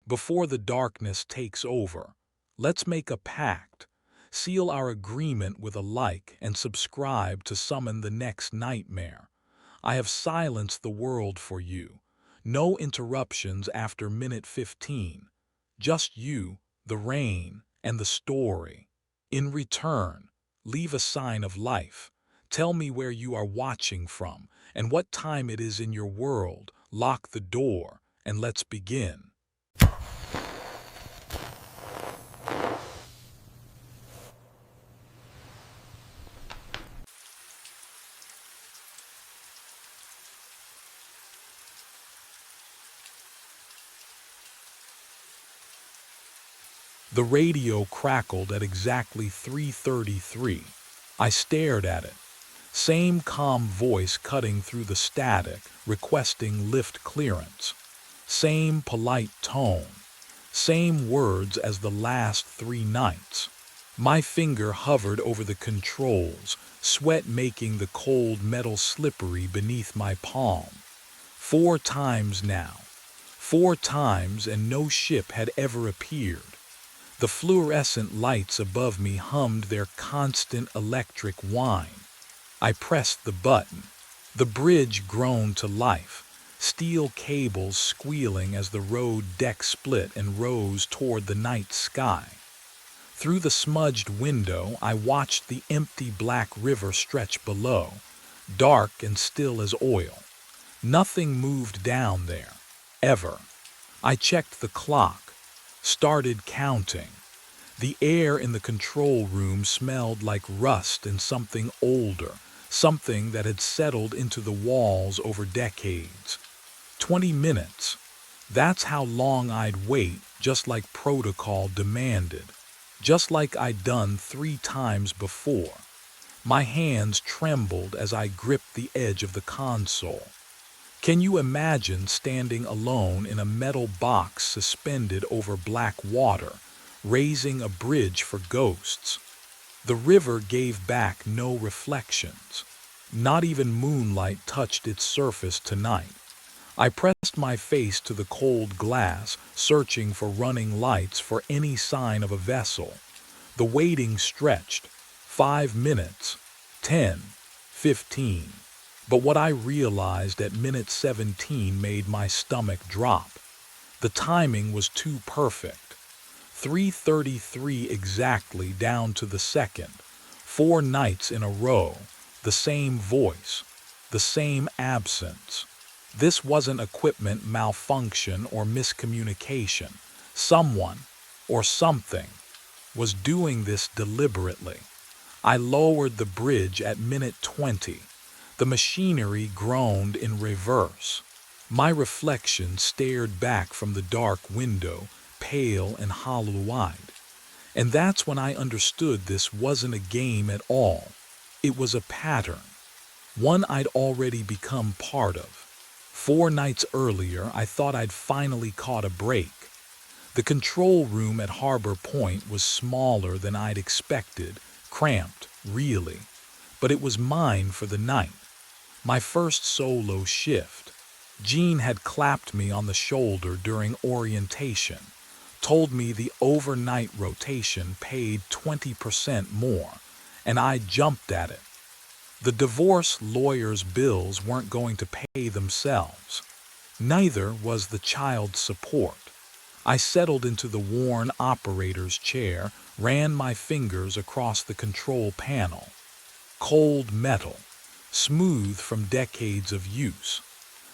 Before the darkness takes over, let's make a pact, seal our agreement with a like and subscribe to summon the next nightmare. I have silenced the world for you. No interruptions after minute 15. Just you, the rain, and the story. In return, leave a sign of life. Tell me where you are watching from and what time it is in your world. Lock the door and let's begin. The radio crackled at exactly 3:33. I stared at it. Same calm voice cutting through the static, requesting lift clearance. Same polite tone. Same words as the last 3 nights. My finger hovered over the controls, sweat making the cold metal slippery beneath my palm. 4 times now. 4 times, and no ship had ever appeared. The fluorescent lights above me hummed their constant electric whine. I pressed the button. The bridge groaned to life, steel cables squealing as the road deck split and rose toward the night sky. Through the smudged window, I watched the empty black river stretch below, dark and still as oil. Nothing moved down there, ever. I checked the clock, started counting. The air in the control room smelled like rust and something older, something that had settled into the walls over decades. 20 minutes. That's how long I'd wait, just like protocol demanded. Just like I'd done 3 times before. My hands trembled as I gripped the edge of the console. Can you imagine standing alone in a metal box suspended over black water, raising a bridge for ghosts? The river gave back no reflections. Not even moonlight touched its surface tonight. I pressed my face to the cold glass, searching for running lights, for any sign of a vessel. The waiting stretched. 5 minutes, 10, 15. But what I realized at minute 17 made my stomach drop. The timing was too perfect. 3:33 exactly, down to the second. 4 nights in a row. The same voice. The same absence. This wasn't equipment malfunction or miscommunication. Someone, or something, was doing this deliberately. I lowered the bridge at minute 20. The machinery groaned in reverse. My reflection stared back from the dark window, pale and hollow-eyed. And that's when I understood this wasn't a game at all. It was a pattern. One I'd already become part of. 4 nights earlier, I thought I'd finally caught a break. The control room at Harbor Point was smaller than I'd expected, cramped, really. But it was mine for the night. My first solo shift. Jean had clapped me on the shoulder during orientation, told me the overnight rotation paid 20% more, and I jumped at it. The divorce lawyer's bills weren't going to pay themselves. Neither was the child support. I settled into the worn operator's chair, ran my fingers across the control panel. Cold metal, smooth from decades of use.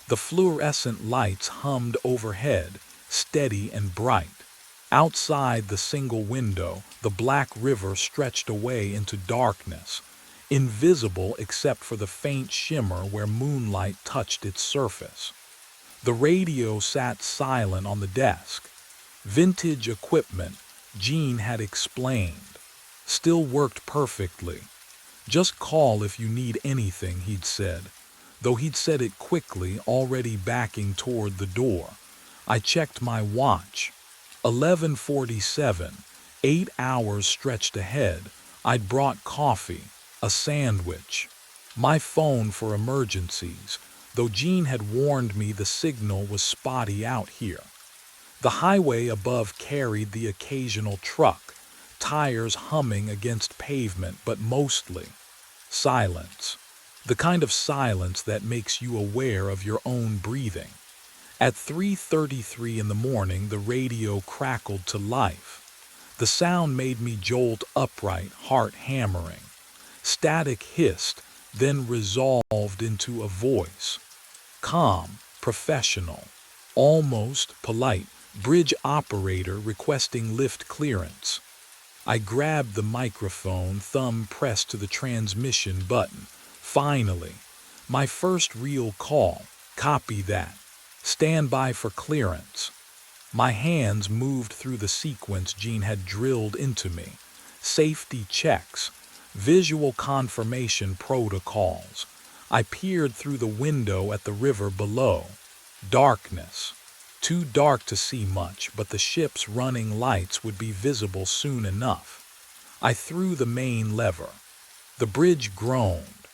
The fluorescent lights hummed overhead, steady and bright. Outside the single window, the black river stretched away into darkness, invisible except for the faint shimmer where moonlight touched its surface. The radio sat silent on the desk. Vintage equipment, Jean had explained. Still worked perfectly. Just call if you need anything, he'd said, though he'd said it quickly, already backing toward the door. I checked my watch. 11:47, 8 hours stretched ahead. I'd brought coffee, a sandwich, my phone for emergencies, though Jean had warned me the signal was spotty out here. The highway above carried the occasional truck, tires humming against pavement, but mostly silence. The kind of silence that makes you aware of your own breathing. At 3:33 in the morning, the radio crackled to life. The sound made me jolt upright, heart hammering. Static hissed, then resolved into a voice. Calm, professional, almost polite. Bridge operator requesting lift clearance. I grabbed the microphone, thumb pressed to the transmission button. Finally, my first real call. Copy that. Stand by for clearance. My hands moved through the sequence Gene had drilled into me. Safety checks, visual confirmation protocols. I peered through the window at the river below. Darkness. Too dark to see much, but the ship's running lights would be visible soon enough. I threw the main lever. The bridge groaned.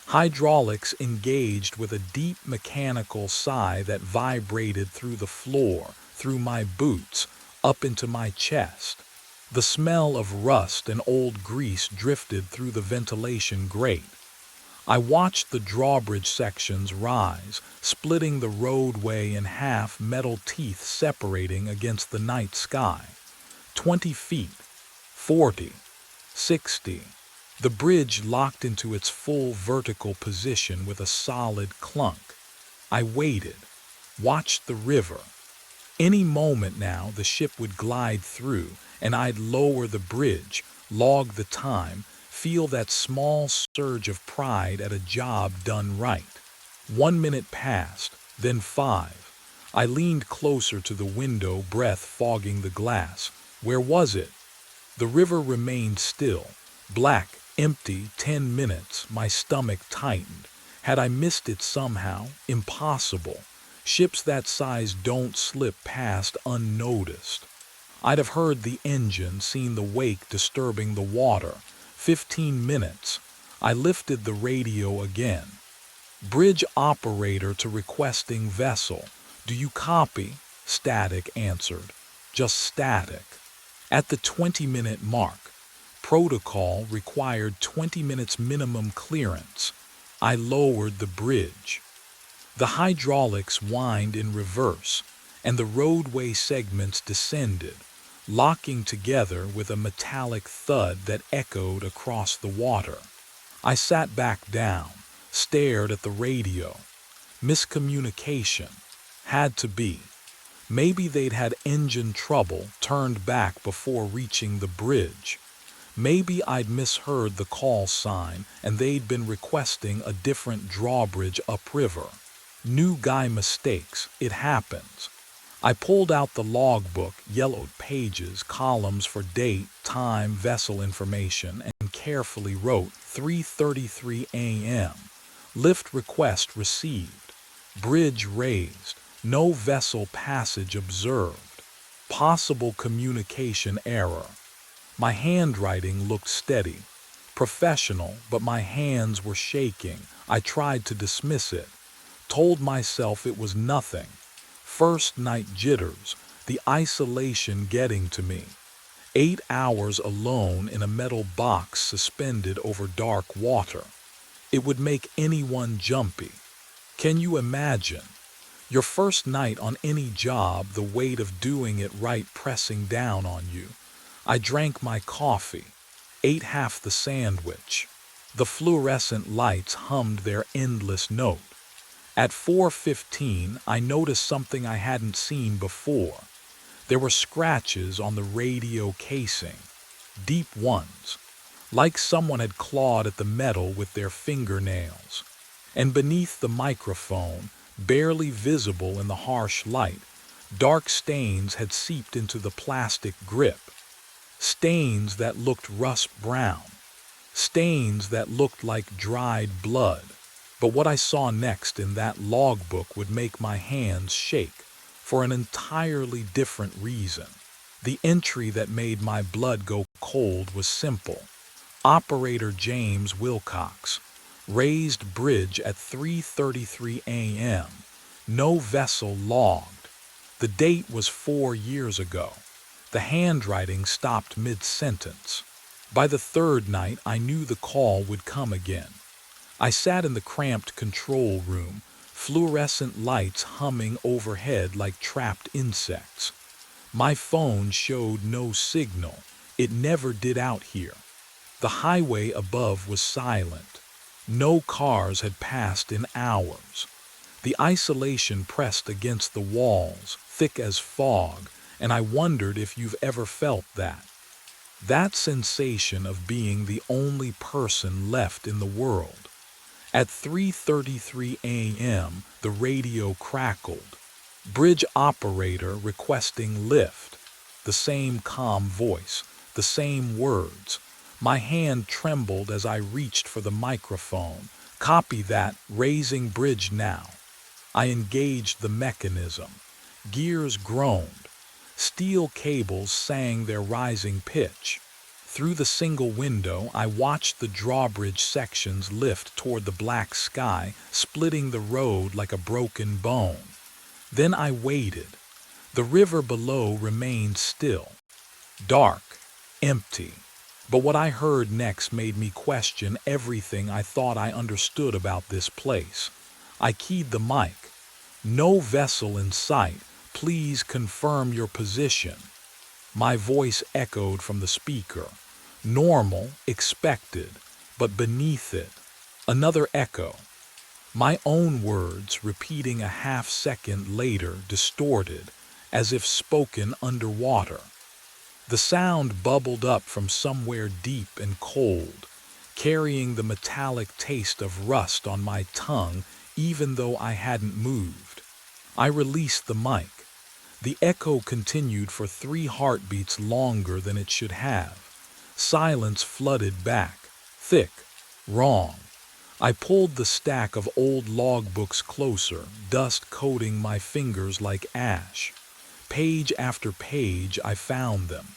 Hydraulics engaged with a deep mechanical sigh that vibrated through the floor, through my boots, up into my chest. The smell of rust and old grease drifted through the ventilation grate. I watched the drawbridge sections rise, splitting the roadway in half, metal teeth separating against the night sky. 20 feet, 40, 60. The bridge locked into its full vertical position with a solid clunk. I waited, watched the river. Any moment now the ship would glide through, and I'd lower the bridge, log the time, feel that small surge of pride at a job done right. 1 minute passed, then 5. I leaned closer to the window, breath fogging the glass. Where was it? The river remained still, black, empty. 10 minutes, my stomach tightened. Had I missed it somehow? Impossible. Ships that size don't slip past unnoticed. I'd have heard the engine, seen the wake disturbing the water. 15 minutes. I lifted the radio again. Bridge operator to requesting vessel. Do you copy? Static answered. Just static. At the 20-minute mark, protocol required 20 minutes minimum clearance. I lowered the bridge. The hydraulics whined in reverse, and the roadway segments descended, locking together with a metallic thud that echoed across the water. I sat back down, stared at the radio. Miscommunication. Had to be. Maybe they'd had engine trouble, turned back before reaching the bridge. Maybe I'd misheard the call sign and they'd been requesting a different drawbridge upriver. New guy mistakes, it happens. I pulled out the logbook, yellowed pages, columns for date, time, vessel information, and carefully wrote 3:33 a.m. Lift request received. Bridge raised. No vessel passage observed. Possible communication error. My handwriting looked steady, professional, but my hands were shaking. I tried to dismiss it, told myself it was nothing. First night jitters, the isolation getting to me. 8 hours alone in a metal box suspended over dark water. It would make anyone jumpy. Can you imagine? Your first night on any job, the weight of doing it right pressing down on you. I drank my coffee, ate half the sandwich. The fluorescent lights hummed their endless note. At 4:15, I noticed something I hadn't seen before. There were scratches on the radio casing, deep ones, like someone had clawed at the metal with their fingernails. And beneath the microphone, barely visible in the harsh light, dark stains had seeped into the plastic grip. Stains that looked rust brown. Stains that looked like dried blood. But what I saw next in that logbook would make my hands shake, for an entirely different reason. The entry that made my blood go cold was simple. Operator James Wilcox. Raised bridge at 3:33 a.m. No vessel logged. The date was 4 years ago. The handwriting stopped mid-sentence. By the third night, I knew the call would come again. I sat in the cramped control room, fluorescent lights humming overhead like trapped insects. My phone showed no signal. It never did out here. The highway above was silent. No cars had passed in hours. The isolation pressed against the walls, thick as fog, and I wondered if you've ever felt that. That sensation of being the only person left in the world. At 3:33 a.m., the radio crackled. Bridge operator requesting lift. The same calm voice, the same words. My hand trembled as I reached for the microphone. Copy that, raising bridge now. I engaged the mechanism. Gears groaned. Steel cables sang their rising pitch. Through the single window, I watched the drawbridge sections lift toward the black sky, splitting the road like a broken bone. Then I waited. The river below remained still. Dark, empty. But what I heard next made me question everything I thought I understood about this place. I keyed the mic. No vessel in sight. Please confirm your position. My voice echoed from the speaker. Normal, expected, but beneath it, another echo. My own words, repeating a half-second later, distorted, as if spoken underwater. The sound bubbled up from somewhere deep and cold, carrying the metallic taste of rust on my tongue even though I hadn't moved. I released the mic. The echo continued for 3 heartbeats longer than it should have. Silence flooded back, thick, wrong. I pulled the stack of old logbooks closer, dust coating my fingers like ash. Page after page I found them.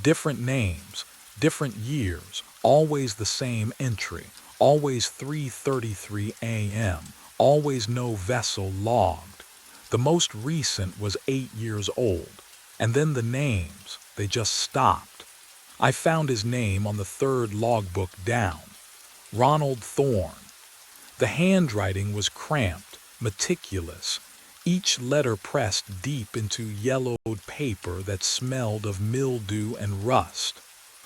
Different names, different years, always the same entry, always 3:33 a.m., always no vessel logged. The most recent was 8 years old, and then the names, they just stopped. I found his name on the 3rd logbook down, Ronald Thorne. The handwriting was cramped, meticulous, each letter pressed deep into yellowed paper that smelled of mildew and rust.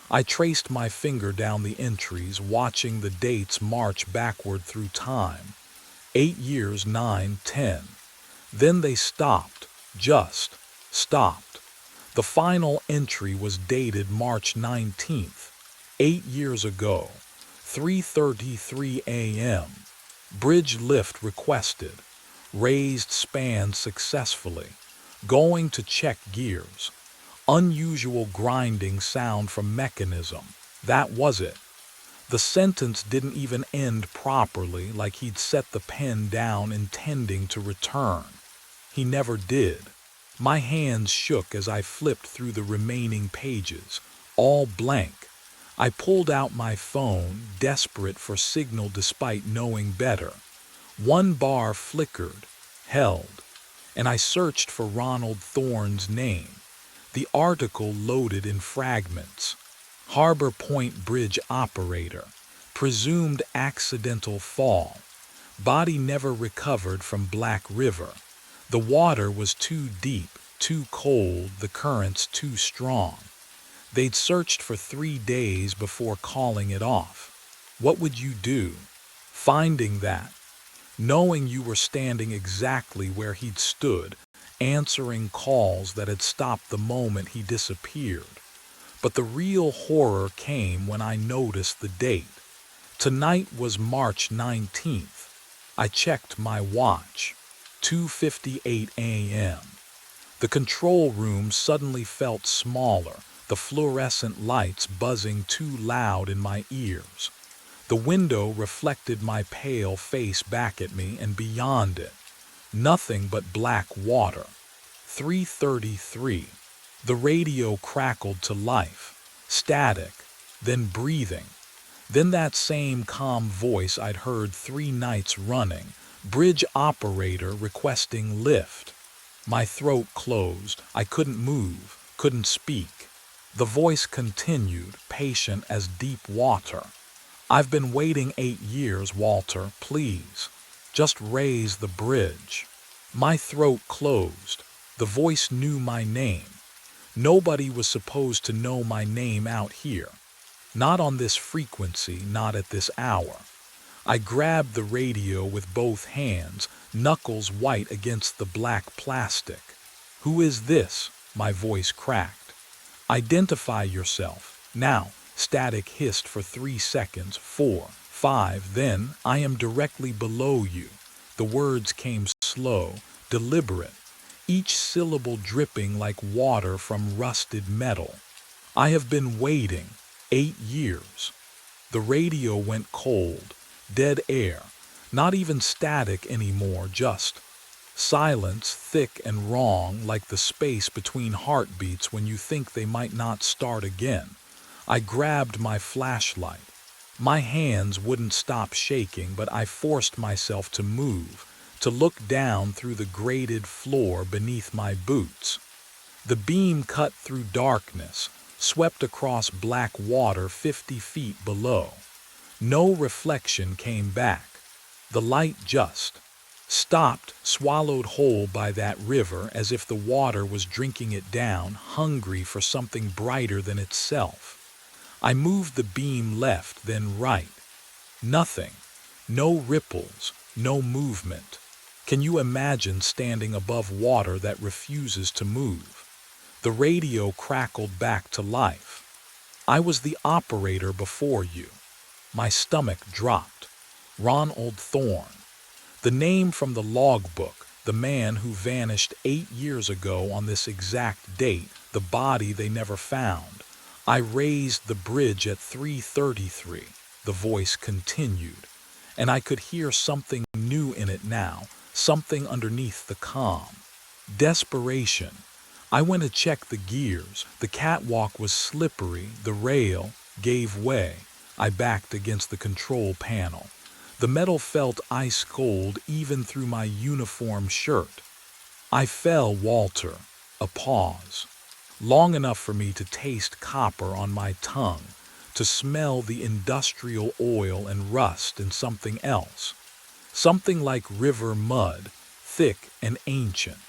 I traced my finger down the entries, watching the dates march backward through time. 8 years, 9, 10. Then they stopped, just stopped. The final entry was dated March 19th, 8 years ago, 3:33 a.m. Bridge lift requested. Raised span successfully. Going to check gears. Unusual grinding sound from mechanism. That was it. The sentence didn't even end properly, like he'd set the pen down intending to return. He never did. My hands shook as I flipped through the remaining pages, all blank. I pulled out my phone, desperate for signal despite knowing better. 1 bar flickered, held, and I searched for Ronald Thorne's name. The article loaded in fragments. Harbor Point Bridge operator, presumed accidental fall. Body never recovered from Black River. The water was too deep, too cold, the currents too strong. They'd searched for 3 days before calling it off. What would you do? Finding that, knowing you were standing exactly where he'd stood, answering calls that had stopped the moment he disappeared. But the real horror came when I noticed the date. Tonight was March 19th. I checked my watch. 2:58 a.m. The control room suddenly felt smaller, the fluorescent lights buzzing too loud in my ears. The window reflected my pale face back at me, and beyond it, nothing but black water. 3:33. The radio crackled to life, static, then breathing. Then that same calm voice I'd heard 3 nights running, bridge operator requesting lift. My throat closed. I couldn't move, couldn't speak. The voice continued, patient as deep water. I've been waiting 8 years, Walter, please. Just raise the bridge. My throat closed. The voice knew my name. Nobody was supposed to know my name out here. Not on this frequency, not at this hour. I grabbed the radio with both hands, knuckles white against the black plastic. Who is this? My voice cracked. Identify yourself. Now. Static hissed for 3 seconds, 4, 5, then, I am directly below you. The words came slow, deliberate, each syllable dripping like water from rusted metal. I have been waiting 8 years. The radio went cold, dead air, not even static anymore, just silence, thick and wrong, like the space between heartbeats when you think they might not start again. I grabbed my flashlight. My hands wouldn't stop shaking, but I forced myself to move, to look down through the grated floor beneath my boots. The beam cut through darkness, swept across black water 50 feet below. No reflection came back. The light just stopped, swallowed whole by that river, as if the water was drinking it down, hungry for something brighter than itself. I moved the beam left, then right. Nothing. No ripples, no movement. Can you imagine standing above water that refuses to move? The radio crackled back to life. I was the operator before you. My stomach dropped. Ronald Thorne. The name from the logbook, the man who vanished 8 years ago on this exact date, the body they never found. I raised the bridge at 3:33, the voice continued, and I could hear something new in it now, something underneath the calm. Desperation. I went to check the gears. The catwalk was slippery, the rail gave way. I backed against the control panel. The metal felt ice cold even through my uniform shirt. I fell, Walter. A pause. Long enough for me to taste copper on my tongue, to smell the industrial oil and rust in something else. Something like river mud, thick and ancient.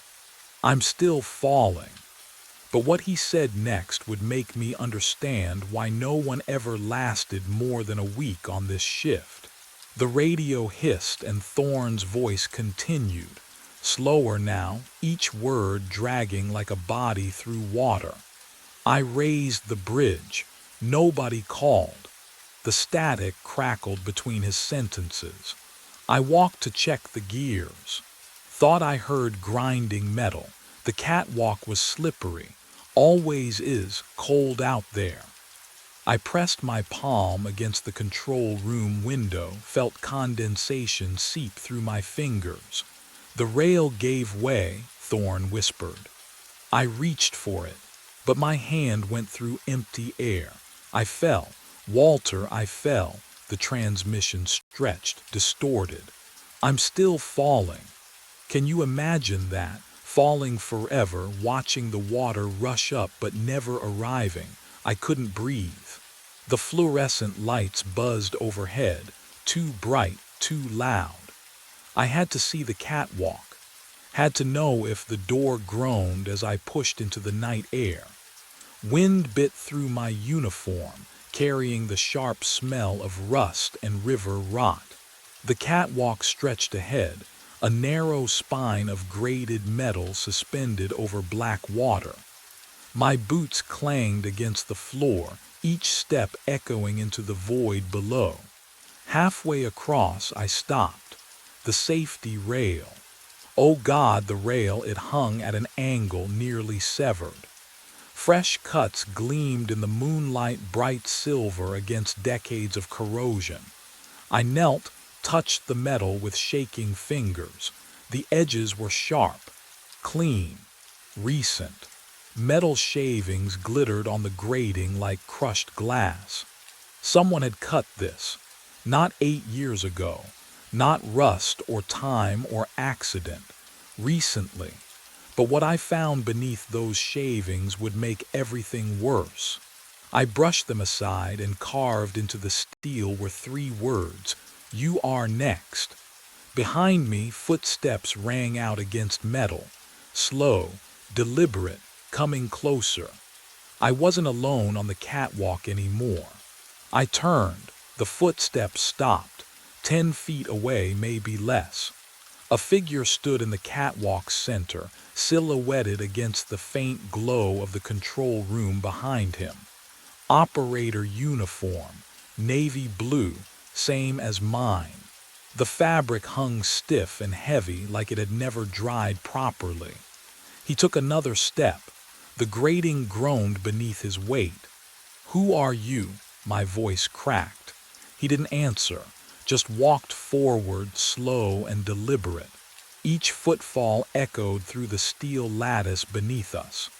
I'm still falling. But what he said next would make me understand why no one ever lasted more than a week on this shift. The radio hissed and Thorne's voice continued. Slower now, each word dragging like a body through water. I raised the bridge. Nobody called. The static crackled between his sentences. I walked to check the gears. Thought I heard grinding metal. The catwalk was slippery. Always is, cold out there. I pressed my palm against the control room window, felt condensation seep through my fingers. The rail gave way, Thorne whispered. I reached for it, but my hand went through empty air. I fell. Walter, I fell. The transmission stretched, distorted. I'm still falling. Can you imagine that? Falling forever, watching the water rush up but never arriving. I couldn't breathe. The fluorescent lights buzzed overhead, too bright, too loud. I had to see the catwalk, had to know if the door groaned as I pushed into the night air. Wind bit through my uniform, carrying the sharp smell of rust and river rot. The catwalk stretched ahead, a narrow spine of grated metal suspended over black water. My boots clanged against the floor, each step echoing into the void below. Halfway across, I stopped. The safety rail. Oh God, the rail, it hung at an angle nearly severed. Fresh cuts gleamed in the moonlight, bright silver against decades of corrosion. I knelt, touched the metal with shaking fingers. The edges were sharp, clean, recent. Metal shavings glittered on the grating like crushed glass. Someone had cut this, not 8 years ago, not rust or time or accident, recently. But what I found beneath those shavings would make everything worse. I brushed them aside, and carved into the steel were 3 words: "You are next." Behind me, footsteps rang out against metal, slow, deliberate, coming closer. I wasn't alone on the catwalk anymore. I turned. The footsteps stopped, 10 feet away, maybe less. A figure stood in the catwalk's center, silhouetted against the faint glow of the control room behind him. Operator uniform, navy blue, same as mine. The fabric hung stiff and heavy, like it had never dried properly. He took another step. The grating groaned beneath his weight. "Who are you?" My voice cracked. He didn't answer, just walked forward, slow and deliberate. Each footfall echoed through the steel lattice beneath us.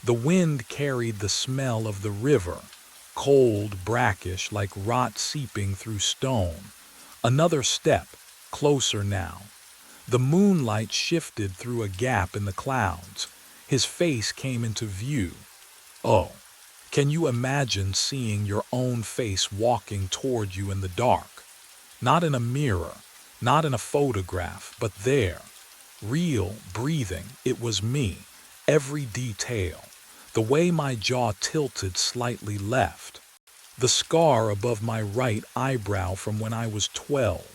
The wind carried the smell of the river, cold, brackish, like rot seeping through stone. Another step, closer now. The moonlight shifted through a gap in the clouds. His face came into view. Oh, can you imagine seeing your own face walking toward you in the dark? Not in a mirror, not in a photograph, but there. Real, breathing, it was me. Every detail. The way my jaw tilted slightly left. The scar above my right eyebrow from when I was 12.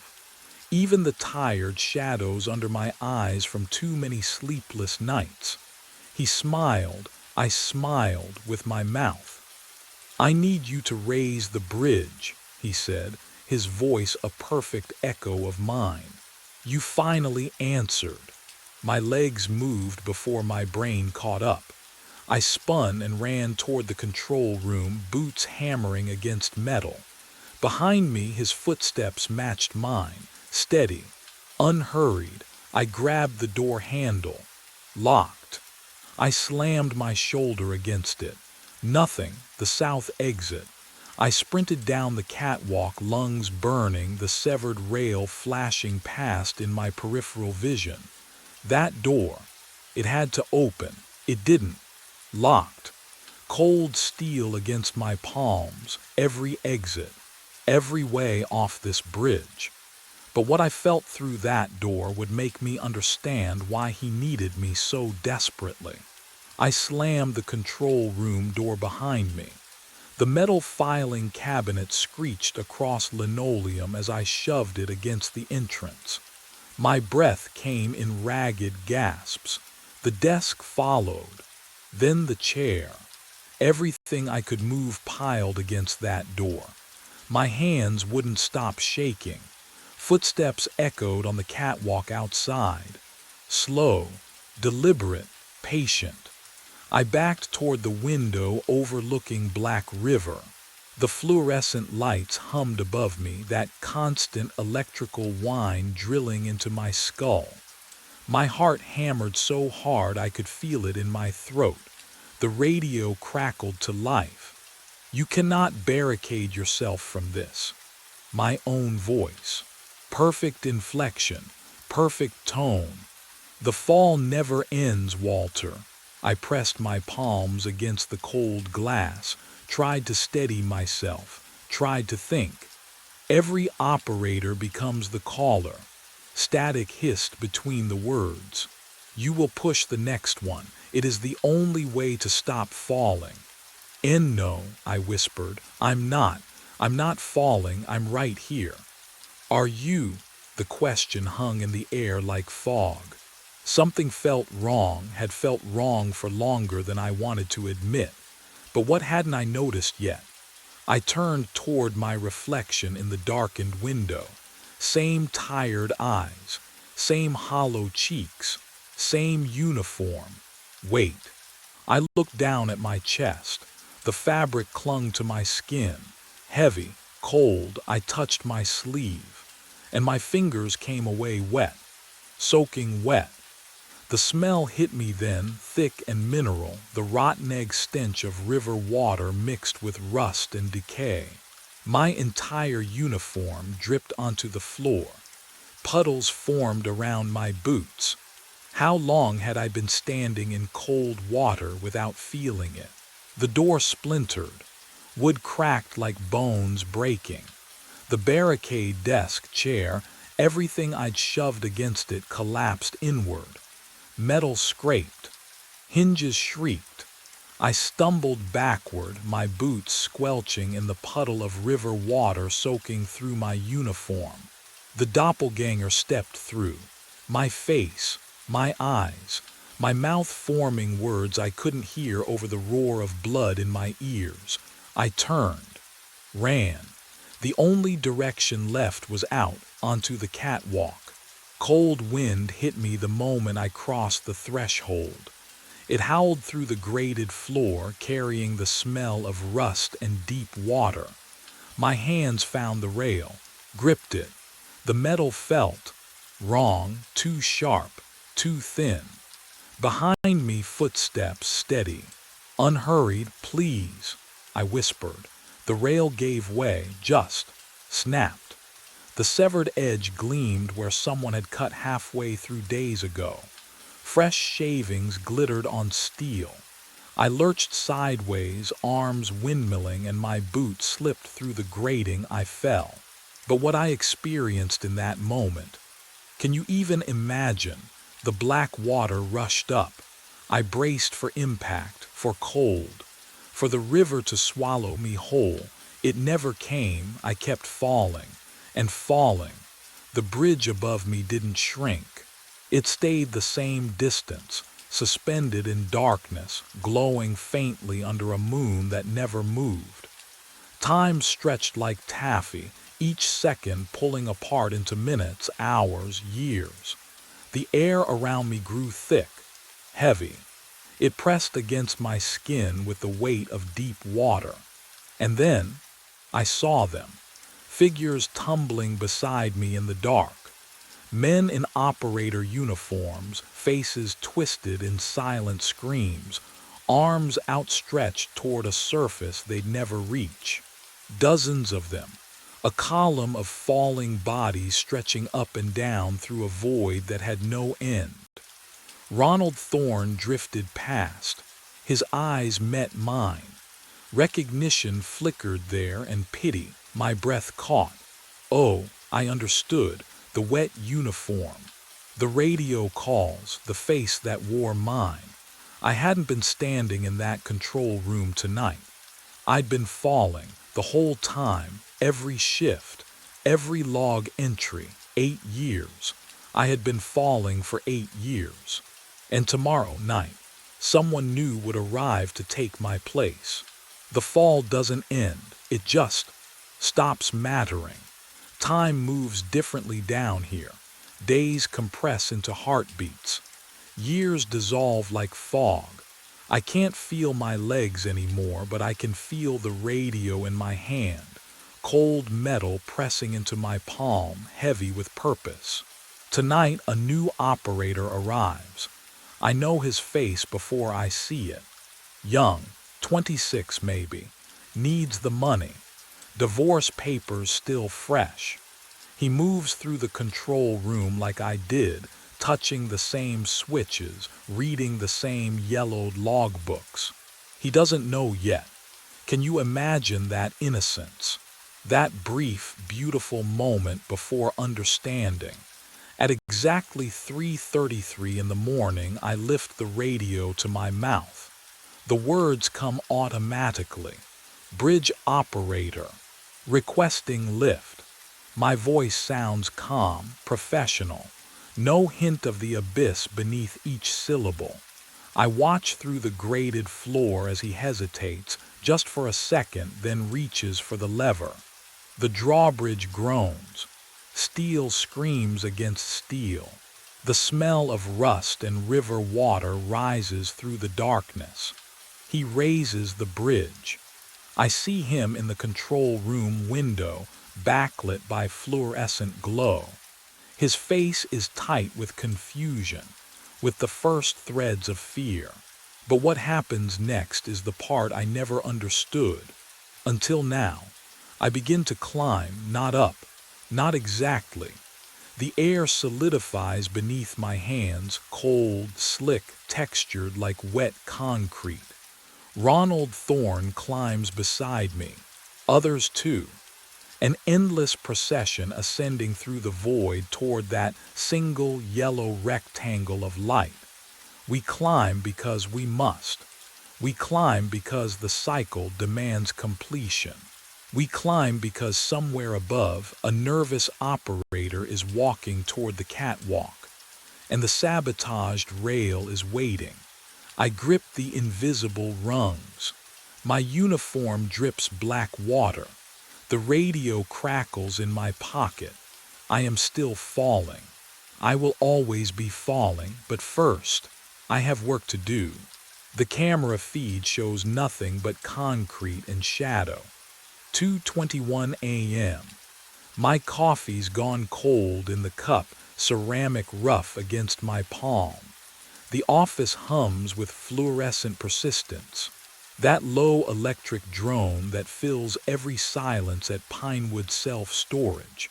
Even the tired shadows under my eyes from too many sleepless nights. He smiled. I smiled with my mouth. "I need you to raise the bridge," he said, his voice a perfect echo of mine. "You finally answered." My legs moved before my brain caught up. I spun and ran toward the control room, boots hammering against metal. Behind me, his footsteps matched mine, steady, unhurried. I grabbed the door handle. Locked. I slammed my shoulder against it. Nothing, the south exit. I sprinted down the catwalk, lungs burning, the severed rail flashing past in my peripheral vision. That door. It had to open. It didn't. Locked. Cold steel against my palms. Every exit. Every way off this bridge. But what I felt through that door would make me understand why he needed me so desperately. I slammed the control room door behind me. The metal filing cabinet screeched across linoleum as I shoved it against the entrance. My breath came in ragged gasps. The desk followed. Then the chair. Everything I could move piled against that door. My hands wouldn't stop shaking. Footsteps echoed on the catwalk outside. Slow, deliberate, patient. I backed toward the window overlooking Black River. The fluorescent lights hummed above me, that constant electrical whine drilling into my skull. My heart hammered so hard I could feel it in my throat. The radio crackled to life. "You cannot barricade yourself from this." My own voice. Perfect inflection, perfect tone. "The fall never ends, Walter." I pressed my palms against the cold glass, tried to steady myself, tried to think. Every operator becomes the caller. Static hissed between the words. "You will push the next one. It is the only way to stop falling." "No," I whispered. I'm not falling. I'm right here." "Are you?" The question hung in the air like fog. Something felt wrong, had felt wrong for longer than I wanted to admit. But what hadn't I noticed yet? I turned toward my reflection in the darkened window. Same tired eyes, same hollow cheeks, same uniform. Wait. I looked down at my chest. The fabric clung to my skin. Heavy, cold. I touched my sleeve, and my fingers came away wet, soaking wet. The smell hit me then, thick and mineral, the rotten egg stench of river water mixed with rust and decay. My entire uniform dripped onto the floor. Puddles formed around my boots. How long had I been standing in cold water without feeling it? The door splintered, wood cracked like bones breaking. The barricade desk chair, everything I'd shoved against it collapsed inward. Metal scraped. Hinges shrieked. I stumbled backward, my boots squelching in the puddle of river water soaking through my uniform. The doppelganger stepped through. My face, my eyes, my mouth forming words I couldn't hear over the roar of blood in my ears. I turned, ran. The only direction left was out, onto the catwalk. Cold wind hit me the moment I crossed the threshold. It howled through the grated floor, carrying the smell of rust and deep water. My hands found the rail, gripped it. The metal felt wrong, too sharp, too thin. Behind me, footsteps steady. Unhurried, please, I whispered. The rail gave way, just snapped. The severed edge gleamed where someone had cut halfway through days ago. Fresh shavings glittered on steel. I lurched sideways, arms windmilling, and my boot slipped through the grating. I fell. But what I experienced in that moment, can you even imagine? The black water rushed up. I braced for impact, for cold, for the river to swallow me whole. It never came. I kept falling and falling. The bridge above me didn't shrink. It stayed the same distance, suspended in darkness, glowing faintly under a moon that never moved. Time stretched like taffy, each second pulling apart into minutes, hours, years. The air around me grew thick, heavy. It pressed against my skin with the weight of deep water. And then I saw them, figures tumbling beside me in the dark. Men in operator uniforms, faces twisted in silent screams, arms outstretched toward a surface they'd never reach. Dozens of them, a column of falling bodies stretching up and down through a void that had no end. Ronald Thorne drifted past. His eyes met mine. Recognition flickered there and pity. My breath caught. Oh, I understood. The wet uniform, the radio calls, the face that wore mine. I hadn't been standing in that control room tonight. I'd been falling the whole time, every shift, every log entry, 8 years. I had been falling for 8 years. And tomorrow night, someone new would arrive to take my place. The fall doesn't end, it just stops mattering. Time moves differently down here. Days compress into heartbeats. Years dissolve like fog. I can't feel my legs anymore, but I can feel the radio in my hand, cold metal pressing into my palm, heavy with purpose. Tonight, a new operator arrives. I know his face before I see it. Young, 26 maybe, needs the money. Divorce papers still fresh. He moves through the control room like I did, touching the same switches, reading the same yellowed logbooks. He doesn't know yet. Can you imagine that innocence? That brief, beautiful moment before understanding. At exactly 3:33 in the morning, I lift the radio to my mouth. The words come automatically. Bridge operator. Requesting lift. My voice sounds calm, professional. No hint of the abyss beneath each syllable. I watch through the grated floor as he hesitates, just for a second, then reaches for the lever. The drawbridge groans. Steel screams against steel. The smell of rust and river water rises through the darkness. He raises the bridge. I see him in the control room window, backlit by fluorescent glow. His face is tight with confusion, with the first threads of fear. But what happens next is the part I never understood. Until now, I begin to climb, not up, not exactly. The air solidifies beneath my hands, cold, slick, textured like wet concrete. Ronald Thorne climbs beside me. Others too. An endless procession ascending through the void toward that single yellow rectangle of light. We climb because we must. We climb because the cycle demands completion. We climb because somewhere above, a nervous operator is walking toward the catwalk, and the sabotaged rail is waiting. I grip the invisible rungs. My uniform drips black water. The radio crackles in my pocket. I am still falling. I will always be falling, but first, I have work to do. The camera feed shows nothing but concrete and shadow. 2:21 a.m. My coffee's gone cold in the cup, ceramic rough against my palm. The office hums with fluorescent persistence. That low electric drone that fills every silence at Pinewood Self-Storage.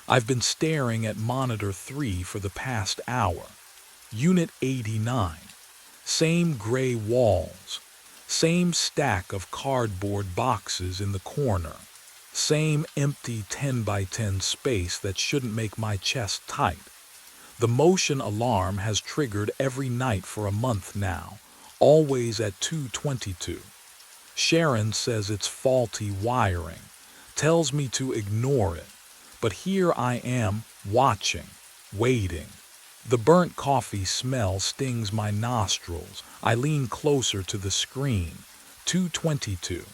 I've been staring at monitor 3 for the past hour. Unit 89. Same gray walls. Same stack of cardboard boxes in the corner. Same empty 10 by 10 space that shouldn't make my chest tight. The motion alarm has triggered every night for a month now, always at 2:22. Sharon says it's faulty wiring, tells me to ignore it, but here I am, watching, waiting. The burnt coffee smell stings my nostrils. I lean closer to the screen. 2:22.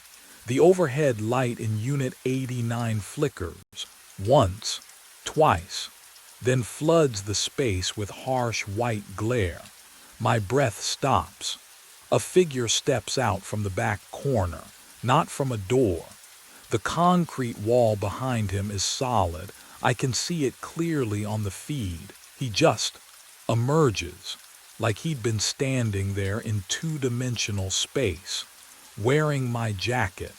The overhead light in Unit 89 flickers. Once, twice, then floods the space with harsh white glare. My breath stops. A figure steps out from the back corner, not from a door. The concrete wall behind him is solid. I can see it clearly on the feed. He just emerges, like he'd been standing there in two-dimensional space, wearing my jacket,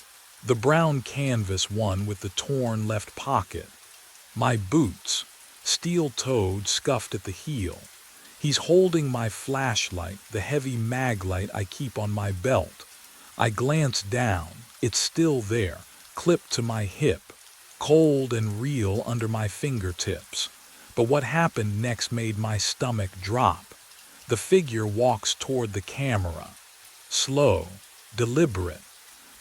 the brown canvas one with the torn left pocket. My boots, steel-toed, scuffed at the heel. He's holding my flashlight, the heavy mag light I keep on my belt. I glance down. It's still there, clipped to my hip, cold and real under my fingertips. But what happened next made my stomach drop. The figure walks toward the camera. Slow, deliberate,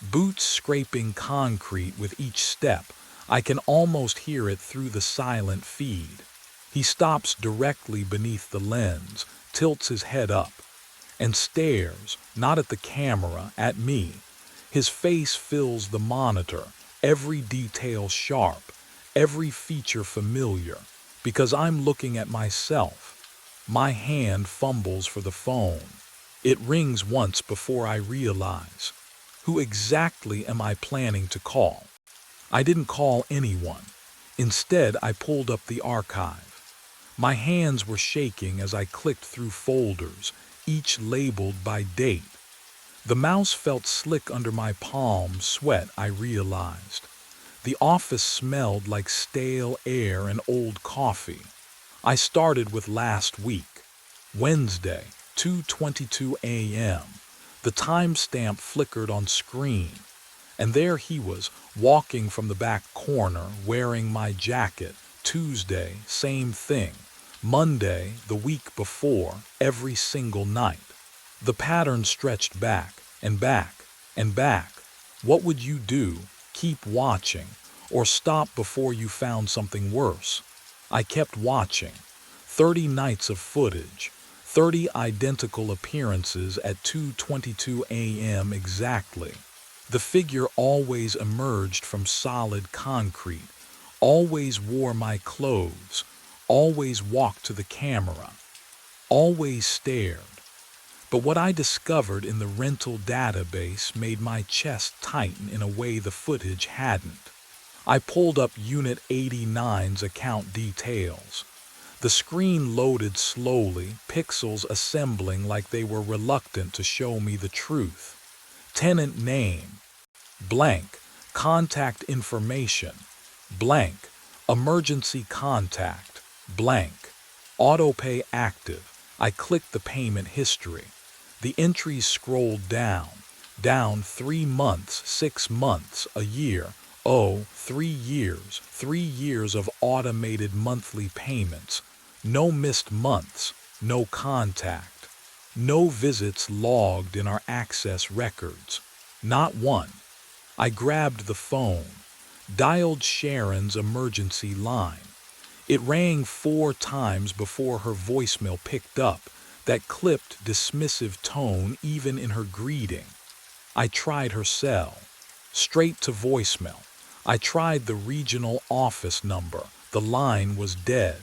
boots scraping concrete with each step. I can almost hear it through the silent feed. He stops directly beneath the lens, tilts his head up, and stares, not at the camera, at me. His face fills the monitor, every detail sharp, every feature familiar, because I'm looking at myself. My hand fumbles for the phone. It rings once before I realize. Who exactly am I planning to call? I didn't call anyone. Instead, I pulled up the archive. My hands were shaking as I clicked through folders, each labeled by date. The mouse felt slick under my palm, sweat, I realized. The office smelled like stale air and old coffee. I started with last week. Wednesday, 2:22 a.m. The timestamp flickered on screen. And there he was, walking from the back corner, wearing my jacket. Tuesday, same thing. Monday, the week before, every single night. The pattern stretched back, and back, and back. What would you do? Keep watching, or stop before you found something worse? I kept watching. 30 nights of footage, 30 identical appearances at 2:22 a.m. exactly. The figure always emerged from solid concrete, always wore my clothes, always walked to the camera, always stared. But what I discovered in the rental database made my chest tighten in a way the footage hadn't. I pulled up Unit 89's account details. The screen loaded slowly, pixels assembling like they were reluctant to show me the truth. Tenant name, blank. Contact information, blank. Emergency contact, Blank. Autopay active. I clicked the payment history. The entries scrolled down 3 months, 6 months, a year. Oh, 3 years, 3 years of automated monthly payments. No missed months, no contact. No visits logged in our access records. Not one. I grabbed the phone, dialed Sharon's emergency line. It rang 4 times before her voicemail picked up, that clipped, dismissive tone even in her greeting. I tried her cell. Straight to voicemail. I tried the regional office number. The line was dead.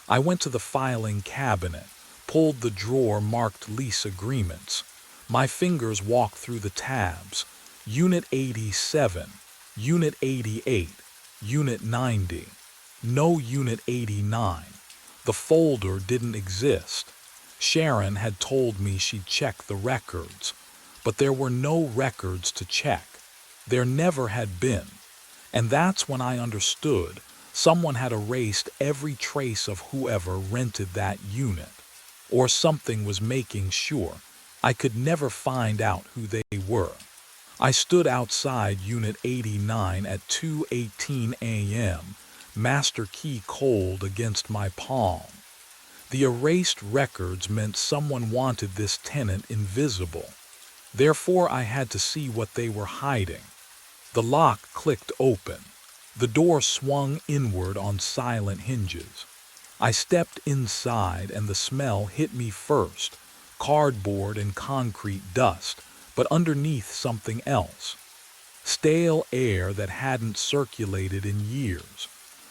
I went to the filing cabinet, pulled the drawer marked lease agreements. My fingers walked through the tabs. Unit 87, Unit 88, Unit 90. No Unit 89. The folder didn't exist. Sharon had told me she'd check the records, but there were no records to check. There never had been. And that's when I understood someone had erased every trace of whoever rented that unit. Or something was making sure I could never find out who they were. I stood outside Unit 89 at 2:18 a.m., master key cold against my palm. The erased records meant someone wanted this tenant invisible. Therefore, I had to see what they were hiding. The lock clicked open. The door swung inward on silent hinges. I stepped inside and the smell hit me first, cardboard and concrete dust, but underneath something else. Stale air that hadn't circulated in years.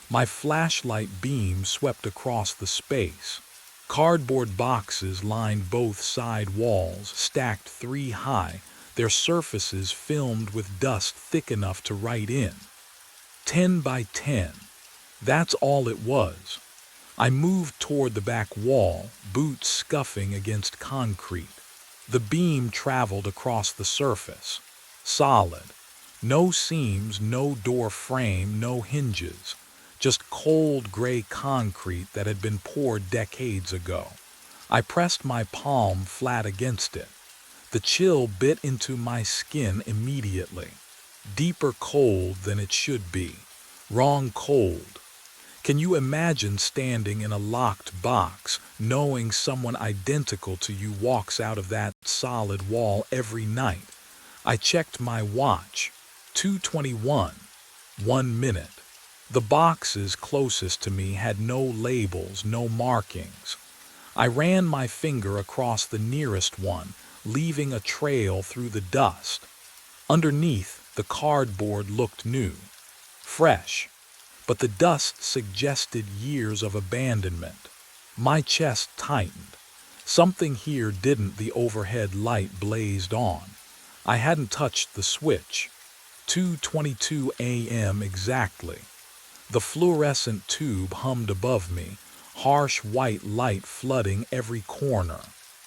My flashlight beam swept across the space. Cardboard boxes lined both side walls, stacked 3 high, their surfaces filmed with dust thick enough to write in. 10 by 10. That's all it was. I moved toward the back wall, boots scuffing against concrete. The beam traveled across the surface. Solid. No seams, no door frame, no hinges. Just cold gray concrete that had been poured decades ago. I pressed my palm flat against it. The chill bit into my skin immediately. Deeper cold than it should be. Wrong cold. Can you imagine standing in a locked box, knowing someone identical to you walks out of that solid wall every night? I checked my watch. 2:21. 1 minute. The boxes closest to me had no labels, no markings. I ran my finger across the nearest one, leaving a trail through the dust. Underneath, the cardboard looked new, fresh, but the dust suggested years of abandonment. My chest tightened. Something here didn't. The overhead light blazed on. I hadn't touched the switch. 2:22 a.m. exactly. The fluorescent tube hummed above me, harsh white light flooding every corner.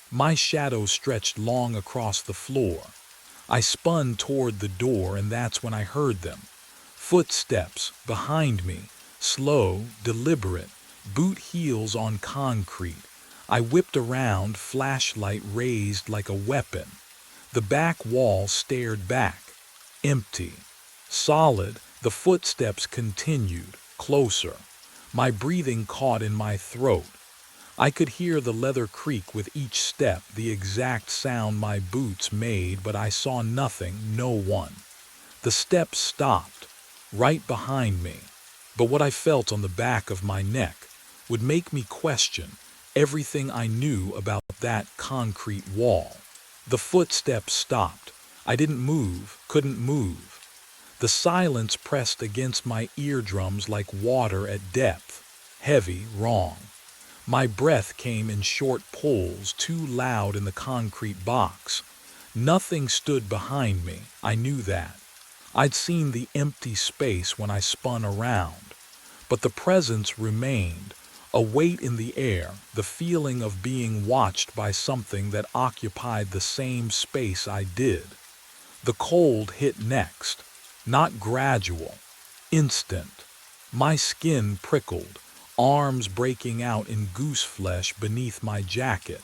My shadow stretched long across the floor. I spun toward the door, and that's when I heard them. Footsteps behind me, slow, deliberate, boot heels on concrete. I whipped around, flashlight raised like a weapon. The back wall stared back. Empty. Solid. The footsteps continued, closer. My breathing caught in my throat. I could hear the leather creak with each step, the exact sound my boots made, but I saw nothing, no one. The steps stopped, right behind me. But what I felt on the back of my neck would make me question everything I knew about that concrete wall. The footsteps stopped. I didn't move, couldn't move. The silence pressed against my eardrums like water at depth. Heavy, wrong. My breath came in short pulls, too loud in the concrete box. Nothing stood behind me, I knew that. I'd seen the empty space when I spun around. But the presence remained, a weight in the air, the feeling of being watched by something that occupied the same space I did. The cold hit next. Not gradual, instant. My skin prickled, arms breaking out in goose flesh beneath my jacket.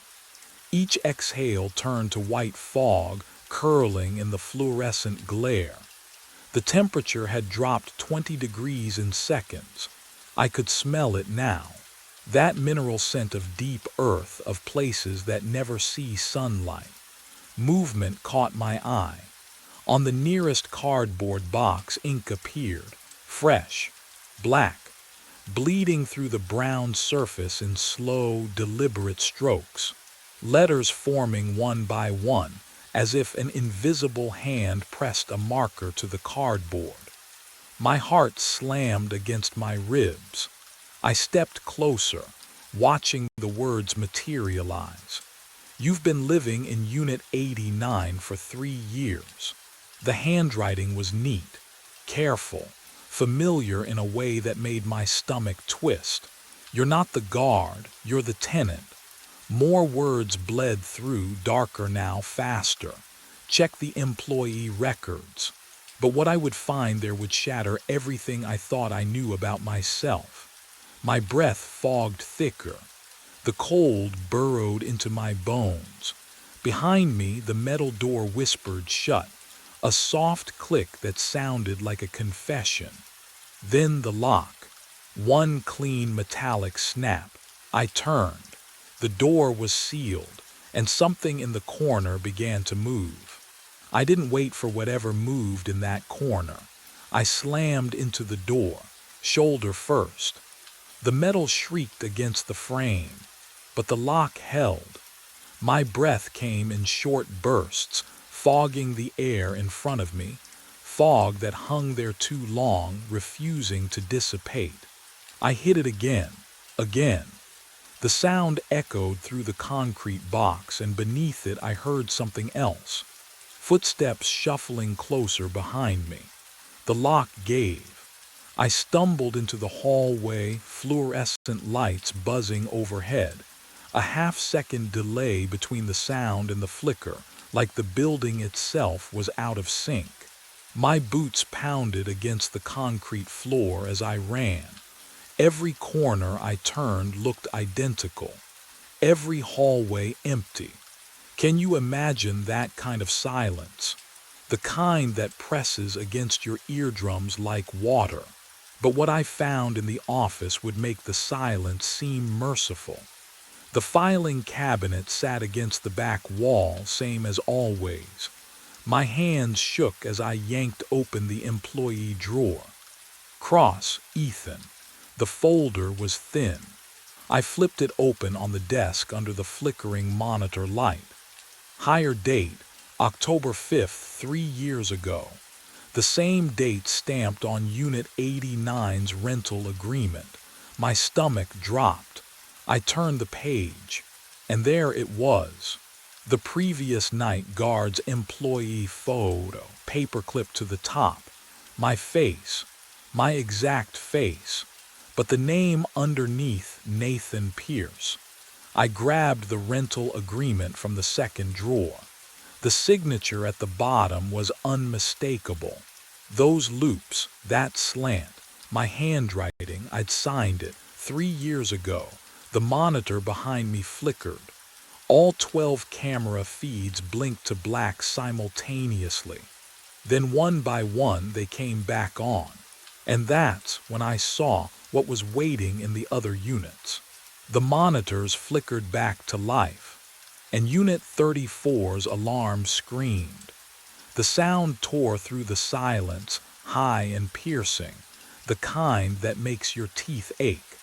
Each exhale turned to white fog curling in the fluorescent glare. The temperature had dropped 20 degrees in seconds. I could smell it now. That mineral scent of deep earth, of places that never see sunlight. Movement caught my eye. On the nearest cardboard box, ink appeared, fresh, black, bleeding through the brown surface in slow, deliberate strokes. Letters forming one by one, as if an invisible hand pressed a marker to the cardboard. My heart slammed against my ribs. I stepped closer, watching the words materialize. You've been living in Unit 89 for 3 years. The handwriting was neat, careful, familiar in a way that made my stomach twist. You're not the guard, you're the tenant. More words bled through, darker now, faster. Check the employee records. But what I would find there would shatter everything I thought I knew about myself. My breath fogged thicker. The cold burrowed into my bones. Behind me, the metal door whispered shut, a soft click that sounded like a confession. Then the lock. One clean metallic snap. I turned. The door was sealed, and something in the corner began to move. I didn't wait for whatever moved in that corner. I slammed into the door, shoulder first. The metal shrieked against the frame, but the lock held. My breath came in short bursts, fogging the air in front of me, fog that hung there too long, refusing to dissipate. I hit it again, again. The sound echoed through the concrete box, and beneath it I heard something else. Footsteps shuffling closer behind me. The lock gave. I stumbled into the hallway, fluorescent lights buzzing overhead. A half-second delay between the sound and the flicker, like the building itself was out of sync. My boots pounded against the concrete floor as I ran. Every corner I turned looked identical. Every hallway empty. Can you imagine that kind of silence? The kind that presses against your eardrums like water. But what I found in the office would make the silence seem merciful. The filing cabinet sat against the back wall, same as always. My hands shook as I yanked open the employee drawer. Cross, Ethan. The folder was thin. I flipped it open on the desk under the flickering monitor light. Hire date, October 5th, 3 years ago. The same date stamped on Unit 89's rental agreement. My stomach dropped. I turned the page, and there it was. The previous night guard's employee photo, paperclip to the top. My face, my exact face. But the name underneath, Nathan Pierce. I grabbed the rental agreement from the second drawer. The signature at the bottom was unmistakable. Those loops, that slant, my handwriting, I'd signed it 3 years ago. The monitor behind me flickered. All 12 camera feeds blinked to black simultaneously. Then one by one they came back on. And that's when I saw what was waiting in the other units. The monitors flickered back to life, and Unit 34's alarm screamed. The sound tore through the silence, high and piercing, the kind that makes your teeth ache.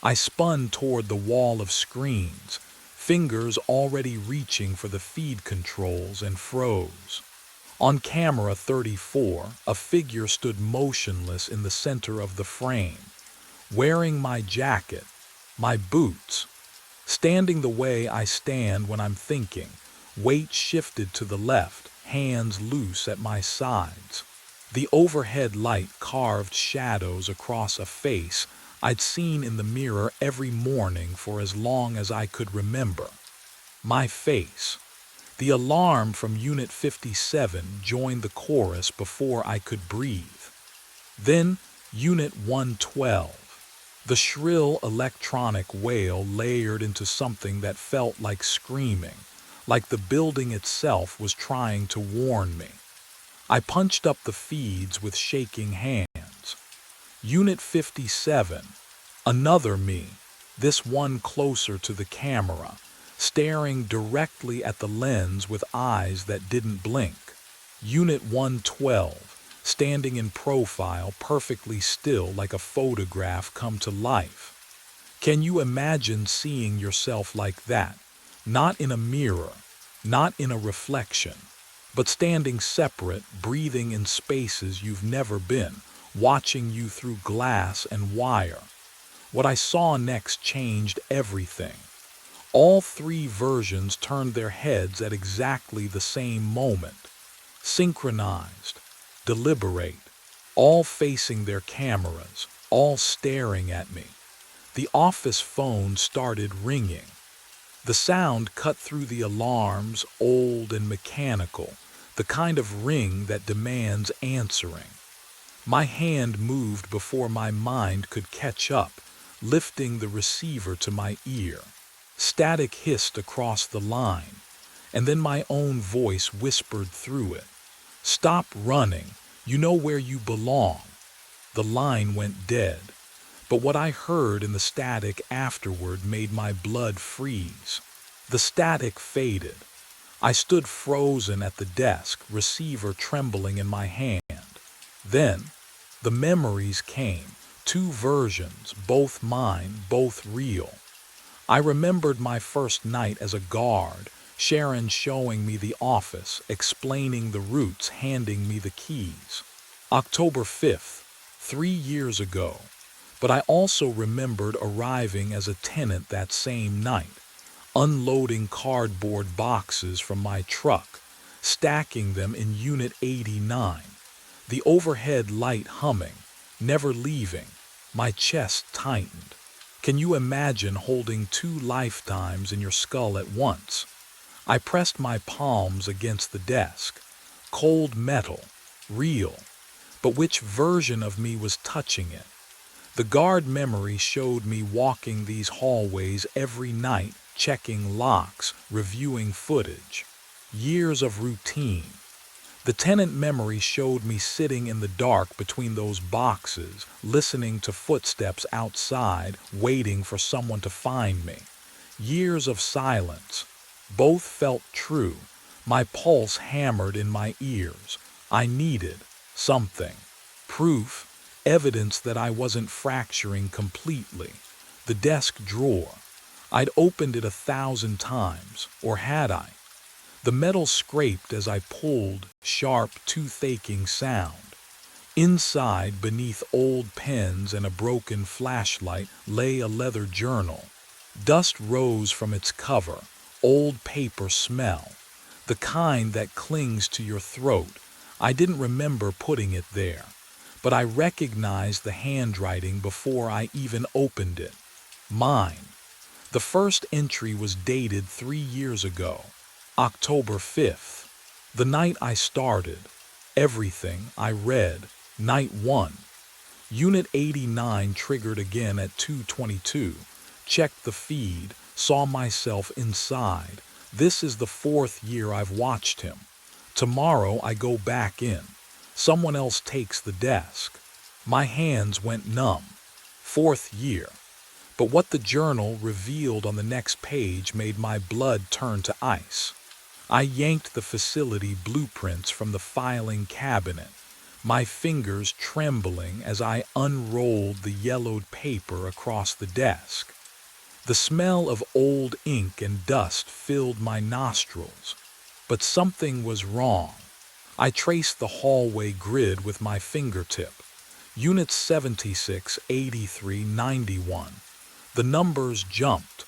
I spun toward the wall of screens, fingers already reaching for the feed controls, and froze. On camera 34, a figure stood motionless in the center of the frame, wearing my jacket, my boots. Standing the way I stand when I'm thinking, weight shifted to the left, hands loose at my sides. The overhead light carved shadows across a face I'd seen in the mirror every morning for as long as I could remember. My face. The alarm from Unit 57 joined the chorus before I could breathe. Then Unit 112. The shrill electronic wail layered into something that felt like screaming, like the building itself was trying to warn me. I punched up the feeds with shaking hands. Unit 57, another me, this one closer to the camera, staring directly at the lens with eyes that didn't blink. Unit 112, standing in profile perfectly still like a photograph come to life. Can you imagine seeing yourself like that? Not in a mirror, not in a reflection, but standing separate, breathing in spaces you've never been, watching you through glass and wire. What I saw next changed everything. All three versions turned their heads at exactly the same moment, synchronized, deliberate, all facing their cameras, all staring at me. The office phone started ringing. The sound cut through the alarms, old and mechanical, the kind of ring that demands answering. My hand moved before my mind could catch up, lifting the receiver to my ear. Static hissed across the line, and then my own voice whispered through it. "Stop running. You know where you belong." The line went dead, but what I heard in the static afterward made my blood freeze. The static faded. I stood frozen at the desk, receiver trembling in my hand. Then, the memories came, two versions, both mine, both real. I remembered my first night as a guard, Sharon showing me the office, explaining the routes, handing me the keys. October 5th, 3 years ago. But I also remembered arriving as a tenant that same night, unloading cardboard boxes from my truck, stacking them in Unit 89, the overhead light humming, never leaving. My chest tightened. Can you imagine holding two lifetimes in your skull at once? I pressed my palms against the desk. Cold metal, real. But which version of me was touching it? The guard memory showed me walking these hallways every night, checking locks, reviewing footage. Years of routine. The tenant memory showed me sitting in the dark between those boxes, listening to footsteps outside, waiting for someone to find me. Years of silence. Both felt true. My pulse hammered in my ears. I needed something. Proof, evidence that I wasn't fracturing completely. The desk drawer. I'd opened it 1,000 times, or had I? The metal scraped as I pulled, sharp, tooth-aching sound. Inside, beneath old pens and a broken flashlight, lay a leather journal. Dust rose from its cover, old paper smell, the kind that clings to your throat. I didn't remember putting it there, but I recognized the handwriting before I even opened it. Mine. The first entry was dated 3 years ago. October 5th, the night I started. Everything I read. Night 1. Unit 89 triggered again at 2:22. Checked the feed, saw myself inside. This is the 4th year I've watched him. Tomorrow I go back in. Someone else takes the desk. My hands went numb. 4th year. But what the journal revealed on the next page made my blood turn to ice. I yanked the facility blueprints from the filing cabinet, my fingers trembling as I unrolled the yellowed paper across the desk. The smell of old ink and dust filled my nostrils, but something was wrong. I traced the hallway grid with my fingertip. Units 76, 83, 91. The numbers jumped.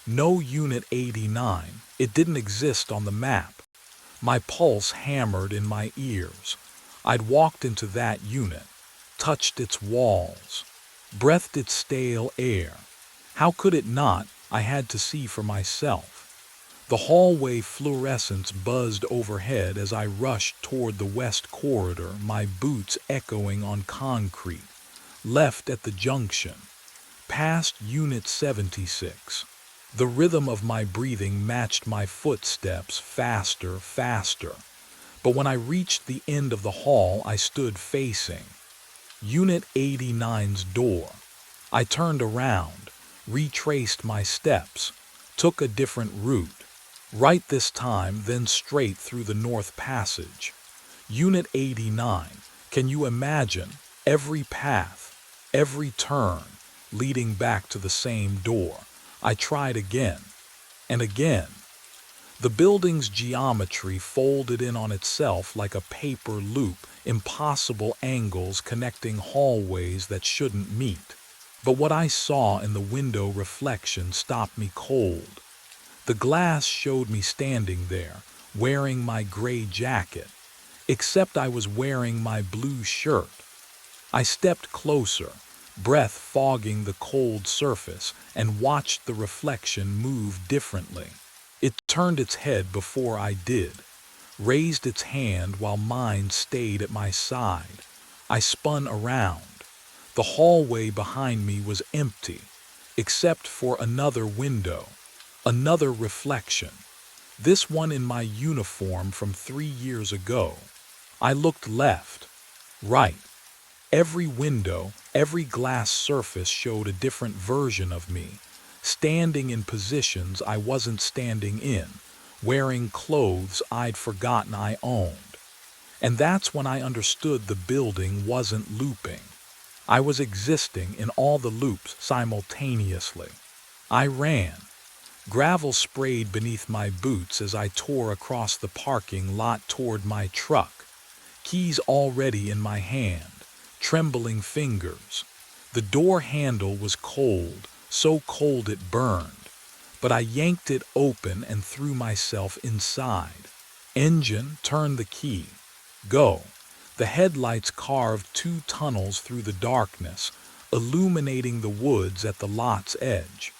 No Unit 89, it didn't exist on the map. My pulse hammered in my ears. I'd walked into that unit, touched its walls, breathed its stale air. How could it not? I had to see for myself. The hallway fluorescence buzzed overhead as I rushed toward the west corridor, my boots echoing on concrete. Left at the junction. passed Unit 76. The rhythm of my breathing matched my footsteps, faster, faster. But when I reached the end of the hall I stood facing, Unit 89's door, I turned around, retraced my steps, took a different route, right this time, then straight through the North Passage. Unit 89, can you imagine every path, every turn, leading back to the same door? I tried again, and again. The building's geometry folded in on itself like a paper loop, impossible angles connecting hallways that shouldn't meet. But what I saw in the window reflection stopped me cold. The glass showed me standing there, wearing my gray jacket, except I was wearing my blue shirt. I stepped closer, breath fogging the cold surface, and watched the reflection move differently. It turned its head before I did, raised its hand while mine stayed at my side. I spun around. The hallway behind me was empty, except for another window, another reflection, this one in my uniform from 3 years ago. I looked left, right. Every window, every glass surface showed a different version of me, standing in positions I wasn't standing in, wearing clothes I'd forgotten I owned. And that's when I understood the building wasn't looping. I was existing in all the loops simultaneously. I ran. Gravel sprayed beneath my boots as I tore across the parking lot toward my truck, keys already in my hand, trembling fingers. The door handle was cold, so cold it burned, but I yanked it open and threw myself inside. Engine, turn the key. Go. The headlights carved 2 tunnels through the darkness, illuminating the woods at the lot's edge.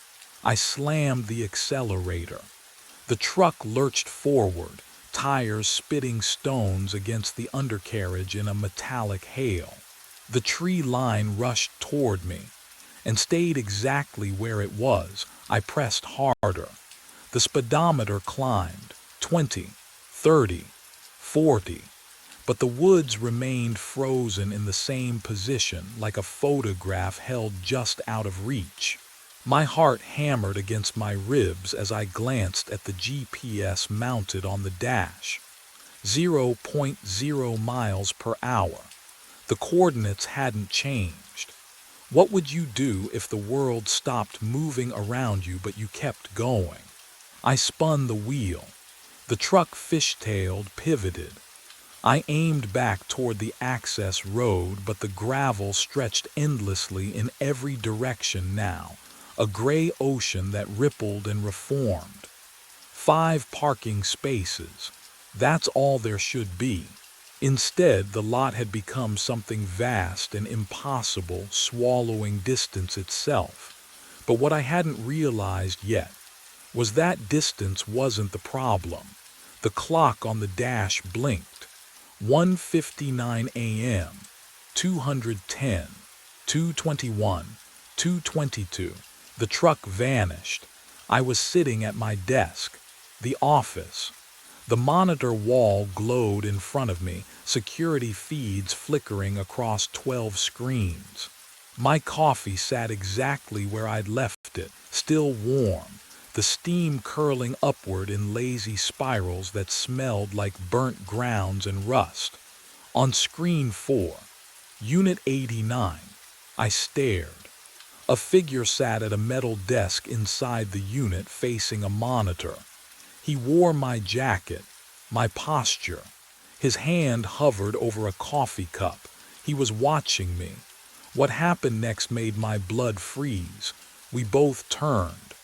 I slammed the accelerator. The truck lurched forward, tires spitting stones against the undercarriage in a metallic hail. The tree line rushed toward me and stayed exactly where it was. I pressed harder. The speedometer climbed, 20, 30, 40. But the woods remained frozen in the same position, like a photograph held just out of reach. My heart hammered against my ribs as I glanced at the GPS mounted on the dash. 0.0 miles per hour. The coordinates hadn't changed. What would you do if the world stopped moving around you but you kept going? I spun the wheel. The truck fishtailed, pivoted. I aimed back toward the access road, but the gravel stretched endlessly in every direction now, a gray ocean that rippled and reformed. 5 parking spaces. That's all there should be. Instead, the lot had become something vast and impossible, swallowing distance itself. But what I hadn't realized yet was that distance wasn't the problem. The clock on the dash blinked. 1:59 a.m., 210, 221, 222. The truck vanished. I was sitting at my desk, the office. The monitor wall glowed in front of me, security feeds flickering across 12 screens. My coffee sat exactly where I'd left it, still warm, the steam curling upward in lazy spirals that smelled like burnt grounds and rust. On screen 4, Unit 89, I stared. A figure sat at a metal desk inside the unit facing a monitor. He wore my jacket, my posture. His hand hovered over a coffee cup. He was watching me. What happened next made my blood freeze. We both turned.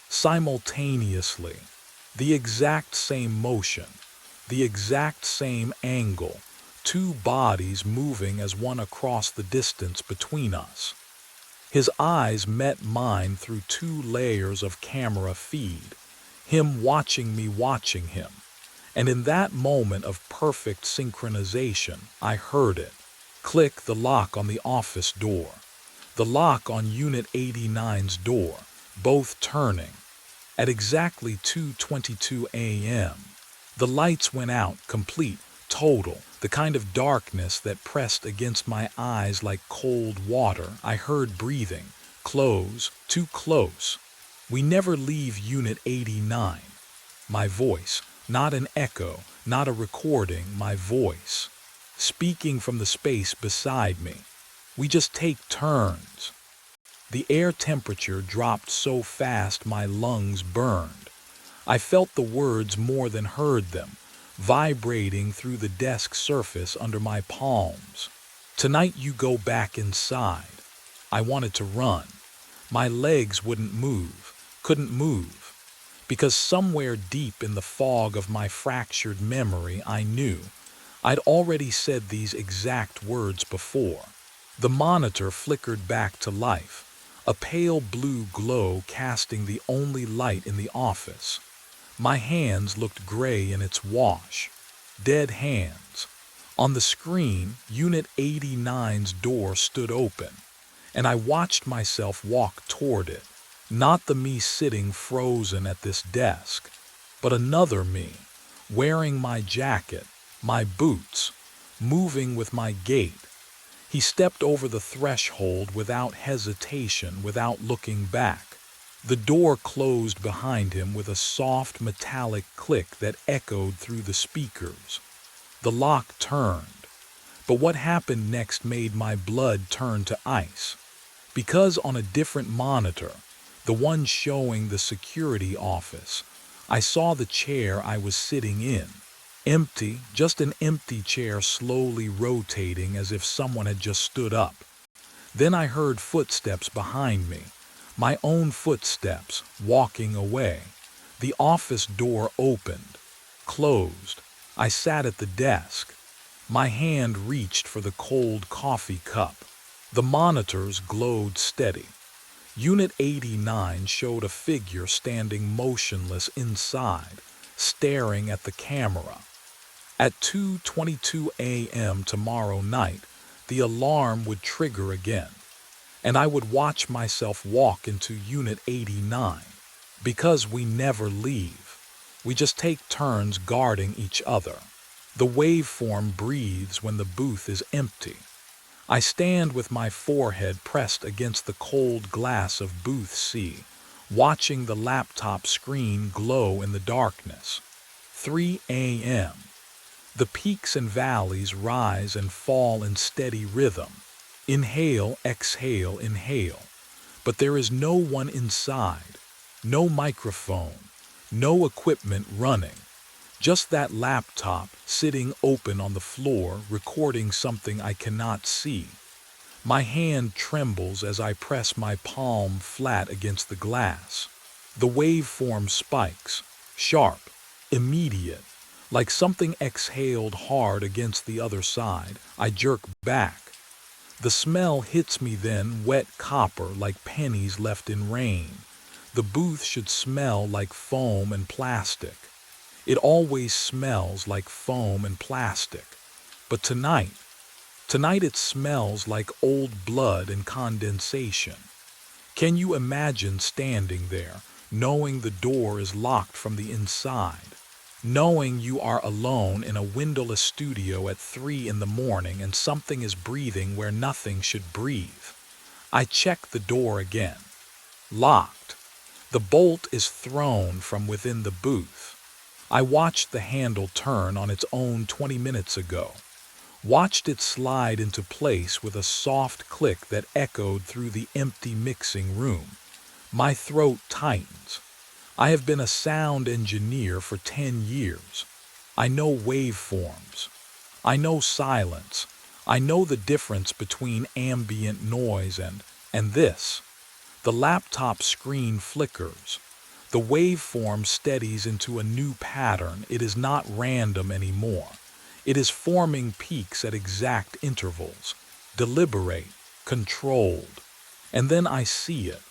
Simultaneously. The exact same motion. The exact same angle. 2 bodies moving as one across the distance between us. His eyes met mine through 2 layers of camera feed. Him watching me watching him. And in that moment of perfect synchronization, I heard it. Click the lock on the office door. the lock on Unit 89's door, both turning. At exactly 2:22 a.m., the lights went out, complete, total, the kind of darkness that pressed against my eyes like cold water. I heard breathing. Close, too close. We never leave Unit 89. My voice, not an echo, not a recording, my voice, speaking from the space beside me. We just take turns. The air temperature dropped so fast my lungs burned. I felt the words more than heard them, vibrating through the desk surface under my palms. Tonight you go back inside. I wanted to run. My legs wouldn't move, couldn't move, because somewhere deep in the fog of my fractured memory I knew I'd already said these exact words before. The monitor flickered back to life, a pale blue glow casting the only light in the office. My hands looked gray in its wash. Dead hands. On the screen, Unit 89's door stood open, and I watched myself walk toward it. Not the me sitting frozen at this desk, but another me, wearing my jacket, my boots, moving with my gait. He stepped over the threshold without hesitation, without looking back. The door closed behind him with a soft metallic click that echoed through the speakers. The lock turned. But what happened next made my blood turn to ice. Because on a different monitor, the one showing the security office, I saw the chair I was sitting in. Empty, just an empty chair slowly rotating as if someone had just stood up. Then I heard footsteps behind me, my own footsteps, walking away. The office door opened, closed. I sat at the desk. My hand reached for the cold coffee cup. The monitors glowed steady. Unit 89 showed a figure standing motionless inside, staring at the camera. At 2:22 a.m. tomorrow night, the alarm would trigger again, and I would watch myself walk into Unit 89. Because we never leave. We just take turns guarding each other. The waveform breathes when the booth is empty. I stand with my forehead pressed against the cold glass of Booth C, watching the laptop screen glow in the darkness. 3 a.m. The peaks and valleys rise and fall in steady rhythm. Inhale, exhale, inhale. But there is no one inside, no microphone, no equipment running. Just that laptop sitting open on the floor recording something I cannot see. My hand trembles as I press my palm flat against the glass. The waveform spikes, sharp, immediate, like something exhaled hard against the other side. I jerk back. The smell hits me then, wet copper like pennies left in rain. The booth should smell like foam and plastic. It always smells like foam and plastic. But tonight it smells like old blood and condensation. Can you imagine standing there, knowing the door is locked from the inside? Knowing you are alone in a windowless studio at 3 in the morning and something is breathing where nothing should breathe. I check the door again. Locked. The bolt is thrown from within the booth. I watched the handle turn on its own 20 minutes ago. Watched it slide into place with a soft click that echoed through the empty mixing room. My throat tightens. I have been a sound engineer for 10 years. I know waveforms. I know silence. I know the difference between ambient noise and this. The laptop screen flickers. The waveform steadies into a new pattern. It is not random anymore. It is forming peaks at exact intervals, deliberate, controlled. And then I see it.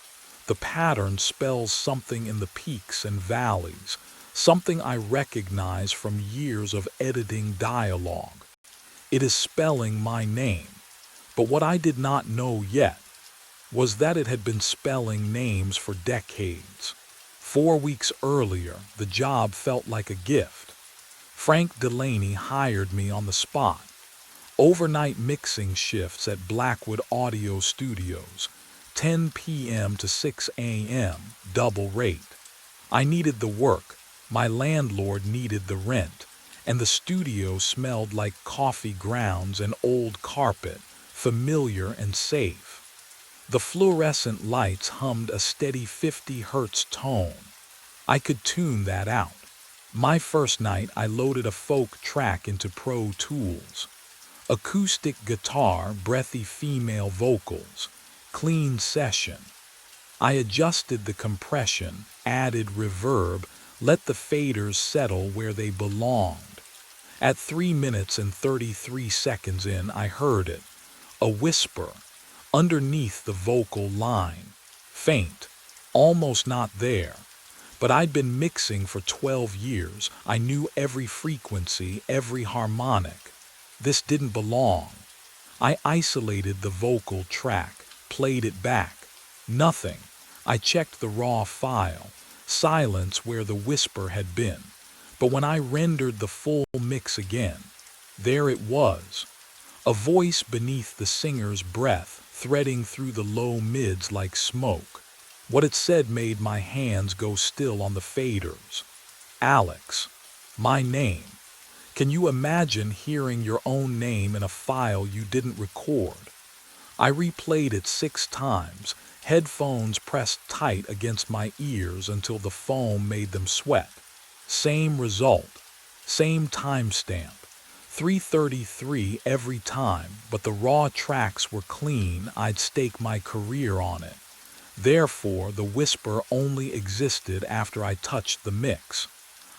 The pattern spells something in the peaks and valleys, something I recognize from years of editing dialogue. It is spelling my name. But what I did not know yet, was that it had been spelling names for decades. 4 weeks earlier, the job felt like a gift. Frank Delaney hired me on the spot. Overnight mixing shifts at Blackwood Audio Studios, 10 p.m. to 6 a.m., double rate. I needed the work, my landlord needed the rent, and the studio smelled like coffee grounds and old carpet, familiar and safe. The fluorescent lights hummed a steady 50 hertz tone. I could tune that out. My first night, I loaded a folk track into Pro Tools. Acoustic guitar, breathy female vocals, clean session. I adjusted the compression, added reverb, let the faders settle where they belonged. At 3 minutes and 33 seconds in, I heard it. A whisper, underneath the vocal line. Faint, almost not there. But I'd been mixing for 12 years. I knew every frequency, every harmonic. This didn't belong. I isolated the vocal track, played it back. Nothing. I checked the raw file, silence where the whisper had been. But when I rendered the full mix again, there it was. A voice beneath the singer's breath, threading through the low mids like smoke. What it said made my hands go still on the faders. Alex. My name. Can you imagine hearing your own name in a file you didn't record? I replayed it 6 times, headphones pressed tight against my ears until the foam made them sweat. Same result, same timestamp, 3:33 every time, but the raw tracks were clean. I'd stake my career on it. Therefore, the whisper only existed after I touched the mix.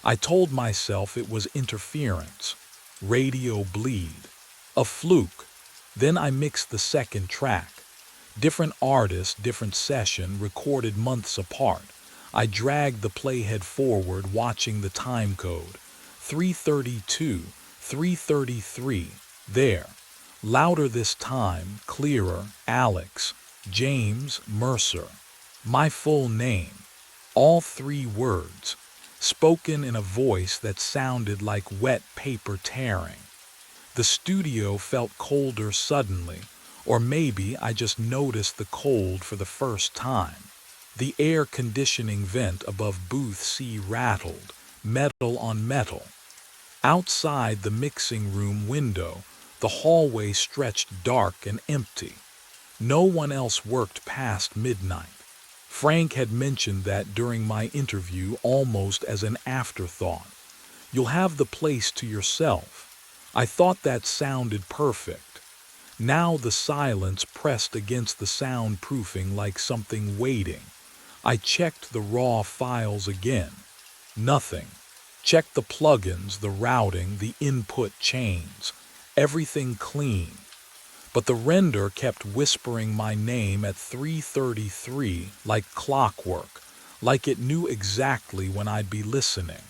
I told myself it was interference, radio bleed, a fluke. Then I mixed the second track. Different artist, different session, recorded months apart. I dragged the playhead forward, watching the time code. 3:32, 3:33, there. Louder this time, clearer, Alex, James Mercer. My full name. All 3 words, spoken in a voice that sounded like wet paper tearing. The studio felt colder suddenly, or maybe I just noticed the cold for the first time. The air conditioning vent above booth C rattled, metal on metal. Outside the mixing room window, the hallway stretched dark and empty. No one else worked past midnight. Frank had mentioned that during my interview almost as an afterthought. You'll have the place to yourself. I thought that sounded perfect. Now the silence pressed against the soundproofing like something waiting. I checked the raw files again. Nothing. Checked the plugins, the routing, the input chains. Everything clean. But the render kept whispering my name at 3:33 like clockwork, like it knew exactly when I'd be listening.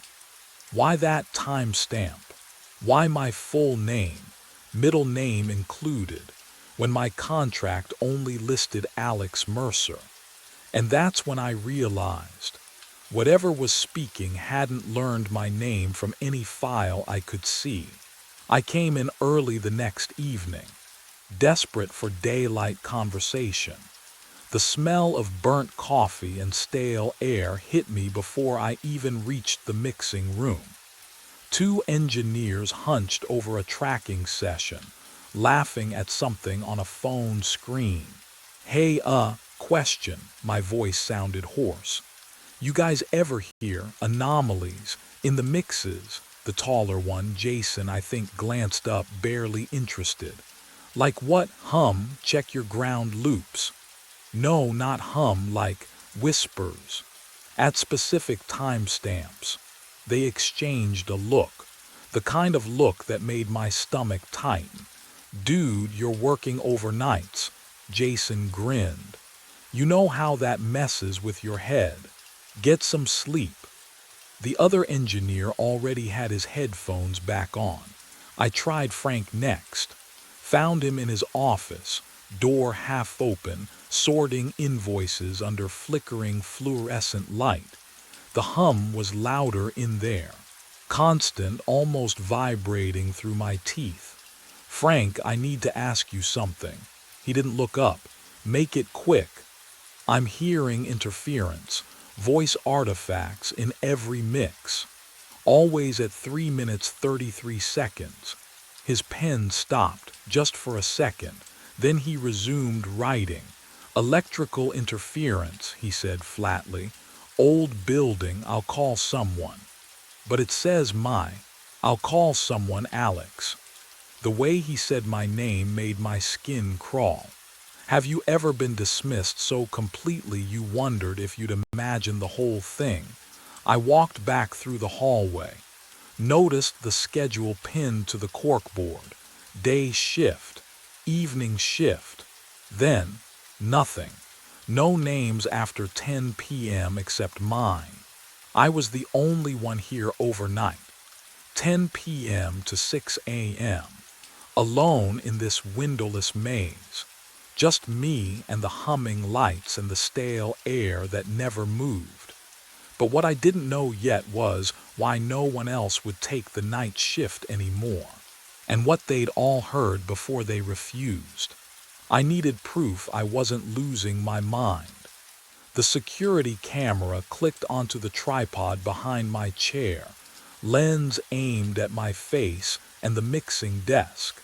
Why that timestamp? Why my full name, middle name included, when my contract only listed Alex Mercer? And that's when I realized, whatever was speaking hadn't learned my name from any file I could see. I came in early the next evening, desperate for daylight conversation. The smell of burnt coffee and stale air hit me before I even reached the mixing room. 2 engineers hunched over a tracking session, laughing at something on a phone screen. Hey, question, my voice sounded hoarse. You guys ever hear anomalies in the mixes? The taller one, Jason, I think, glanced up, barely interested. Like what? Hum, check your ground loops. No, not hum, like whispers. At specific timestamps. They exchanged a look, the kind of look that made my stomach tighten. Dude, you're working overnights. Jason grinned. You know how that messes with your head. Get some sleep. The other engineer already had his headphones back on. I tried Frank next. Found him in his office, door half open, sorting invoices under flickering fluorescent light. The hum was louder in there, constant, almost vibrating through my teeth. "Frank, I need to ask you something." He didn't look up. "Make it quick." I'm hearing interference, voice artifacts in every mix. Always at 3 minutes 33 seconds. His pen stopped, just for a second. Then he resumed writing. "Electrical interference," he said flatly. "Old building, I'll call someone." "But it says I'll call someone Alex." The way he said my name made my skin crawl. Have you ever been dismissed so completely you wondered if you'd imagine the whole thing? I walked back through the hallway, noticed the schedule pinned to the corkboard. Day shift, evening shift. Then, nothing. No names after 10 p.m. except mine. I was the only one here overnight. 10 p.m. to 6 a.m. Alone in this windowless maze. Just me and the humming lights and the stale air that never moved. But what I didn't know yet was why no one else would take the night shift anymore, and what they'd all heard before they refused. I needed proof I wasn't losing my mind. The security camera clicked onto the tripod behind my chair, lens aimed at my face and the mixing desk.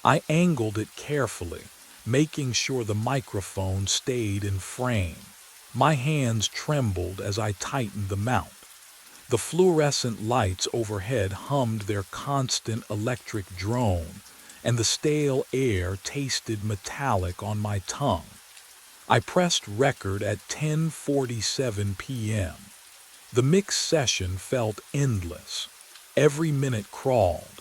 I angled it carefully, making sure the microphone stayed in frame. My hands trembled as I tightened the mount. The fluorescent lights overhead hummed their constant electric drone, and the stale air tasted metallic on my tongue. I pressed record at 10:47 p.m. The mix session felt endless. Every minute crawled.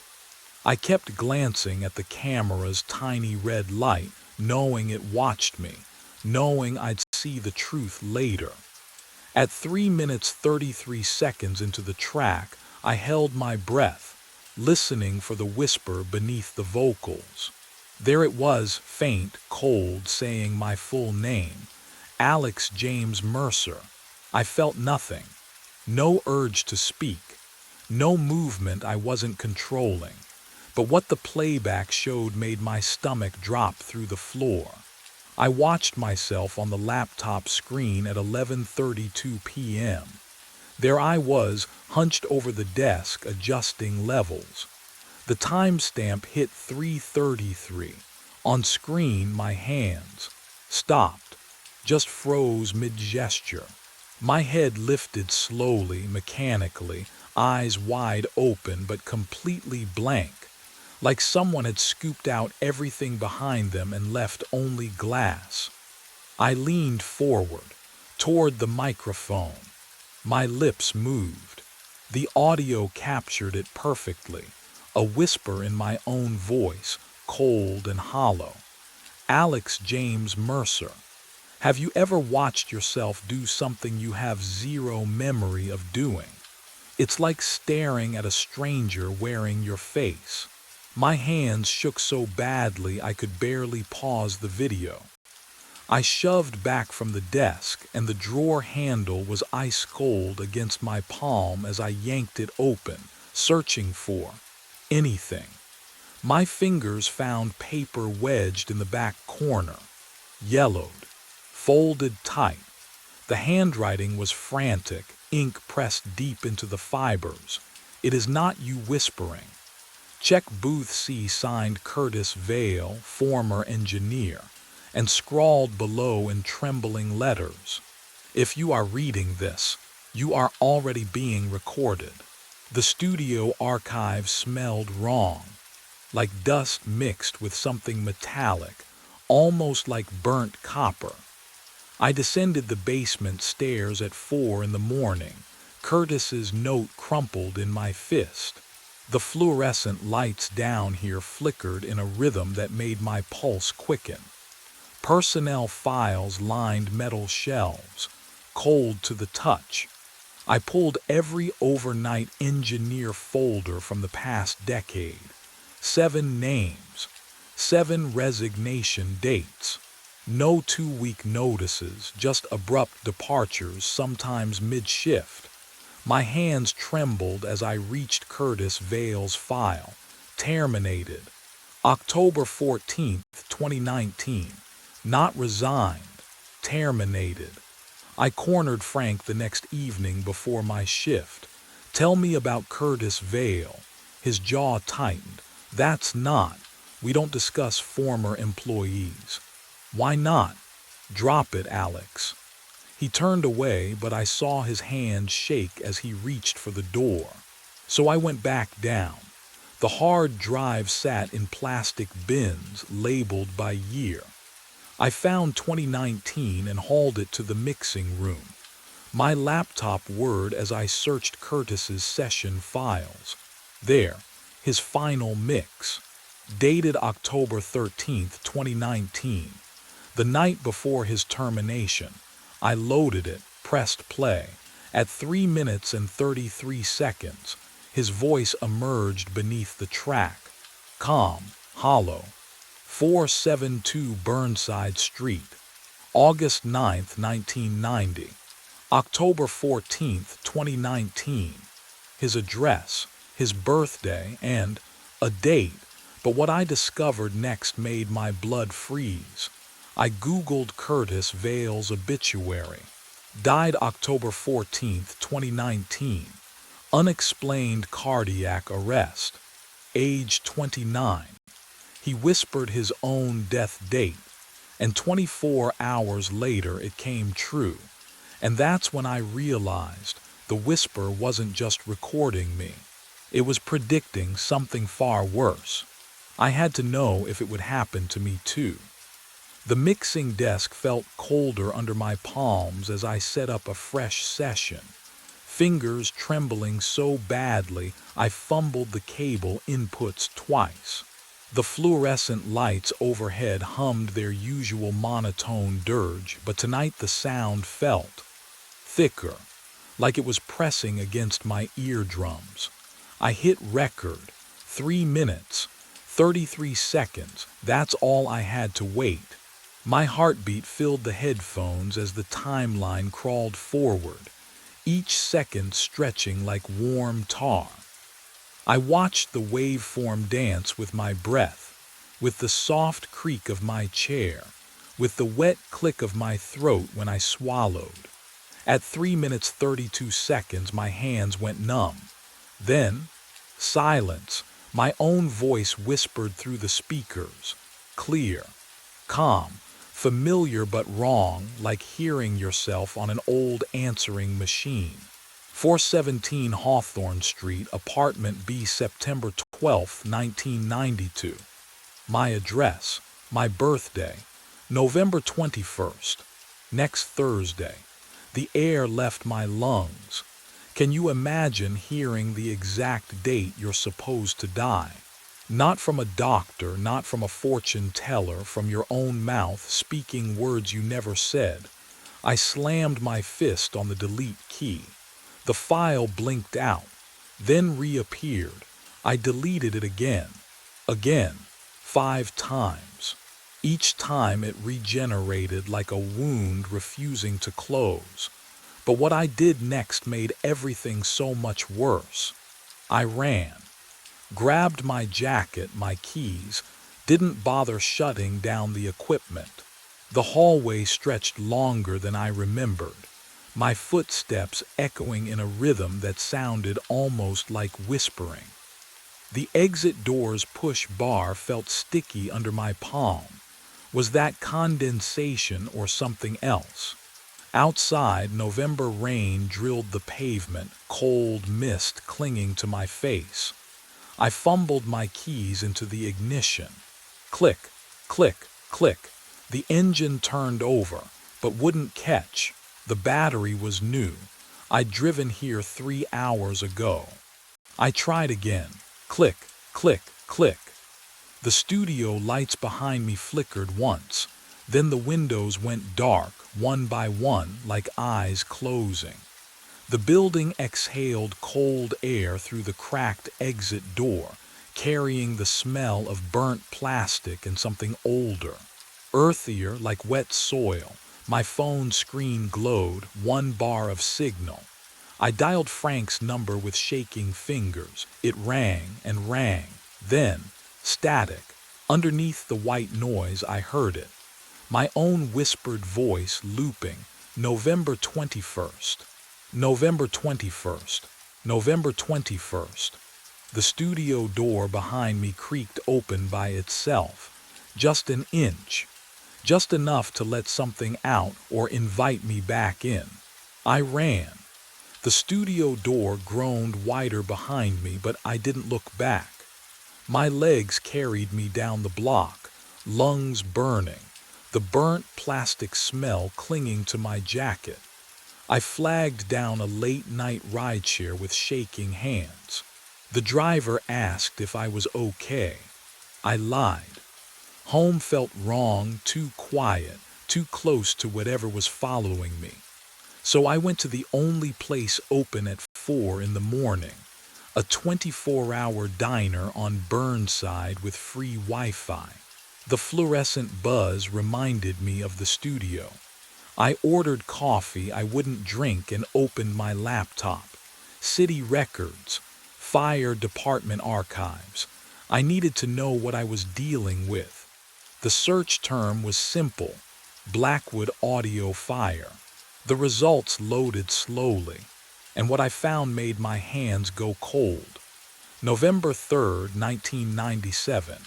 I kept glancing at the camera's tiny red light, knowing it watched me, knowing I'd see the truth later. At 3 minutes 33 seconds into the track, I held my breath, listening for the whisper beneath the vocals. There it was, faint, cold, saying my full name, Alex James Mercer. I felt nothing. No urge to speak. No movement I wasn't controlling. But what the playback showed made my stomach drop through the floor. I watched myself on the laptop screen at 11:32 p.m. There I was, hunched over the desk, adjusting levels. The timestamp hit 3:33. On screen, my hands stopped, just froze mid-gesture. My head lifted slowly, mechanically, eyes wide open but completely blank, like someone had scooped out everything behind them and left only glass. I leaned forward, toward the microphone. My lips moved. The audio captured it perfectly, a whisper in my own voice, cold and hollow. Alex James Mercer. Have you ever watched yourself do something you have zero memory of doing? It's like staring at a stranger wearing your face. My hands shook so badly I could barely pause the video. I shoved back from the desk, and the drawer handle was ice cold against my palm as I yanked it open, searching for anything. My fingers found paper wedged in the back corner, yellowed, folded tight. The handwriting was frantic, ink pressed deep into the fibers. "It is not you whispering." Check Booth C. signed Curtis Vale, former engineer, and scrawled below in trembling letters. "If you are reading this, you are already being recorded." The studio archive smelled wrong, like dust mixed with something metallic, almost like burnt copper. I descended the basement stairs at 4 in the morning, Curtis's note crumpled in my fist. The fluorescent lights down here flickered in a rhythm that made my pulse quicken. Personnel files lined metal shelves, cold to the touch. I pulled every overnight engineer folder from the past decade. 7 names, 7 resignation dates. No 2-week notices, just abrupt departures, sometimes mid-shift. My hands trembled as I reached Curtis Vale's file. Terminated. October 14th, 2019. Not resigned. Terminated. I cornered Frank the next evening before my shift. Tell me about Curtis Vale. His jaw tightened. That's not. We don't discuss former employees. Why not? Drop it, Alex. He turned away, but I saw his hand shake as he reached for the door. So I went back down. The hard drive sat in plastic bins labeled by year. I found 2019 and hauled it to the mixing room. My laptop whirred as I searched Curtis's session files. There, his final mix. Dated October 13th, 2019. The night before his termination. I loaded it, pressed play. At 3 minutes and 33 seconds, his voice emerged beneath the track. Calm, hollow. 472 Burnside Street. August 9th, 1990. October 14th, 2019. His address, his birthday, and a date. But what I discovered next made my blood freeze. I Googled Curtis Vale's obituary. Died October 14th, 2019. Unexplained cardiac arrest. Age 29. He whispered his own death date, and 24 hours later it came true. And that's when I realized the whisper wasn't just recording me. It was predicting something far worse. I had to know if it would happen to me too. The mixing desk felt colder under my palms as I set up a fresh session. Fingers trembling so badly I fumbled the cable inputs twice. The fluorescent lights overhead hummed their usual monotone dirge, but tonight the sound felt thicker, like it was pressing against my eardrums. I hit record. 3 minutes, 33 seconds, that's all I had to wait. My heartbeat filled the headphones as the timeline crawled forward, each second stretching like warm tar. I watched the waveform dance with my breath, with the soft creak of my chair, with the wet click of my throat when I swallowed. At 3 minutes 32 seconds, my hands went numb. Then, silence. My own voice whispered through the speakers, clear, calm, familiar but wrong, like hearing yourself on an old answering machine. 417 Hawthorne Street, Apartment B, September 12, 1992. My address, my birthday, November 21st. Next Thursday. The air left my lungs. Can you imagine hearing the exact date you're supposed to die? Not from a doctor, not from a fortune teller, from your own mouth speaking words you never said. I slammed my fist on the delete key. The file blinked out, then reappeared. I deleted it again, 5 times. Each time it regenerated like a wound refusing to close. But what I did next made everything so much worse. I ran. Grabbed my jacket, my keys, didn't bother shutting down the equipment. The hallway stretched longer than I remembered, my footsteps echoing in a rhythm that sounded almost like whispering. The exit door's push bar felt sticky under my palm. Was that condensation or something else? Outside, November rain drilled the pavement, cold mist clinging to my face. I fumbled my keys into the ignition. Click, click, click. The engine turned over, but wouldn't catch. The battery was new. I'd driven here 3 hours ago. I tried again. Click, click, click. The studio lights behind me flickered once. Then the windows went dark, one by one, like eyes closing. The building exhaled cold air through the cracked exit door, carrying the smell of burnt plastic and something older, earthier like wet soil. My phone screen glowed, 1 bar of signal. I dialed Frank's number with shaking fingers. It rang and rang. Then, static. Underneath the white noise, I heard it. My own whispered voice looping. November 21st. November 21st. November 21st. The studio door behind me creaked open by itself. Just an inch. Just enough to let something out or invite me back in. I ran. The studio door groaned wider behind me, but I didn't look back. My legs carried me down the block, lungs burning, the burnt plastic smell clinging to my jacket. I flagged down a late-night rideshare with shaking hands. The driver asked if I was okay. I lied. Home felt wrong, too quiet, too close to whatever was following me. So I went to the only place open at 4 in the morning, a 24-hour diner on Burnside with free Wi-Fi. The fluorescent buzz reminded me of the studio. I ordered coffee I wouldn't drink and opened my laptop. City records, fire department archives. I needed to know what I was dealing with. The search term was simple: Blackwood audio fire. The results loaded slowly, and what I found made my hands go cold. November 3rd, 1997.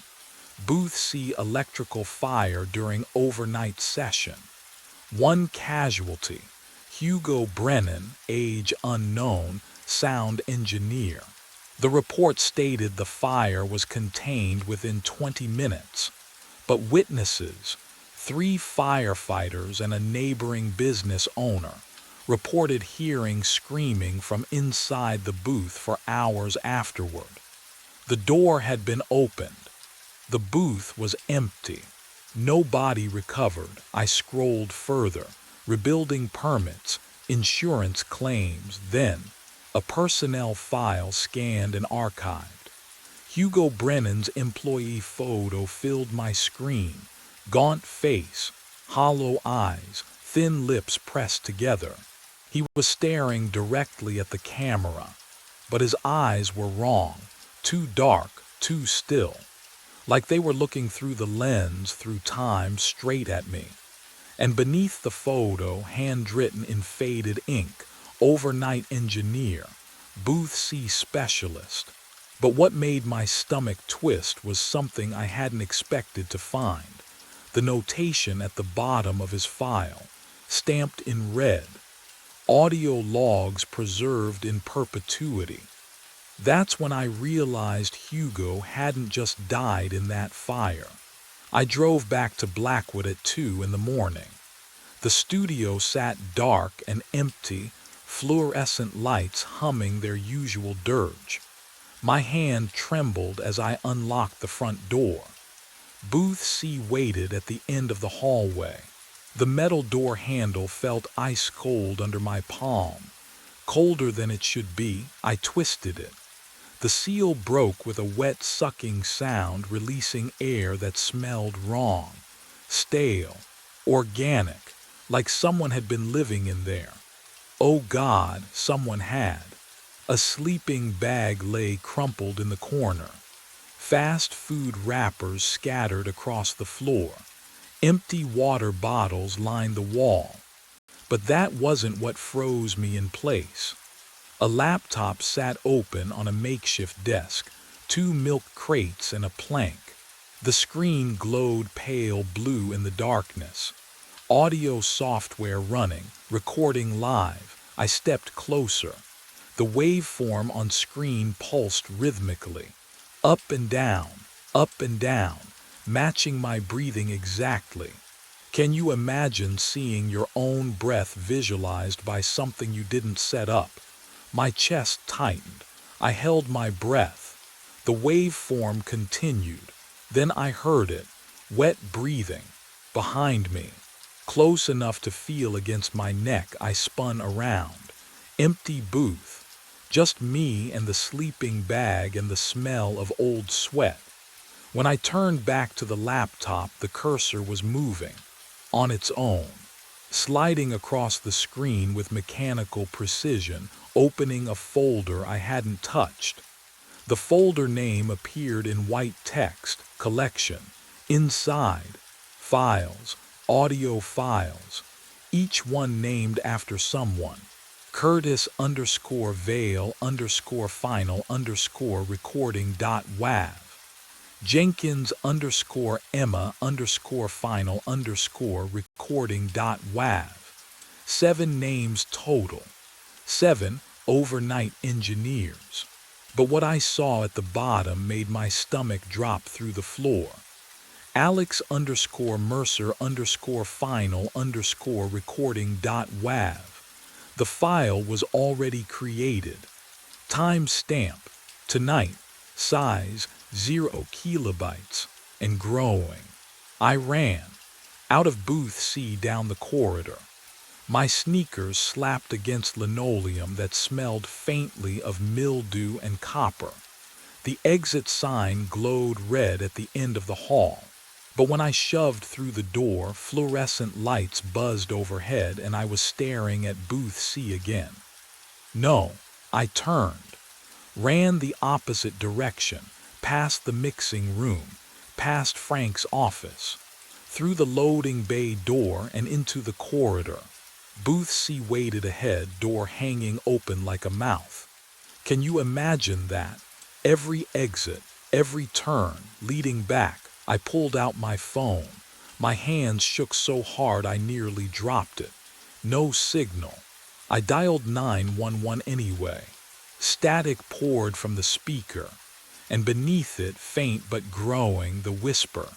Booth C electrical fire during overnight session. 1 casualty, Hugo Brennan, age unknown, sound engineer. The report stated the fire was contained within 20 minutes, but witnesses, 3 firefighters and a neighboring business owner, reported hearing screaming from inside the booth for hours afterward. The door had been opened. The booth was empty. No body recovered. I scrolled further. Rebuilding permits, insurance claims, then a personnel file scanned and archived. Hugo Brennan's employee photo filled my screen. Gaunt face, hollow eyes, thin lips pressed together. He was staring directly at the camera, but his eyes were wrong, too dark, too still, like they were looking through the lens through time straight at me. And beneath the photo, handwritten in faded ink, overnight engineer, Booth C specialist. But what made my stomach twist was something I hadn't expected to find. The notation at the bottom of his file, stamped in red. Audio logs preserved in perpetuity. That's when I realized Hugo hadn't just died in that fire. I drove back to Blackwood at 2 in the morning. The studio sat dark and empty, fluorescent lights humming their usual dirge. My hand trembled as I unlocked the front door. Booth C waited at the end of the hallway. The metal door handle felt ice cold under my palm. Colder than it should be, I twisted it. The seal broke with a wet sucking sound, releasing air that smelled wrong, stale, organic, like someone had been living in there. Oh God, someone had. A sleeping bag lay crumpled in the corner. Fast food wrappers scattered across the floor. Empty water bottles lined the wall. But that wasn't what froze me in place. A laptop sat open on a makeshift desk, 2 milk crates and a plank. The screen glowed pale blue in the darkness. Audio software running, recording live. I stepped closer. The waveform on screen pulsed rhythmically. Up and down, matching my breathing exactly. Can you imagine seeing your own breath visualized by something you didn't set up? My chest tightened. I held my breath. The waveform continued. Then I heard it, wet breathing, behind me. Close enough to feel against my neck, I spun around. Empty booth. Just me and the sleeping bag and the smell of old sweat. When I turned back to the laptop, the cursor was moving, on its own, sliding across the screen with mechanical precision, opening a folder I hadn't touched. The folder name appeared in white text, collection. Inside, files, audio files, each one named after someone. Curtis underscore Vale underscore final underscore recording dot wav. Jenkins underscore Emma underscore final underscore recording dot wav. 7 names total. 7 overnight engineers. But what I saw at the bottom made my stomach drop through the floor. Alex underscore Mercer underscore final underscore recording dot wav. The file was already created. Timestamp, tonight, size 0 kilobytes, and growing. I ran, out of booth C down the corridor. My sneakers slapped against linoleum that smelled faintly of mildew and copper. The exit sign glowed red at the end of the hall. But when I shoved through the door, fluorescent lights buzzed overhead and I was staring at booth C again. No, I turned, ran the opposite direction, past the mixing room, past Frank's office, through the loading bay door and into the corridor. Booth C waited ahead, door hanging open like a mouth. Can you imagine that? Every exit, every turn, leading back, I pulled out my phone. My hands shook so hard I nearly dropped it. No signal. I dialed 911 anyway. Static poured from the speaker, and beneath it, faint but growing, the whisper.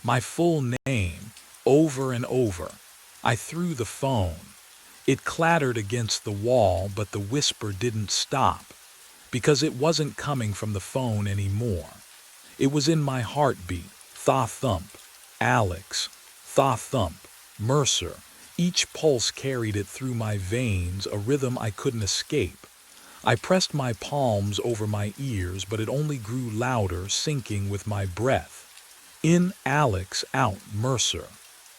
My full name, over and over. I threw the phone. It clattered against the wall, but the whisper didn't stop, because it wasn't coming from the phone anymore. It was in my heartbeat. Tha-thump, Alex, tha-thump, Mercer. Each pulse carried it through my veins, a rhythm I couldn't escape. I pressed my palms over my ears, but it only grew louder, sinking with my breath. In, Alex, out, Mercer.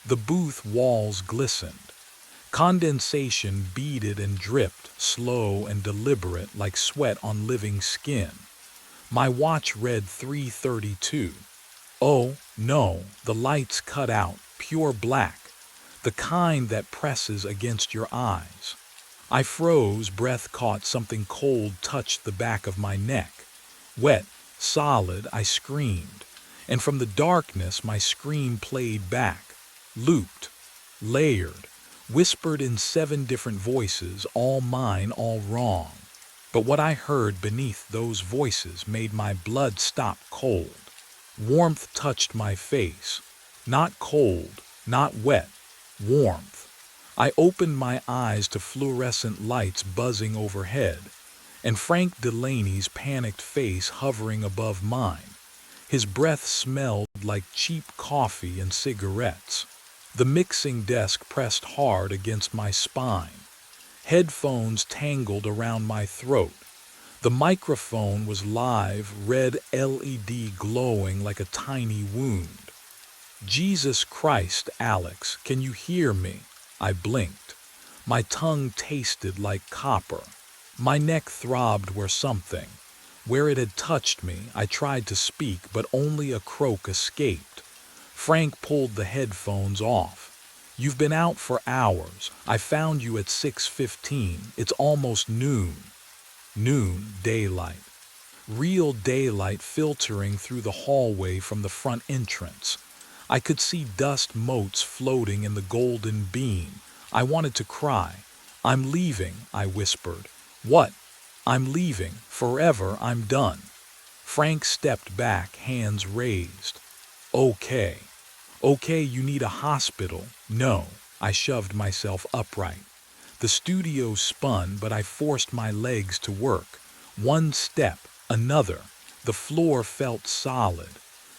The booth walls glistened. Condensation beaded and dripped, slow and deliberate, like sweat on living skin. My watch read 3:32. Oh, no, the lights cut out, pure black, the kind that presses against your eyes. I froze, breath caught, something cold touched the back of my neck. Wet, solid, I screamed, and from the darkness my scream played back, looped, layered, whispered in 7 different voices, all mine, all wrong. But what I heard beneath those voices made my blood stop cold. Warmth touched my face. Not cold, not wet, warmth. I opened my eyes to fluorescent lights buzzing overhead, and Frank Delaney's panicked face hovering above mine. His breath smelled like cheap coffee and cigarettes. The mixing desk pressed hard against my spine. Headphones tangled around my throat. The microphone was live, red LED glowing like a tiny wound. Jesus Christ, Alex, can you hear me? I blinked. My tongue tasted like copper. My neck throbbed where it had touched me. I tried to speak, but only a croak escaped. Frank pulled the headphones off. You've been out for hours. I found you at 6:15. It's almost noon. Noon, daylight. Real daylight filtering through the hallway from the front entrance. I could see dust motes floating in the golden beam. I wanted to cry. I'm leaving, I whispered. What? I'm leaving. Forever, I'm done. Frank stepped back, hands raised. Okay. Okay, you need a hospital. No. I shoved myself upright. The studio spun, but I forced my legs to work. One step, another. The floor felt solid.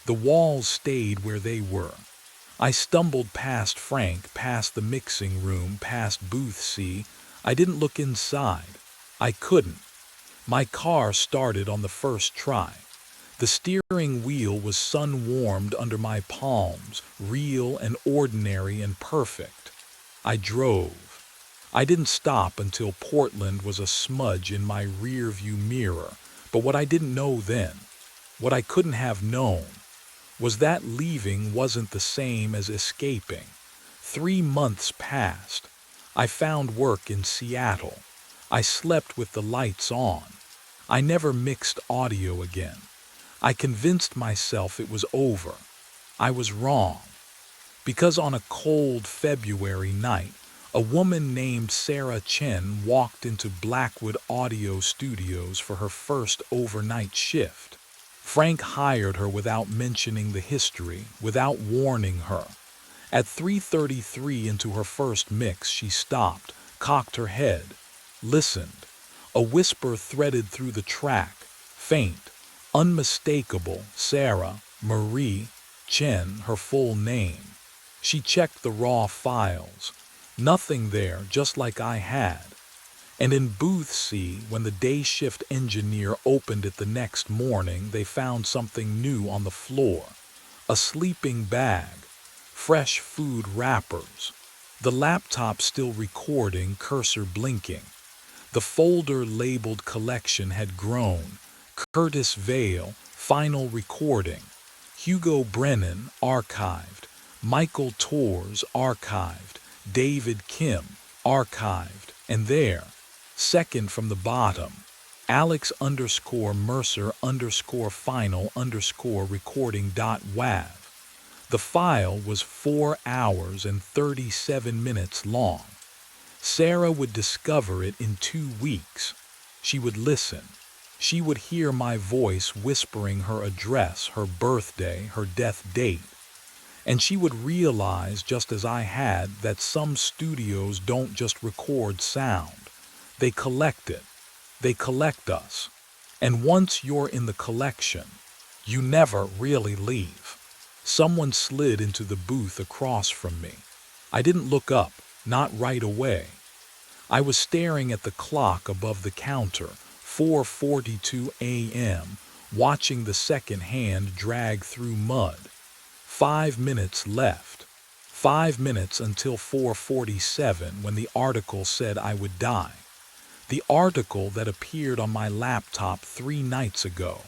The walls stayed where they were. I stumbled past Frank, past the mixing room, past booth C. I didn't look inside. I couldn't. My car started on the first try. The steering wheel was sun-warmed under my palms, real and ordinary and perfect. I drove. I didn't stop until Portland was a smudge in my rear-view mirror, but what I didn't know then, what I couldn't have known, was that leaving wasn't the same as escaping. 3 months passed. I found work in Seattle. I slept with the lights on. I never mixed audio again. I convinced myself it was over. I was wrong. Because on a cold February night, a woman named Sarah Chen walked into Blackwood Audio Studios for her first overnight shift. Frank hired her without mentioning the history, without warning her. At 3:33 into her first mix, she stopped, cocked her head, listened. A whisper threaded through the track, faint, unmistakable. Sarah Marie Chen, her full name. She checked the raw files. Nothing there, just like I had. And in Booth C, when the day shift engineer opened it the next morning, they found something new on the floor. A sleeping bag. Fresh food wrappers. The laptop still recording, cursor blinking. The folder labeled collection had grown. Curtis Vale, final recording. Hugo Brennan, archived. Michael Tors, archived. David Kim, archived. And there, second from the bottom, Alex_Mercer_final_recording.wav. The file was 4 hours and 37 minutes long. Sarah would discover it in 2 weeks. She would listen. She would hear my voice whispering her address, her birthday, her death date. And she would realize, just as I had, that some studios don't just record sound. They collect it. They collect us. And once you're in the collection, you never really leave. Someone slid into the booth across from me. I didn't look up, not right away. I was staring at the clock above the counter, 4:42 a.m., watching the second hand drag through mud. 5 minutes left. 5 minutes until 4:47 when the article said I would die. The article that appeared on my laptop 3 nights ago.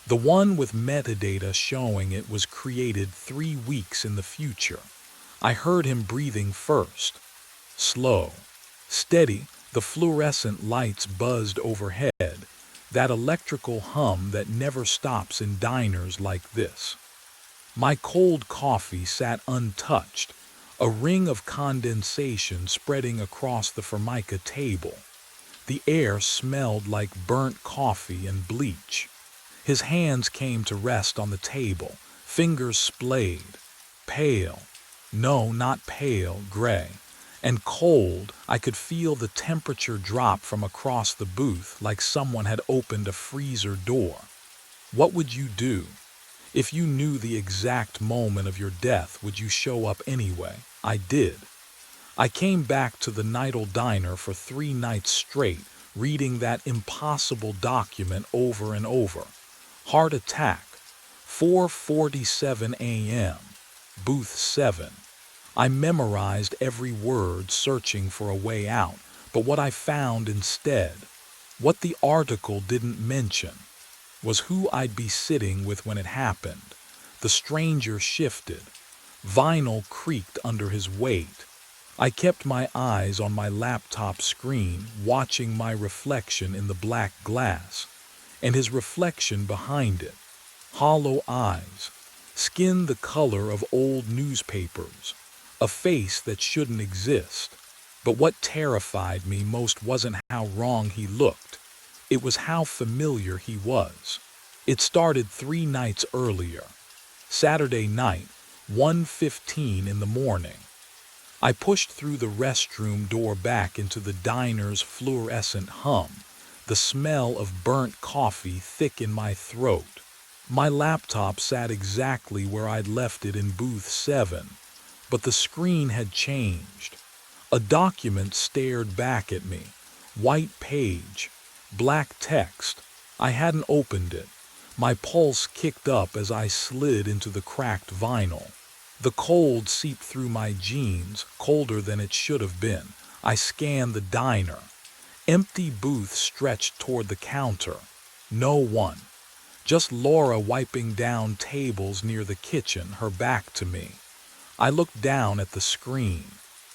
The one with metadata showing it was created 3 weeks in the future. I heard him breathing first. Slow. Steady, the fluorescent lights buzzed overhead, that electrical hum that never stops in diners like this. My cold coffee sat untouched, a ring of condensation spreading across the formica table. The air smelled like burnt coffee and bleach. His hands came to rest on the table, fingers splayed, pale, no, not pale, gray, and cold. I could feel the temperature drop from across the booth like someone had opened a freezer door. What would you do? If you knew the exact moment of your death, would you show up anyway? I did. I came back to the Nidal Diner for 3 nights straight, reading that impossible document over and over. Heart attack, 4:47 a.m., booth 7. I memorized every word, searching for a way out, but what I found instead, what the article didn't mention, was who I'd be sitting with when it happened. The stranger shifted. Vinyl creaked under his weight. I kept my eyes on my laptop screen, watching my reflection in the black glass, and his reflection behind it. Hollow eyes, skin the color of old newspapers, a face that shouldn't exist. But what terrified me most wasn't how wrong he looked. It was how familiar he was. It started 3 nights earlier. Saturday night, 1:15 in the morning. I pushed through the restroom door back into the diner's fluorescent hum, the smell of burnt coffee thick in my throat. My laptop sat exactly where I'd left it in booth 7, but the screen had changed. A document stared back at me, white page, Black text. I hadn't opened it. My pulse kicked up as I slid into the cracked vinyl. The cold seeped through my jeans, colder than it should have been. I scanned the diner. Empty booths stretched toward the counter. No one. Just Laura wiping down tables near the kitchen, her back to me. I looked down at the screen.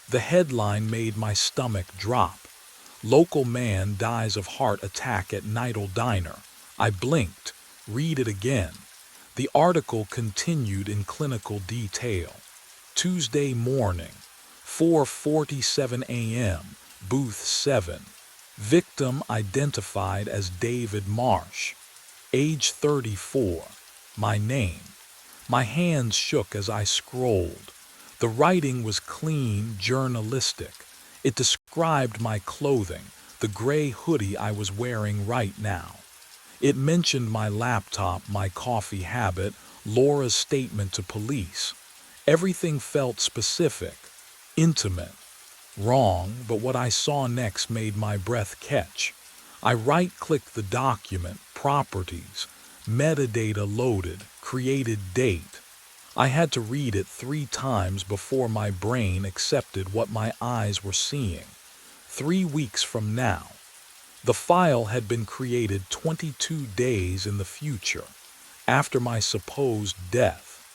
The headline made my stomach drop. Local man dies of heart attack at Nidal Diner. I blinked. Read it again. The article continued in clinical detail. Tuesday morning, 4:47 a.m., booth 7. Victim identified as David Marsh. Age 34. My name. My hands shook as I scrolled. The writing was clean, journalistic. It described my clothing, the gray hoodie I was wearing right now. It mentioned my laptop, my coffee habit, Laura's statement to police. Everything felt specific, intimate. Wrong, but what I saw next made my breath catch. I right-clicked the document, properties, metadata loaded, created date. I had to read it 3 times before my brain accepted what my eyes were seeing. 3 weeks from now. The file had been created 22 days in the future, after my supposed death.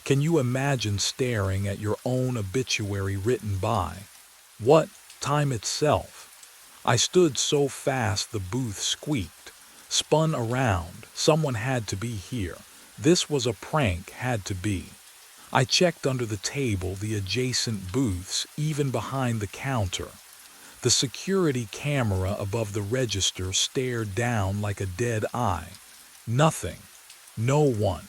Can you imagine staring at your own obituary written by? What? Time itself. I stood so fast the booth squeaked, spun around. Someone had to be here. This was a prank, had to be. I checked under the table, the adjacent booths, even behind the counter. The security camera above the register stared down like a dead eye. Nothing. No one.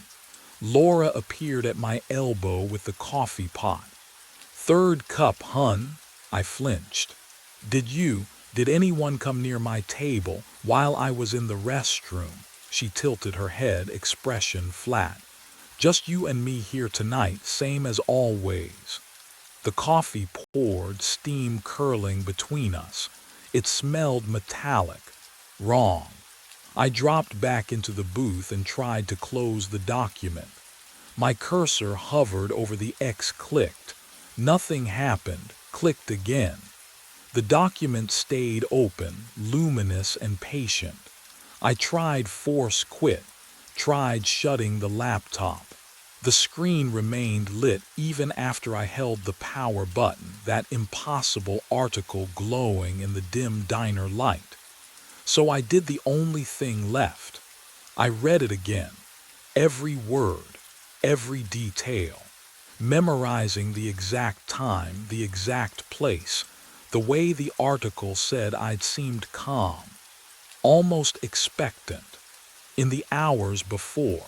Laura appeared at my elbow with the coffee pot. "Third cup, hun." I flinched. Did anyone come near my table while I was in the restroom?" She tilted her head, expression flat. "Just you and me here tonight, same as always." The coffee poured, steam curling between us. It smelled metallic. Wrong. I dropped back into the booth and tried to close the document. My cursor hovered over the X, clicked. Nothing happened. Clicked again. The document stayed open, luminous and patient. I tried force quit, tried shutting the laptop. The screen remained lit even after I held the power button, that impossible article glowing in the dim diner light. So I did the only thing left. I read it again, every word, every detail, memorizing the exact time, the exact place, the way the article said I'd seemed calm, almost expectant, in the hours before.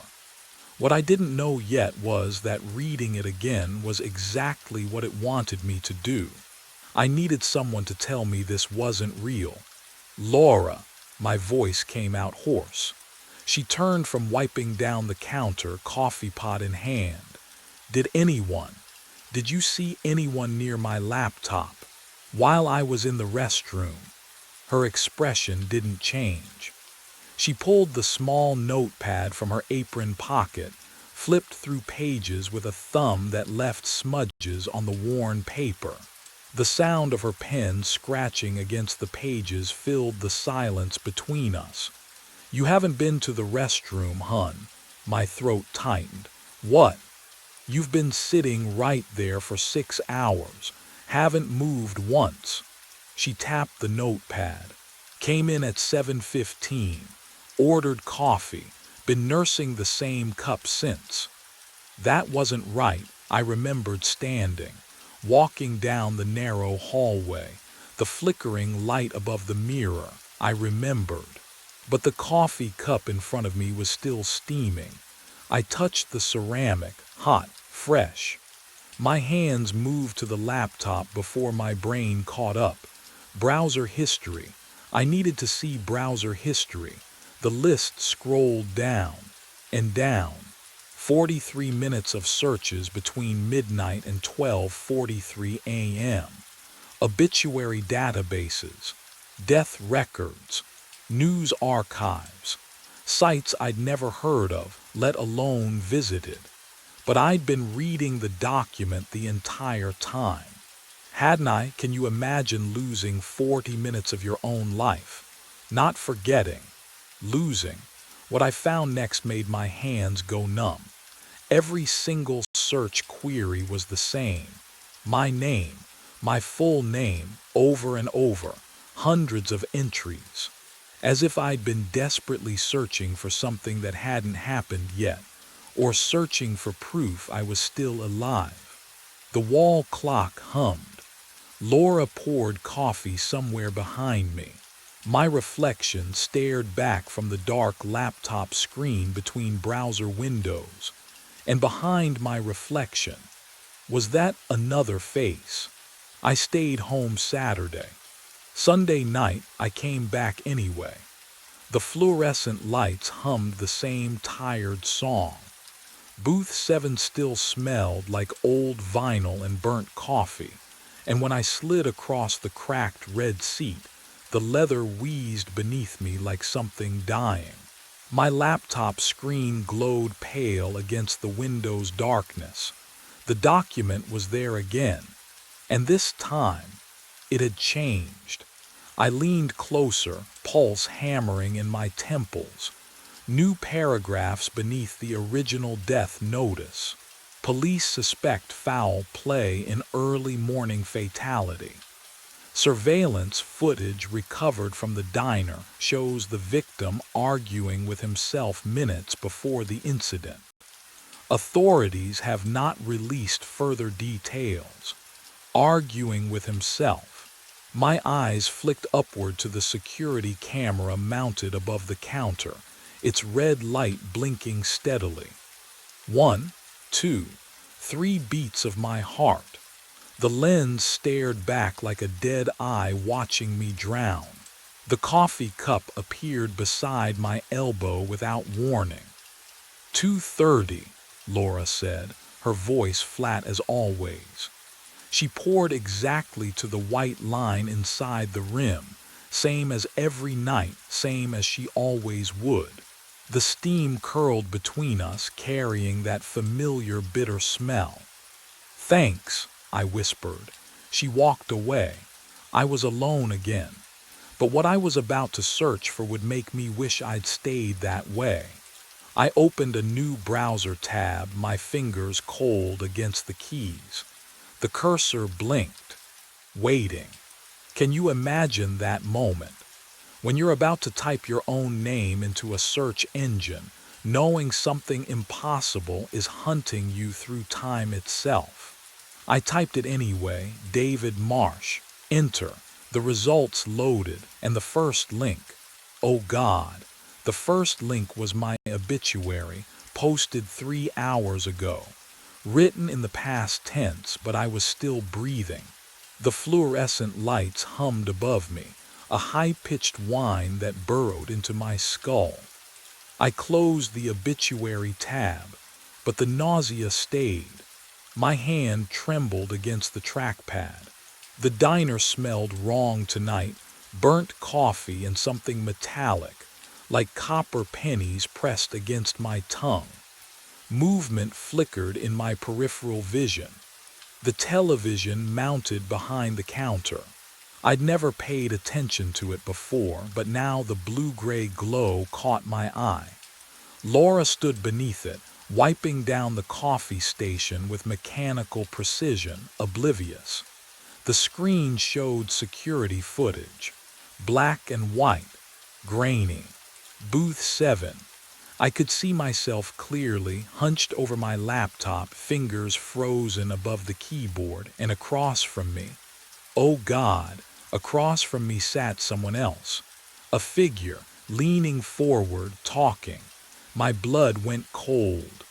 What I didn't know yet was that reading it again was exactly what it wanted me to do. I needed someone to tell me this wasn't real. "Laura," my voice came out hoarse. She turned from wiping down the counter, coffee pot in hand. Did you see anyone near my laptop while I was in the restroom?" Her expression didn't change. She pulled the small notepad from her apron pocket, flipped through pages with a thumb that left smudges on the worn paper. The sound of her pen scratching against the pages filled the silence between us. "You haven't been to the restroom, hun." My throat tightened. "What?" "You've been sitting right there for 6 hours. Haven't moved once." She tapped the notepad. "Came in at 7:15. Ordered coffee. Been nursing the same cup since." That wasn't right. I remembered standing, walking down the narrow hallway, the flickering light above the mirror. I remembered. But the coffee cup in front of me was still steaming. I touched the ceramic, hot, fresh. My hands moved to the laptop before my brain caught up. Browser history. I needed to see browser history. The list scrolled down and down. 43 minutes of searches between midnight and 12:43 a.m. Obituary databases. Death records. news archives, sites I'd never heard of, let alone visited. But I'd been reading the document the entire time. Hadn't I? Can you imagine losing 40 minutes of your own life? Not forgetting, losing. What I found next made my hands go numb. Every single search query was the same. My name, my full name, over and over, hundreds of entries. As if I'd been desperately searching for something that hadn't happened yet, or searching for proof I was still alive. The wall clock hummed. Laura poured coffee somewhere behind me. My reflection stared back from the dark laptop screen between browser windows. And behind my reflection was that another face. I stayed home Saturday. Sunday night, I came back anyway. The fluorescent lights hummed the same tired song. Booth 7 still smelled like old vinyl and burnt coffee, and when I slid across the cracked red seat, the leather wheezed beneath me like something dying. My laptop screen glowed pale against the window's darkness. The document was there again, and this time, it had changed. I leaned closer, pulse hammering in my temples. New paragraphs beneath the original death notice. Police suspect foul play in early morning fatality. Surveillance footage recovered from the diner shows the victim arguing with himself minutes before the incident. Authorities have not released further details. Arguing with himself. My eyes flicked upward to the security camera mounted above the counter, its red light blinking steadily. 1, 2, 3 beats of my heart. The lens stared back like a dead eye watching me drown. The coffee cup appeared beside my elbow without warning. 2:30, Laura said, her voice flat as always. She poured exactly to the white line inside the rim, same as every night, same as she always would. The steam curled between us, carrying that familiar bitter smell. "Thanks," I whispered. She walked away. I was alone again. But what I was about to search for would make me wish I'd stayed that way. I opened a new browser tab, my fingers cold against the keys. The cursor blinked, waiting. Can you imagine that moment? When you're about to type your own name into a search engine, knowing something impossible is hunting you through time itself. I typed it anyway, David Marsh. Enter. The results loaded, and the first link. Oh God. The first link was my obituary, posted 3 hours ago. Written in the past tense, but I was still breathing. The fluorescent lights hummed above me, a high-pitched whine that burrowed into my skull. I closed the obituary tab, but the nausea stayed. My hand trembled against the trackpad. The diner smelled wrong tonight, burnt coffee and something metallic, like copper pennies pressed against my tongue. Movement flickered in my peripheral vision. The television mounted behind the counter. I'd never paid attention to it before, but now the blue-gray glow caught my eye. Laura stood beneath it, wiping down the coffee station with mechanical precision, oblivious. The screen showed security footage. Black and white, grainy. Booth 7. I could see myself clearly, hunched over my laptop, fingers frozen above the keyboard, and across from me, oh God, across from me sat someone else. A figure, leaning forward, talking. My blood went cold.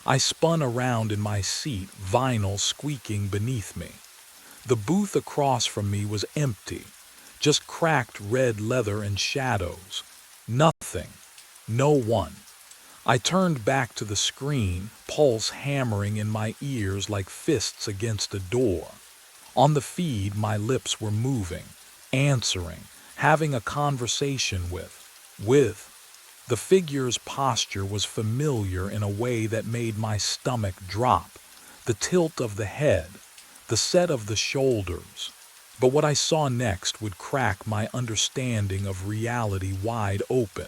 I spun around in my seat, vinyl squeaking beneath me. The booth across from me was empty, just cracked red leather and shadows. Nothing. No one. I turned back to the screen, pulse hammering in my ears like fists against a door. On the feed, my lips were moving, answering, having a conversation with. with. The figure's posture was familiar in a way that made my stomach drop. The tilt of the head, the set of the shoulders. But what I saw next would crack my understanding of reality wide open.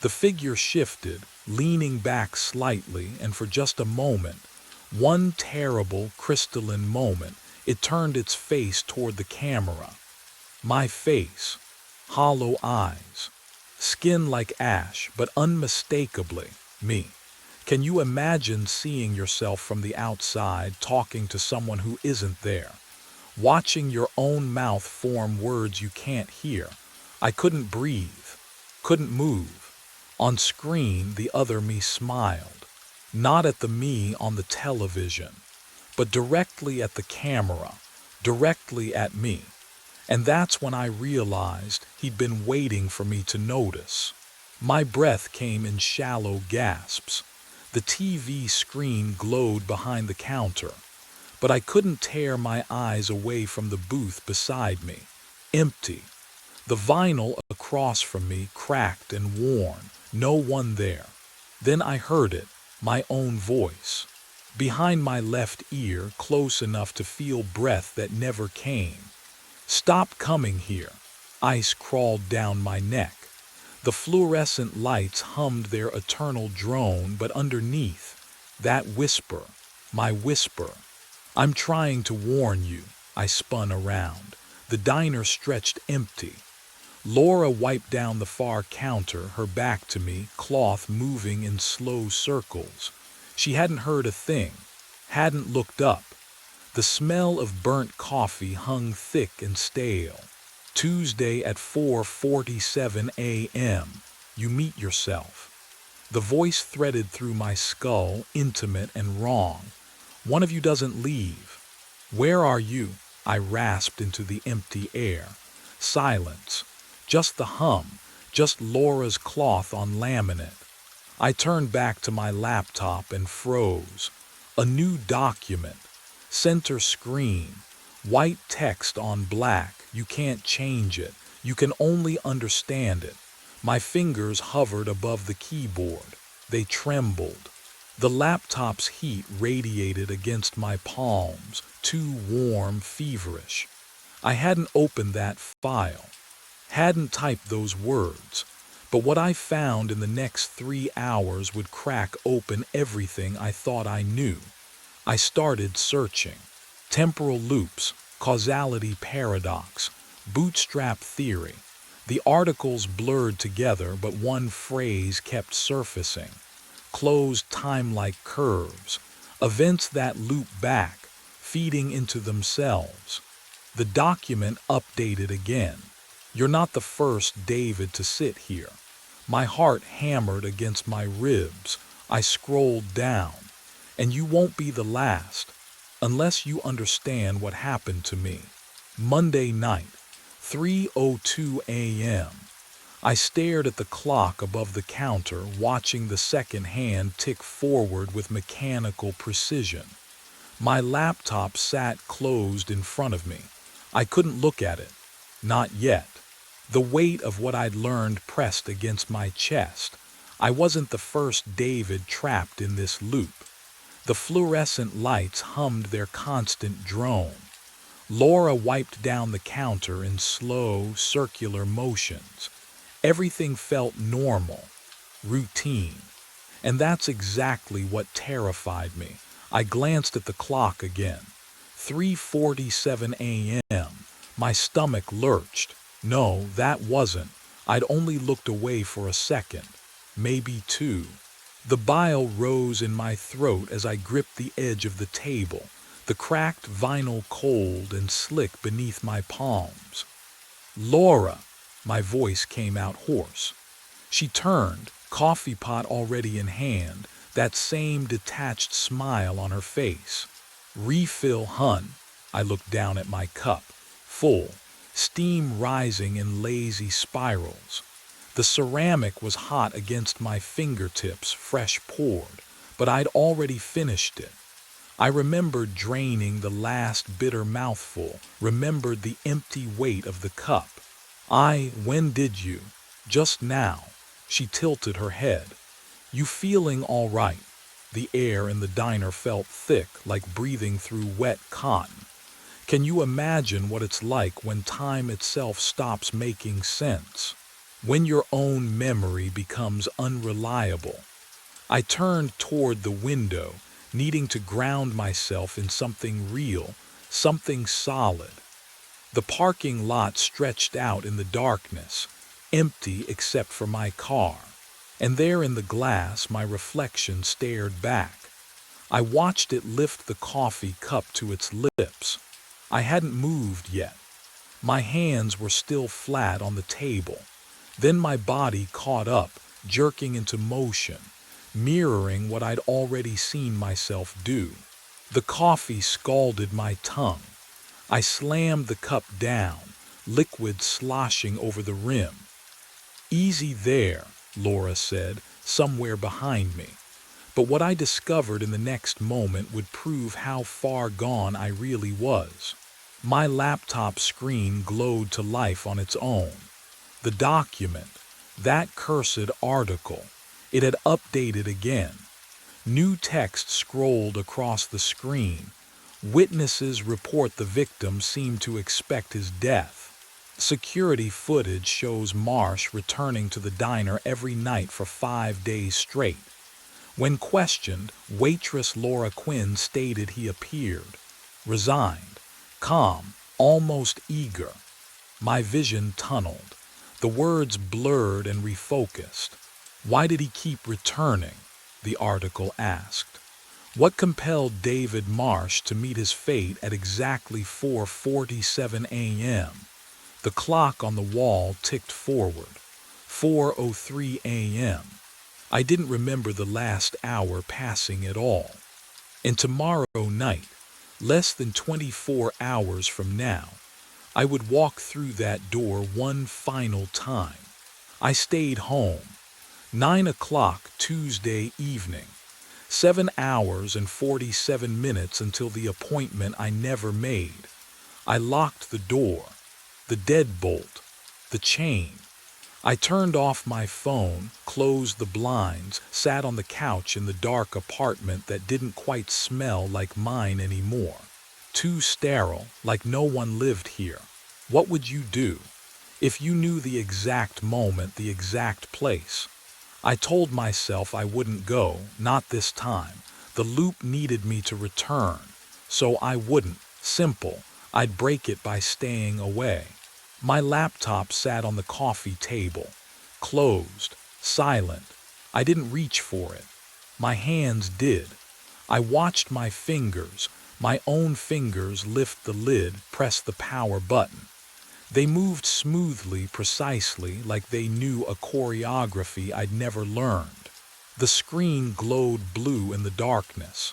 The figure shifted, leaning back slightly, and for just a moment, one terrible, crystalline moment, it turned its face toward the camera. My face, hollow eyes, skin like ash, but unmistakably me. Can you imagine seeing yourself from the outside talking to someone who isn't there? Watching your own mouth form words you can't hear. I couldn't breathe, couldn't move. On screen, the other me smiled. Not at the me on the television, but directly at the camera, directly at me. And that's when I realized he'd been waiting for me to notice. My breath came in shallow gasps. The TV screen glowed behind the counter, but I couldn't tear my eyes away from the booth beside me. Empty. The vinyl across from me cracked and worn. No one there. Then I heard it, my own voice. Behind my left ear, close enough to feel breath that never came. Stop coming here. Ice crawled down my neck. The fluorescent lights hummed their eternal drone, but underneath, that whisper, my whisper. I'm trying to warn you. I spun around. The diner stretched empty. Laura wiped down the far counter, her back to me, cloth moving in slow circles. She hadn't heard a thing, hadn't looked up. The smell of burnt coffee hung thick and stale. Tuesday at 4:47 a.m. You meet yourself. The voice threaded through my skull, intimate and wrong. One of you doesn't leave. Where are you? I rasped into the empty air. Silence. Just the hum. Just Laura's cloth on laminate. I turned back to my laptop and froze. A new document. Center screen. White text on black. You can't change it. You can only understand it. My fingers hovered above the keyboard. They trembled. The laptop's heat radiated against my palms, too warm, feverish. I hadn't opened that file, hadn't typed those words, but what I found in the next 3 hours would crack open everything I thought I knew. I started searching. Temporal loops, causality paradox, bootstrap theory. The articles blurred together, but one phrase kept surfacing. Closed time-like curves, events that loop back, feeding into themselves. The document updated again. You're not the first David to sit here. My heart hammered against my ribs. I scrolled down. And you won't be the last, unless you understand what happened to me. Monday night, 3:02 a.m. I stared at the clock above the counter, watching the second hand tick forward with mechanical precision. My laptop sat closed in front of me. I couldn't look at it. Not yet. The weight of what I'd learned pressed against my chest. I wasn't the first David trapped in this loop. The fluorescent lights hummed their constant drone. Laura wiped down the counter in slow, circular motions. Everything felt normal, routine. And that's exactly what terrified me. I glanced at the clock again. 3:47 a.m. My stomach lurched. No, that wasn't. I'd only looked away for a second, maybe 2. The bile rose in my throat as I gripped the edge of the table, the cracked vinyl cold and slick beneath my palms. Laura! My voice came out hoarse. She turned, coffee pot already in hand, that same detached smile on her face. Refill, hun. I looked down at my cup, full, steam rising in lazy spirals. The ceramic was hot against my fingertips, fresh poured, but I'd already finished it. I remembered draining the last bitter mouthful, remembered the empty weight of the cup. When did you? Just now. She tilted her head. You feeling all right? The air in the diner felt thick, like breathing through wet cotton. Can you imagine what it's like when time itself stops making sense? When your own memory becomes unreliable? I turned toward the window, needing to ground myself in something real, something solid. The parking lot stretched out in the darkness, empty except for my car. And there in the glass, my reflection stared back. I watched it lift the coffee cup to its lips. I hadn't moved yet. My hands were still flat on the table. Then my body caught up, jerking into motion, mirroring what I'd already seen myself do. The coffee scalded my tongue. I slammed the cup down, liquid sloshing over the rim. Easy there, Laura said, somewhere behind me. But what I discovered in the next moment would prove how far gone I really was. My laptop screen glowed to life on its own. The document, that cursed article, it had updated again. New text scrolled across the screen. Witnesses report the victim seemed to expect his death. Security footage shows Marsh returning to the diner every night for 5 days straight. When questioned, waitress Laura Quinn stated he appeared resigned, calm, almost eager. My vision tunneled. The words blurred and refocused. Why did he keep returning? The article asked. What compelled David Marsh to meet his fate at exactly 4:47 a.m.? The clock on the wall ticked forward. 4:03 a.m. I didn't remember the last hour passing at all. And tomorrow night, less than 24 hours from now, I would walk through that door one final time. I stayed home. 9 o'clock Tuesday evening. 7 hours and 47 minutes until the appointment I never made. I locked the door, the deadbolt, the chain. I turned off my phone, closed the blinds, sat on the couch in the dark apartment that didn't quite smell like mine anymore. Too sterile, like no one lived here. What would you do if you knew the exact moment, the exact place? I told myself I wouldn't go, not this time. The loop needed me to return, so I wouldn't. Simple. I'd break it by staying away. My laptop sat on the coffee table, closed, silent. I didn't reach for it. My hands did. I watched my fingers, my own fingers, lift the lid, press the power button. They moved smoothly, precisely, like they knew a choreography I'd never learned. The screen glowed blue in the darkness.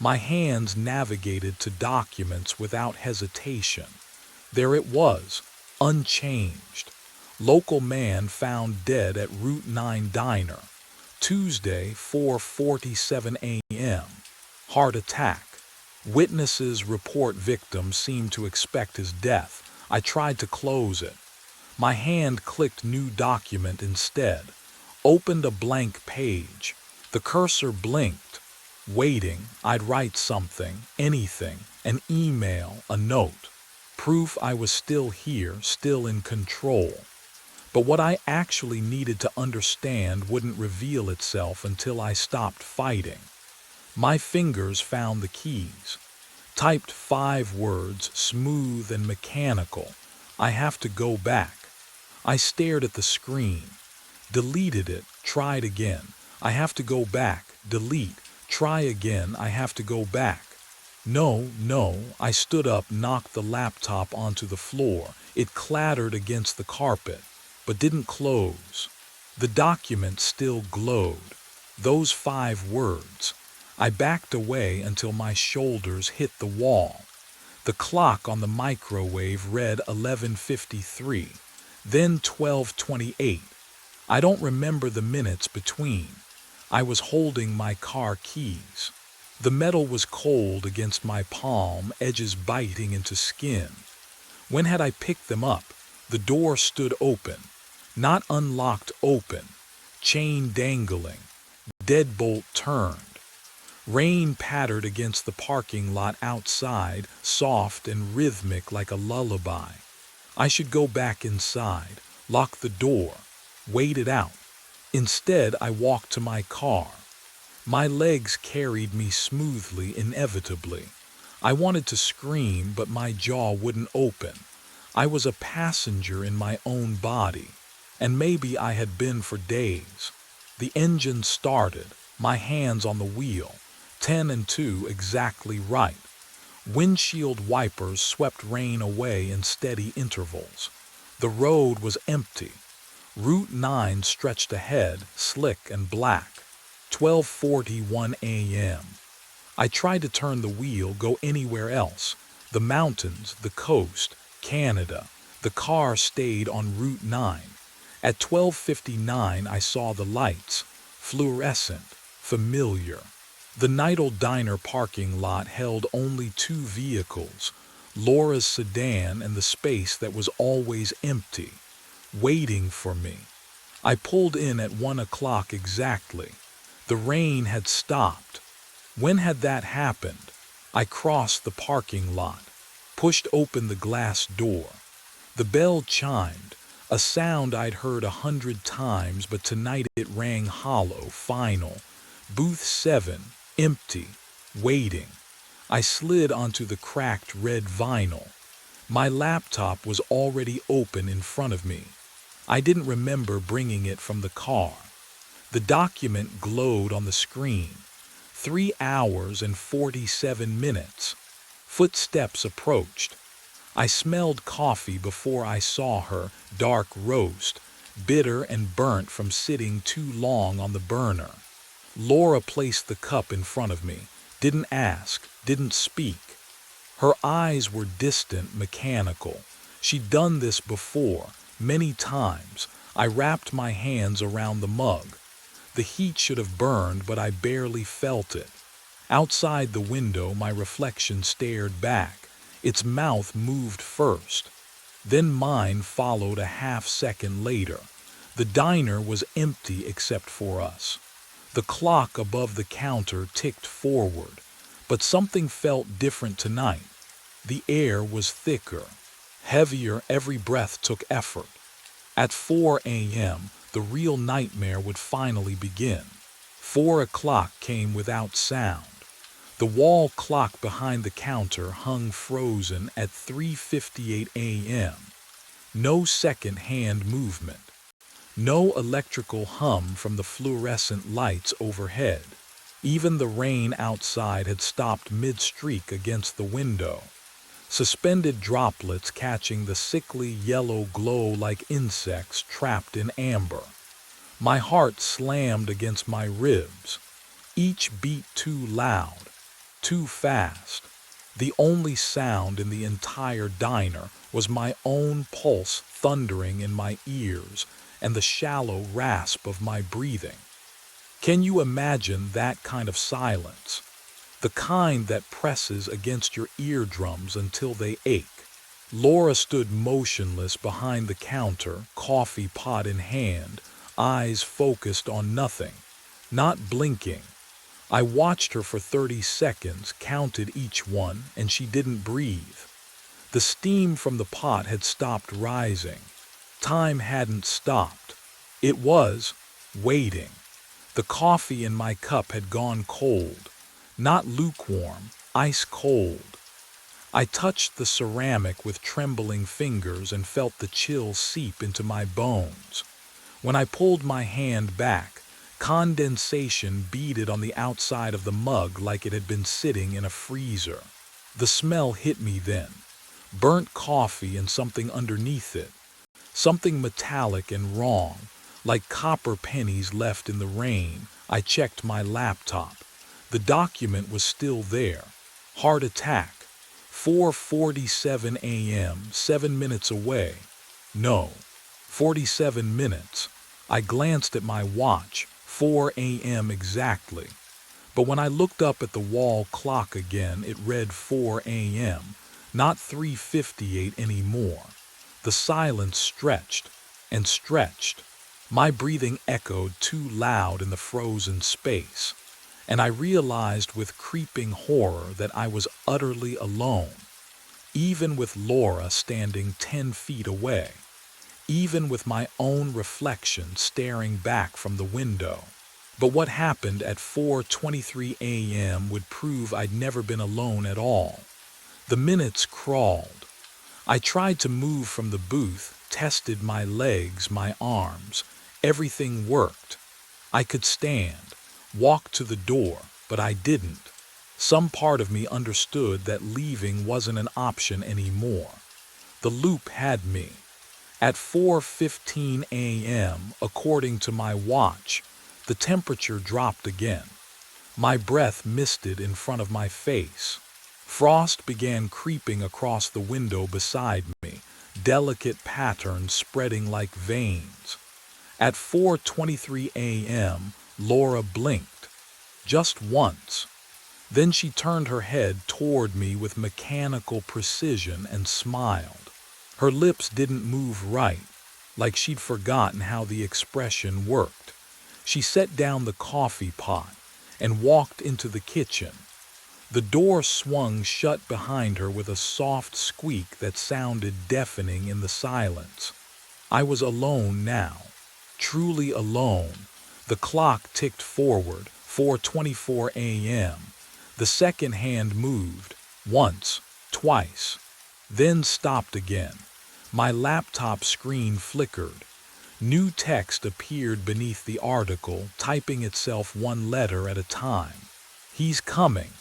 My hands navigated to documents without hesitation. There it was, unchanged. Local man found dead at Route 9 diner. Tuesday, 4:47 a.m. Heart attack. Witnesses report victim seemed to expect his death. I tried to close it. My hand clicked new document instead. Opened a blank page. The cursor blinked. Waiting, I'd write something, anything, an email, a note. Proof I was still here, still in control. But what I actually needed to understand wouldn't reveal itself until I stopped fighting. My fingers found the keys. Typed 5 words, smooth and mechanical. I have to go back. I stared at the screen. Deleted it, tried again. I have to go back, delete, try again, I have to go back. No, I stood up, knocked the laptop onto the floor. It clattered against the carpet, but didn't close. The document still glowed. Those 5 words. I backed away until my shoulders hit the wall. The clock on the microwave read 11:53, then 12:28. I don't remember the minutes between. I was holding my car keys. The metal was cold against my palm, edges biting into skin. When had I picked them up? The door stood open. Not unlocked open, chain dangling, deadbolt turned. Rain pattered against the parking lot outside, soft and rhythmic like a lullaby. I should go back inside, lock the door, wait it out. Instead, I walked to my car. My legs carried me smoothly, inevitably. I wanted to scream, but my jaw wouldn't open. I was a passenger in my own body, and maybe I had been for days. The engine started, my hands on the wheel, 10 and 2 exactly right. Windshield wipers swept rain away in steady intervals. The road was empty. Route 9 stretched ahead, slick and black. 12:41 a.m. I tried to turn the wheel, go anywhere else. The mountains, the coast, Canada. The car stayed on Route 9. At 12:59 I saw the lights, fluorescent, familiar. The Nidal Diner parking lot held only two vehicles, Laura's sedan and the space that was always empty, waiting for me. I pulled in at 1 o'clock exactly. The rain had stopped. When had that happened? I crossed the parking lot, pushed open the glass door. The bell chimed, a sound I'd heard 100 times, but tonight it rang hollow, final. Booth 7, empty, waiting. I slid onto the cracked red vinyl. My laptop was already open in front of me. I didn't remember bringing it from the car. The document glowed on the screen. 3 hours and 47 minutes. Footsteps approached. I smelled coffee before I saw her, dark roast, bitter and burnt from sitting too long on the burner. Laura placed the cup in front of me, didn't ask, didn't speak. Her eyes were distant, mechanical. She'd done this before, many times. I wrapped my hands around the mug. The heat should have burned, but I barely felt it. Outside the window, my reflection stared back. Its mouth moved first. Then mine followed a half-second later. The diner was empty except for us. The clock above the counter ticked forward, but something felt different tonight. The air was thicker, heavier, every breath took effort. At 4 a.m., the real nightmare would finally begin. 4 o'clock came without sound. The wall clock behind the counter hung frozen at 3:58 a.m. No second-hand movement. No electrical hum from the fluorescent lights overhead. Even the rain outside had stopped mid-streak against the window. Suspended droplets catching the sickly yellow glow like insects trapped in amber. My heart slammed against my ribs. Each beat too loud, too fast. The only sound in the entire diner was my own pulse thundering in my ears and the shallow rasp of my breathing. Can you imagine that kind of silence? The kind that presses against your eardrums until they ache. Laura stood motionless behind the counter, coffee pot in hand, eyes focused on nothing, not blinking. I watched her for 30 seconds, counted each one, and she didn't breathe. The steam from the pot had stopped rising. Time hadn't stopped. It was waiting. The coffee in my cup had gone cold. Not lukewarm, ice cold. I touched the ceramic with trembling fingers and felt the chill seep into my bones. When I pulled my hand back, condensation beaded on the outside of the mug like it had been sitting in a freezer. The smell hit me then. Burnt coffee and something underneath it. Something metallic and wrong, like copper pennies left in the rain. I checked my laptop. The document was still there. Heart attack. 4:47 a.m., 7 minutes away. No, 47 minutes. I glanced at my watch, 4 a.m. exactly. But when I looked up at the wall clock again, it read 4 a.m., not 3:58 anymore. The silence stretched, and stretched. My breathing echoed too loud in the frozen space, and I realized with creeping horror that I was utterly alone, even with Laura standing 10 feet away, even with my own reflection staring back from the window. But what happened at 4:23 a.m. would prove I'd never been alone at all. The minutes crawled. I tried to move from the booth, tested my legs, my arms. Everything worked. I could stand, walk to the door, but I didn't. Some part of me understood that leaving wasn't an option anymore. The loop had me. At 4:15 a.m., according to my watch, the temperature dropped again. My breath misted in front of my face. Frost began creeping across the window beside me, delicate patterns spreading like veins. At 4:23 a.m., Laura blinked. Just once. Then she turned her head toward me with mechanical precision and smiled. Her lips didn't move right, like she'd forgotten how the expression worked. She set down the coffee pot and walked into the kitchen. The door swung shut behind her with a soft squeak that sounded deafening in the silence. I was alone now, truly alone. The clock ticked forward, 4:24 a.m. The second hand moved, once, twice, then stopped again. My laptop screen flickered. New text appeared beneath the article, typing itself one letter at a time. He's coming.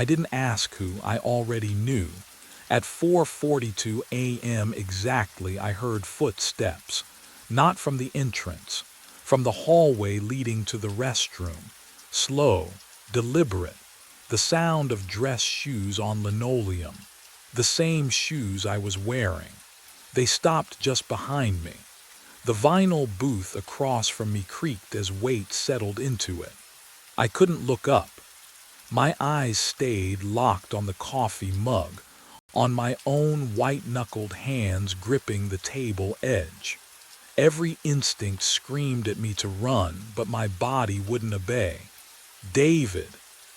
I didn't ask who, I already knew. At 4:42 a.m. exactly, I heard footsteps, not from the entrance, from the hallway leading to the restroom. Slow, deliberate, the sound of dress shoes on linoleum, the same shoes I was wearing. They stopped just behind me. The vinyl booth across from me creaked as weight settled into it. I couldn't look up. My eyes stayed locked on the coffee mug, on my own white-knuckled hands gripping the table edge. Every instinct screamed at me to run, but my body wouldn't obey. David,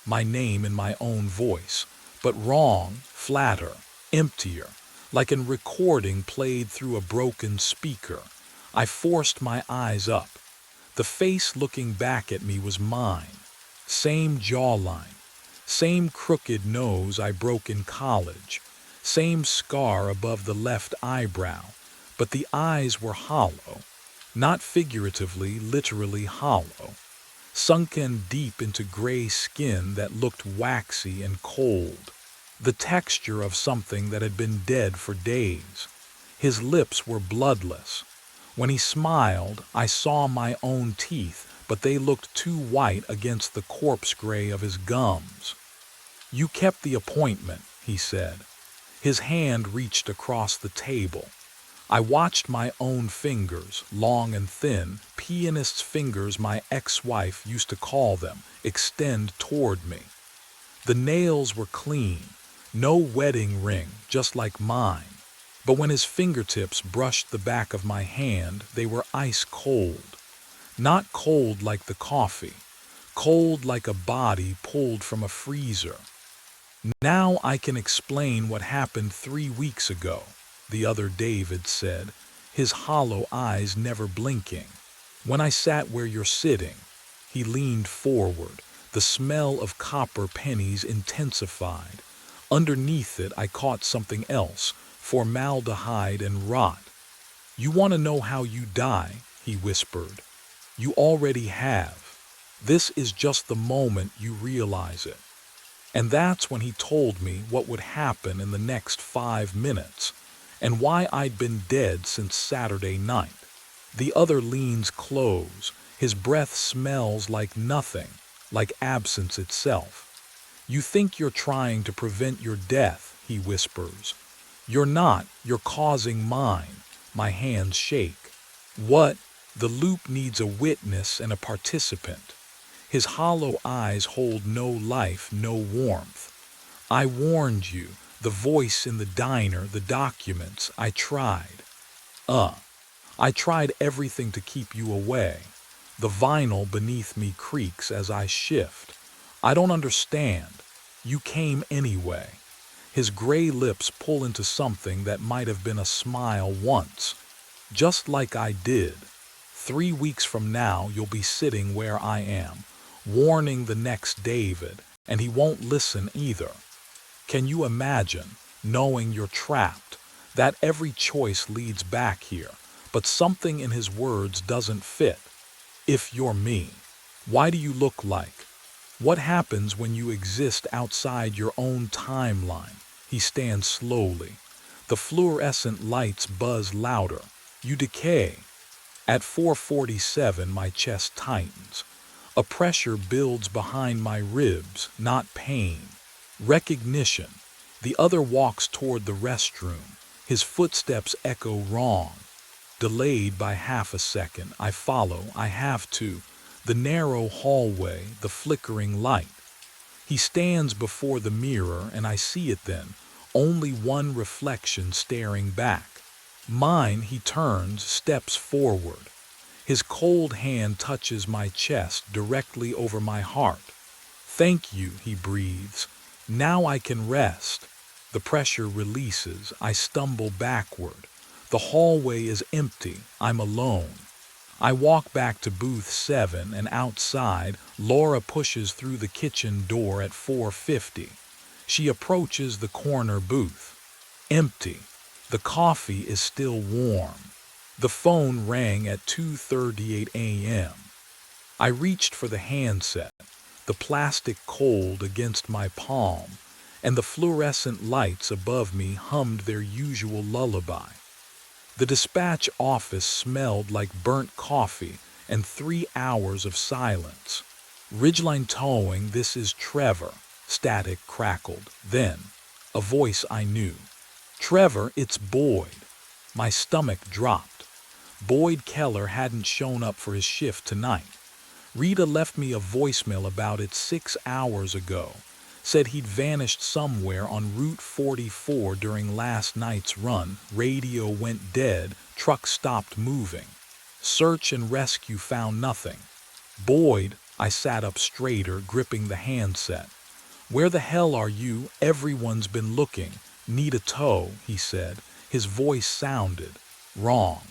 my name in my own voice, but wrong, flatter, emptier, like a recording played through a broken speaker. I forced my eyes up. The face looking back at me was mine. Same jawline, same crooked nose I broke in college, same scar above the left eyebrow, but the eyes were hollow, not figuratively, literally hollow, sunken deep into gray skin that looked waxy and cold, the texture of something that had been dead for days. His lips were bloodless. When he smiled, I saw my own teeth, but they looked too white against the corpse gray of his gums. "You kept the appointment," he said. His hand reached across the table. I watched my own fingers, long and thin, pianist's fingers my ex-wife used to call them, extend toward me. The nails were clean, no wedding ring, just like mine. But when his fingertips brushed the back of my hand, they were ice cold. Not cold like the coffee, cold like a body pulled from a freezer. "Now I can explain what happened 3 weeks ago," the other David said, his hollow eyes never blinking. "When I sat where you're sitting," he leaned forward, the smell of copper pennies intensified. Underneath it I caught something else, formaldehyde and rot. "You want to know how you die?" he whispered. "You already have. This is just the moment you realize it." And that's when he told me what would happen in the next 5 minutes, and why I'd been dead since Saturday night. The other leans close. His breath smells like nothing, like absence itself. "You think you're trying to prevent your death," he whispers. "You're not, you're causing mine." My hands shake. "What?" "The loop needs a witness and a participant." His hollow eyes hold no life, no warmth. "I warned you, the voice in the diner, the documents, I tried." I tried everything to keep you away. The vinyl beneath me creaks as I shift. I don't understand. You came anyway. His gray lips pull into something that might have been a smile once. Just like I did. 3 weeks from now, you'll be sitting where I am, warning the next David, and he won't listen either. Can you imagine, knowing you're trapped, that every choice leads back here, but something in his words doesn't fit? If you're me, why do you look like? What happens when you exist outside your own timeline? He stands slowly. The fluorescent lights buzz louder. You decay. At 4:47, my chest tightens. A pressure builds behind my ribs, not pain. Recognition. The other walks toward the restroom. His footsteps echo wrong. Delayed by half a second, I follow. I have to. The narrow hallway, the flickering light. He stands before the mirror, and I see it then. Only one reflection staring back. Mine. He turns, steps forward. His cold hand touches my chest, directly over my heart. Thank you, he breathes. Now I can rest. The pressure releases. I stumble backward. The hallway is empty. I'm alone. I walk back to booth 7, and outside, Laura pushes through the kitchen door at 4:50. She approaches the corner booth. Empty. The coffee is still warm. The phone rang at 2:38 a.m. I reached for the handset, the plastic cold against my palm, and the fluorescent lights above me hummed their usual lullaby. The dispatch office smelled like burnt coffee and 3 hours of silence. Ridgeline Towing, this is Trevor. Static crackled. Then, a voice I knew. Trevor, it's Boyd. My stomach dropped. Boyd Keller hadn't shown up for his shift tonight. Rita left me a voicemail about it 6 hours ago. Said he'd vanished somewhere on Route 44 during last night's run. Radio went dead, truck stopped moving. Search and rescue found nothing. Boyd, I sat up straighter, gripping the handset. Where the hell are you? Everyone's been looking. Need a tow, he said. His voice sounded wrong.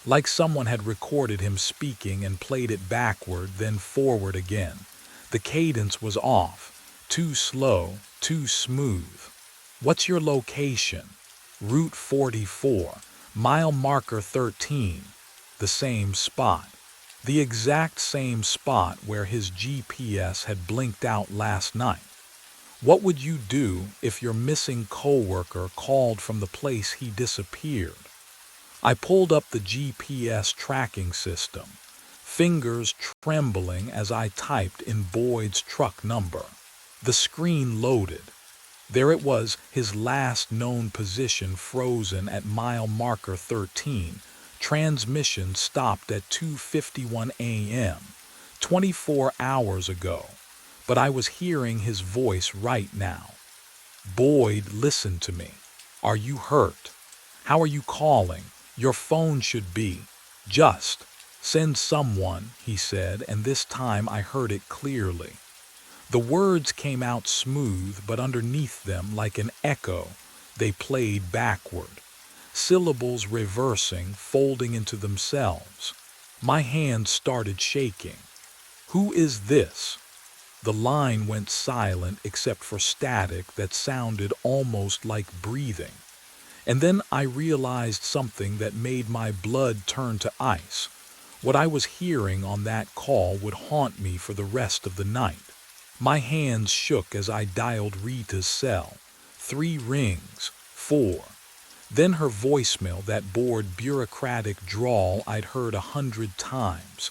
Like someone had recorded him speaking and played it backward, then forward again. The cadence was off. Too slow, too smooth. What's your location? Route 44, mile marker 13. The same spot. The exact same spot where his GPS had blinked out last night. What would you do if your missing coworker called from the place he disappeared? I pulled up the GPS tracking system, fingers trembling as I typed in Boyd's truck number. The screen loaded. There it was, his last known position frozen at mile marker 13. Transmission stopped at 2:51 a.m., 24 hours ago. But I was hearing his voice right now. Boyd, listen to me. Are you hurt? How are you calling? Your phone should be. Just send someone, he said, and this time I heard it clearly. The words came out smooth, but underneath them, like an echo, they played backward. Syllables reversing, folding into themselves. My hands started shaking. Who is this? The line went silent except for static that sounded almost like breathing. And then I realized something that made my blood turn to ice. What I was hearing on that call would haunt me for the rest of the night. My hands shook as I dialed Rita's cell. 3 rings, 4. Then her voicemail, that bored bureaucratic drawl I'd heard 100 times.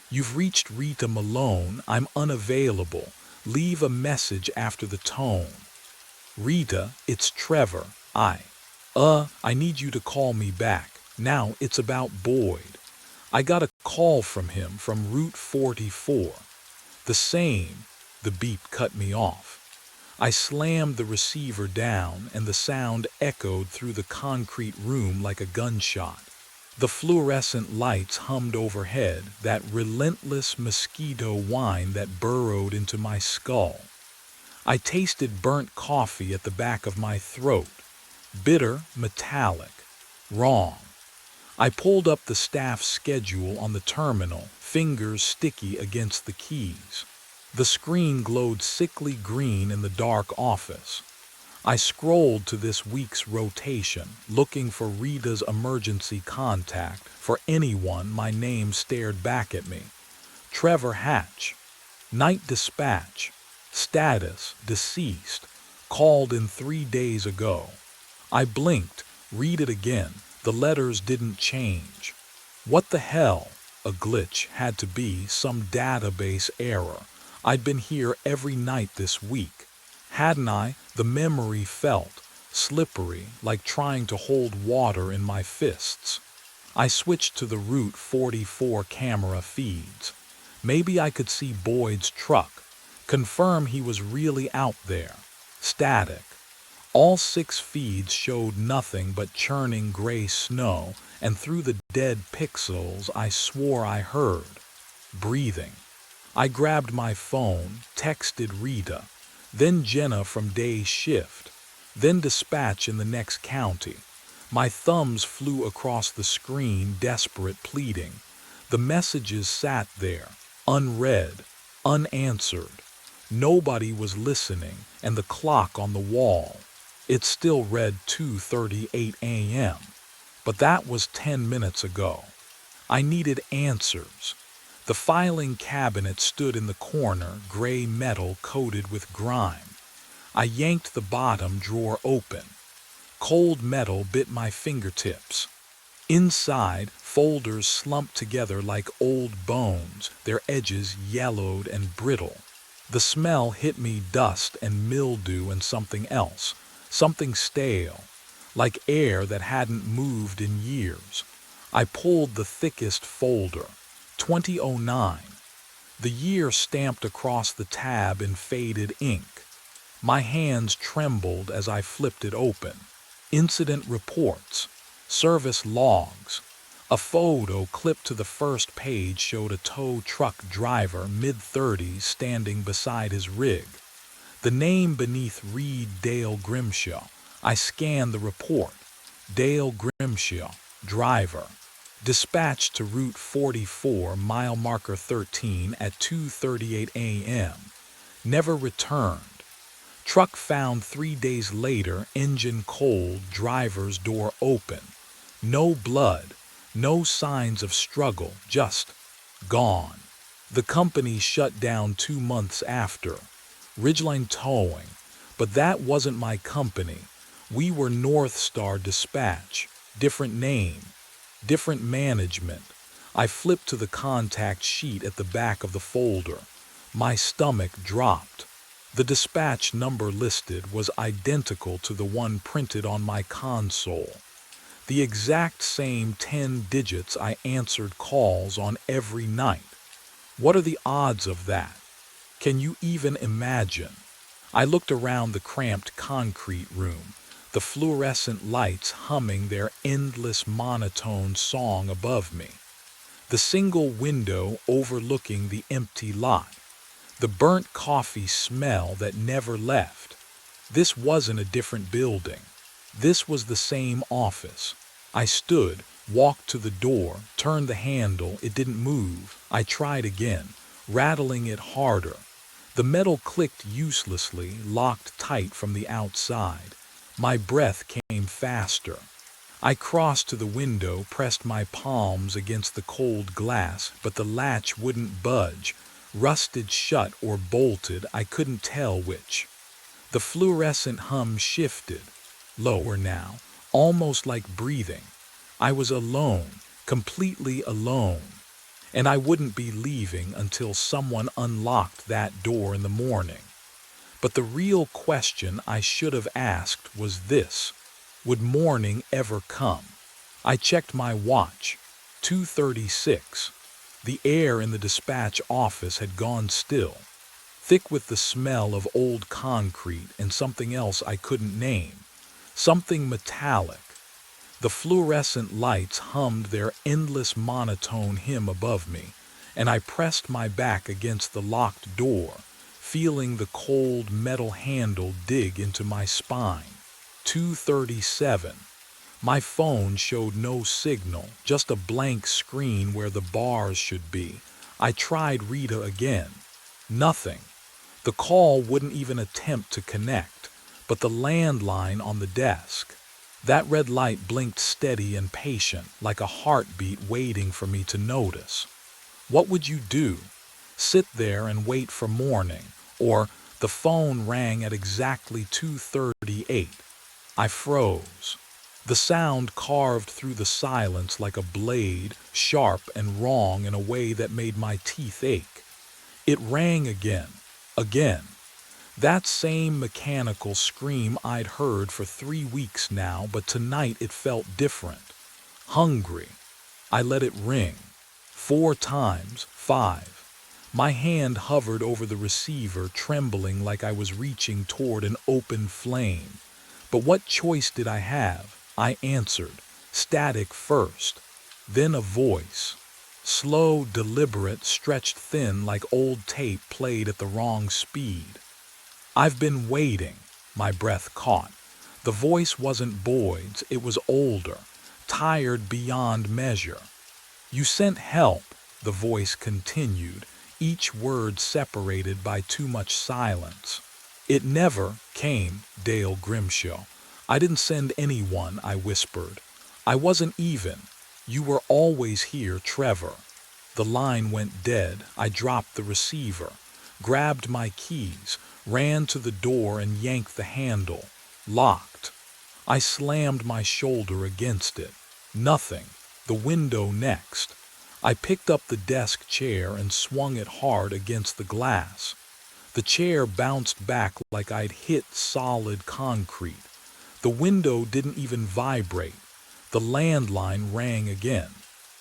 You've reached Rita Malone. I'm unavailable. Leave a message after the tone. Rita, it's Trevor. I need you to call me back. Now it's about Boyd. I got a call from him from Route 44. The same. The beep cut me off. I slammed the receiver down, and the sound echoed through the concrete room like a gunshot. The fluorescent lights hummed overhead, that relentless mosquito whine that burrowed into my skull. I tasted burnt coffee at the back of my throat, bitter, metallic, wrong. I pulled up the staff schedule on the terminal, fingers sticky against the keys. The screen glowed sickly green in the dark office. I scrolled to this week's rotation, looking for Rita's emergency contact. For anyone, my name stared back at me. Trevor Hatch. Night dispatch. Status, deceased. Called in 3 days ago. I blinked, read it again. The letters didn't change. What the hell? A glitch had to be, some database error. I'd been here every night this week. Hadn't I? The memory felt slippery, like trying to hold water in my fists. I switched to the Route 44 camera feeds. Maybe I could see Boyd's truck. Confirm he was really out there. Static. All 6 feeds showed nothing but churning gray snow, and through the dead pixels I swore I heard breathing. I grabbed my phone, texted Rita, then Jenna from day's shift, then dispatch in the next county. My thumbs flew across the screen, desperate pleading. The messages sat there, unread, unanswered. Nobody was listening, and the clock on the wall. It still read 2:38 a.m., but that was 10 minutes ago. I needed answers. The filing cabinet stood in the corner, gray metal coated with grime. I yanked the bottom drawer open. Cold metal bit my fingertips. Inside, folders slumped together like old bones, their edges yellowed and brittle. The smell hit me, dust and mildew and something else. Something stale, like air that hadn't moved in years. I pulled the thickest folder, 2009. The year stamped across the tab in faded ink. My hands trembled as I flipped it open. Incident reports, service logs. A photo clipped to the first page showed a tow truck driver, mid-30s, standing beside his rig. The name beneath read Dale Grimshaw. I scanned the report. Dale Grimshaw, driver. Dispatched to Route 44, mile marker 13 at 2:38 a.m. Never returned. Truck found 3 days later, engine cold, driver's door open. No blood, no signs of struggle, just gone. The company shut down 2 months after. Ridgeline Towing, but that wasn't my company. We were North Star Dispatch, different name, different management. I flipped to the contact sheet at the back of the folder. My stomach dropped. The dispatch number listed was identical to the one printed on my console. The exact same 10 digits I answered calls on every night. What are the odds of that? Can you even imagine? I looked around the cramped concrete room, the fluorescent lights humming their endless monotone song above me. The single window overlooking the empty lot. The burnt coffee smell that never left. This wasn't a different building. This was the same office. I stood, walked to the door, turned the handle. It didn't move. I tried again, rattling it harder. The metal clicked uselessly, locked tight from the outside. My breath came faster. I crossed to the window, pressed my palms against the cold glass, but the latch wouldn't budge. Rusted shut or bolted, I couldn't tell which. The fluorescent hum shifted, lower now, almost like breathing. I was alone, completely alone. And I wouldn't be leaving until someone unlocked that door in the morning. But the real question I should have asked was this: would morning ever come? I checked my watch, 2:36. The air in the dispatch office had gone still, thick with the smell of old concrete and something else I couldn't name, something metallic. The fluorescent lights hummed their endless monotone hymn above me, and I pressed my back against the locked door, feeling the cold metal handle dig into my spine. 2:37. My phone showed no signal, just a blank screen where the bars should be. I tried Rita again. Nothing. The call wouldn't even attempt to connect, but the landline on the desk. That red light blinked steady and patient, like a heartbeat waiting for me to notice. What would you do? Sit there and wait for morning, or the phone rang at exactly 2:38. I froze. The sound carved through the silence like a blade, sharp and wrong in a way that made my teeth ache. It rang again, again. That same mechanical scream I'd heard for 3 weeks now, but tonight it felt different. Hungry. I let it ring. 4 times, 5. My hand hovered over the receiver, trembling like I was reaching toward an open flame. But what choice did I have? I answered, static first, then a voice. Slow, deliberate, stretched thin like old tape played at the wrong speed. I've been waiting, my breath caught. The voice wasn't Boyd's, it was older, tired beyond measure. You sent help, the voice continued, each word separated by too much silence. It never came, Dale Grimshaw. I didn't send anyone, I whispered. I wasn't even. You were always here, Trevor. The line went dead. I dropped the receiver, grabbed my keys, ran to the door and yanked the handle. Locked. I slammed my shoulder against it. Nothing. The window next. I picked up the desk chair and swung it hard against the glass. The chair bounced back like I'd hit solid concrete. The window didn't even vibrate. The landline rang again,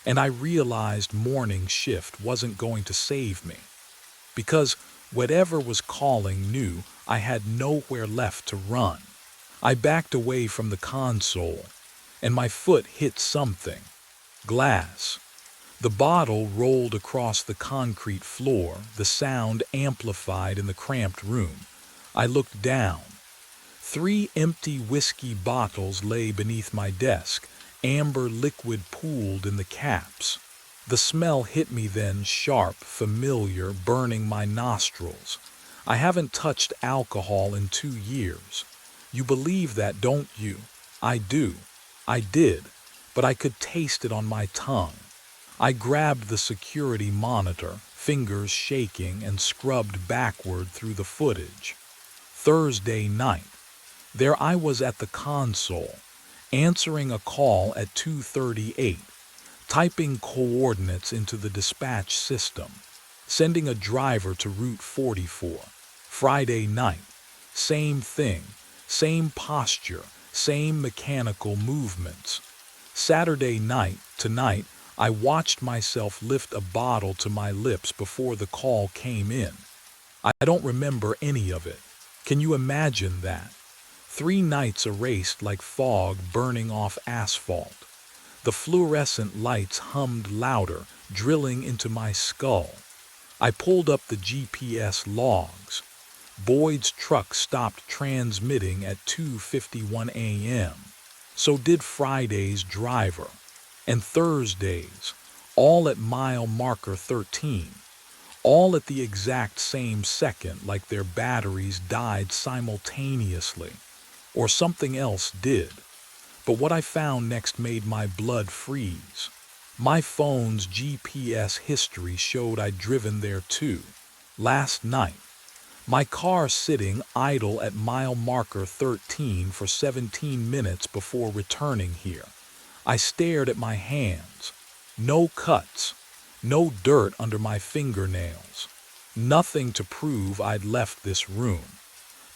and I realized morning shift wasn't going to save me. Because whatever was calling knew I had nowhere left to run. I backed away from the console, and my foot hit something. Glass. The bottle rolled across the concrete floor, the sound amplified in the cramped room. I looked down. 3 empty whiskey bottles lay beneath my desk, amber liquid pooled in the caps. The smell hit me then, sharp, familiar, burning my nostrils. I haven't touched alcohol in 2 years. You believe that, don't you? I do. I did, but I could taste it on my tongue. I grabbed the security monitor, fingers shaking, and scrubbed backward through the footage. Thursday night. There I was at the console, answering a call at 2:38, typing coordinates into the dispatch system, sending a driver to Route 44. Friday night. Same thing, same posture, same mechanical movements. Saturday night, tonight, I watched myself lift a bottle to my lips before the call came in. I don't remember any of it. Can you imagine that? 3 nights erased like fog burning off asphalt. The fluorescent lights hummed louder, drilling into my skull. I pulled up the GPS logs. Boyd's truck stopped transmitting at 2:51 a.m. So did Friday's driver. And Thursday's, all at mile marker 13. All at the exact same second, like their batteries died simultaneously. Or something else did. But what I found next made my blood freeze. My phone's GPS history showed I'd driven there too. Last night. My car sitting idle at mile marker 13 for 17 minutes before returning here. I stared at my hands. No cuts. No dirt under my fingernails. Nothing to prove I'd left this room.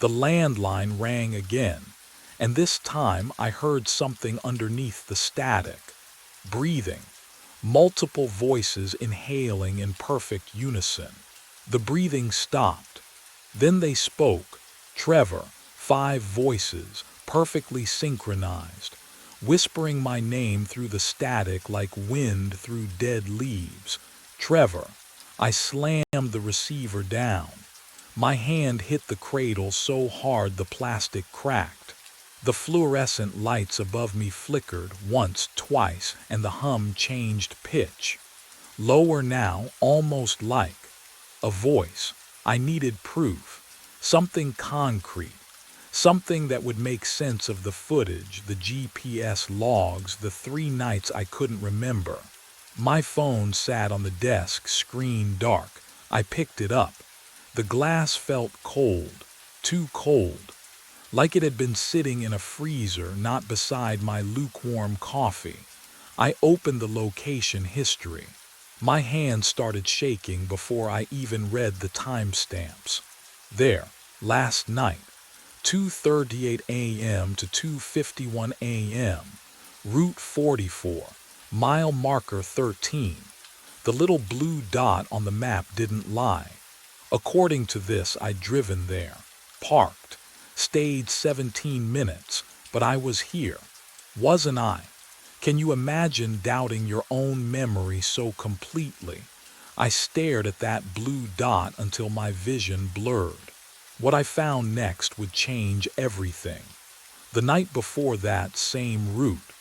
The landline rang again, and this time I heard something underneath the static. Breathing. Multiple voices inhaling in perfect unison. The breathing stopped. Then they spoke. Trevor. 5 voices, perfectly synchronized. whispering my name through the static like wind through dead leaves. Trevor. I slammed the receiver down. My hand hit the cradle so hard the plastic cracked. The fluorescent lights above me flickered once, twice, and the hum changed pitch. Lower now, almost like a voice. I needed proof, something concrete, something that would make sense of the footage, the GPS logs, the 3 nights I couldn't remember. My phone sat on the desk, screen dark. I picked it up. The glass felt cold, too cold, like it had been sitting in a freezer, not beside my lukewarm coffee. I opened the location history. My hand started shaking before I even read the timestamps. There, last night, 2:38 a.m. to 2:51 a.m., Route 44, mile marker 13. The little blue dot on the map didn't lie. According to this, I'd driven there, parked, stayed 17 minutes, but I was here, wasn't I? Can you imagine doubting your own memory so completely? I stared at that blue dot until my vision blurred. What I found next would change everything. The night before that, same route,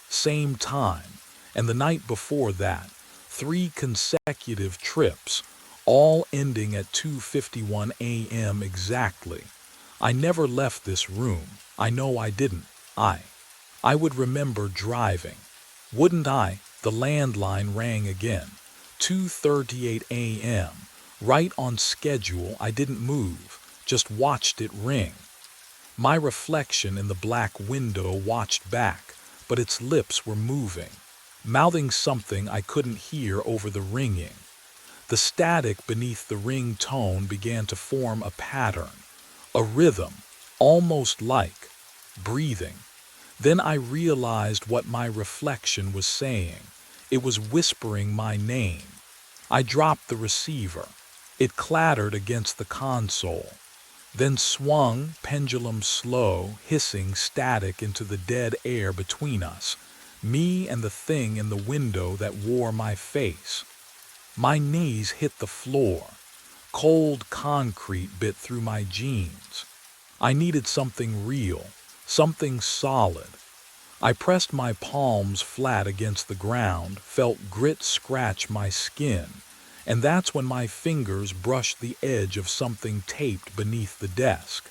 same time, and the night before that, 3 consecutive trips, all ending at 2:51 a.m. exactly. I never left this room. I know I didn't. I would remember driving. Wouldn't I? The landline rang again. 2:38 a.m. Right on schedule. I didn't move, just watched it ring. My reflection in the black window watched back, but its lips were moving, mouthing something I couldn't hear over the ringing. The static beneath the ring tone began to form a pattern, a rhythm, almost like breathing. Then I realized what my reflection was saying. It was whispering my name. I dropped the receiver. It clattered against the console, then swung, pendulum slow, hissing static into the dead air between us, me and the thing in the window that wore my face. My knees hit the floor. Cold concrete bit through my jeans. I needed something real, something solid. I pressed my palms flat against the ground, felt grit scratch my skin, and that's when my fingers brushed the edge of something taped beneath the desk.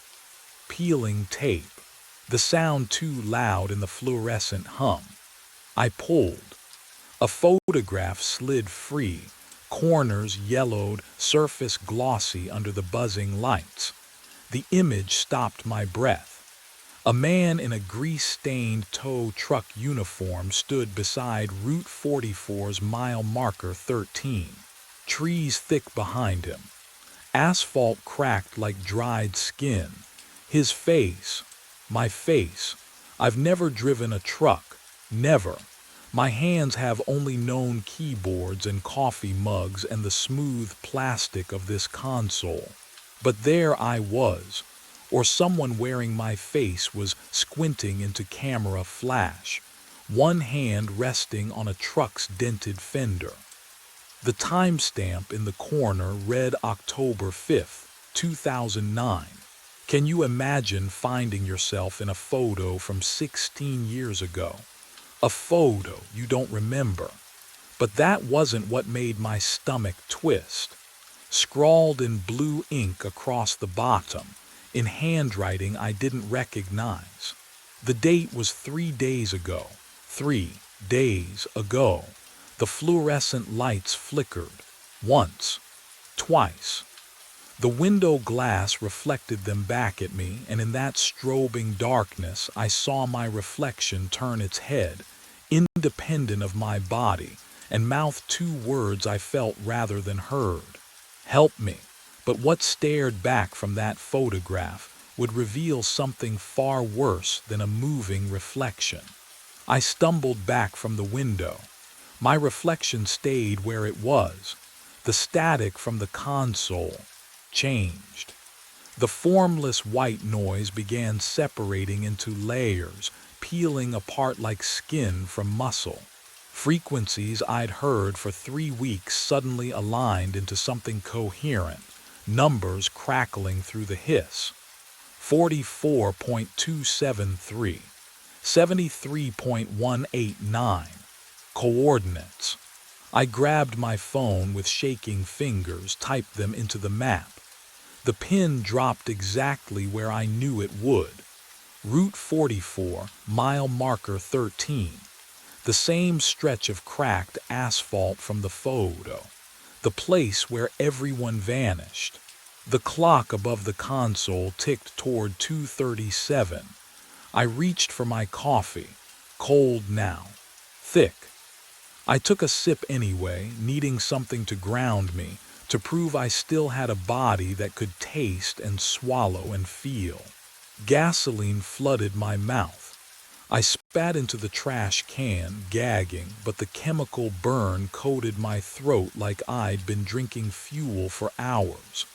Peeling tape. The sound too loud in the fluorescent hum. I pulled. A photograph slid free, corners yellowed, surface glossy under the buzzing lights. The image stopped my breath. A man in a grease-stained tow truck uniform stood beside Route 44's mile marker 13. Trees thick behind him. Asphalt cracked like dried skin. His face, my face. I've never driven a truck, never. My hands have only known keyboards and coffee mugs and the smooth plastic of this console. But there I was, or someone wearing my face was squinting into camera flash, one hand resting on a truck's dented fender. The timestamp in the corner read October 5th, 2009. Can you imagine finding yourself in a photo from 16 years ago? A photo you don't remember. But that wasn't what made my stomach twist. Scrawled in blue ink across the bottom, in handwriting I didn't recognize. The date was 3 days ago. 3 days ago. The fluorescent lights flickered. Once. Twice. The window glass reflected them back at me, and in that strobing darkness I saw my reflection turn its head, independent of my body, and mouth 2 words I felt rather than heard. Help me. But what stared back from that photograph would reveal something far worse than a moving reflection. I stumbled back from the window. My reflection stayed where it was. The static from the console changed. The formless white noise began separating into layers, peeling apart like skin from muscle. Frequencies I'd heard for 3 weeks suddenly aligned into something coherent, numbers crackling through the hiss. 44.273, 73.189. Coordinates. I grabbed my phone with shaking fingers, typed them into the map. The pin dropped exactly where I knew it would. Route 44, mile marker 13. The same stretch of cracked asphalt from the photo. The place where everyone vanished. The clock above the console ticked toward 2:37. I reached for my coffee, cold now, thick. I took a sip anyway, needing something to ground me, to prove I still had a body that could taste and swallow and feel. Gasoline flooded my mouth. I spat into the trash can, gagging, but the chemical burn coated my throat like I'd been drinking fuel for hours.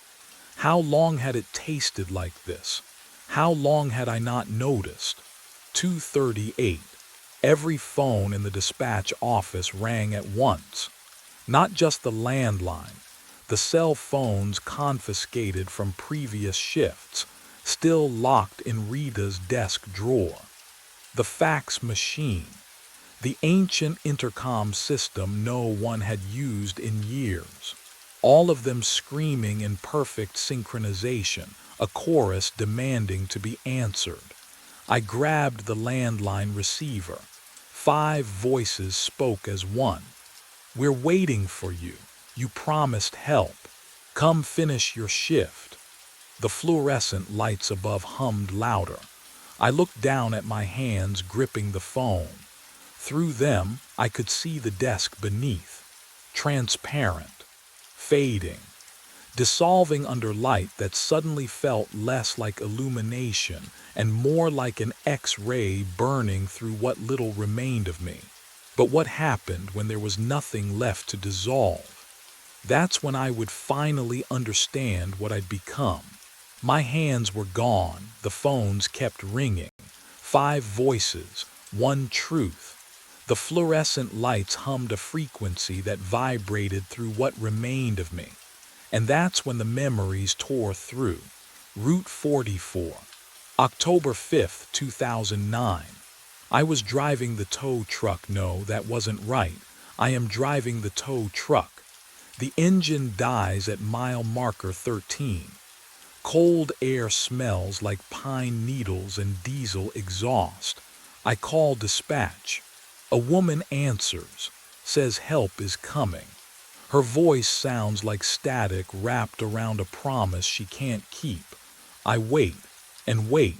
How long had it tasted like this? How long had I not noticed? 2:38. Every phone in the dispatch office rang at once. Not just the landline, the cell phones confiscated from previous shifts, still locked in Rita's desk drawer. The fax machine, the ancient intercom system no one had used in years. All of them screaming in perfect synchronization, a chorus demanding to be answered. I grabbed the landline receiver. 5 voices spoke as one. "We're waiting for you. You promised help. Come finish your shift." The fluorescent lights above hummed louder. I looked down at my hands gripping the phone. Through them, I could see the desk beneath. Transparent. Fading. Dissolving under light that suddenly felt less like illumination and more like an X-ray burning through what little remained of me. But what happened when there was nothing left to dissolve? That's when I would finally understand what I'd become. My hands were gone, the phones kept ringing. 5 voices, one truth. The fluorescent lights hummed a frequency that vibrated through what remained of me. And that's when the memories tore through. Route 44, October 5th, 2009. I was driving the tow truck. No, that wasn't right. I am driving the tow truck. The engine dies at mile marker 13. Cold air smells like pine needles and diesel exhaust. I call dispatch. A woman answers, says help is coming. Her voice sounds like static wrapped around a promise she can't keep. I wait, and wait,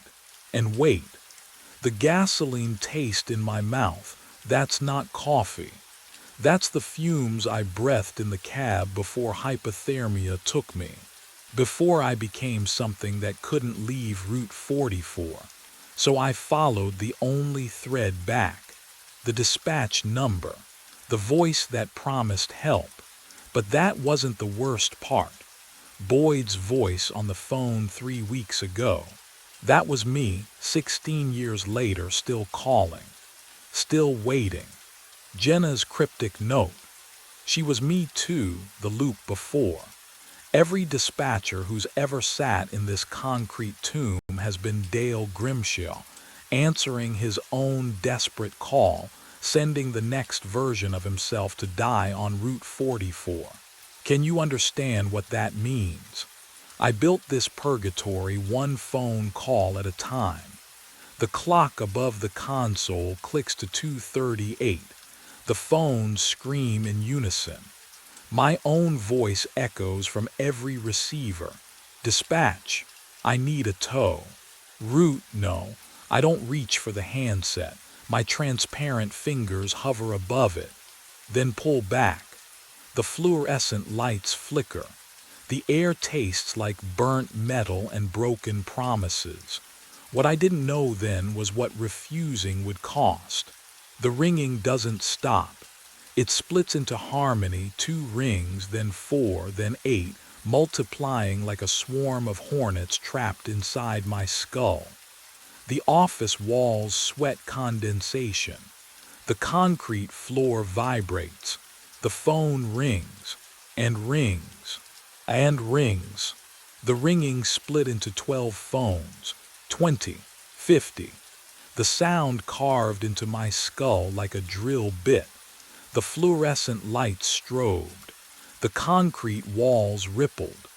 and wait. The gasoline taste in my mouth, that's not coffee. That's the fumes I breathed in the cab before hypothermia took me. Before I became something that couldn't leave Route 44. So I followed the only thread back. The dispatch number. The voice that promised help. But that wasn't the worst part. Boyd's voice on the phone 3 weeks ago. That was me, 16 years later, still calling. Still waiting. Jenna's cryptic note. She was me too, the loop before. Every dispatcher who's ever sat in this concrete tomb has been Dale Grimshaw, answering his own desperate call, sending the next version of himself to die on Route 44. Can you understand what that means? I built this purgatory one phone call at a time. The clock above the console clicks to 2:38. The phones scream in unison. My own voice echoes from every receiver. Dispatch, I need a tow. Route, no, I don't reach for the handset. My transparent fingers hover above it, then pull back. The fluorescent lights flicker. The air tastes like burnt metal and broken promises. What I didn't know then was what refusing would cost. The ringing doesn't stop. It splits into harmony, 2 rings, then 4, then 8, multiplying like a swarm of hornets trapped inside my skull. The office walls sweat condensation. The concrete floor vibrates. The phone rings, and rings, and rings. The ringing split into 12 phones, 20, 50. The sound carved into my skull like a drill bit. The fluorescent lights strobed. The concrete walls rippled.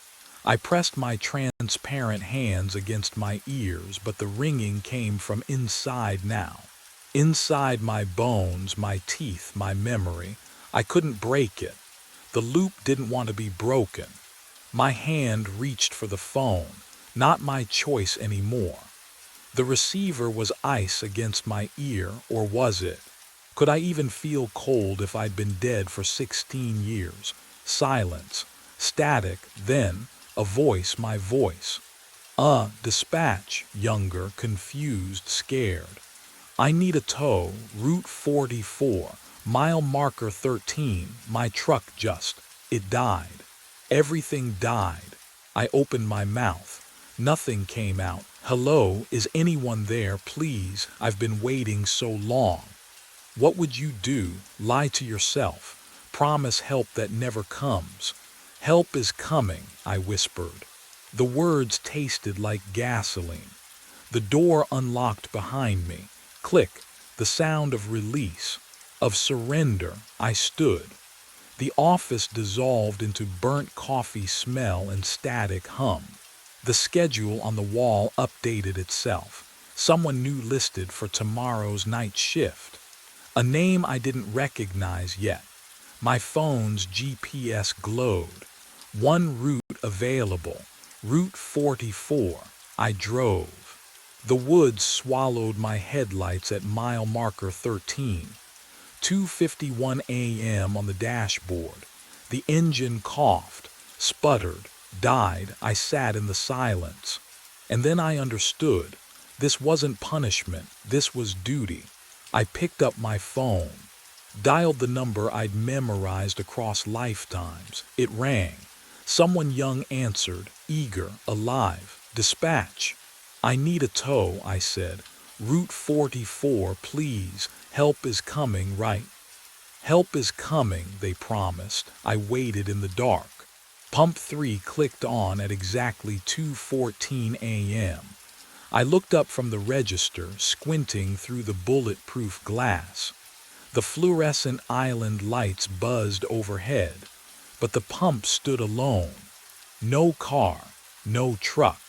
I pressed my transparent hands against my ears, but the ringing came from inside now. Inside my bones, my teeth, my memory. I couldn't break it. The loop didn't want to be broken. My hand reached for the phone, not my choice anymore. The receiver was ice against my ear, or was it? Could I even feel cold if I'd been dead for 16 years? Silence, static, then a voice, my voice. Dispatch, younger, confused, scared. I need a tow, Route 44, mile marker 13, my truck it died. Everything died. I opened my mouth. Nothing came out. Hello, is anyone there, please? I've been waiting so long. What would you do? Lie to yourself. Promise help that never comes. Help is coming, I whispered. The words tasted like gasoline. The door unlocked behind me. Click, the sound of release, of surrender. I stood. The office dissolved into burnt coffee smell and static hum. The schedule on the wall updated itself. Someone new listed for tomorrow's night shift. A name I didn't recognize yet. My phone's GPS glowed. One route available, Route 44. I drove. The woods swallowed my headlights at mile marker 13. 2:51 a.m. on the dashboard. The engine coughed, sputtered, died. I sat in the silence. And then I understood. This wasn't punishment. This was duty. I picked up my phone, dialed the number I'd memorized across lifetimes. It rang. Someone young answered, eager, alive. Dispatch. I need a tow, I said. Route 44, please. Help is coming, right? Help is coming, they promised. I waited in the dark. Pump 3 clicked on at exactly 2:14 a.m. I looked up from the register, squinting through the bulletproof glass. The fluorescent island lights buzzed overhead, but the pump stood alone. No car, no truck,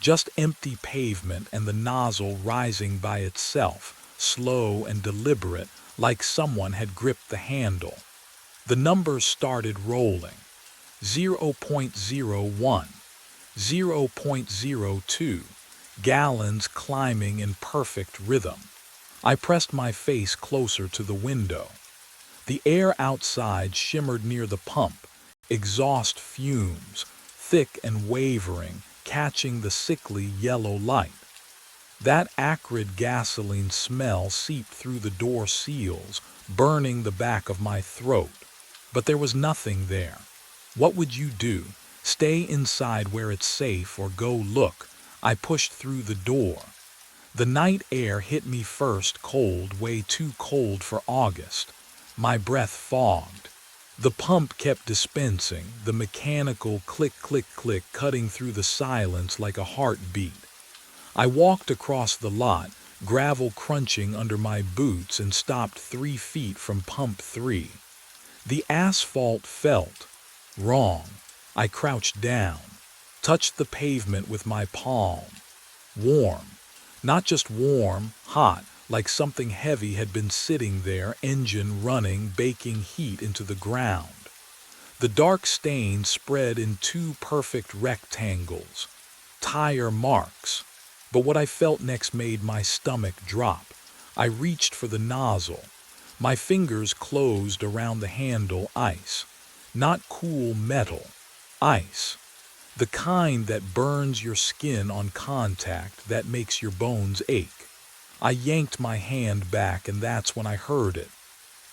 just empty pavement and the nozzle rising by itself, slow and deliberate, like someone had gripped the handle. The numbers started rolling. 0.01, 0.02, gallons climbing in perfect rhythm. I pressed my face closer to the window. The air outside shimmered near the pump, exhaust fumes, thick and wavering, catching the sickly yellow light. That acrid gasoline smell seeped through the door seals, burning the back of my throat. But there was nothing there. What would you do? Stay inside where it's safe or go look? I pushed through the door. The night air hit me first, cold, way too cold for August. My breath fogged. The pump kept dispensing, the mechanical click, click, click cutting through the silence like a heartbeat. I walked across the lot, gravel crunching under my boots, and stopped 3 feet from pump 3. The asphalt felt wrong. I crouched down, touched the pavement with my palm. Warm. Not just warm, hot, like something heavy had been sitting there, engine running, baking heat into the ground. The dark stain spread in 2 perfect rectangles. Tire marks. But what I felt next made my stomach drop. I reached for the nozzle. My fingers closed around the handle. Ice. Not cool metal. Ice. The kind that burns your skin on contact, that makes your bones ache. I yanked my hand back, and that's when I heard it.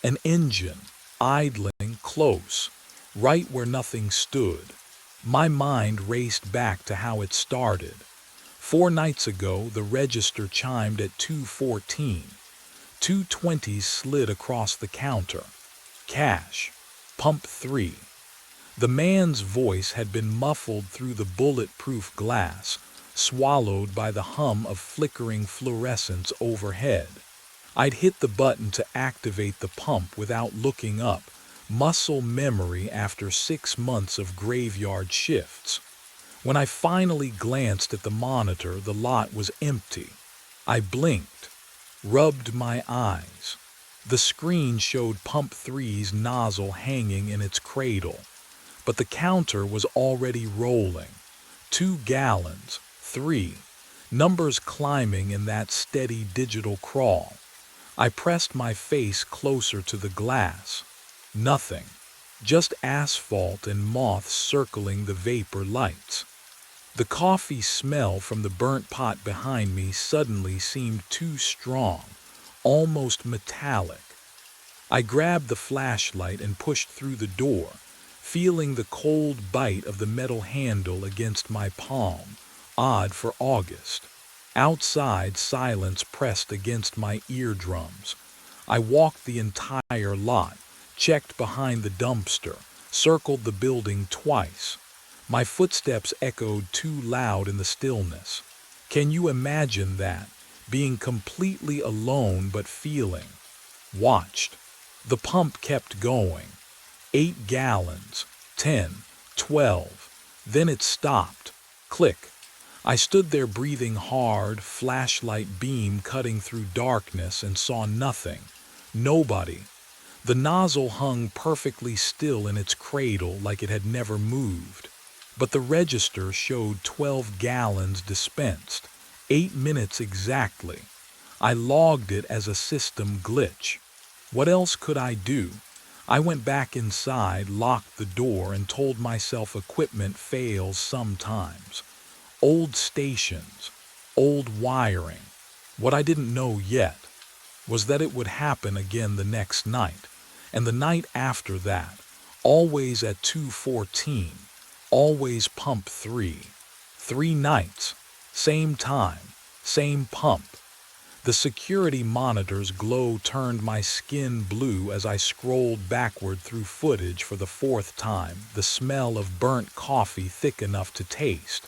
An engine, idling close, right where nothing stood. My mind raced back to how it started. 4 nights ago, the register chimed at 2:14. 220s slid across the counter. Cash. Pump 3. The man's voice had been muffled through the bulletproof glass, swallowed by the hum of flickering fluorescence overhead. I'd hit the button to activate the pump without looking up, muscle memory after 6 months of graveyard shifts. When I finally glanced at the monitor, the lot was empty. I blinked, rubbed my eyes. The screen showed Pump 3's nozzle hanging in its cradle, but the counter was already rolling. 2 gallons, 3, numbers climbing in that steady digital crawl. I pressed my face closer to the glass. Nothing, just asphalt and moths circling the vapor lights. The coffee smell from the burnt pot behind me suddenly seemed too strong, almost metallic. I grabbed the flashlight and pushed through the door, feeling the cold bite of the metal handle against my palm, odd for August. Outside, silence pressed against my eardrums. I walked the entire lot, checked behind the dumpster, circled the building twice. My footsteps echoed too loud in the stillness. Can you imagine that? Being completely alone but feeling watched. The pump kept going. 8 gallons, 10, 12. Then it stopped. Click. I stood there breathing hard, flashlight beam cutting through darkness, and saw nothing. Nobody. The nozzle hung perfectly still in its cradle like it had never moved. But the register showed 12 gallons dispensed, 8 minutes exactly. I logged it as a system glitch. What else could I do? I went back inside, locked the door, and told myself equipment fails sometimes. Old stations, old wiring. What I didn't know yet was that it would happen again the next night, and the night after that, always at 2:14. Always Pump 3. 3 nights, same time, same pump. The security monitor's glow turned my skin blue as I scrolled backward through footage for the 4th time, the smell of burnt coffee thick enough to taste.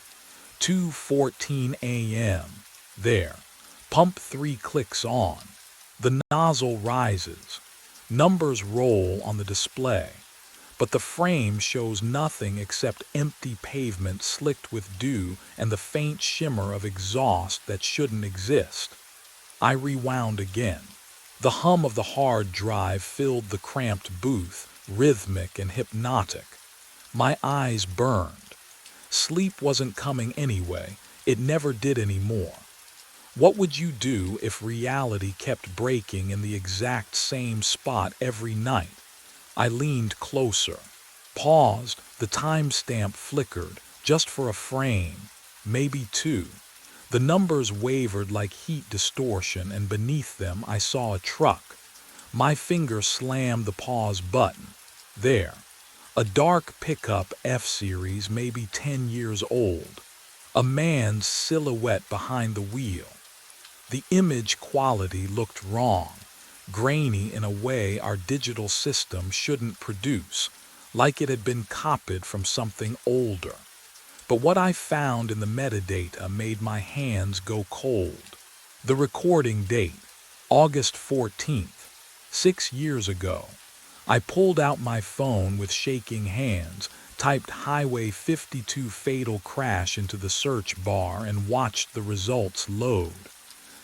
2:14 a.m. There. Pump 3 clicks on. The nozzle rises. Numbers roll on the display. But the frame shows nothing except empty pavement slicked with dew and the faint shimmer of exhaust that shouldn't exist. I rewound again. The hum of the hard drive filled the cramped booth, rhythmic and hypnotic. My eyes burned. Sleep wasn't coming anyway. It never did anymore. What would you do if reality kept breaking in the exact same spot every night? I leaned closer, paused, the timestamp flickered, just for a frame, maybe 2. The numbers wavered like heat distortion, and beneath them I saw a truck. My finger slammed the pause button. There, a dark pickup F-Series, maybe 10 years old. A man's silhouette behind the wheel. The image quality looked wrong. Grainy in a way our digital system shouldn't produce, like it had been copied from something older. But what I found in the metadata made my hands go cold. The recording date, August 14th, 6 years ago. I pulled out my phone with shaking hands, typed Highway 52 fatal crash into the search bar, and watched the results load.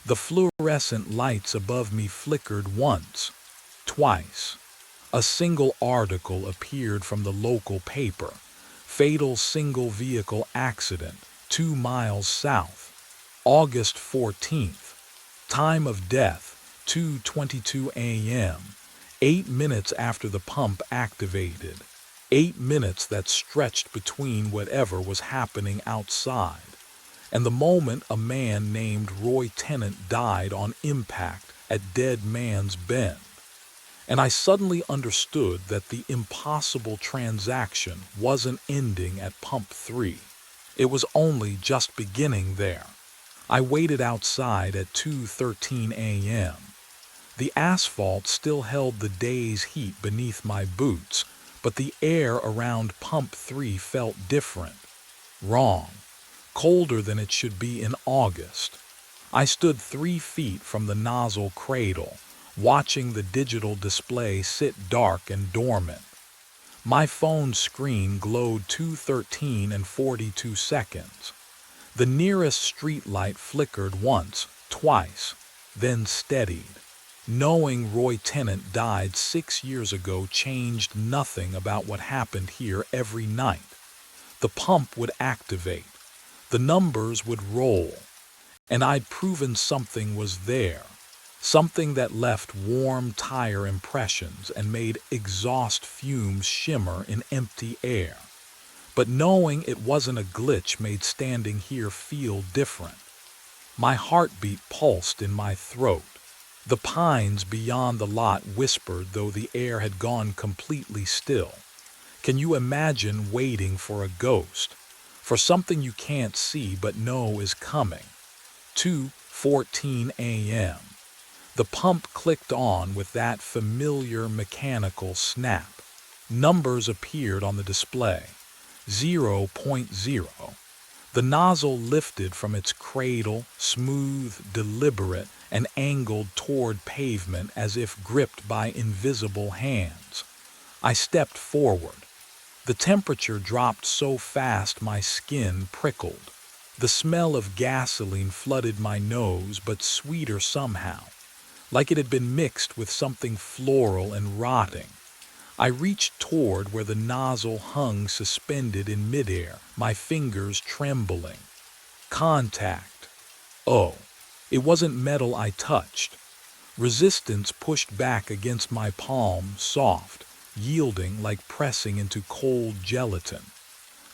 The fluorescent lights above me flickered once, twice. A single article appeared from the local paper. Fatal single vehicle accident, 2 miles south. August 14th. Time of death, 2:22 a.m. 8 minutes after the pump activated. 8 minutes that stretched between whatever was happening outside and the moment a man named Roy Tennant died on impact at Dead Man's Bend. And I suddenly understood that the impossible transaction wasn't ending at Pump 3. It was only just beginning there. I waited outside at 2:13 a.m. The asphalt still held the day's heat beneath my boots, but the air around Pump 3 felt different. Wrong. Colder than it should be in August. I stood 3 feet from the nozzle cradle, watching the digital display sit dark and dormant. My phone screen glowed 2:13 and 42 seconds. The nearest streetlight flickered once, twice, then steadied. Knowing Roy Tennant died 6 years ago changed nothing about what happened here every night. The pump would activate. The numbers would roll. And I'd proven something was there. Something that left warm tire impressions and made exhaust fumes shimmer in empty air. But knowing it wasn't a glitch made standing here feel different. My heartbeat pulsed in my throat. The pines beyond the lot whispered though the air had gone completely still. Can you imagine waiting for a ghost? For something you can't see but know is coming? 2:14 a.m. The pump clicked on with that familiar mechanical snap. Numbers appeared on the display. 0.0. The nozzle lifted from its cradle, smooth, deliberate, and angled toward pavement as if gripped by invisible hands. I stepped forward. The temperature dropped so fast my skin prickled. The smell of gasoline flooded my nose, but sweeter somehow, like it had been mixed with something floral and rotting. I reached toward where the nozzle hung suspended in midair, my fingers trembling. Contact. Oh, it wasn't metal I touched. Resistance pushed back against my palm, soft, yielding like pressing into cold gelatin.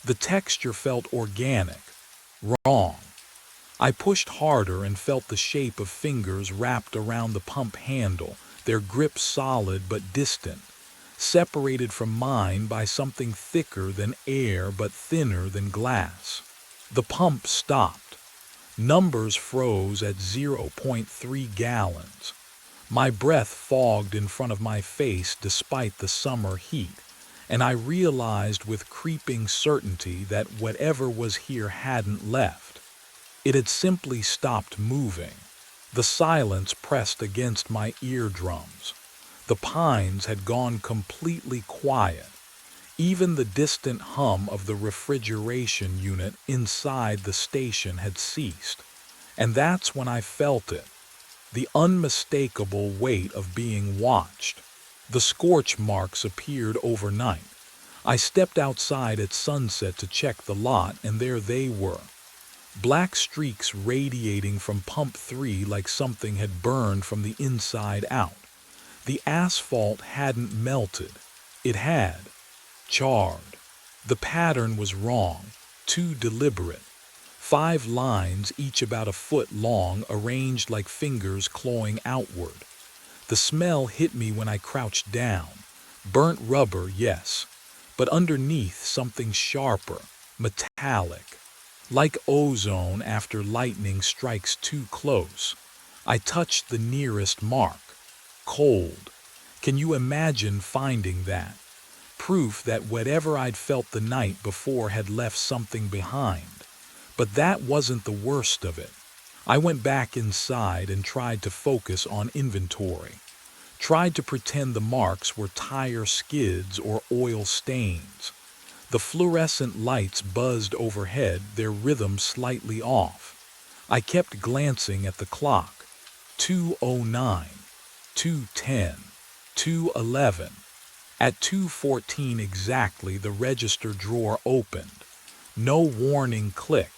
The texture felt organic. Wrong. I pushed harder and felt the shape of fingers wrapped around the pump handle, their grip solid but distant, separated from mine by something thicker than air but thinner than glass. The pump stopped. Numbers froze at 0.3 gallons. My breath fogged in front of my face despite the summer heat, and I realized with creeping certainty that whatever was here hadn't left. It had simply stopped moving. The silence pressed against my eardrums. The pines had gone completely quiet. Even the distant hum of the refrigeration unit inside the station had ceased. And that's when I felt it. The unmistakable weight of being watched. The scorch marks appeared overnight. I stepped outside at sunset to check the lot, and there they were. Black streaks radiating from Pump 3 like something had burned from the inside out. The asphalt hadn't melted. It had charred. The pattern was wrong, too deliberate. 5 lines, each about a foot long, arranged like fingers clawing outward. The smell hit me when I crouched down. Burnt rubber, yes, but underneath something sharper, metallic. Like ozone after lightning strikes too close. I touched the nearest mark. Cold. Can you imagine finding that? Proof that whatever I'd felt the night before had left something behind. But that wasn't the worst of it. I went back inside and tried to focus on inventory. Tried to pretend the marks were tire skids or oil stains. The fluorescent lights buzzed overhead, their rhythm slightly off. I kept glancing at the clock. 2:09, 2:10, 2:11. At 2:14 exactly, the register drawer opened. No warning click,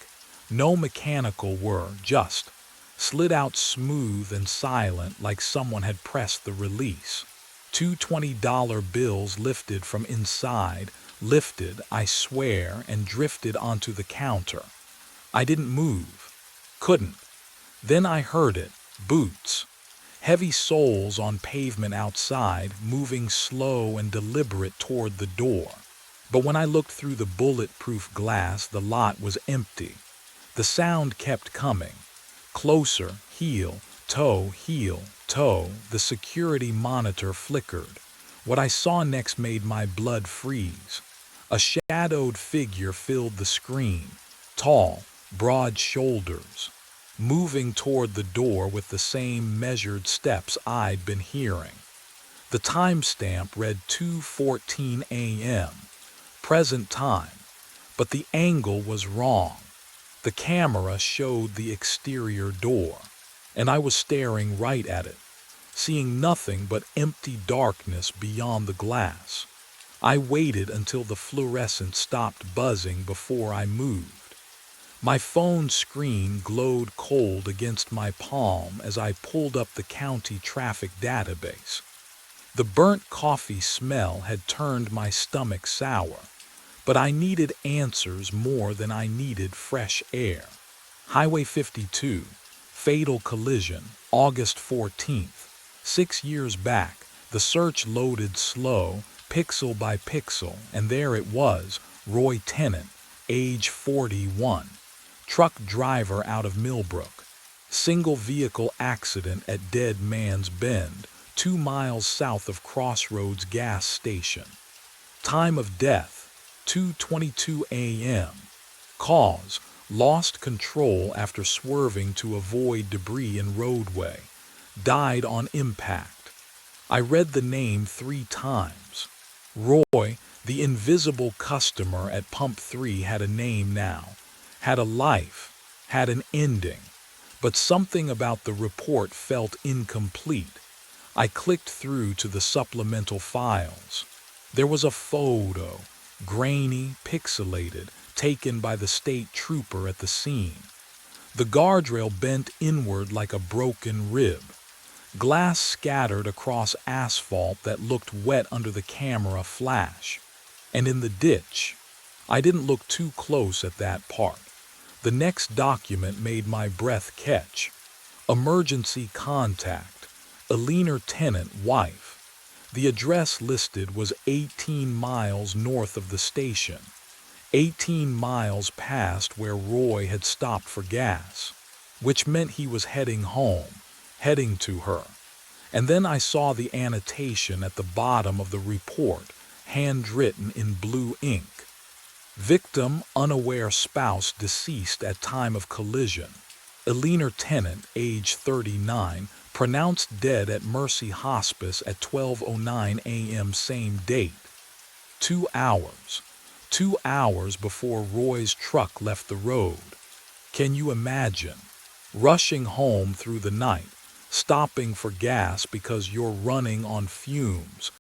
no mechanical whir, just slid out smooth and silent like someone had pressed the release. 2 $20 bills lifted from inside, lifted, I swear, and drifted onto the counter. I didn't move. Couldn't. Then I heard it. Boots. Heavy soles on pavement outside, moving slow and deliberate toward the door. But when I looked through the bulletproof glass, the lot was empty. The sound kept coming. Closer, heel, toe, heel, toe. The security monitor flickered. What I saw next made my blood freeze. A shadowed figure filled the screen, tall, broad shoulders, moving toward the door with the same measured steps I'd been hearing. The timestamp read 2:14 a.m., present time, but the angle was wrong. The camera showed the exterior door, and I was staring right at it, seeing nothing but empty darkness beyond the glass. I waited until the fluorescent stopped buzzing before I moved. My phone screen glowed cold against my palm as I pulled up the county traffic database. The burnt coffee smell had turned my stomach sour, but I needed answers more than I needed fresh air. Highway 52, fatal collision, August 14th. 6 years back, the search loaded slow, pixel by pixel, and there it was, Roy Tennant, age 41, truck driver out of Millbrook. Single vehicle accident at Dead Man's Bend, 2 miles south of Crossroads gas station. Time of death, 2:22 a.m. Cause, lost control after swerving to avoid debris in roadway. Died on impact. I read the name 3 times. Roy, the invisible customer at Pump 3, had a name now, had a life, had an ending. But something about the report felt incomplete. I clicked through to the supplemental files. There was a photo, grainy, pixelated, taken by the state trooper at the scene. The guardrail bent inward like a broken rib. Glass scattered across asphalt that looked wet under the camera flash. And in the ditch. I didn't look too close at that part. The next document made my breath catch. Emergency contact. Eleanor Tennant, wife. The address listed was 18 miles north of the station. 18 miles past where Roy had stopped for gas, which meant he was heading home, heading to her. And then I saw the annotation at the bottom of the report, handwritten in blue ink. Victim, unaware spouse deceased at time of collision. Eleanor Tennant, age 39, pronounced dead at Mercy Hospice at 12:09 a.m. same date. 2 hours. 2 hours before Roy's truck left the road. Can you imagine? Rushing home through the night, stopping for gas because you're running on fumes.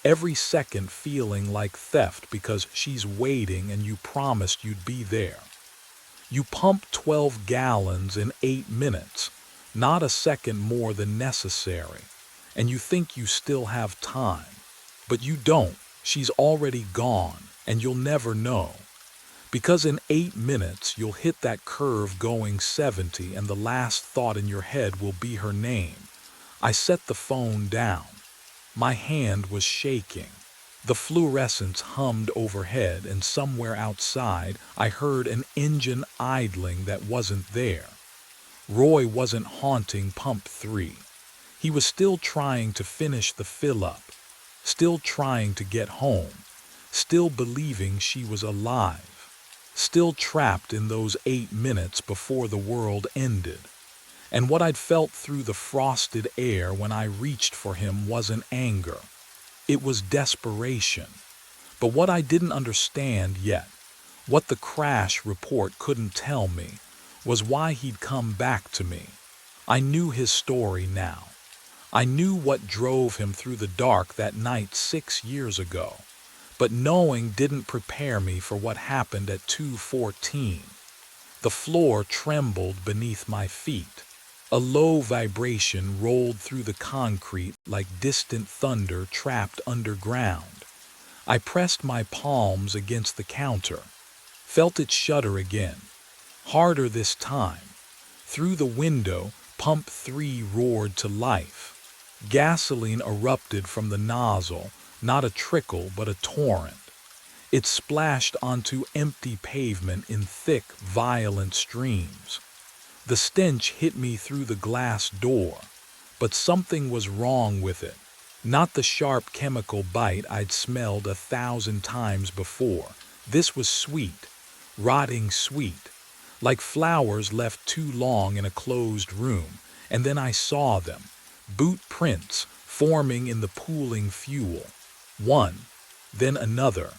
Every second feeling like theft because she's waiting and you promised you'd be there. You pump 12 gallons in 8 minutes, not a second more than necessary, and you think you still have time. But you don't. She's already gone, and you'll never know. Because in 8 minutes, you'll hit that curve going 70, and the last thought in your head will be her name. I set the phone down. My hand was shaking. The fluorescence hummed overhead, and somewhere outside, I heard an engine idling that wasn't there. Roy wasn't haunting Pump 3. He was still trying to finish the fill-up, still trying to get home, still believing she was alive, still trapped in those 8 minutes before the world ended. And what I'd felt through the frosted air when I reached for him wasn't anger. It was desperation. But what I didn't understand yet, what the crash report couldn't tell me, was why he'd come back to me. I knew his story now. I knew what drove him through the dark that night 6 years ago. But knowing didn't prepare me for what happened at 2:14. The floor trembled beneath my feet. A low vibration rolled through the concrete like distant thunder trapped underground. I pressed my palms against the counter, felt it shudder again, harder this time. Through the window, Pump 3 roared to life. Gasoline erupted from the nozzle, not a trickle but a torrent. It splashed onto empty pavement in thick, violent streams. The stench hit me through the glass door, but something was wrong with it. Not the sharp chemical bite I'd smelled 1,000 times before. This was sweet, rotting sweet, like flowers left too long in a closed room. And then I saw them, boot prints forming in the pooling fuel. One, then another.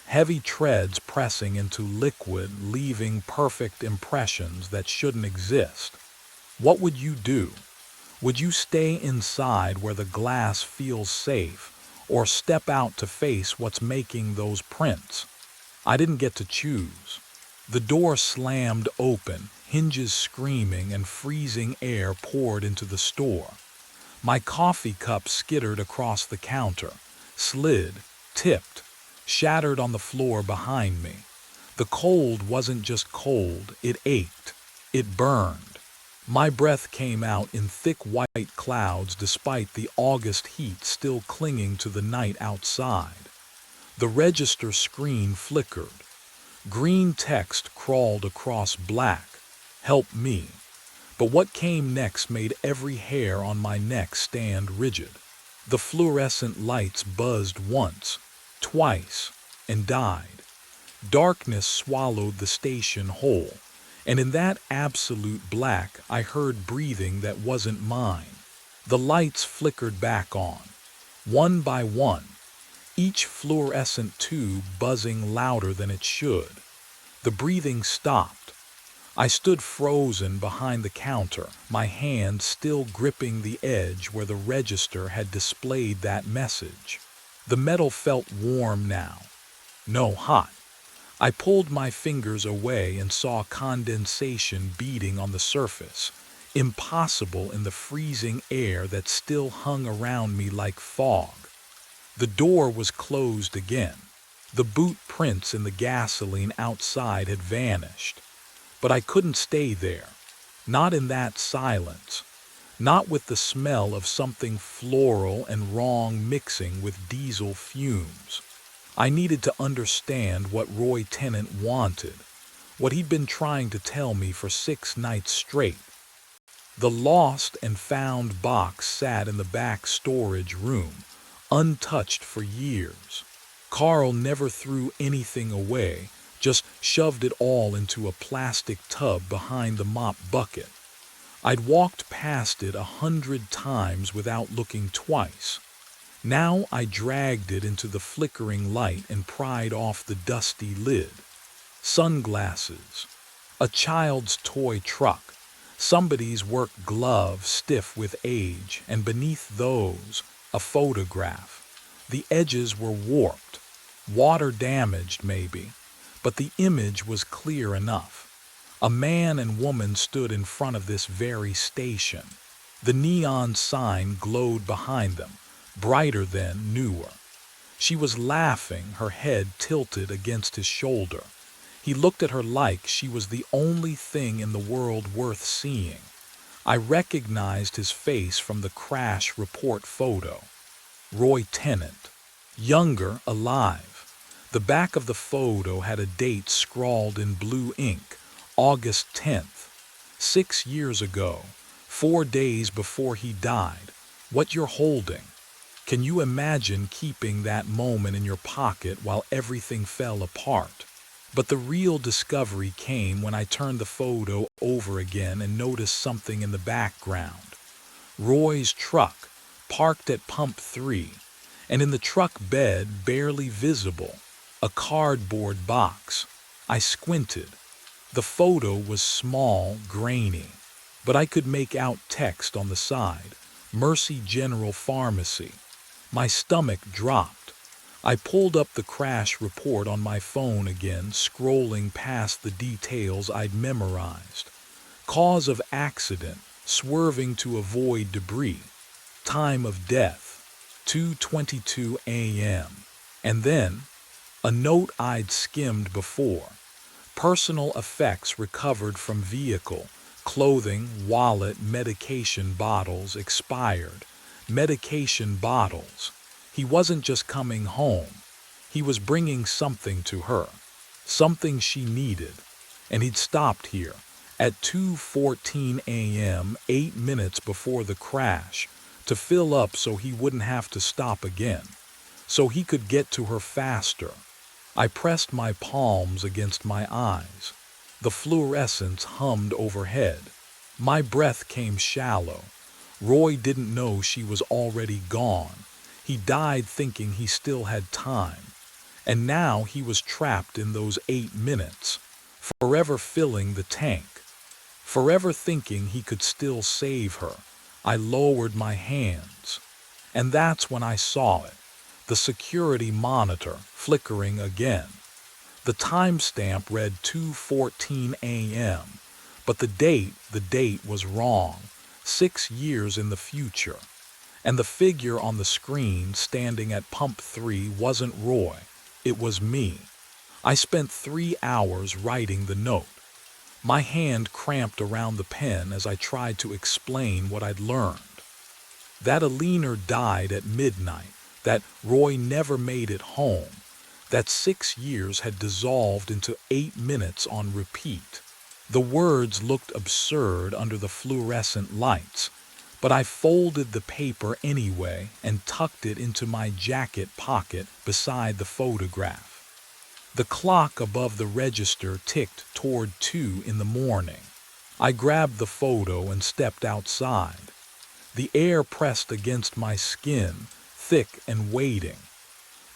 Heavy treads pressing into liquid, leaving perfect impressions that shouldn't exist. What would you do? Would you stay inside where the glass feels safe, or step out to face what's making those prints? I didn't get to choose. The door slammed open, hinges screaming, and freezing air poured into the store. My coffee cup skittered across the counter, slid, tipped, shattered on the floor behind me. The cold wasn't just cold, it ached. It burned. My breath came out in thick white clouds despite the August heat still clinging to the night outside. The register screen flickered. Green text crawled across black. Help me. But what came next made every hair on my neck stand rigid. The fluorescent lights buzzed once, twice, and died. Darkness swallowed the station whole, and in that absolute black I heard breathing that wasn't mine. The lights flickered back on, one by one, each fluorescent tube buzzing louder than it should. The breathing stopped. I stood frozen behind the counter, my hand still gripping the edge where the register had displayed that message. The metal felt warm now. No, hot. I pulled my fingers away and saw condensation beading on the surface, impossible in the freezing air that still hung around me like fog. The door was closed again. The boot prints in the gasoline outside had vanished. But I couldn't stay there. Not in that silence. Not with the smell of something floral and wrong mixing with diesel fumes. I needed to understand what Roy Tennant wanted, what he'd been trying to tell me for 6 nights straight. The lost and found box sat in the back storage room, untouched for years. Carl never threw anything away, just shoved it all into a plastic tub behind the mop bucket. I'd walked past it 100 times without looking twice. Now I dragged it into the flickering light and pried off the dusty lid. Sunglasses, a child's toy truck, somebody's work glove stiff with age, and beneath those, a photograph. The edges were warped, water damaged maybe, but the image was clear enough. A man and woman stood in front of this very station. The neon sign glowed behind them, brighter than, newer. She was laughing, her head tilted against his shoulder. He looked at her like she was the only thing in the world worth seeing. I recognized his face from the crash report photo. Roy Tennant. Younger, alive. The back of the photo had a date scrawled in blue ink, August 10th. 6 years ago, 4 days before he died. What you're holding. Can you imagine keeping that moment in your pocket while everything fell apart? But the real discovery came when I turned the photo over again and noticed something in the background. Roy's truck, parked at pump 3, and in the truck bed, barely visible, a cardboard box. I squinted. The photo was small, grainy, but I could make out text on the side, Mercy General Pharmacy. My stomach dropped. I pulled up the crash report on my phone again, scrolling past the details I'd memorized. Cause of accident, swerving to avoid debris. Time of death, 2:22 a.m. And then, a note I'd skimmed before. Personal effects recovered from vehicle, clothing, wallet, medication bottles expired. Medication bottles. He wasn't just coming home. He was bringing something to her. Something she needed. And he'd stopped here, At 2:14 a.m., 8 minutes before the crash, to fill up so he wouldn't have to stop again, so he could get to her faster. I pressed my palms against my eyes. The fluorescence hummed overhead. My breath came shallow. Roy didn't know she was already gone. He died thinking he still had time. And now he was trapped in those 8 minutes, forever filling the tank, forever thinking he could still save her. I lowered my hands. And that's when I saw it. The security monitor flickering again. The timestamp read 2:14 a.m., but the date was wrong, 6 years in the future. And the figure on the screen standing at pump 3 wasn't Roy, it was me. I spent 3 hours writing the note. My hand cramped around the pen as I tried to explain what I'd learned. That Alina died at midnight, that Roy never made it home, that 6 years had dissolved into 8 minutes on repeat. The words looked absurd under the fluorescent lights, but I folded the paper anyway and tucked it into my jacket pocket beside the photograph. The clock above the register ticked toward 2 in the morning. I grabbed the photo and stepped outside. The air pressed against my skin, thick and waiting.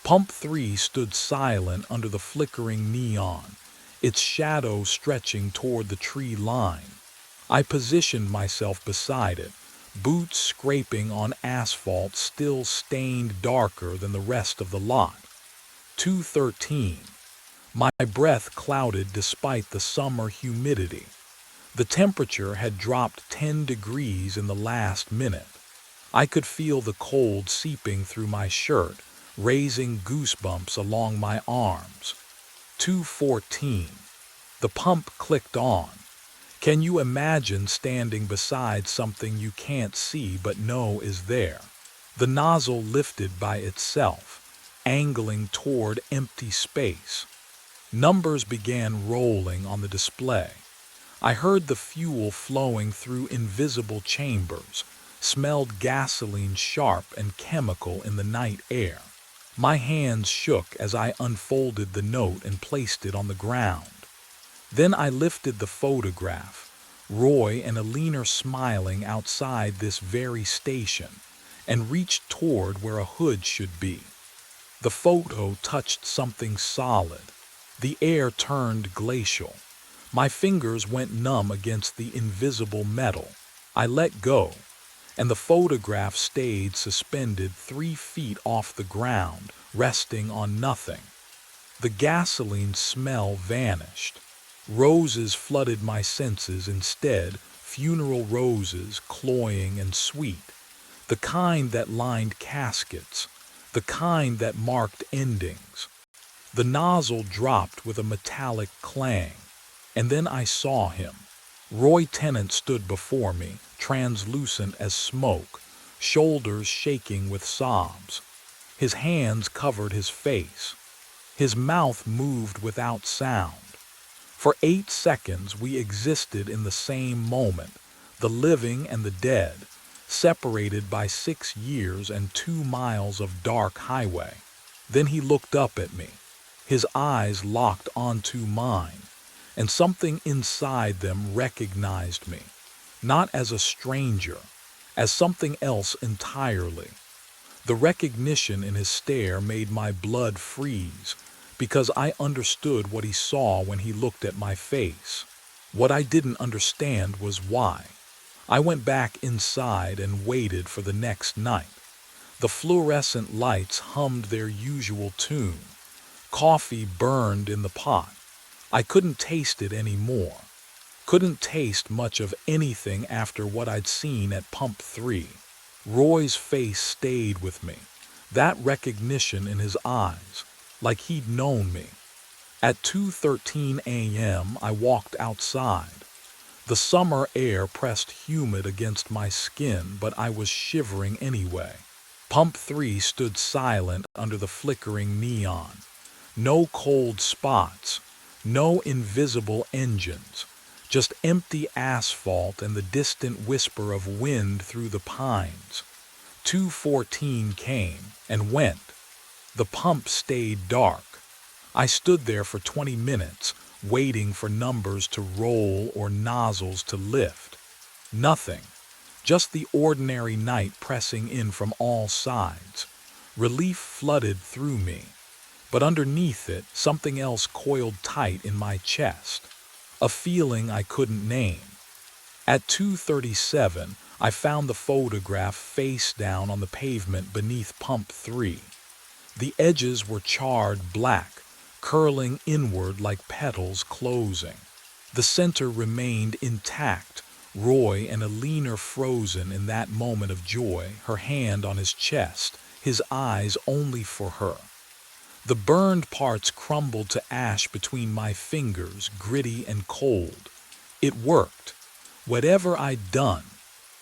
Pump 3 stood silent under the flickering neon, its shadow stretching toward the tree line. I positioned myself beside it, boots scraping on asphalt still stained darker than the rest of the lot. 2:13. My breath clouded despite the summer humidity. The temperature had dropped 10 degrees in the last minute. I could feel the cold seeping through my shirt, raising goosebumps along my arms. 2:14. The pump clicked on. Can you imagine standing beside something you can't see but know is there? The nozzle lifted by itself, angling toward empty space. Numbers began rolling on the display. I heard the fuel flowing through invisible chambers, smelled gasoline sharp and chemical in the night air. My hands shook as I unfolded the note and placed it on the ground. Then I lifted the photograph, Roy and Alina smiling outside this very station, and reached toward where a hood should be. The photo touched something solid. The air turned glacial. My fingers went numb against the invisible metal. I let go, and the photograph stayed suspended 3 feet off the ground, resting on nothing. The gasoline smell vanished. Roses flooded my senses instead, funeral roses, cloying and sweet. The kind that lined caskets, the kind that marked endings. The nozzle dropped with a metallic clang, and then I saw him. Roy Tennant stood before me, translucent as smoke, shoulders shaking with sobs. His hands covered his face. His mouth moved without sound. For 8 seconds we existed in the same moment, the living and the dead, separated by 6 years and 2 miles of dark highway. Then he looked up at me. His eyes locked onto mine, and something inside them recognized me, not as a stranger, as something else entirely. The recognition in his stare made my blood freeze, because I understood what he saw when he looked at my face. What I didn't understand was why. I went back inside and waited for the next night. The fluorescent lights hummed their usual tune. Coffee burned in the pot. I couldn't taste it anymore. Couldn't taste much of anything after what I'd seen at pump 3. Roy's face stayed with me, that recognition in his eyes, like he'd known me. At 2:13 a.m. I walked outside. The summer air pressed humid against my skin, but I was shivering anyway. Pump 3 stood silent under the flickering neon. No cold spots, no invisible engines, just empty asphalt and the distant whisper of wind through the pines. 2:14 came and went. The pump stayed dark. I stood there for 20 minutes, waiting for numbers to roll or nozzles to lift. Nothing. Just the ordinary night pressing in from all sides. Relief flooded through me. But underneath it, something else coiled tight in my chest. A feeling I couldn't name. At 2:37, I found the photograph face down on the pavement beneath Pump 3. The edges were charred black, curling inward like petals closing. The center remained intact, Roy and Alina frozen in that moment of joy, her hand on his chest, his eyes only for her. The burned parts crumbled to ash between my fingers, gritty and cold. It worked. Whatever I'd done,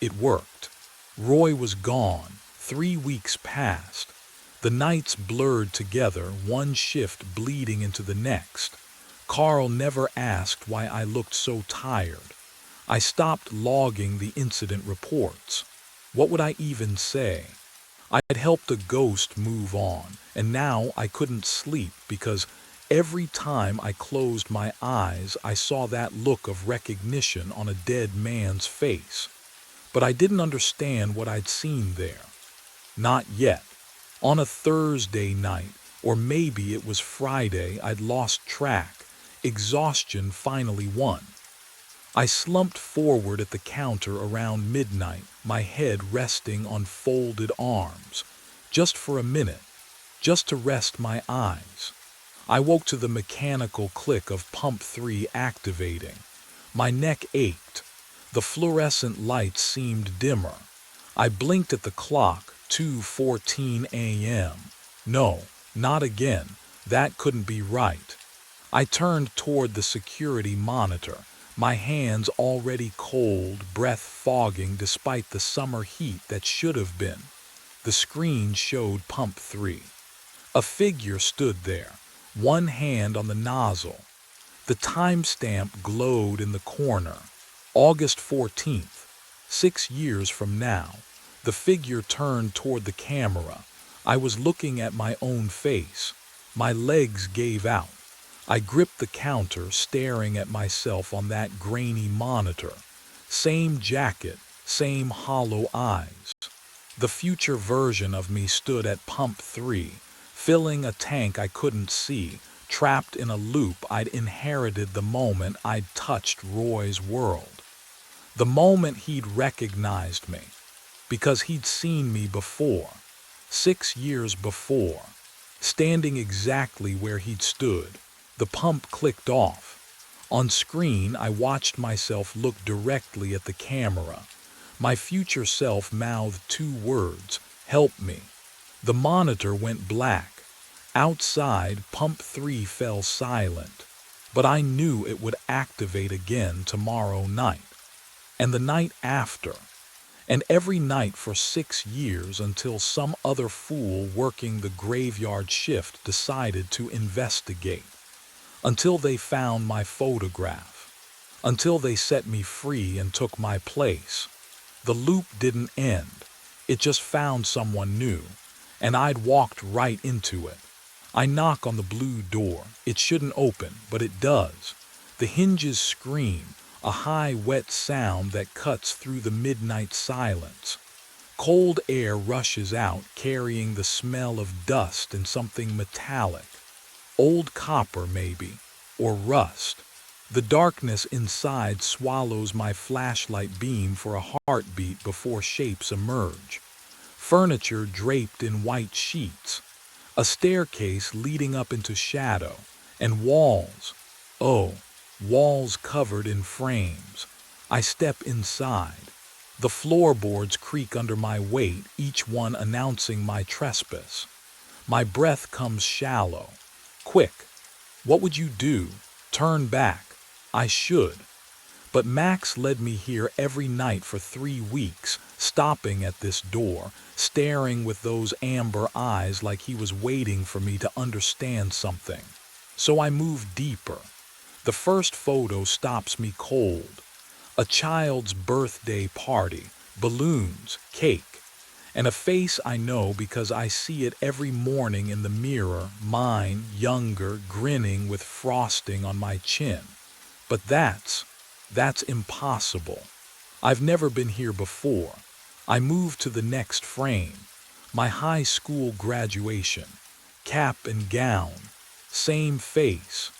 it worked. Roy was gone. 3 weeks passed. The nights blurred together, one shift bleeding into the next. Carl never asked why I looked so tired. I stopped logging the incident reports. What would I even say? I'd helped a ghost move on, and now I couldn't sleep because every time I closed my eyes I saw that look of recognition on a dead man's face. But I didn't understand what I'd seen there. Not yet. On a Thursday night, or maybe it was Friday, I'd lost track. Exhaustion finally won. I slumped forward at the counter around midnight, my head resting on folded arms. Just for a minute, just to rest my eyes. I woke to the mechanical click of Pump 3 activating. My neck ached. The fluorescent lights seemed dimmer. I blinked at the clock, 2:14 a.m. No, not again. That couldn't be right. I turned toward the security monitor, my hands already cold, breath fogging despite the summer heat that should have been. The screen showed Pump 3. A figure stood there, one hand on the nozzle. The timestamp glowed in the corner. August 14th, 6 years from now. The figure turned toward the camera. I was looking at my own face. My legs gave out. I gripped the counter, staring at myself on that grainy monitor. Same jacket, same hollow eyes. The future version of me stood at Pump 3, filling a tank I couldn't see, trapped in a loop I'd inherited the moment I'd touched Roy's world. The moment he'd recognized me. Because he'd seen me before, 6 years before, standing exactly where he'd stood. The pump clicked off. On screen, I watched myself look directly at the camera. My future self mouthed 2 words, "Help me." The monitor went black. Outside, Pump 3 fell silent. But I knew it would activate again tomorrow night. And the night after. And every night for 6 years until some other fool working the graveyard shift decided to investigate. Until they found my photograph. Until they set me free and took my place. The loop didn't end. It just found someone new. And I'd walked right into it. I knock on the blue door. It shouldn't open, but it does. The hinges scream. A high, wet sound that cuts through the midnight silence. Cold air rushes out, carrying the smell of dust and something metallic. Old copper, maybe, or rust. The darkness inside swallows my flashlight beam for a heartbeat before shapes emerge. Furniture draped in white sheets. A staircase leading up into shadow. And walls. Oh. Walls covered in frames. I step inside. The floorboards creak under my weight, each one announcing my trespass. My breath comes shallow. Quick. What would you do? Turn back. I should. But Max led me here every night for 3 weeks, stopping at this door, staring with those amber eyes like he was waiting for me to understand something. So I moved deeper. The first photo stops me cold. A child's birthday party, balloons, cake, and a face I know because I see it every morning in the mirror, mine, younger, grinning with frosting on my chin. But that's impossible. I've never been here before. I move to the next frame. My high school graduation. Cap and gown. Same face.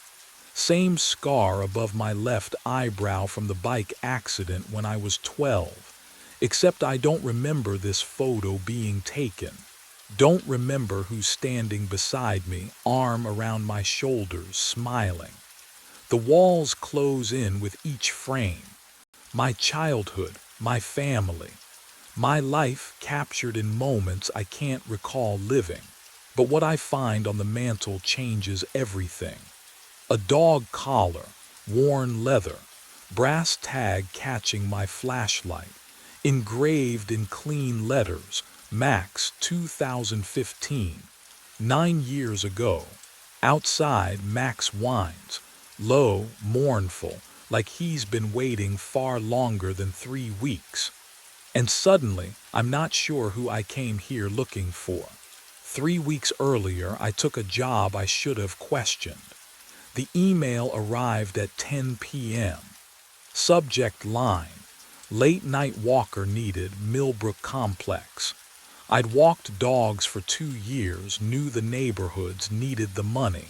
Same scar above my left eyebrow from the bike accident when I was 12. Except I don't remember this photo being taken. Don't remember who's standing beside me, arm around my shoulders, smiling. The walls close in with each frame. My childhood, my family, my life captured in moments I can't recall living. But what I find on the mantel changes everything. A dog collar, worn leather, brass tag catching my flashlight, engraved in clean letters, Max 2015, 9 years ago. Outside, Max whines, low, mournful, like he's been waiting far longer than 3 weeks. And suddenly, I'm not sure who I came here looking for. 3 weeks earlier, I took a job I should have questioned. The email arrived at 10 p.m. Subject line, late night walker needed, Millbrook Complex. I'd walked dogs for 2 years, knew the neighborhoods, needed the money.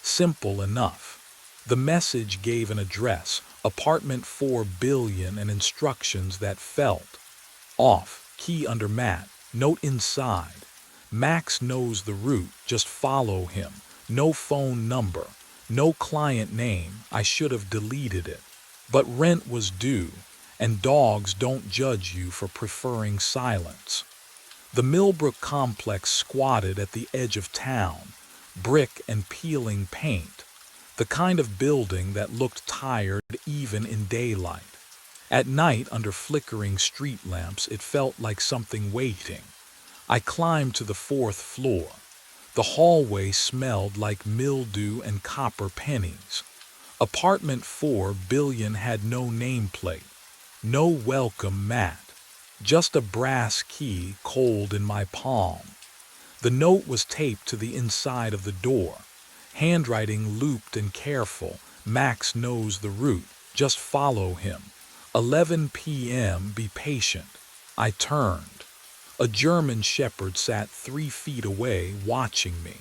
Simple enough. The message gave an address, apartment 4 billion, and instructions that felt off, key under mat, note inside. Max knows the route, just follow him. No phone number, no client name, I should have deleted it. But rent was due, and dogs don't judge you for preferring silence. The Millbrook Complex squatted at the edge of town, brick and peeling paint, the kind of building that looked tired even in daylight. At night, under flickering street lamps, it felt like something waiting. I climbed to the 4th floor. The hallway smelled like mildew and copper pennies. Apartment 4 billion had no nameplate, no welcome mat, just a brass key cold in my palm. The note was taped to the inside of the door, handwriting looped and careful. Max knows the route, just follow him. 11 p.m., be patient. I turned. A German shepherd sat 3 feet away, watching me.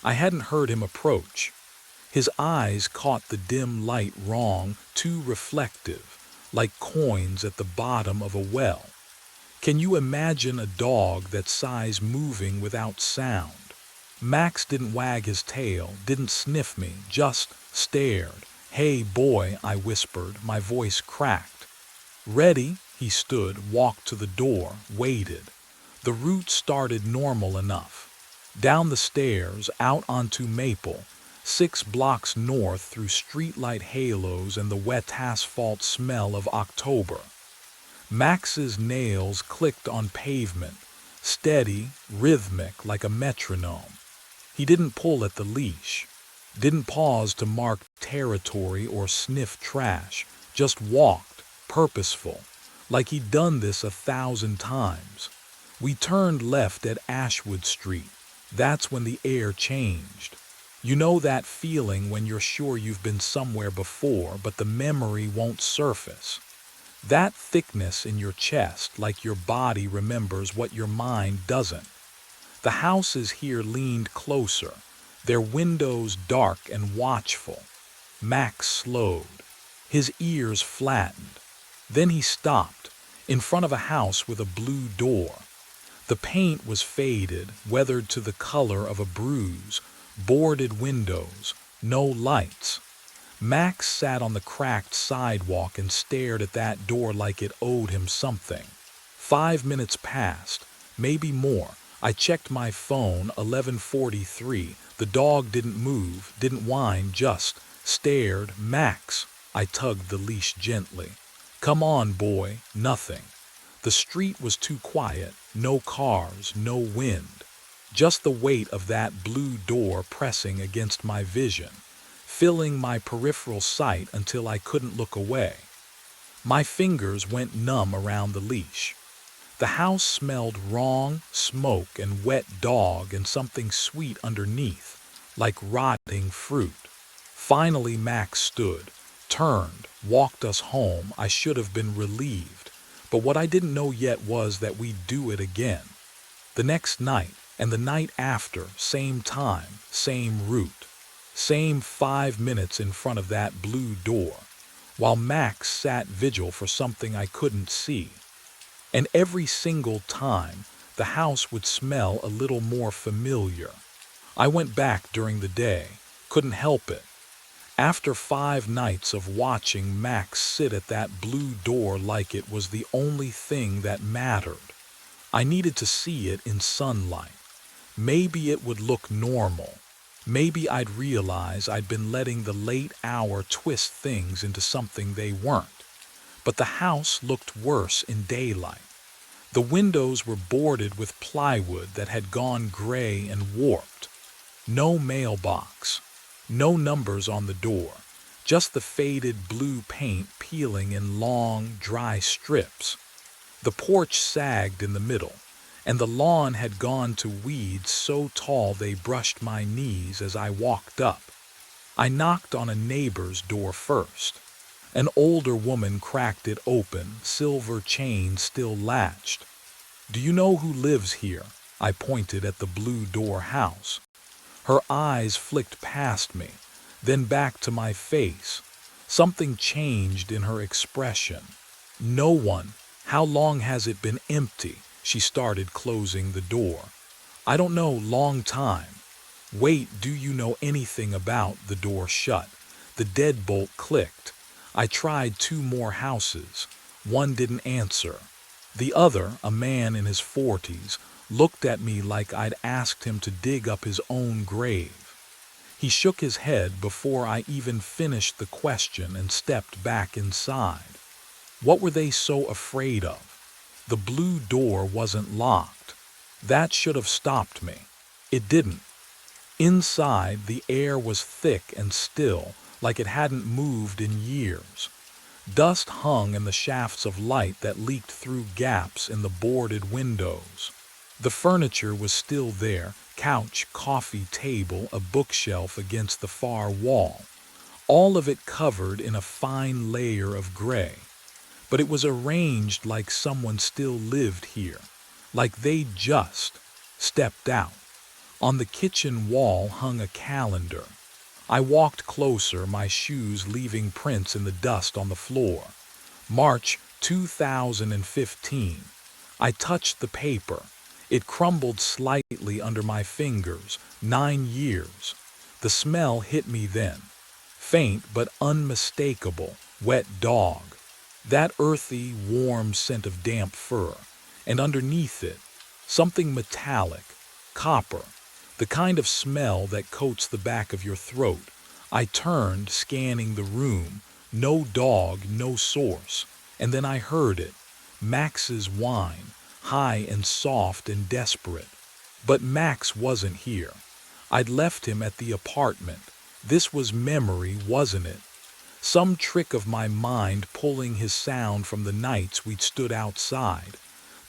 I hadn't heard him approach. His eyes caught the dim light wrong, too reflective, like coins at the bottom of a well. Can you imagine a dog that size moving without sound? Max didn't wag his tail, didn't sniff me, just stared. Hey boy, I whispered, my voice cracked. Ready? He stood, walked to the door, waited. The route started normal enough. Down the stairs, out onto Maple, 6 blocks north through streetlight halos and the wet asphalt smell of October. Max's nails clicked on pavement, steady, rhythmic, like a metronome. He didn't pull at the leash, didn't pause to mark territory or sniff trash, just walked, purposeful, like he'd done this 1,000 times. We turned left at Ashwood Street. That's when the air changed. You know that feeling when you're sure you've been somewhere before, but the memory won't surface. That thickness in your chest, like your body remembers what your mind doesn't. The houses here leaned closer, their windows dark and watchful. Max slowed. His ears flattened. Then he stopped, in front of a house with a blue door. The paint was faded, weathered to the color of a bruise, boarded windows, no lights. Max sat on the cracked sidewalk and stared at that door like it owed him something. 5 minutes passed, maybe more. I checked my phone, 11:43. The dog didn't move, didn't whine, just stared. Max, I tugged the leash gently. Come on, boy, nothing. The street was too quiet, no cars, no wind. Just the weight of that blue door pressing against my vision. filling my peripheral sight until I couldn't look away. My fingers went numb around the leash. The house smelled wrong, smoke and wet dog and something sweet underneath, like rotting fruit. Finally Max stood, turned, walked us home. I should have been relieved, but what I didn't know yet was that we'd do it again. The next night, and the night after, same time, same route, same 5 minutes in front of that blue door, while Max sat vigil for something I couldn't see. And every single time, the house would smell a little more familiar. I went back during the day, couldn't help it. After 5 nights of watching Max sit at that blue door like it was the only thing that mattered, I needed to see it in sunlight. Maybe it would look normal. Maybe I'd realize I'd been letting the late hour twist things into something they weren't. But the house looked worse in daylight. The windows were boarded with plywood that had gone gray and warped. No mailbox. No numbers on the door. Just the faded blue paint peeling in long, dry strips. The porch sagged in the middle, and the lawn had gone to weeds so tall they brushed my knees as I walked up. I knocked on a neighbor's door first. An older woman cracked it open, silver chain still latched. "Do you know who lives here?" I pointed at the blue door house. Her eyes flicked past me, then back to my face. Something changed in her expression. "No one. How long has it been empty?" She started closing the door. "I don't know, long time." "Wait, do you know anything about?" The door shut. The deadbolt clicked. I tried 2 more houses. One didn't answer. The other, a man in his 40s, looked at me like I'd asked him to dig up his own grave. He shook his head before I even finished the question and stepped back inside. What were they so afraid of? The blue door wasn't locked. That should have stopped me. It didn't. Inside, the air was thick and still, like it hadn't moved in years. Dust hung in the shafts of light that leaked through gaps in the boarded windows. The furniture was still there, couch, coffee table, a bookshelf against the far wall, all of it covered in a fine layer of gray. But it was arranged like someone still lived here, like they'd just stepped out. On the kitchen wall hung a calendar. I walked closer, my shoes leaving prints in the dust on the floor. March 2015. I touched the paper. It crumbled slightly under my fingers. 9 years. The smell hit me then. Faint but unmistakable, wet dog. That earthy, warm scent of damp fur. And underneath it, something metallic, copper. The kind of smell that coats the back of your throat. I turned, scanning the room. No dog, no source. And then I heard it. Max's whine, high and soft and desperate. But Max wasn't here. I'd left him at the apartment. This was memory, wasn't it? Some trick of my mind pulling his sound from the nights we'd stood outside.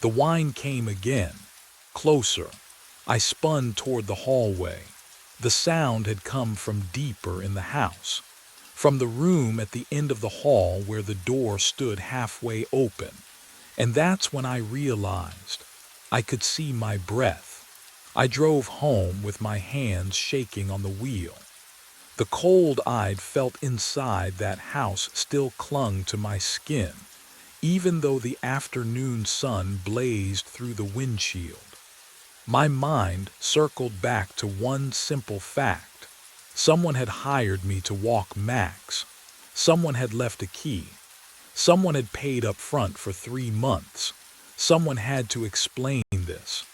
The whine came again. Closer. I spun toward the hallway. The sound had come from deeper in the house, from the room at the end of the hall where the door stood halfway open. And that's when I realized I could see my breath. I drove home with my hands shaking on the wheel. The cold I'd felt inside that house still clung to my skin, even though the afternoon sun blazed through the windshield. My mind circled back to one simple fact. Someone had hired me to walk Max. Someone had left a key. Someone had paid up front for 3 months. Someone had to explain this.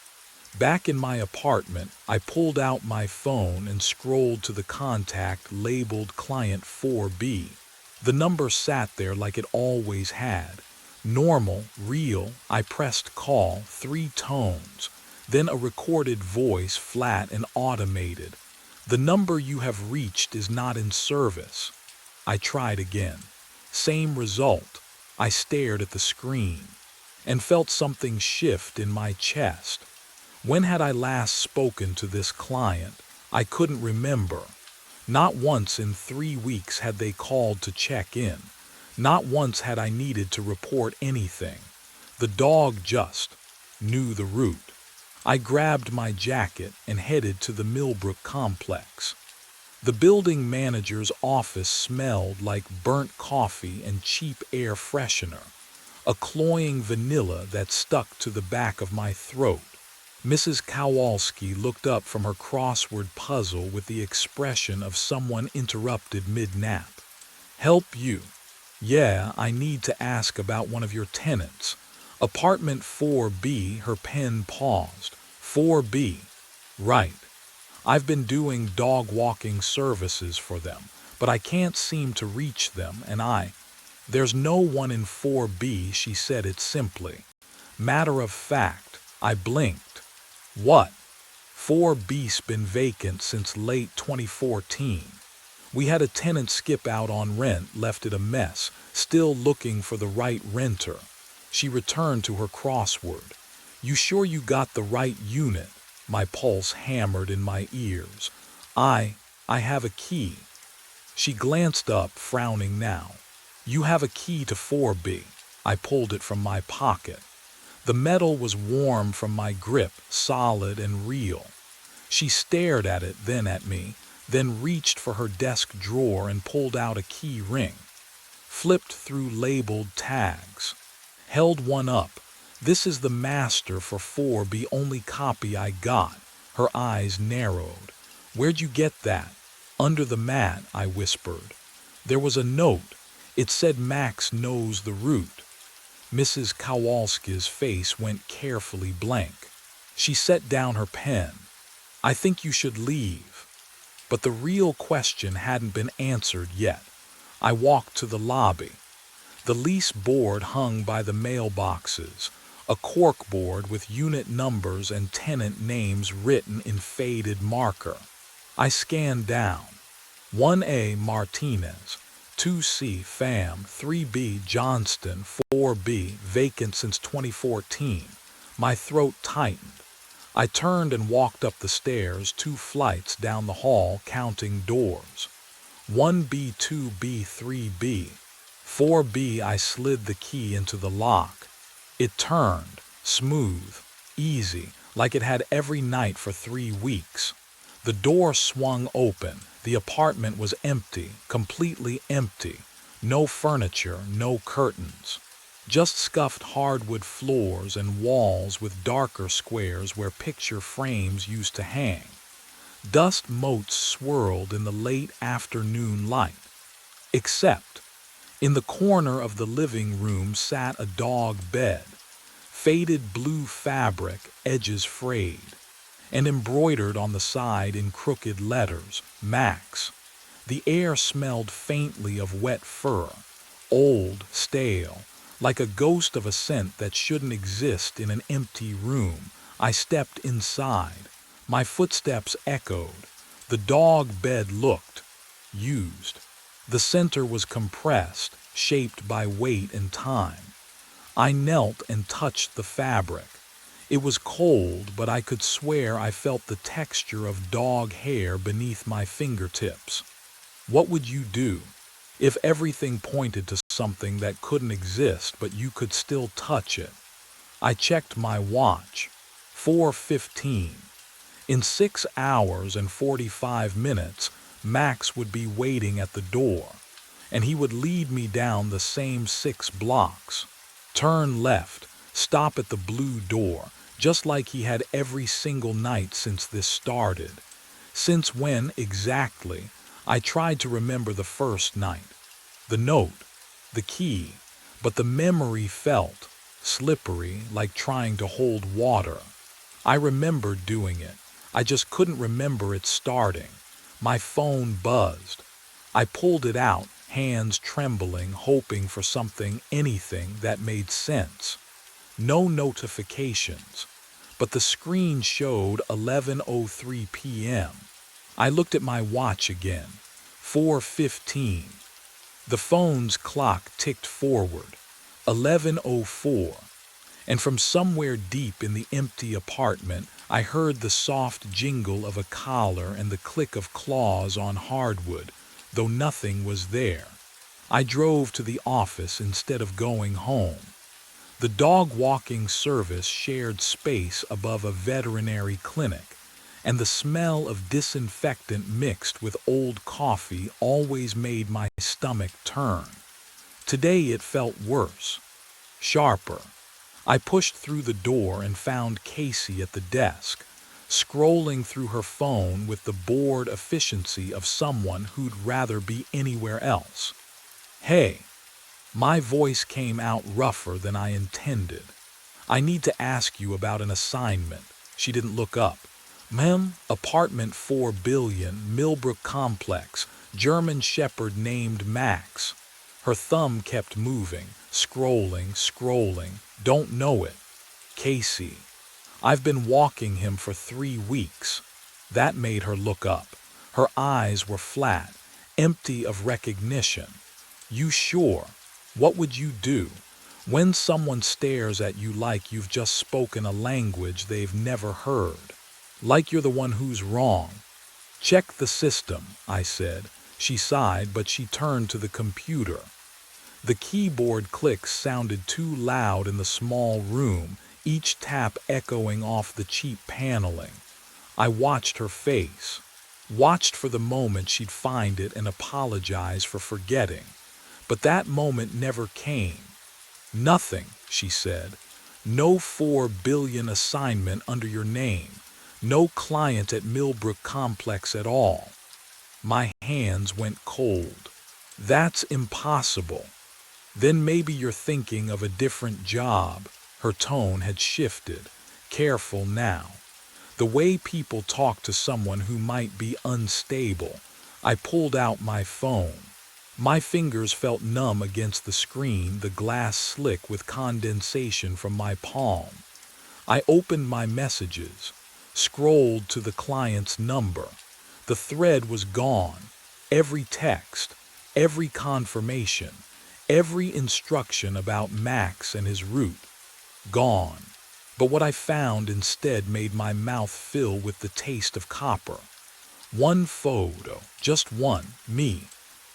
Back in my apartment, I pulled out my phone and scrolled to the contact labeled Client 4B. The number sat there like it always had. Normal, real. I pressed call, 3 tones. Then a recorded voice, flat and automated. "The number you have reached is not in service." I tried again. Same result. I stared at the screen and felt something shift in my chest. When had I last spoken to this client? I couldn't remember. Not once in 3 weeks had they called to check in. Not once had I needed to report anything. The dog just knew the route. I grabbed my jacket and headed to the Millbrook complex. The building manager's office smelled like burnt coffee and cheap air freshener, a cloying vanilla that stuck to the back of my throat. Mrs. Kowalski looked up from her crossword puzzle with the expression of someone interrupted mid-nap. "Help you?" "Yeah, I need to ask about one of your tenants. Apartment 4B, her pen paused. 4B. Right. I've been doing dog walking services for them, but I can't seem to reach them, and There's no one in 4B, she said it simply. Matter of fact, I blinked. What? 4B's been vacant since late 2014. We had a tenant skip out on rent, left it a mess, still looking for the right renter. She returned to her crossword. "You sure you got the right unit?" My pulse hammered in my ears. I have a key." She glanced up, frowning now. "You have a key to 4B. I pulled it from my pocket. The metal was warm from my grip, solid and real. She stared at it, then at me, then reached for her desk drawer and pulled out a key ring. Flipped through labeled tags. Held one up. "This is the master for 4B, only copy I got." Her eyes narrowed. "Where'd you get that?" "Under the mat," I whispered. There was a note. It said Max knows the route. Mrs. Kowalski's face went carefully blank. She set down her pen. "I think you should leave." But the real question hadn't been answered yet. I walked to the lobby. The lease board hung by the mailboxes, a cork board with unit numbers and tenant names written in faded marker. I scanned down. 1A Martinez, 2C Pham, 3B Johnston, 4B vacant since 2014. My throat tightened. I turned and walked up the stairs, 2 flights down the hall, counting doors. 1B, 2B, 3B. 4B, I slid the key into the lock. It turned, smooth, easy, like it had every night for 3 weeks. The door swung open. The apartment was empty, completely empty. No furniture, no curtains. Just scuffed hardwood floors and walls with darker squares where picture frames used to hang. Dust motes swirled in the late afternoon light. Except, in the corner of the living room sat a dog bed. Faded blue fabric, edges frayed, and embroidered on the side in crooked letters, Max. The air smelled faintly of wet fur, old, stale, like a ghost of a scent that shouldn't exist in an empty room. I stepped inside. My footsteps echoed. The dog bed looked used. The center was compressed, shaped by weight and time. I knelt and touched the fabric. It was cold, but I could swear I felt the texture of dog hair beneath my fingertips. What would you do if everything pointed to something that couldn't exist, but you could still touch it? I checked my watch. 4:15. In 6 hours and 45 minutes, Max would be waiting at the door, and he would lead me down the same 6 blocks. Turn left, stop at the blue door, just like he had every single night since this started. Since when exactly? I tried to remember the first night. The note, the key, but the memory felt slippery, like trying to hold water. I remembered doing it. I just couldn't remember it starting. My phone buzzed. I pulled it out, hands trembling, hoping for something, anything that made sense. No notifications, but the screen showed 11:03 p.m. I looked at my watch again. 4:15. The phone's clock ticked forward. 11:04. And from somewhere deep in the empty apartment, I heard the soft jingle of a collar and the click of claws on hardwood, though nothing was there. I drove to the office instead of going home. The dog walking service shared space above a veterinary clinic, and the smell of disinfectant mixed with old coffee always made my stomach turn. Today it felt worse, sharper. I pushed through the door and found Casey at the desk, scrolling through her phone with the bored efficiency of someone who'd rather be anywhere else. "Hey." My voice came out rougher than I intended. "I need to ask you about an assignment." She didn't look up. "Ma'am, apartment 4 billion, Millbrook Complex, German Shepherd named Max." Her thumb kept moving, scrolling. "Don't know it." "Casey. I've been walking him for 3 weeks." That made her look up. Her eyes were flat, empty of recognition. "You sure? What would you do when someone stares at you like you've just spoken a language they've never heard? Like you're the one who's wrong?" "Check the system," I said. She sighed, but she turned to the computer. The keyboard clicks sounded too loud in the small room, each tap echoing off the cheap paneling. I watched her face, watched for the moment she'd find it and apologize for forgetting. But that moment never came. "Nothing," she said. "No 4 billion assignment under your name. No client at Millbrook Complex at all." My hands went cold. "That's impossible." "Then maybe you're thinking of a different job." Her tone had shifted. "Careful now. The way people talk to someone who might be unstable." I pulled out my phone. My fingers felt numb against the screen, the glass slick with condensation from my palm. I opened my messages, scrolled to the client's number. The thread was gone. Every text, every confirmation, every instruction about Max and his route. Gone. But what I found instead made my mouth fill with the taste of copper. One photo, just one, me.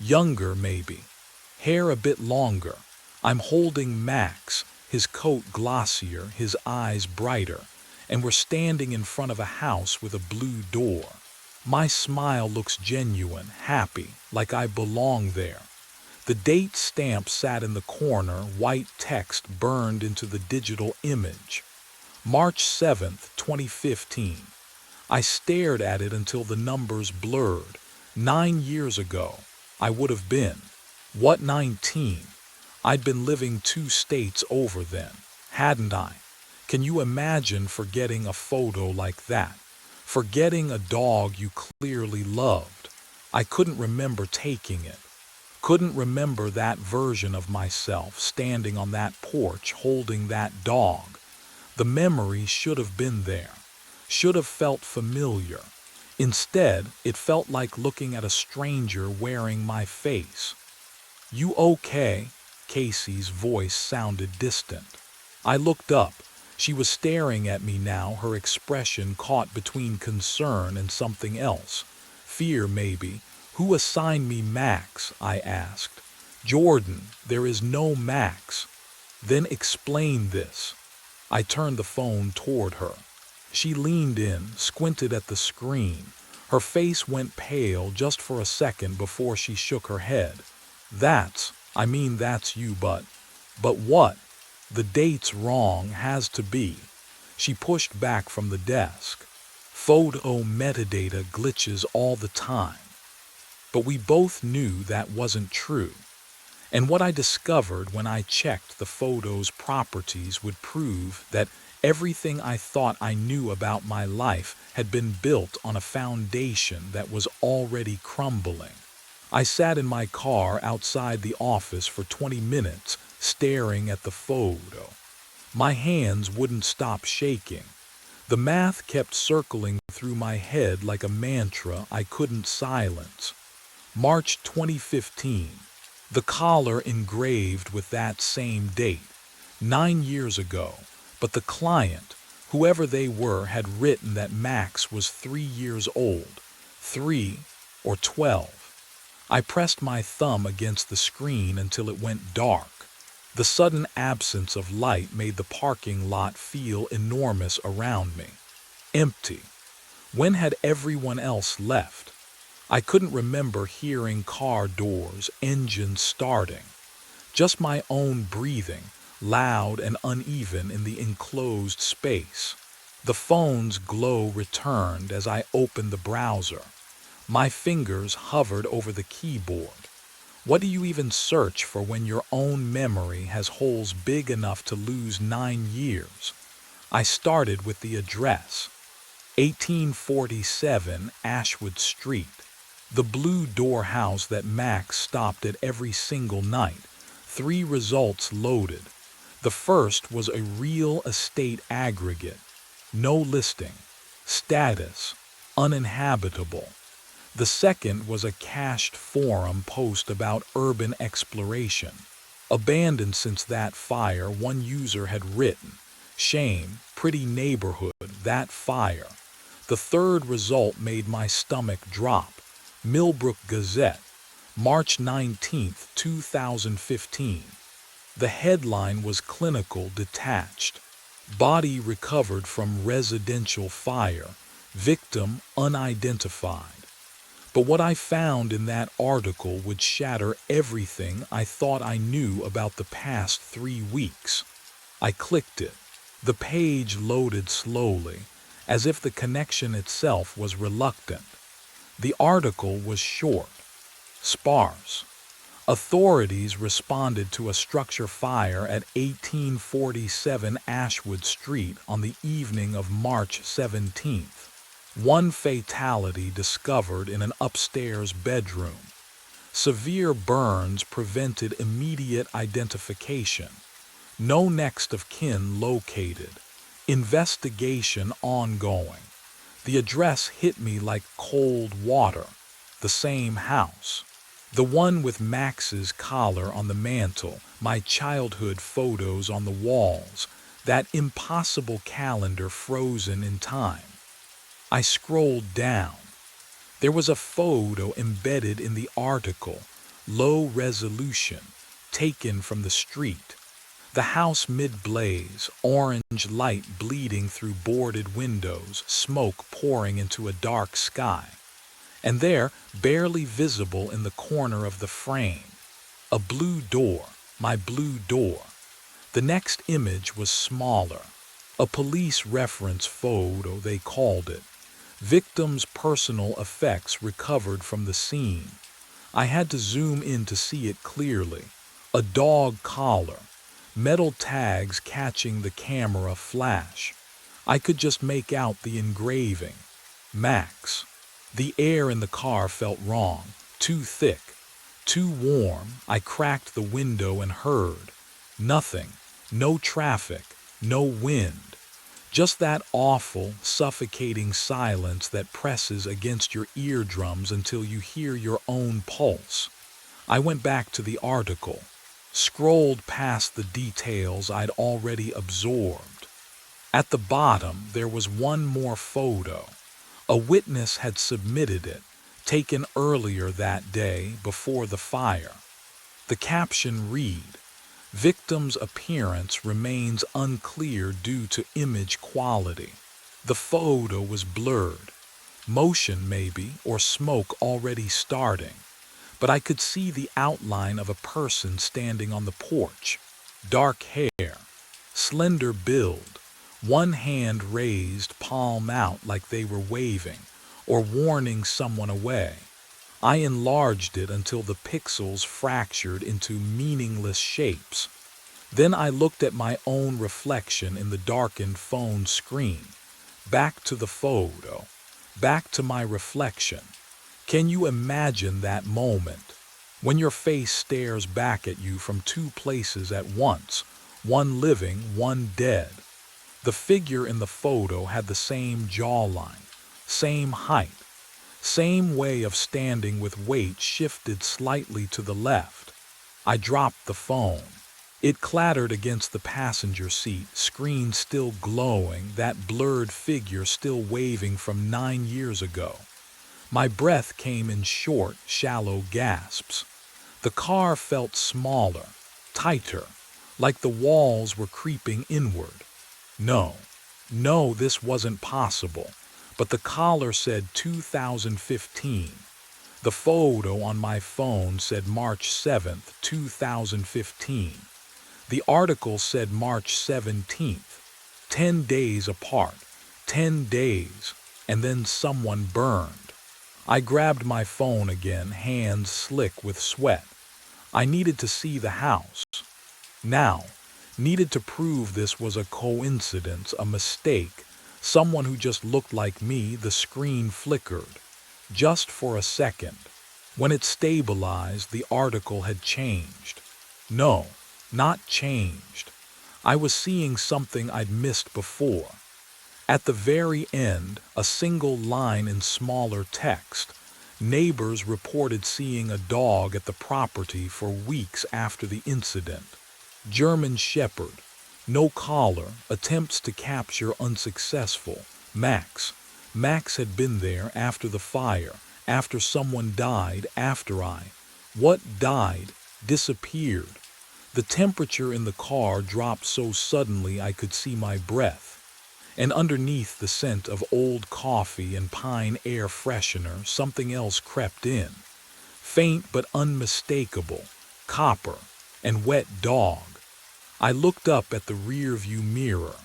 Younger maybe, hair a bit longer. I'm holding Max, his coat glossier, his eyes brighter, and we're standing in front of a house with a blue door. My smile looks genuine, happy, like I belong there. The date stamp sat in the corner, white text burned into the digital image. March 7th, 2015. I stared at it until the numbers blurred. 9 years ago. I would have been. What, 19? I'd been living 2 states over then, hadn't I? Can you imagine forgetting a photo like that? Forgetting a dog you clearly loved. I couldn't remember taking it. Couldn't remember that version of myself standing on that porch holding that dog. The memory should have been there. Should have felt familiar. Instead, it felt like looking at a stranger wearing my face. "You okay?" Casey's voice sounded distant. I looked up. She was staring at me now, her expression caught between concern and something else. Fear, maybe. "Who assigned me Max?" I asked. "Jordan, there is no Max." "Then explain this." I turned the phone toward her. She leaned in, squinted at the screen. Her face went pale just for a second before she shook her head. That's you, but what? The date's wrong, has to be." She pushed back from the desk. "Photo metadata glitches all the time." But we both knew that wasn't true. And what I discovered when I checked the photo's properties would prove that everything I thought I knew about my life had been built on a foundation that was already crumbling. I sat in my car outside the office for 20 minutes, staring at the photo. My hands wouldn't stop shaking. The math kept circling through my head like a mantra I couldn't silence. March 2015. The collar engraved with that same date, 9 years ago, but the client, whoever they were, had written that Max was 3 years old, 3 or 12. I pressed my thumb against the screen until it went dark. The sudden absence of light made the parking lot feel enormous around me. Empty. When had everyone else left? I couldn't remember hearing car doors, engines starting. Just my own breathing, loud and uneven in the enclosed space. The phone's glow returned as I opened the browser. My fingers hovered over the keyboard. What do you even search for when your own memory has holes big enough to lose 9 years? I started with the address. 1847 Ashwood Street. The blue door house that Max stopped at every single night. 3 results loaded. The first was a real estate aggregate. No listing. Status: uninhabitable. The second was a cached forum post about urban exploration. Abandoned since that fire, one user had written. Shame, pretty neighborhood, that fire. The third result made my stomach drop. Millbrook Gazette, March 19, 2015. The headline was clinical, detached. Body recovered from residential fire. Victim unidentified. But what I found in that article would shatter everything I thought I knew about the past 3 weeks. I clicked it. The page loaded slowly, as if the connection itself was reluctant. The article was short, sparse. Authorities responded to a structure fire at 1847 Ashwood Street on the evening of March 17th. 1 fatality discovered in an upstairs bedroom. Severe burns prevented immediate identification. No next of kin located. Investigation ongoing. The address hit me like cold water. The same house. The one with Max's collar on the mantel, my childhood photos on the walls, that impossible calendar frozen in time. I scrolled down. There was a photo embedded in the article, low resolution, taken from the street. The house mid-blaze, orange light bleeding through boarded windows, smoke pouring into a dark sky. And there, barely visible in the corner of the frame, a blue door, my blue door. The next image was smaller. A police reference photo, they called it. Victim's personal effects recovered from the scene. I had to zoom in to see it clearly. A dog collar. Metal tags catching the camera flash. I could just make out the engraving. Max. The air in the car felt wrong. Too thick. Too warm. I cracked the window and heard. Nothing. No traffic. No wind. Just that awful, suffocating silence that presses against your eardrums until you hear your own pulse. I went back to the article, scrolled past the details I'd already absorbed. At the bottom, there was one more photo. A witness had submitted it, taken earlier that day before the fire. The caption read, "Victim's appearance remains unclear due to image quality." The photo was blurred. Motion maybe, or smoke already starting. But I could see the outline of a person standing on the porch. Dark hair, slender build, one hand raised, palm out like they were waving, or warning someone away. I enlarged it until the pixels fractured into meaningless shapes. Then I looked at my own reflection in the darkened phone screen. Back to the photo. Back to my reflection. Can you imagine that moment? When your face stares back at you from 2 places at once, one living, one dead. The figure in the photo had the same jawline, same height, same way of standing with weight shifted slightly to the left. I dropped the phone. It clattered against the passenger seat, screen still glowing, that blurred figure still waving from 9 years ago. My breath came in short, shallow gasps. The car felt smaller, tighter, like the walls were creeping inward. No, no, this wasn't possible. But the collar said 2015. The photo on my phone said March 7th, 2015. The article said March 17th. 10 days apart. 10 days. And then someone burned. I grabbed my phone again, hands slick with sweat. I needed to see the house. Now, needed to prove this was a coincidence, a mistake, someone who just looked like me. The screen flickered. Just for a second. When it stabilized, the article had changed. No, not changed. I was seeing something I'd missed before. At the very end, a single line in smaller text. Neighbors reported seeing a dog at the property for weeks after the incident. German Shepherd. No collar, attempts to capture unsuccessful. Max. Max had been there after the fire, after someone died, after What died? Disappeared. The temperature in the car dropped so suddenly I could see my breath. And underneath the scent of old coffee and pine air freshener, something else crept in. Faint but unmistakable. Copper. And wet dog. I looked up at the rear-view mirror.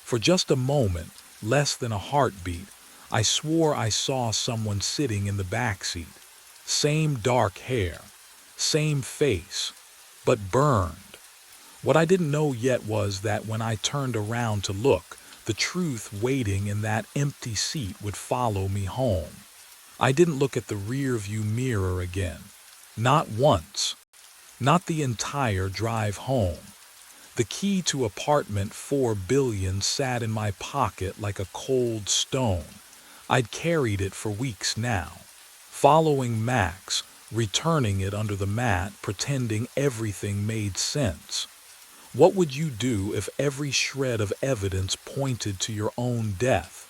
For just a moment, less than a heartbeat, I swore I saw someone sitting in the backseat. Same dark hair. Same face. But burned. What I didn't know yet was that when I turned around to look, the truth waiting in that empty seat would follow me home. I didn't look at the rear-view mirror again. Not once. Not the entire drive home. The key to apartment 4 billion sat in my pocket like a cold stone. I'd carried it for weeks now. Following Max, returning it under the mat, pretending everything made sense. What would you do if every shred of evidence pointed to your own death?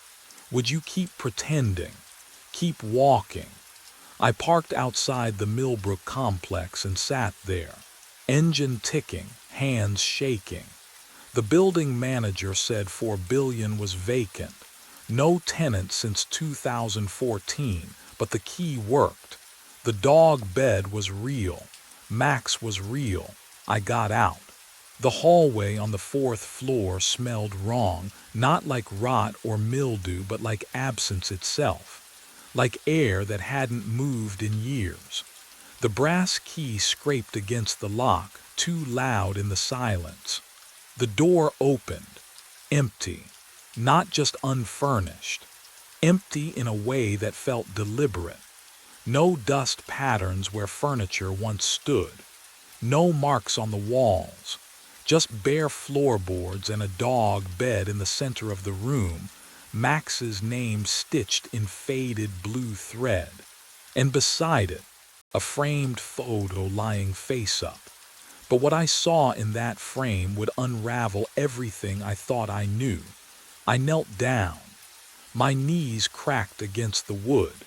Would you keep pretending? Keep walking? I parked outside the Millbrook complex and sat there. Engine ticking, hands shaking. The building manager said 4 billion was vacant. No tenant since 2014, but the key worked. The dog bed was real. Max was real. I got out. The hallway on the 4th floor smelled wrong, not like rot or mildew, but like absence itself. Like air that hadn't moved in years. The brass key scraped against the lock, too loud in the silence. The door opened. Empty. Not just unfurnished. Empty in a way that felt deliberate. No dust patterns where furniture once stood. No marks on the walls. Just bare floorboards and a dog bed in the center of the room, Max's name stitched in faded blue thread. And beside it, a framed photo lying face up. But what I saw in that frame would unravel everything I thought I knew. I knelt down. My knees cracked against the wood.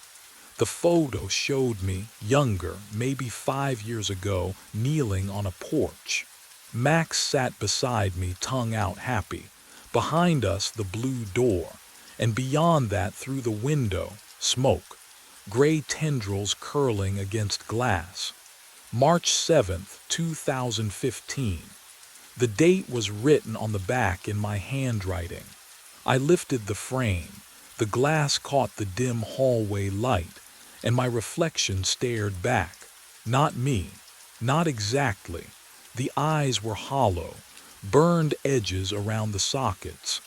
The photo showed me, younger, maybe 5 years ago, kneeling on a porch. Max sat beside me, tongue out happy. Behind us, the blue door. And beyond that, through the window, smoke. Gray tendrils curling against glass. March 7th, 2015. The date was written on the back in my handwriting. I lifted the frame. The glass caught the dim hallway light, and my reflection stared back. Not me. Not exactly. The eyes were hollow, burned edges around the sockets.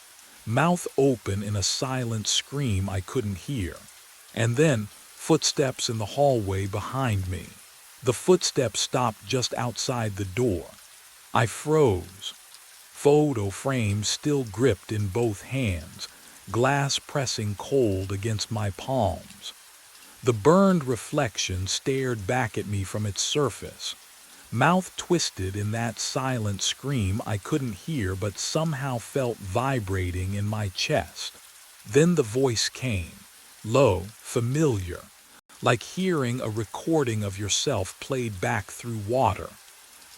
Mouth open in a silent scream I couldn't hear. And then, footsteps in the hallway behind me. The footsteps stopped just outside the door. I froze. photo frame still gripped in both hands, glass pressing cold against my palms. The burned reflection stared back at me from its surface, mouth twisted in that silent scream I couldn't hear but somehow felt vibrating in my chest. Then the voice came, low, familiar, like hearing a recording of yourself played back through water.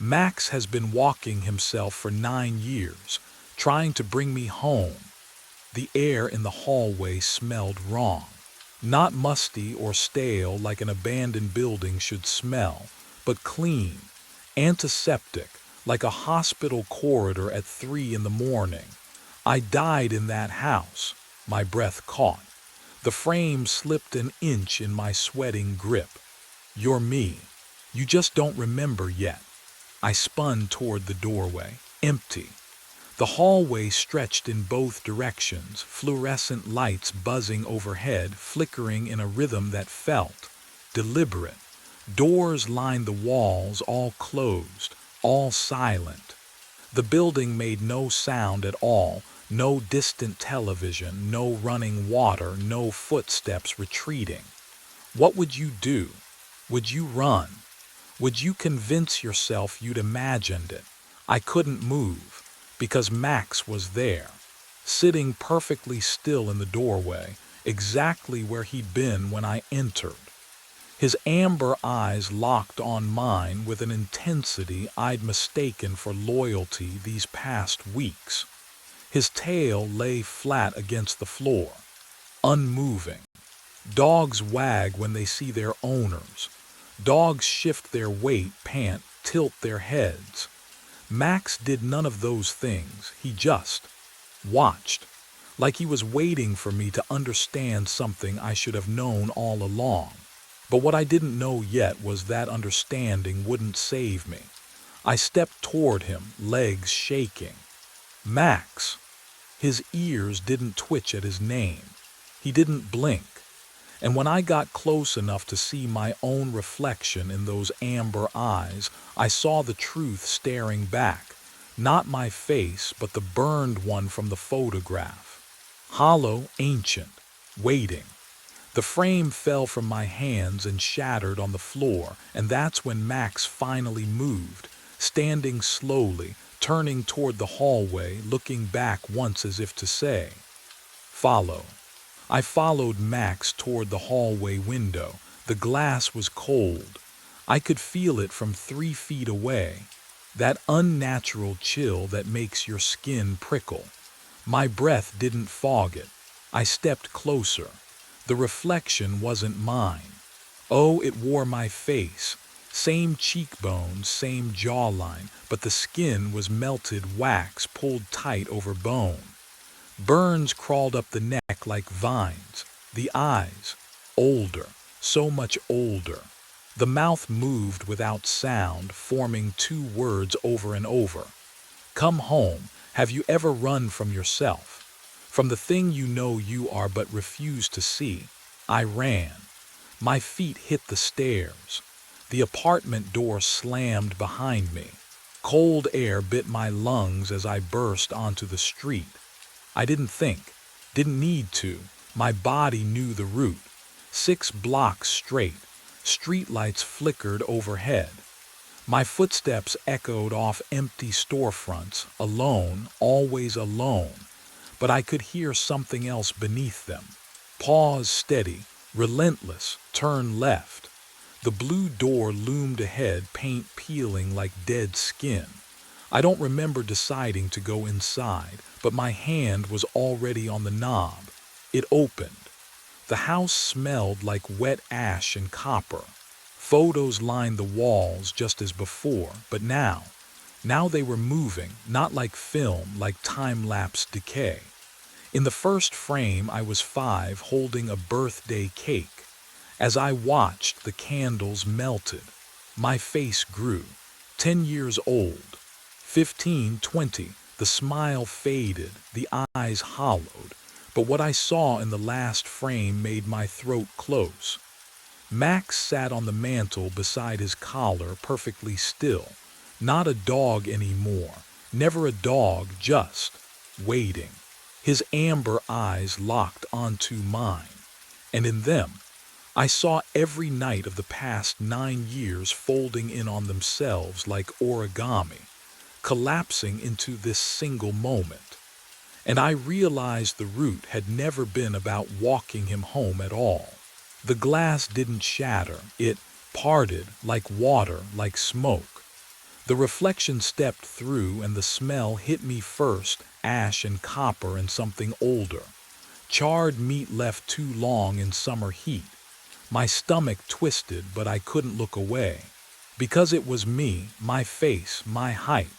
Max has been walking himself for 9 years, trying to bring me home. The air in the hallway smelled wrong. Not musty or stale like an abandoned building should smell, but clean, antiseptic, like a hospital corridor at 3 in the morning. I died in that house. My breath caught. The frame slipped an inch in my sweating grip. You're me. You just don't remember yet. I spun toward the doorway, empty. The hallway stretched in both directions, fluorescent lights buzzing overhead, flickering in a rhythm that felt deliberate. Doors lined the walls, all closed, all silent. The building made no sound at all, no distant television, no running water, no footsteps retreating. What would you do? Would you run? Would you convince yourself you'd imagined it? I couldn't move, because Max was there, sitting perfectly still in the doorway, exactly where he'd been when I entered. His amber eyes locked on mine with an intensity I'd mistaken for loyalty these past weeks. His tail lay flat against the floor, unmoving. Dogs wag when they see their owners. Dogs shift their weight, pant, tilt their heads. Max did none of those things. He just watched, like he was waiting for me to understand something I should have known all along. But what I didn't know yet was that understanding wouldn't save me. I stepped toward him, legs shaking. Max. His ears didn't twitch at his name. He didn't blink. And when I got close enough to see my own reflection in those amber eyes, I saw the truth staring back. Not my face, but the burned one from the photograph. Hollow, ancient, waiting. The frame fell from my hands and shattered on the floor, and that's when Max finally moved, standing slowly, turning toward the hallway, looking back once as if to say, "Follow." I followed Max toward the hallway window. The glass was cold. I could feel it from 3 feet away, that unnatural chill that makes your skin prickle. My breath didn't fog it. I stepped closer. The reflection wasn't mine. Oh, it wore my face. Same cheekbones, same jawline, but the skin was melted wax pulled tight over bone. Burns crawled up the neck like vines. The eyes, older, so much older. The mouth moved without sound, forming 2 words over and over. Come home. Have you ever run from yourself? From the thing you know you are but refuse to see? I ran. My feet hit the stairs. The apartment door slammed behind me. Cold air bit my lungs as I burst onto the street. I didn't think, didn't need to. My body knew the route. 6 blocks straight. Streetlights flickered overhead. My footsteps echoed off empty storefronts, alone, always alone. But I could hear something else beneath them. Pause steady, relentless, turn left. The blue door loomed ahead, paint peeling like dead skin. I don't remember deciding to go inside, but my hand was already on the knob. It opened. The house smelled like wet ash and copper. Photos lined the walls just as before, but now they were moving, not like film, like time-lapse decay. In the first frame, I was 5, holding a birthday cake. As I watched, the candles melted. My face grew. 10 years old. 15, 20. The smile faded, the eyes hollowed. But what I saw in the last frame made my throat close. Max sat on the mantel beside his collar, perfectly still. Not a dog anymore. Never a dog, just waiting. His amber eyes locked onto mine, and in them I saw every night of the past 9 years folding in on themselves like origami, collapsing into this single moment. And I realized the route had never been about walking him home at all. The glass didn't shatter, it parted like water, like smoke. The reflection stepped through and the smell hit me first, ash and copper and something older. Charred meat left too long in summer heat. My stomach twisted, but I couldn't look away. Because it was me, my face, my height.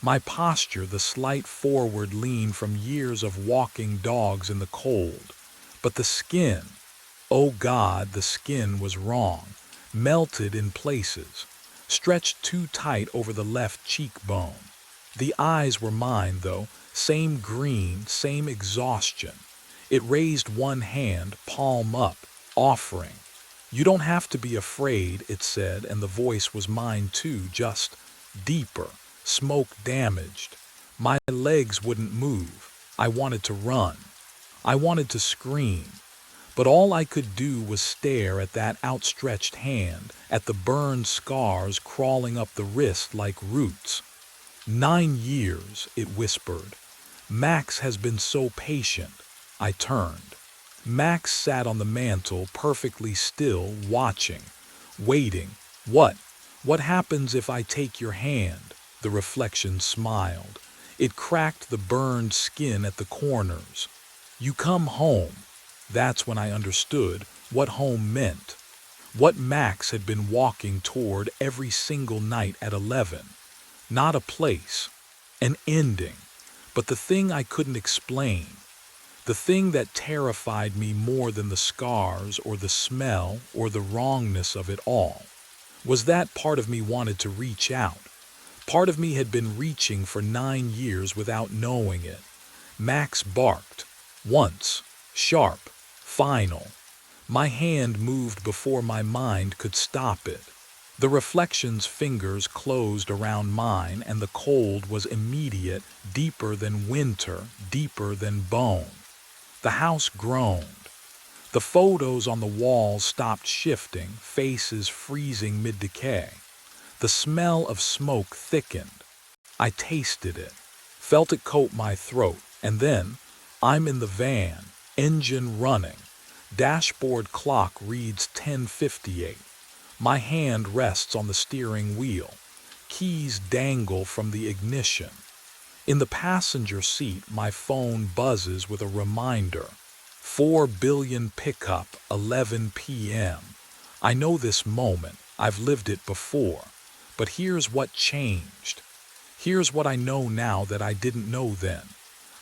My posture, the slight forward lean from years of walking dogs in the cold. But the skin, oh God, the skin was wrong, melted in places, stretched too tight over the left cheekbone. The eyes were mine, though, same green, same exhaustion. It raised one hand, palm up, offering. "You don't have to be afraid," it said, and the voice was mine too, just deeper, smoke damaged. My legs wouldn't move. I wanted to run. I wanted to scream. But all I could do was stare at that outstretched hand, at the burned scars crawling up the wrist like roots. 9 years, it whispered. Max has been so patient. I turned. Max sat on the mantel, perfectly still, watching, waiting. What? What happens if I take your hand? The reflection smiled. It cracked the burned skin at the corners. You come home. That's when I understood what home meant. What Max had been walking toward every single night at 11. Not a place, an ending, but the thing I couldn't explain. The thing that terrified me more than the scars or the smell or the wrongness of it all was that part of me wanted to reach out. Part of me had been reaching for 9 years without knowing it. Max barked. Once. Sharp. Final. My hand moved before my mind could stop it. The reflection's fingers closed around mine, and the cold was immediate, deeper than winter, deeper than bone. The house groaned. The photos on the walls stopped shifting, faces freezing mid-decay. The smell of smoke thickened. I tasted it, felt it coat my throat, and then I'm in the van, engine running. Dashboard clock reads 10:58. My hand rests on the steering wheel. Keys dangle from the ignition. In the passenger seat, my phone buzzes with a reminder. 4 billion pickup, 11 p.m. I know this moment. I've lived it before. But here's what changed. Here's what I know now that I didn't know then.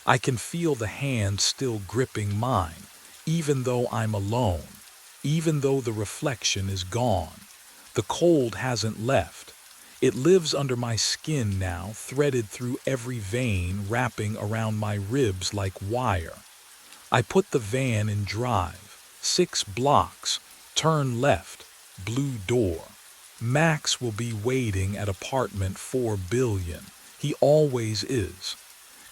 I can feel the hand still gripping mine, even though I'm alone, even though the reflection is gone. The cold hasn't left. It lives under my skin now, threaded through every vein, wrapping around my ribs like wire. I put the van in drive. 6 blocks. Turn left. Blue door. Max will be waiting at apartment 4 billion. He always is.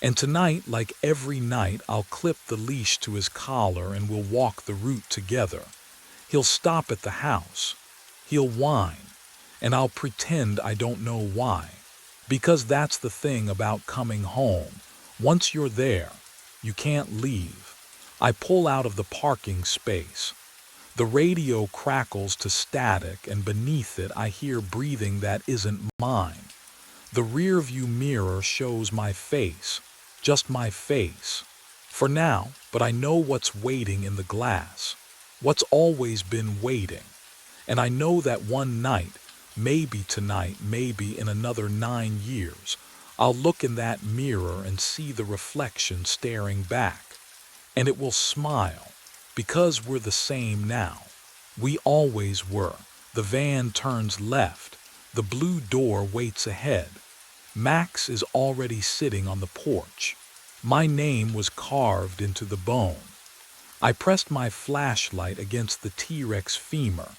And tonight, like every night, I'll clip the leash to his collar and we'll walk the route together. He'll stop at the house. He'll whine. And I'll pretend I don't know why. Because that's the thing about coming home. Once you're there, you can't leave. I pull out of the parking space. The radio crackles to static, and beneath it I hear breathing that isn't mine. The rearview mirror shows my face, just my face. For now, but I know what's waiting in the glass. What's always been waiting. And I know that one night, maybe tonight, maybe in another 9 years, I'll look in that mirror and see the reflection staring back. And it will smile, because we're the same now. We always were. The van turns left. The blue door waits ahead. Max is already sitting on the porch. My name was carved into the bone. I pressed my flashlight against the T-Rex femur,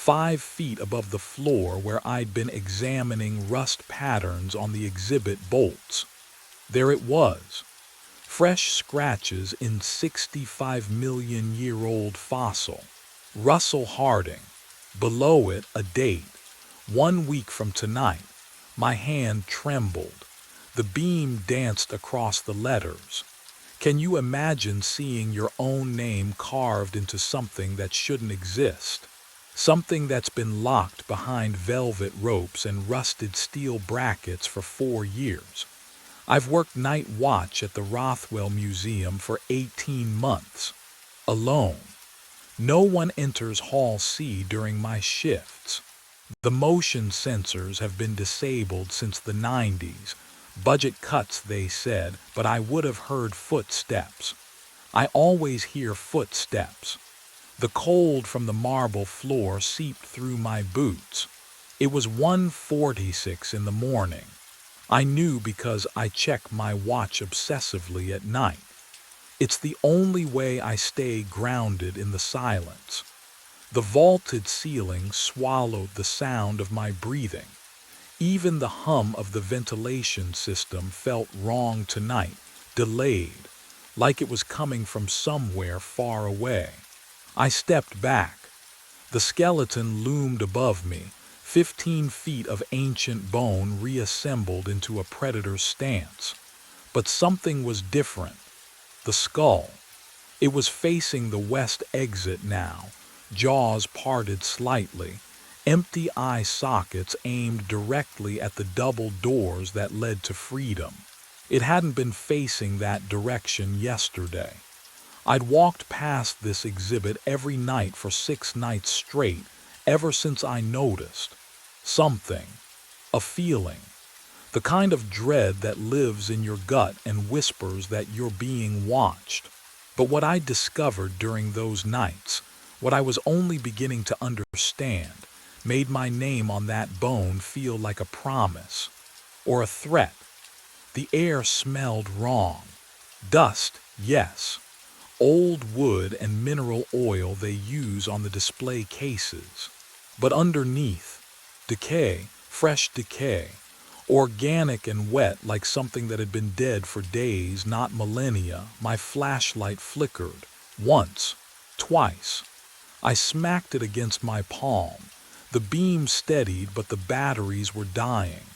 5 feet above the floor where I'd been examining rust patterns on the exhibit bolts. There it was, fresh scratches in 65-million-year-old fossil. Russell Harding. Below it, a date. 1 week from tonight. My hand trembled. The beam danced across the letters. Can you imagine seeing your own name carved into something that shouldn't exist? Something that's been locked behind velvet ropes and rusted steel brackets for 4 years. I've worked night watch at the Rothwell Museum for 18 months. Alone. No one enters Hall C during my shifts. The motion sensors have been disabled since the 90s. Budget cuts, they said, but I would have heard footsteps. I always hear footsteps. The cold from the marble floor seeped through my boots. It was 1:46 in the morning. I knew because I check my watch obsessively at night. It's the only way I stay grounded in the silence. The vaulted ceiling swallowed the sound of my breathing. Even the hum of the ventilation system felt wrong tonight, delayed, like it was coming from somewhere far away. I stepped back. The skeleton loomed above me, 15 feet of ancient bone reassembled into a predator's stance. But something was different. The skull. It was facing the west exit now, jaws parted slightly, empty eye sockets aimed directly at the double doors that led to freedom. It hadn't been facing that direction yesterday. I'd walked past this exhibit every night for 6 nights straight, ever since I noticed. Something. A feeling. The kind of dread that lives in your gut and whispers that you're being watched. But what I discovered during those nights, what I was only beginning to understand, made my name on that bone feel like a promise. Or a threat. The air smelled wrong. Dust, yes. Old wood and mineral oil they use on the display cases. But underneath, decay, fresh decay. Organic and wet like something that had been dead for days, not millennia. My flashlight flickered. Once. Twice. I smacked it against my palm. The beam steadied, but the batteries were dying.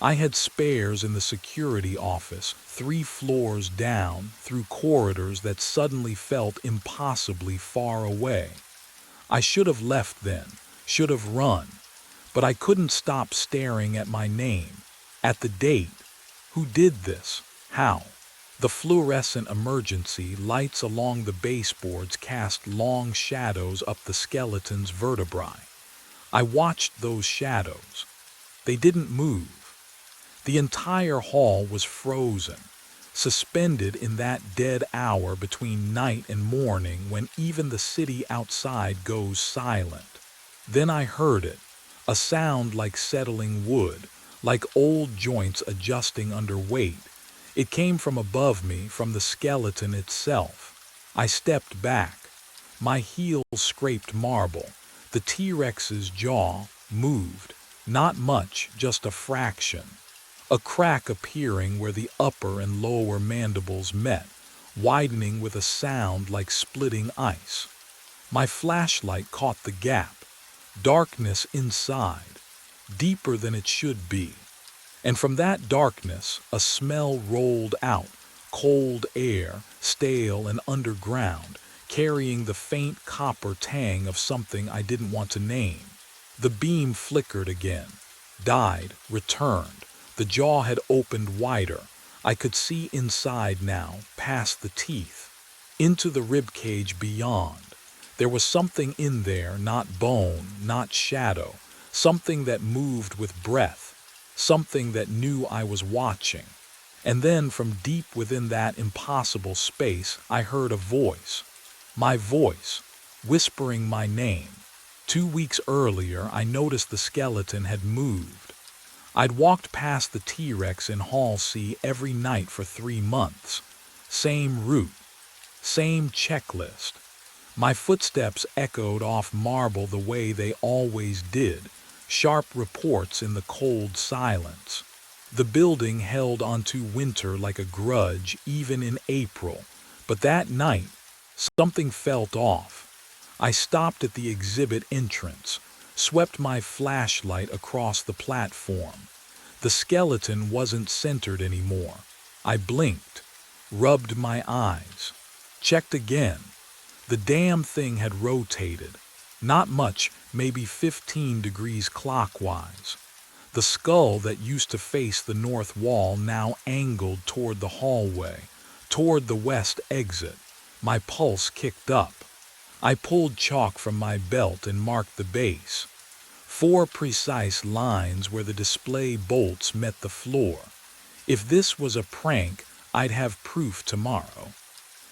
I had spares in the security office, 3 floors down, through corridors that suddenly felt impossibly far away. I should have left then, should have run. But I couldn't stop staring at my name. At the date. Who did this? How? The fluorescent emergency lights along the baseboards cast long shadows up the skeleton's vertebrae. I watched those shadows. They didn't move. The entire hall was frozen, suspended in that dead hour between night and morning when even the city outside goes silent. Then I heard it, a sound like settling wood, like old joints adjusting under weight. It came from above me, from the skeleton itself. I stepped back. My heels scraped marble. The T-Rex's jaw moved. Not much, just a fraction. A crack appearing where the upper and lower mandibles met, widening with a sound like splitting ice. My flashlight caught the gap. Darkness inside. Deeper than it should be. And from that darkness, a smell rolled out, cold air, stale and underground, carrying the faint copper tang of something I didn't want to name. The beam flickered again, died, returned. The jaw had opened wider. I could see inside now, past the teeth, into the ribcage beyond. There was something in there, not bone, not shadow, something that moved with breath, something that knew I was watching. And then from deep within that impossible space, I heard a voice. My voice, whispering my name. 2 weeks earlier, I noticed the skeleton had moved. I'd walked past the T-Rex in Hall C every night for 3 months. Same route, same checklist. My footsteps echoed off marble the way they always did, sharp reports in the cold silence. The building held onto winter like a grudge even in April, but that night, something felt off. I stopped at the exhibit entrance, swept my flashlight across the platform. The skeleton wasn't centered anymore. I blinked, rubbed my eyes, checked again. The damn thing had rotated. Not much, maybe 15 degrees clockwise. The skull that used to face the north wall now angled toward the hallway, toward the west exit. My pulse kicked up. I pulled chalk from my belt and marked the base. 4 precise lines where the display bolts met the floor. If this was a prank, I'd have proof tomorrow.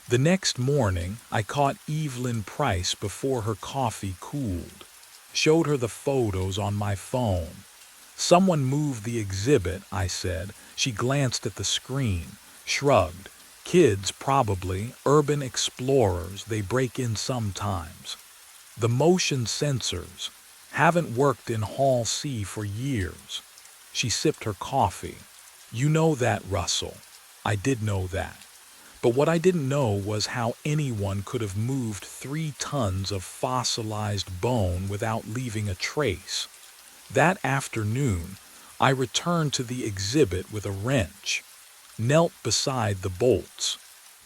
The next morning, I caught Evelyn Price before her coffee cooled. Showed her the photos on my phone. "Someone moved the exhibit," I said. She glanced at the screen, shrugged. "Kids, probably. Urban explorers. They break in sometimes." "The motion sensors. Haven't worked in Hall C for years." She sipped her coffee. "You know that, Russell." I did know that. But what I didn't know was how anyone could have moved 3 tons of fossilized bone without leaving a trace. That afternoon, I returned to the exhibit with a wrench, knelt beside the bolts.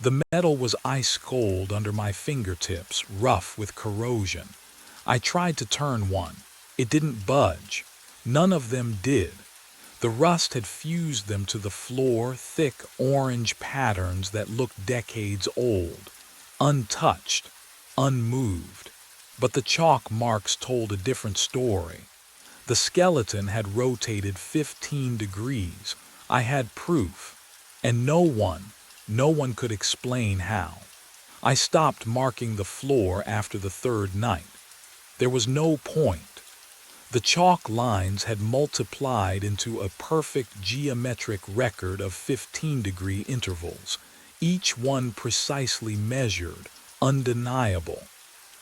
The metal was ice cold under my fingertips, rough with corrosion. I tried to turn one. It didn't budge. None of them did. The rust had fused them to the floor, thick orange patterns that looked decades old, untouched, unmoved. But the chalk marks told a different story. The skeleton had rotated 15 degrees. I had proof. And no one could explain how. I stopped marking the floor after the 3rd night. There was no point. The chalk lines had multiplied into a perfect geometric record of 15-degree intervals, each one precisely measured, undeniable.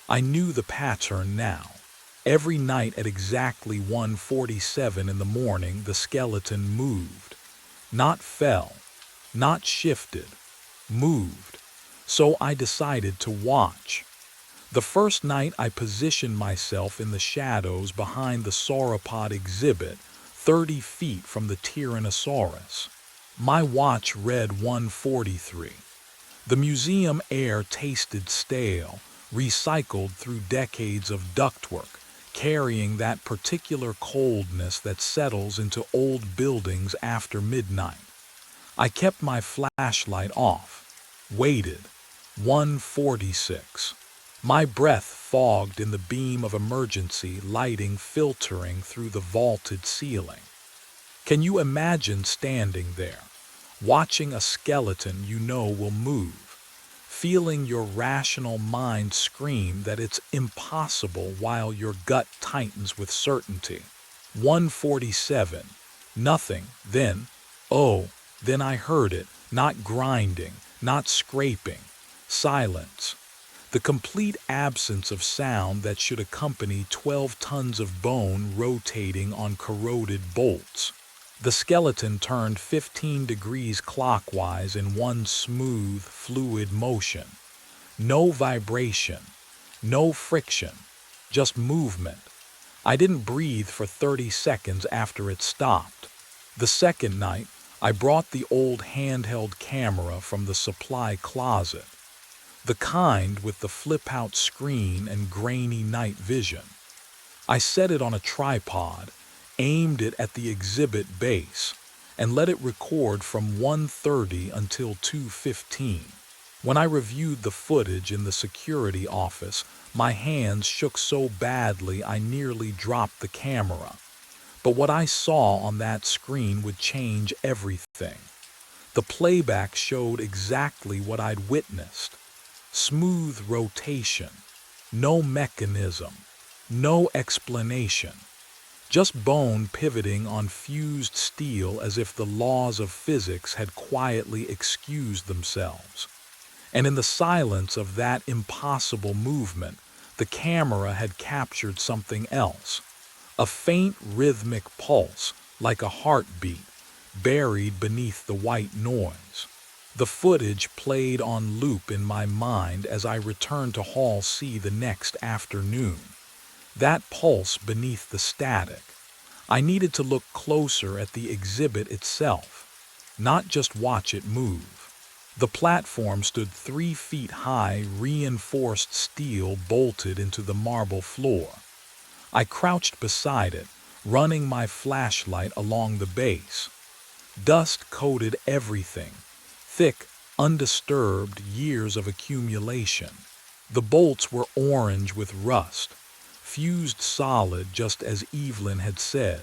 I knew the pattern now. Every night at exactly 1:47 in the morning, the skeleton moved. Not fell, not shifted, moved. So I decided to watch. The first night I positioned myself in the shadows behind the sauropod exhibit, 30 feet from the Tyrannosaurus. My watch read 1:43. The museum air tasted stale, recycled through decades of ductwork, carrying that particular coldness that settles into old buildings after midnight. I kept my flashlight off, waited. 1:46. My breath fogged in the beam of emergency lighting filtering through the vaulted ceiling. Can you imagine standing there, watching a skeleton you know will move, feeling your rational mind scream that it's impossible while your gut tightens with certainty? 1:47. Nothing. Then I heard it, not grinding, not scraping. Silence. The complete absence of sound that should accompany 12 tons of bone rotating on corroded bolts. The skeleton turned 15 degrees clockwise in one smooth, fluid motion. No vibration, no friction, just movement. I didn't breathe for 30 seconds after it stopped. The second night, I brought the old handheld camera from the supply closet. The kind with the flip-out screen and grainy night vision. I set it on a tripod, aimed it at the exhibit base, and let it record from 1:30 until 2:15. When I reviewed the footage in the security office, my hands shook so badly I nearly dropped the camera. But what I saw on that screen would change everything. The playback showed exactly what I'd witnessed. Smooth rotation, no mechanism, no explanation, just bone pivoting on fused steel as if the laws of physics had quietly excused themselves. And in the silence of that impossible movement, the camera had captured something else. A faint rhythmic pulse, like a heartbeat, buried beneath the white noise. The footage played on loop in my mind as I returned to Hall C the next afternoon. That pulse beneath the static. I needed to look closer at the exhibit itself, not just watch it move. The platform stood 3 feet high, reinforced steel bolted into the marble floor. I crouched beside it, running my flashlight along the base. Dust coated everything, thick, undisturbed years of accumulation. The bolts were orange with rust, fused solid just as Evelyn had said.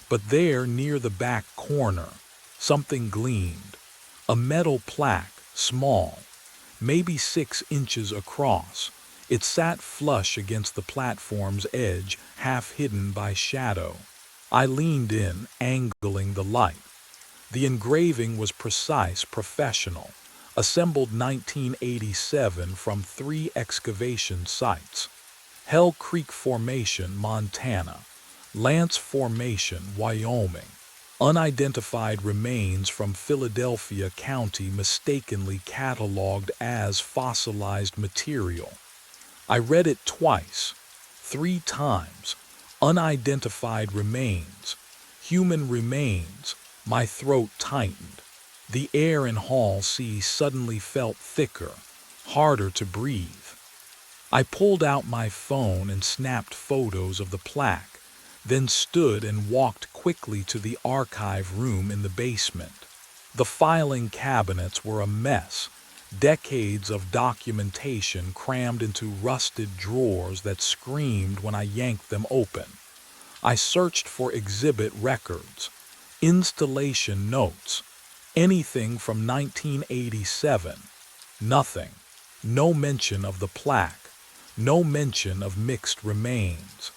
But there, near the back corner, something gleamed. A metal plaque, small, maybe 6 inches across. It sat flush against the platform's edge, half hidden by shadow. I leaned in, angling the light. The engraving was precise, professional, assembled 1987 from 3 excavation sites. Hell Creek Formation, Montana; Lance Formation, Wyoming; unidentified remains from Philadelphia County mistakenly cataloged as fossilized material. I read it twice, 3 times. Unidentified remains, human remains. My throat tightened. The air in Hall C suddenly felt thicker, harder to breathe. I pulled out my phone and snapped photos of the plaque, then stood and walked quickly to the archive room in the basement. The filing cabinets were a mess, decades of documentation crammed into rusted drawers that screamed when I yanked them open. I searched for exhibit records, installation notes, anything from 1987. Nothing. No mention of the plaque, no mention of mixed remains.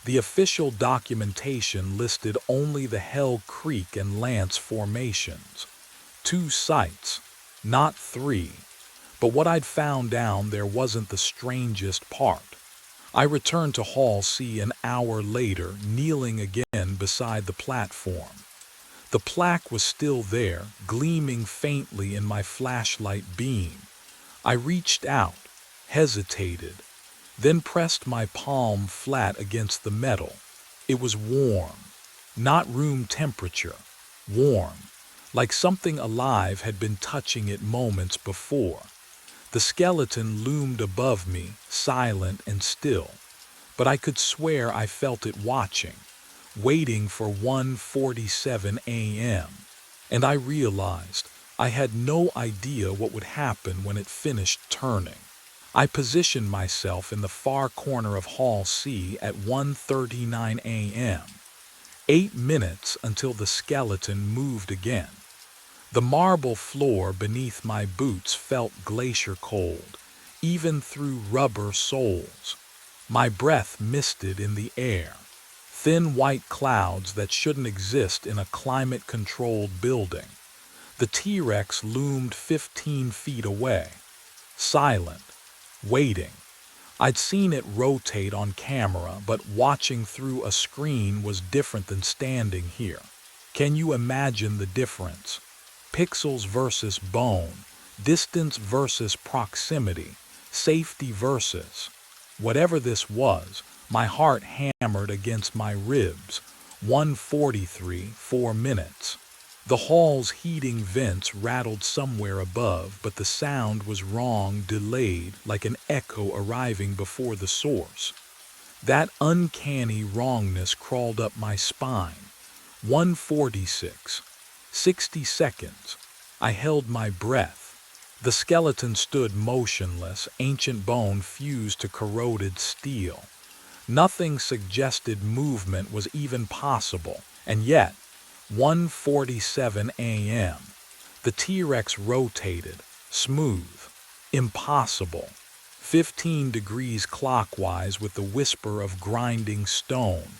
The official documentation listed only the Hell Creek and Lance formations. 2 sites, not 3. But what I'd found down there wasn't the strangest part. I returned to Hall C an hour later, kneeling again beside the platform. The plaque was still there, gleaming faintly in my flashlight beam. I reached out, hesitated, then pressed my palm flat against the metal. It was warm, not room temperature, warm, like something alive had been touching it moments before. The skeleton loomed above me, silent and still, but I could swear I felt it watching, waiting for 1:47 a.m. And I realized I had no idea what would happen when it finished turning. I positioned myself in the far corner of Hall C at 1:39 a.m. 8 minutes until the skeleton moved again. The marble floor beneath my boots felt glacier cold, even through rubber soles. My breath misted in the air. Thin white clouds that shouldn't exist in a climate-controlled building. The T-Rex loomed 15 feet away, silent, waiting. I'd seen it rotate on camera, but watching through a screen was different than standing here. Can you imagine the difference? Pixels versus bone, distance versus proximity, safety versus... Whatever this was, my heart hammered against my ribs. 1:43, 4 minutes. The hall's heating vents rattled somewhere above, but the sound was wrong, delayed, like an echo arriving before the source. That uncanny wrongness crawled up my spine. 1:46, 60 seconds. I held my breath. The skeleton stood motionless, ancient bone fused to corroded steel. Nothing suggested movement was even possible, and yet, 1:47 a.m. The T-Rex rotated, smooth, impossible, 15 degrees clockwise with the whisper of grinding stone.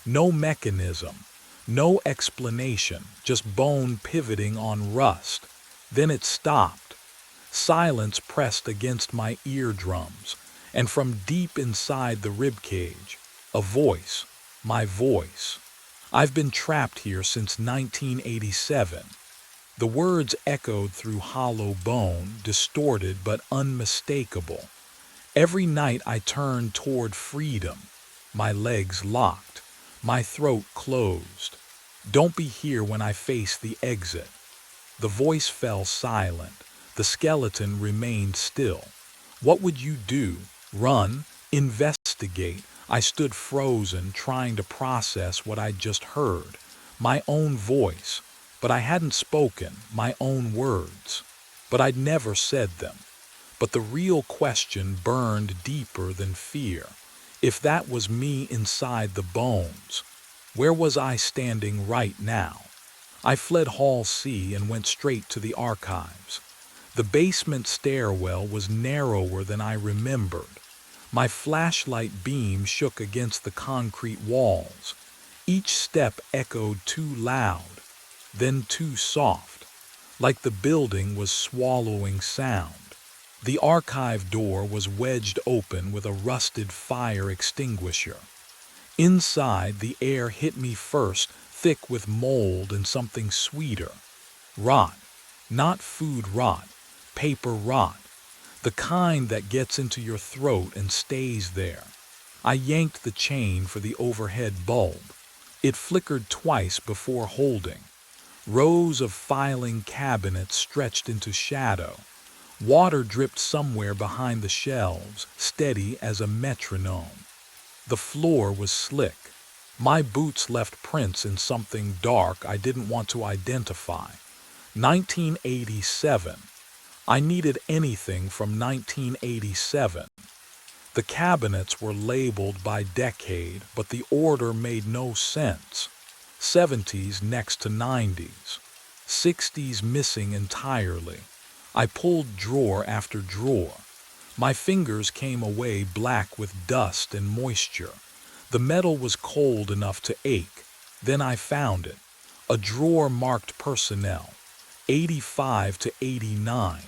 No mechanism, no explanation, just bone pivoting on rust. Then it stopped. Silence pressed against my eardrums, and from deep inside the ribcage, a voice, my voice. I've been trapped here since 1987. The words echoed through hollow bone, distorted but unmistakable. Every night I turned toward freedom, my legs locked, my throat closed. Don't be here when I face the exit. The voice fell silent. The skeleton remained still. What would you do? Run? Investigate? I stood frozen, trying to process what I'd just heard. My own voice. But I hadn't spoken, my own words. But I'd never said them. But the real question burned deeper than fear. If that was me inside the bones, where was I standing right now? I fled Hall C and went straight to the archives. The basement stairwell was narrower than I remembered. My flashlight beam shook against the concrete walls. Each step echoed too loud, then too soft, like the building was swallowing sound. The archive door was wedged open with a rusted fire extinguisher. Inside, the air hit me first, thick with mold and something sweeter. Rot. Not food rot, paper rot. The kind that gets into your throat and stays there. I yanked the chain for the overhead bulb. It flickered twice before holding. Rows of filing cabinets stretched into shadow. Water dripped somewhere behind the shelves, steady as a metronome. The floor was slick. My boots left prints in something dark I didn't want to identify. 1987. I needed anything from 1987. The cabinets were labeled by decade, but the order made no sense. 70s next to 90s. 60s missing entirely. I pulled drawer after drawer. My fingers came away black with dust and moisture. The metal was cold enough to ache. Then I found it. A drawer marked personnel, 85 to 89.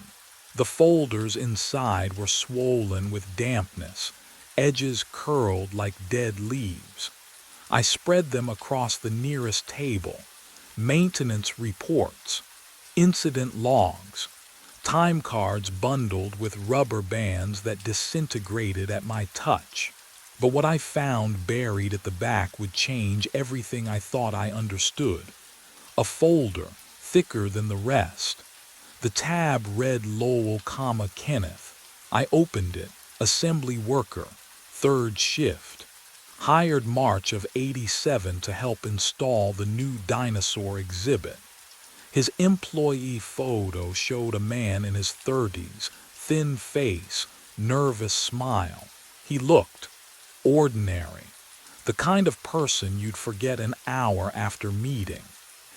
The folders inside were swollen with dampness, edges curled like dead leaves. I spread them across the nearest table. Maintenance reports, incident logs, time cards bundled with rubber bands that disintegrated at my touch. But what I found buried at the back would change everything I thought I understood. A folder, thicker than the rest. The tab read Lowell, Kenneth. I opened it. Assembly worker, third shift. Hired March of '87 to help install the new dinosaur exhibit. His employee photo showed a man in his 30s, thin face, nervous smile. He looked ordinary, the kind of person you'd forget an hour after meeting.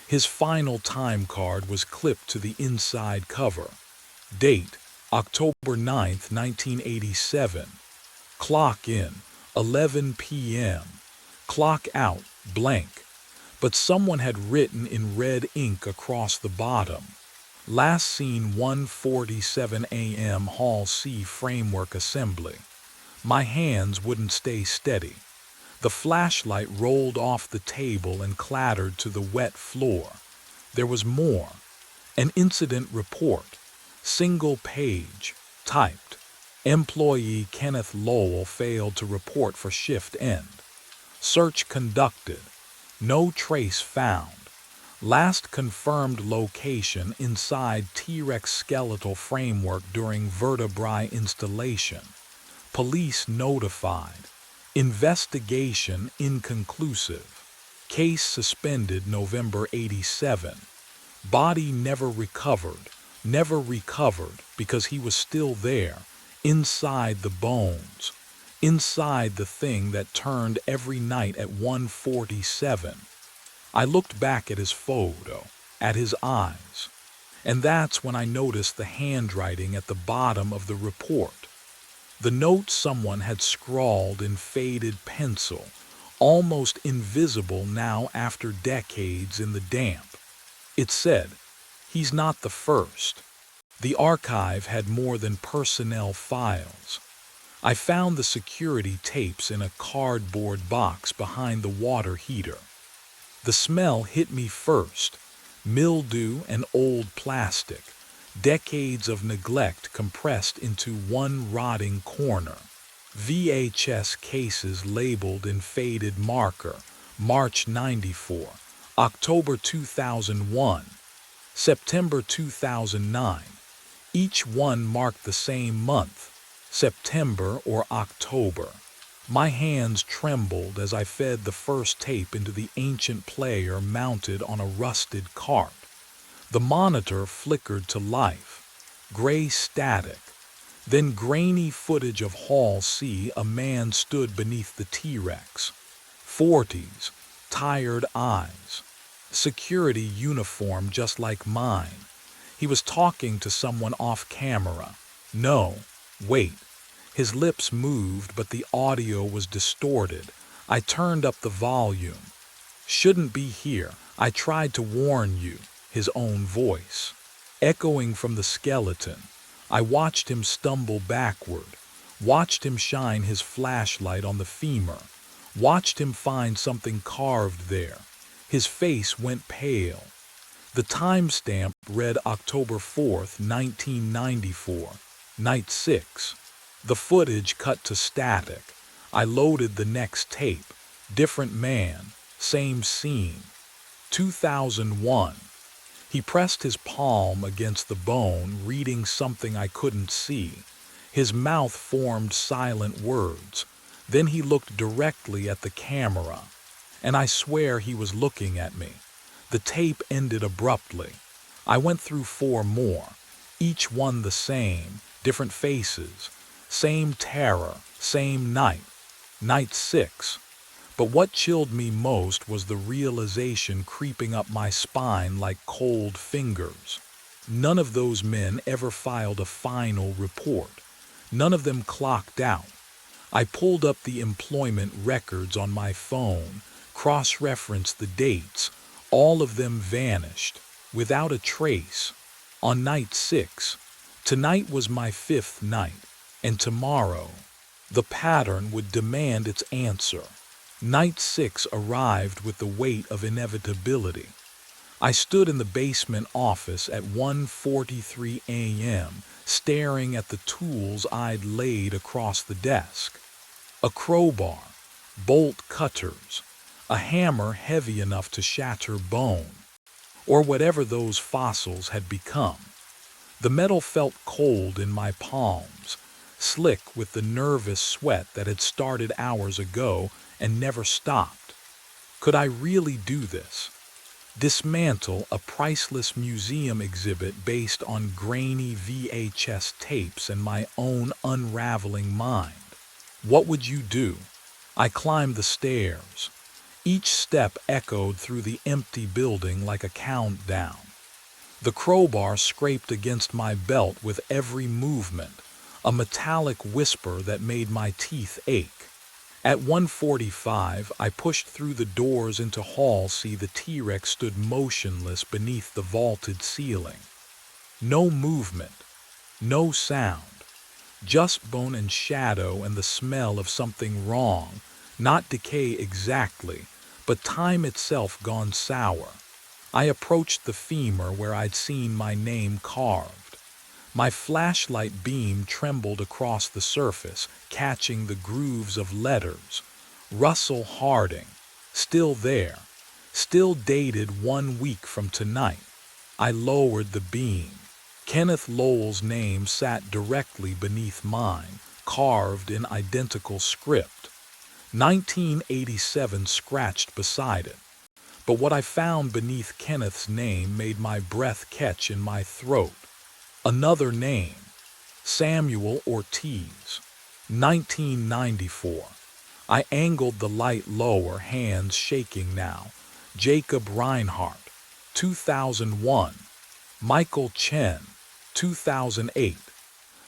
His final time card was clipped to the inside cover. Date, October 9th, 1987. Clock in, 11 p.m. Clock out, blank. But someone had written in red ink across the bottom. Last seen 1:47 a.m. Hall C framework assembly. My hands wouldn't stay steady. The flashlight rolled off the table and clattered to the wet floor. There was more. An incident report. Single page. Typed. Employee Kenneth Lowell failed to report for shift end. Search conducted. No trace found. Last confirmed location inside T-Rex skeletal framework during vertebrae installation. Police notified. Investigation inconclusive. Case suspended November '87. Body never recovered because he was still there, inside the bones, inside the thing that turned every night at 1:47. I looked back at his photo, at his eyes, and that's when I noticed the handwriting at the bottom of the report. The note someone had scrawled in faded pencil, almost invisible now after decades in the damp. It said, "He's not the first. The archive had more than personnel files. I found the security tapes in a cardboard box behind the water heater. The smell hit me first: mildew and old plastic, decades of neglect compressed into one rotting corner. VHS cases labeled in faded marker: March '94, October 2001, September 2009. Each one marked the same month, September or October. My hands trembled as I fed the first tape into the ancient player mounted on a rusted cart. The monitor flickered to life, gray static. Then grainy footage of Hall C. A man stood beneath the T-Rex. 40s, tired eyes. Security uniform just like mine. He was talking to someone off camera. No, wait. His lips moved, but the audio was distorted. I turned up the volume. "Shouldn't be here. I tried to warn you," his own voice. Echoing from the skeleton, I watched him stumble backward, watched him shine his flashlight on the femur, watched him find something carved there. His face went pale. The timestamp read October 4th, 1994, night 6. The footage cut to static. I loaded the next tape. Different man, same scene. 2001. He pressed his palm against the bone, reading something I couldn't see. His mouth formed silent words. Then he looked directly at the camera. And I swear he was looking at me. The tape ended abruptly. I went through 4 more, each one the same, different faces, same terror, same night, night 6. But what chilled me most was the realization creeping up my spine like cold fingers. None of those men ever filed a final report. None of them clocked out. I pulled up the employment records on my phone, cross-referenced the dates. All of them vanished, without a trace. On night 6, tonight was my 5th night, and tomorrow, the pattern would demand its answer. Night 6 arrived with the weight of inevitability. I stood in the basement office at 1:43 a.m., staring at the tools I'd laid across the desk. A crowbar, bolt cutters, a hammer heavy enough to shatter bone, or whatever those fossils had become. The metal felt cold in my palms, slick with the nervous sweat that had started hours ago and never stopped. Could I really do this? Dismantle a priceless museum exhibit based on grainy VHS tapes and my own unraveling mind? What would you do? I climbed the stairs. Each step echoed through the empty building like a countdown. The crowbar scraped against my belt with every movement, a metallic whisper that made my teeth ache. At 1:45, I pushed through the doors into Hall C. The T-Rex stood motionless beneath the vaulted ceiling. No movement, no sound, just bone and shadow and the smell of something wrong. Not decay exactly, but time itself gone sour. I approached the femur where I'd seen my name carved. My flashlight beam trembled across the surface, catching the grooves of letters. Russell Harding, still there, still dated 1 week from tonight. I lowered the beam. Kenneth Lowell's name sat directly beneath mine, carved in identical script. 1987 scratched beside it. But what I found beneath Kenneth's name made my breath catch in my throat. Another name, Samuel Ortiz. 1994. I angled the light lower, hands shaking now. Jacob Reinhardt. 2001. Michael Chen. 2008.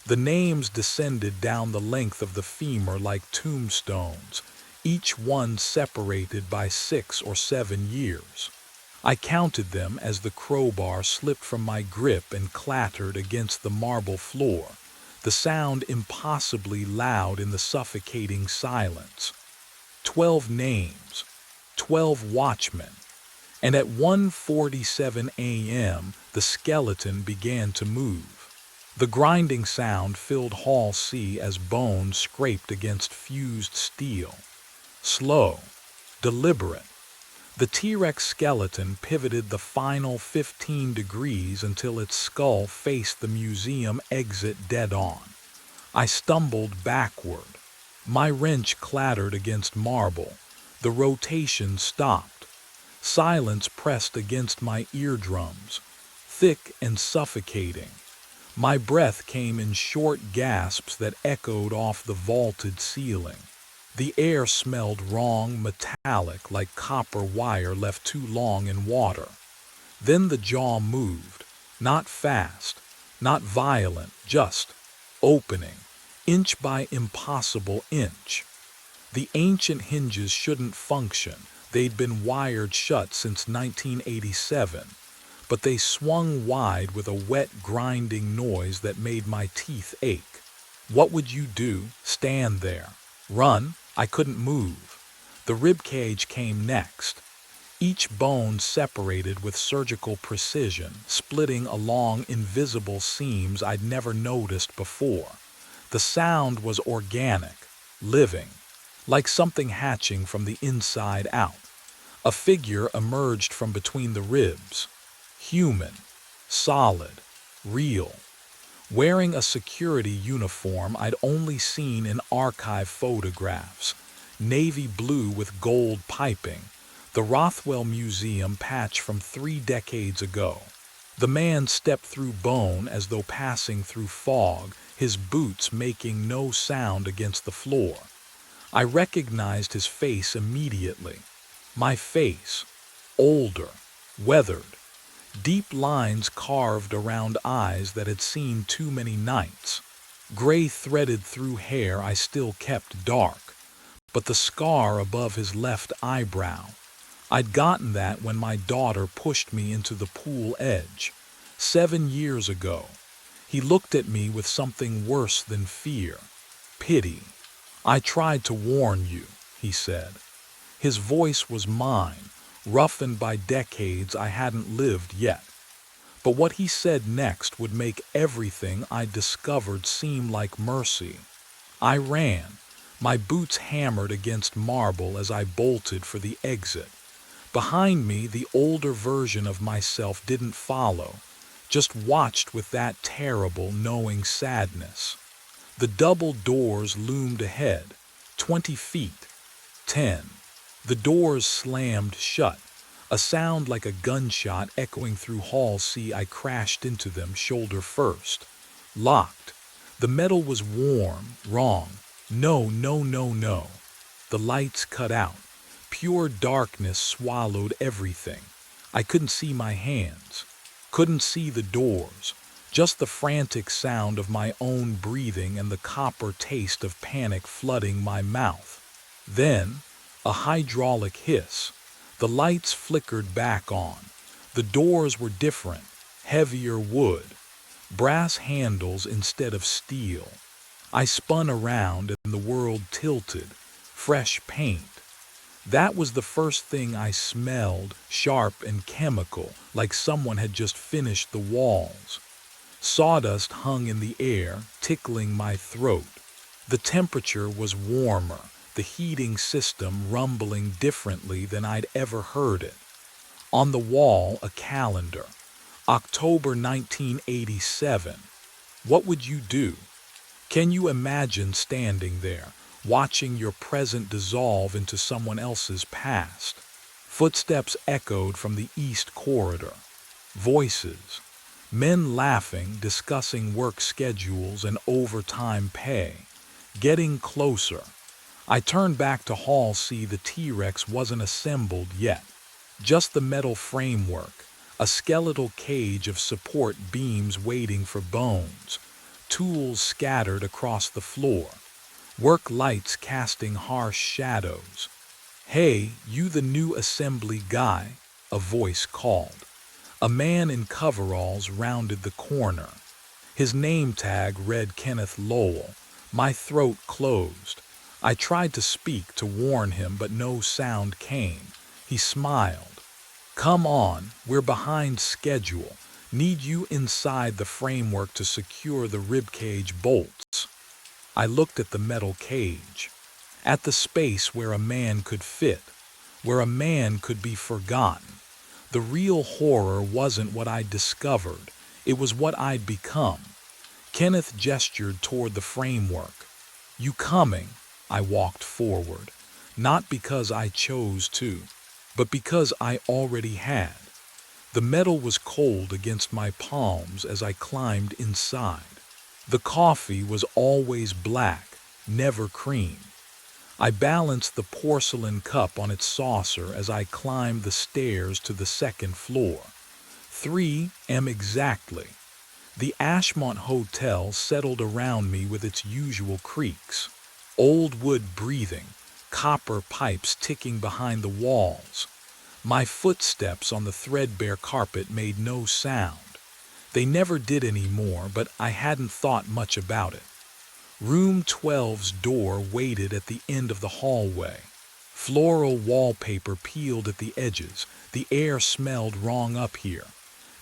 The names descended down the length of the femur like tombstones, each one separated by 6 or 7 years. I counted them as the crowbar slipped from my grip and clattered against the marble floor, the sound impossibly loud in the suffocating silence. 12 names, 12 watchmen, and at 1:47 a.m. the skeleton began to move. The grinding sound filled Hall C as bones scraped against fused steel. Slow, deliberate. The T-Rex skeleton pivoted the final 15 degrees until its skull faced the museum exit dead-on. I stumbled backward. My wrench clattered against marble. The rotation stopped. Silence pressed against my eardrums, thick and suffocating. My breath came in short gasps that echoed off the vaulted ceiling. The air smelled wrong, metallic, like copper wire left too long in water. Then the jaw moved, not fast, not violent, just opening, inch by impossible inch. The ancient hinges shouldn't function. They'd been wired shut since 1987, but they swung wide with a wet, grinding noise that made my teeth ache. What would you do? Stand there? Run? I couldn't move. The rib cage came next. Each bone separated with surgical precision, splitting along invisible seams I'd never noticed before. The sound was organic, living, like something hatching from the inside out. A figure emerged from between the ribs. Human, solid, real. Wearing a security uniform I'd only seen in archive photographs, navy blue with gold piping, the Rothwell Museum patch from 3 decades ago. The man stepped through bone as though passing through fog, his boots making no sound against the floor. I recognized his face immediately. My face, older, weathered. Deep lines carved around eyes that had seen too many nights. Gray threaded through hair I still kept dark, but the scar above his left eyebrow. I'd gotten that when my daughter pushed me into the pool edge, 7 years ago. He looked at me with something worse than fear, pity. I tried to warn you, he said. His voice was mine, roughened by decades I hadn't lived yet. But what he said next would make everything I discovered seem like mercy. I ran, my boots hammered against marble as I bolted for the exit. Behind me, the older version of myself didn't follow, just watched with that terrible, knowing sadness. The double doors loomed ahead, 20 feet, 10. The doors slammed shut, a sound like a gunshot echoing through Hall C. I crashed into them shoulder first. Locked. The metal was warm, wrong. No, no, no, no. The lights cut out. Pure darkness swallowed everything. I couldn't see my hands. Couldn't see the doors. Just the frantic sound of my own breathing and the copper taste of panic flooding my mouth. Then, a hydraulic hiss. The lights flickered back on. The doors were different, heavier wood, brass handles instead of steel. I spun around and the world tilted, fresh paint. That was the first thing I smelled, sharp and chemical, like someone had just finished the walls. Sawdust hung in the air, tickling my throat. The temperature was warmer, the heating system rumbling differently than I'd ever heard it. On the wall, a calendar. October 1987. What would you do? Can you imagine standing there, watching your present dissolve into someone else's past? Footsteps echoed from the east corridor. Voices. Men laughing, discussing work schedules and overtime pay. Getting closer. I turned back to Hall C. The T-Rex wasn't assembled yet. Just the metal framework, a skeletal cage of support beams waiting for bones, tools scattered across the floor, work lights casting harsh shadows. Hey, you the new assembly guy? a voice called. A man in coveralls rounded the corner. His name tag read Kenneth Lowell. My throat closed. I tried to speak to warn him, but no sound came. He smiled. "Come on, we're behind schedule. Need you inside the framework to secure the ribcage bolts." I looked at the metal cage, at the space where a man could fit, where a man could be forgotten. The real horror wasn't what I'd discovered, it was what I'd become. Kenneth gestured toward the framework. "You coming?" I walked forward, not because I chose to, but because I already had. The metal was cold against my palms as I climbed inside. The coffee was always black, never cream. I balanced the porcelain cup on its saucer as I climbed the stairs to the second floor. 3 exactly. The Ashmont Hotel settled around me with its usual creaks. Old wood breathing, copper pipes ticking behind the walls. My footsteps on the threadbare carpet made no sound. They never did anymore, but I hadn't thought much about it. Room 12's door waited at the end of the hallway. Floral wallpaper peeled at the edges. The air smelled wrong up here.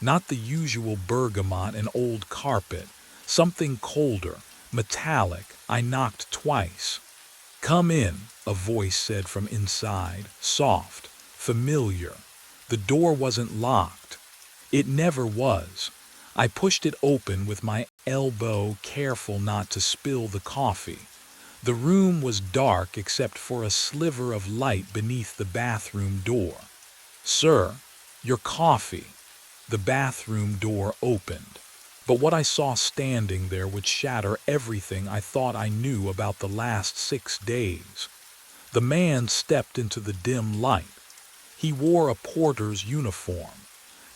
Not the usual bergamot and old carpet. Something colder, metallic. I knocked twice. "Come in," a voice said from inside, soft, familiar. The door wasn't locked. It never was. I pushed it open with my elbow, careful not to spill the coffee. The room was dark except for a sliver of light beneath the bathroom door. "Sir, your coffee." The bathroom door opened. But what I saw standing there would shatter everything I thought I knew about the last 6 days. The man stepped into the dim light. He wore a porter's uniform,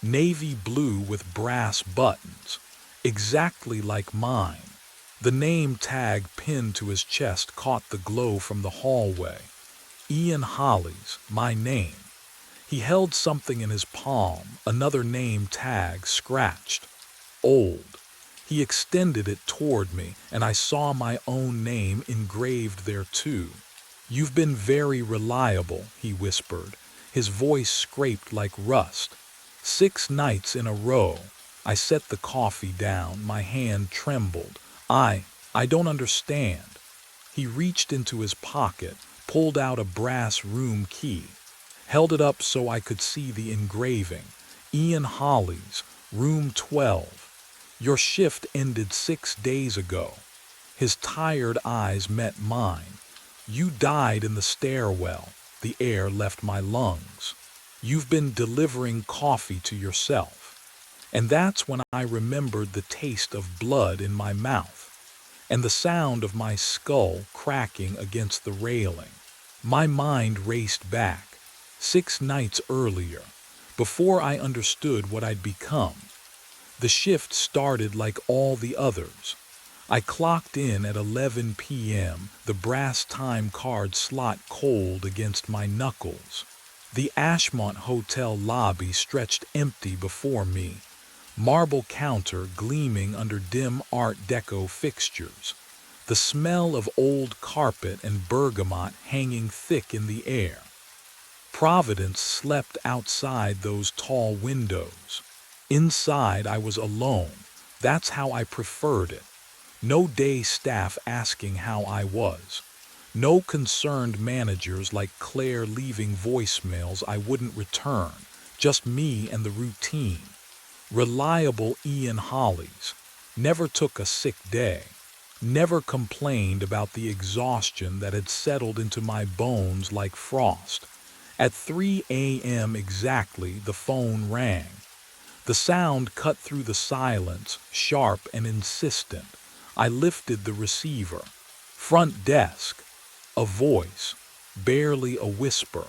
navy blue with brass buttons, exactly like mine. The name tag pinned to his chest caught the glow from the hallway. Ian Holly's, my name. He held something in his palm, another name tag scratched. Old. He extended it toward me, and I saw my own name engraved there too. "You've been very reliable," he whispered. His voice scraped like rust. 6 nights in a row. I set the coffee down, my hand trembled. I don't understand." He reached into his pocket, pulled out a brass room key, held it up so I could see the engraving. "Ian Holly's, room 12. Your shift ended 6 days ago." His tired eyes met mine. "You died in the stairwell. The air left my lungs. You've been delivering coffee to yourself." And that's when I remembered the taste of blood in my mouth, and the sound of my skull cracking against the railing. My mind raced back, 6 nights earlier, before I understood what I'd become. The shift started like all the others. I clocked in at 11 p.m., the brass time card slot cold against my knuckles. The Ashmont Hotel lobby stretched empty before me, marble counter gleaming under dim Art Deco fixtures, the smell of old carpet and bergamot hanging thick in the air. Providence slept outside those tall windows. Inside I was alone. That's how I preferred it. No day staff asking how I was. No concerned managers like Claire leaving voicemails I wouldn't return. Just me and the routine. Reliable Ian Holly's. Never took a sick day. Never complained about the exhaustion that had settled into my bones like frost. At 3 a.m. exactly, the phone rang. The sound cut through the silence, sharp and insistent. I lifted the receiver. "Front desk." A voice, barely a whisper.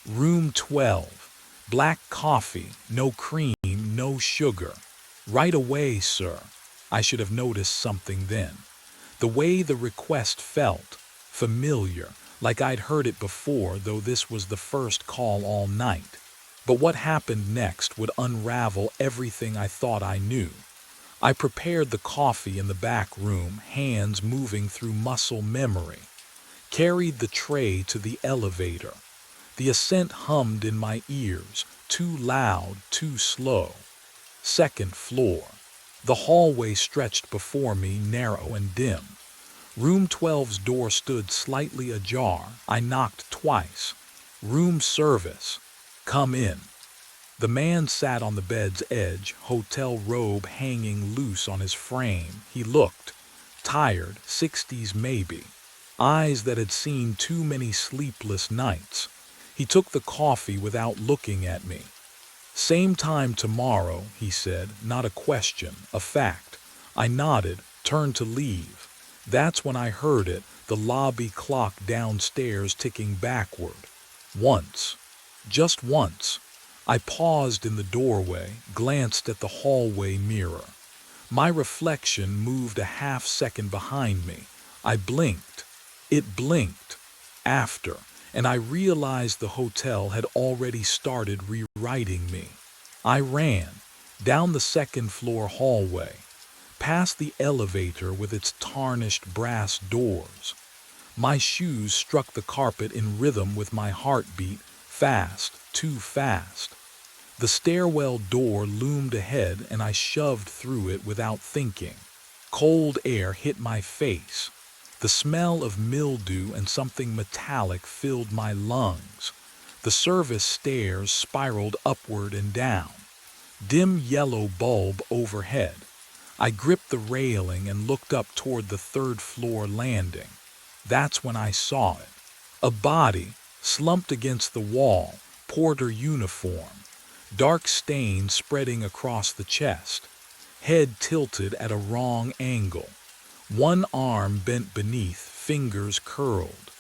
"Room 12. Black coffee, no cream, no sugar." "Right away, sir." I should have noticed something then. The way the request felt, familiar, like I'd heard it before, though this was the first call all night. But what happened next would unravel everything I thought I knew. I prepared the coffee in the back room, hands moving through muscle memory. Carried the tray to the elevator. The ascent hummed in my ears, too loud, too slow. Second floor. The hallway stretched before me, narrow and dim. Room 12's door stood slightly ajar. I knocked twice. Room service. Come in. The man sat on the bed's edge, hotel robe hanging loose on his frame. He looked tired, 60s maybe. Eyes that had seen too many sleepless nights. He took the coffee without looking at me. Same time tomorrow, he said, not a question, a fact. I nodded, turned to leave. That's when I heard it, the lobby clock downstairs ticking backward. Once. Just once. I paused in the doorway, glanced at the hallway mirror. My reflection moved a half-second behind me. I blinked. It blinked. After. And I realized the hotel had already started rewriting me. I ran. Down the second-floor hallway. Past the elevator with its tarnished brass doors. My shoes struck the carpet in rhythm with my heartbeat, fast, too fast. The stairwell door loomed ahead and I shoved through it without thinking. Cold air hit my face. The smell of mildew and something metallic filled my lungs. The service stairs spiraled upward and down. Dim yellow bulb overhead. I gripped the railing and looked up toward the third-floor landing. That's when I saw it. A body, slumped against the wall, porter uniform. Dark stain spreading across the chest. Head tilted at a wrong angle. One arm bent beneath, fingers curled.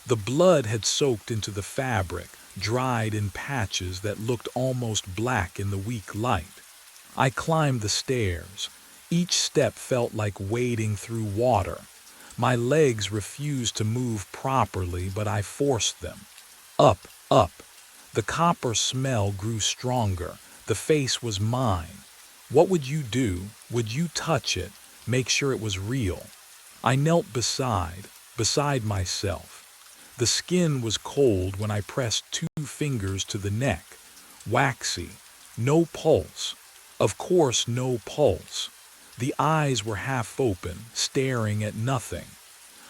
The blood had soaked into the fabric, dried in patches that looked almost black in the weak light. I climbed the stairs. Each step felt like wading through water. My legs refused to move properly, but I forced them. Up, up. The copper smell grew stronger. The face was mine. What would you do? Would you touch it? Make sure it was real? I knelt beside myself. The skin was cold when I pressed 2 fingers to the neck. Waxy. No pulse. Of course, no pulse. The eyes were half open, staring at nothing.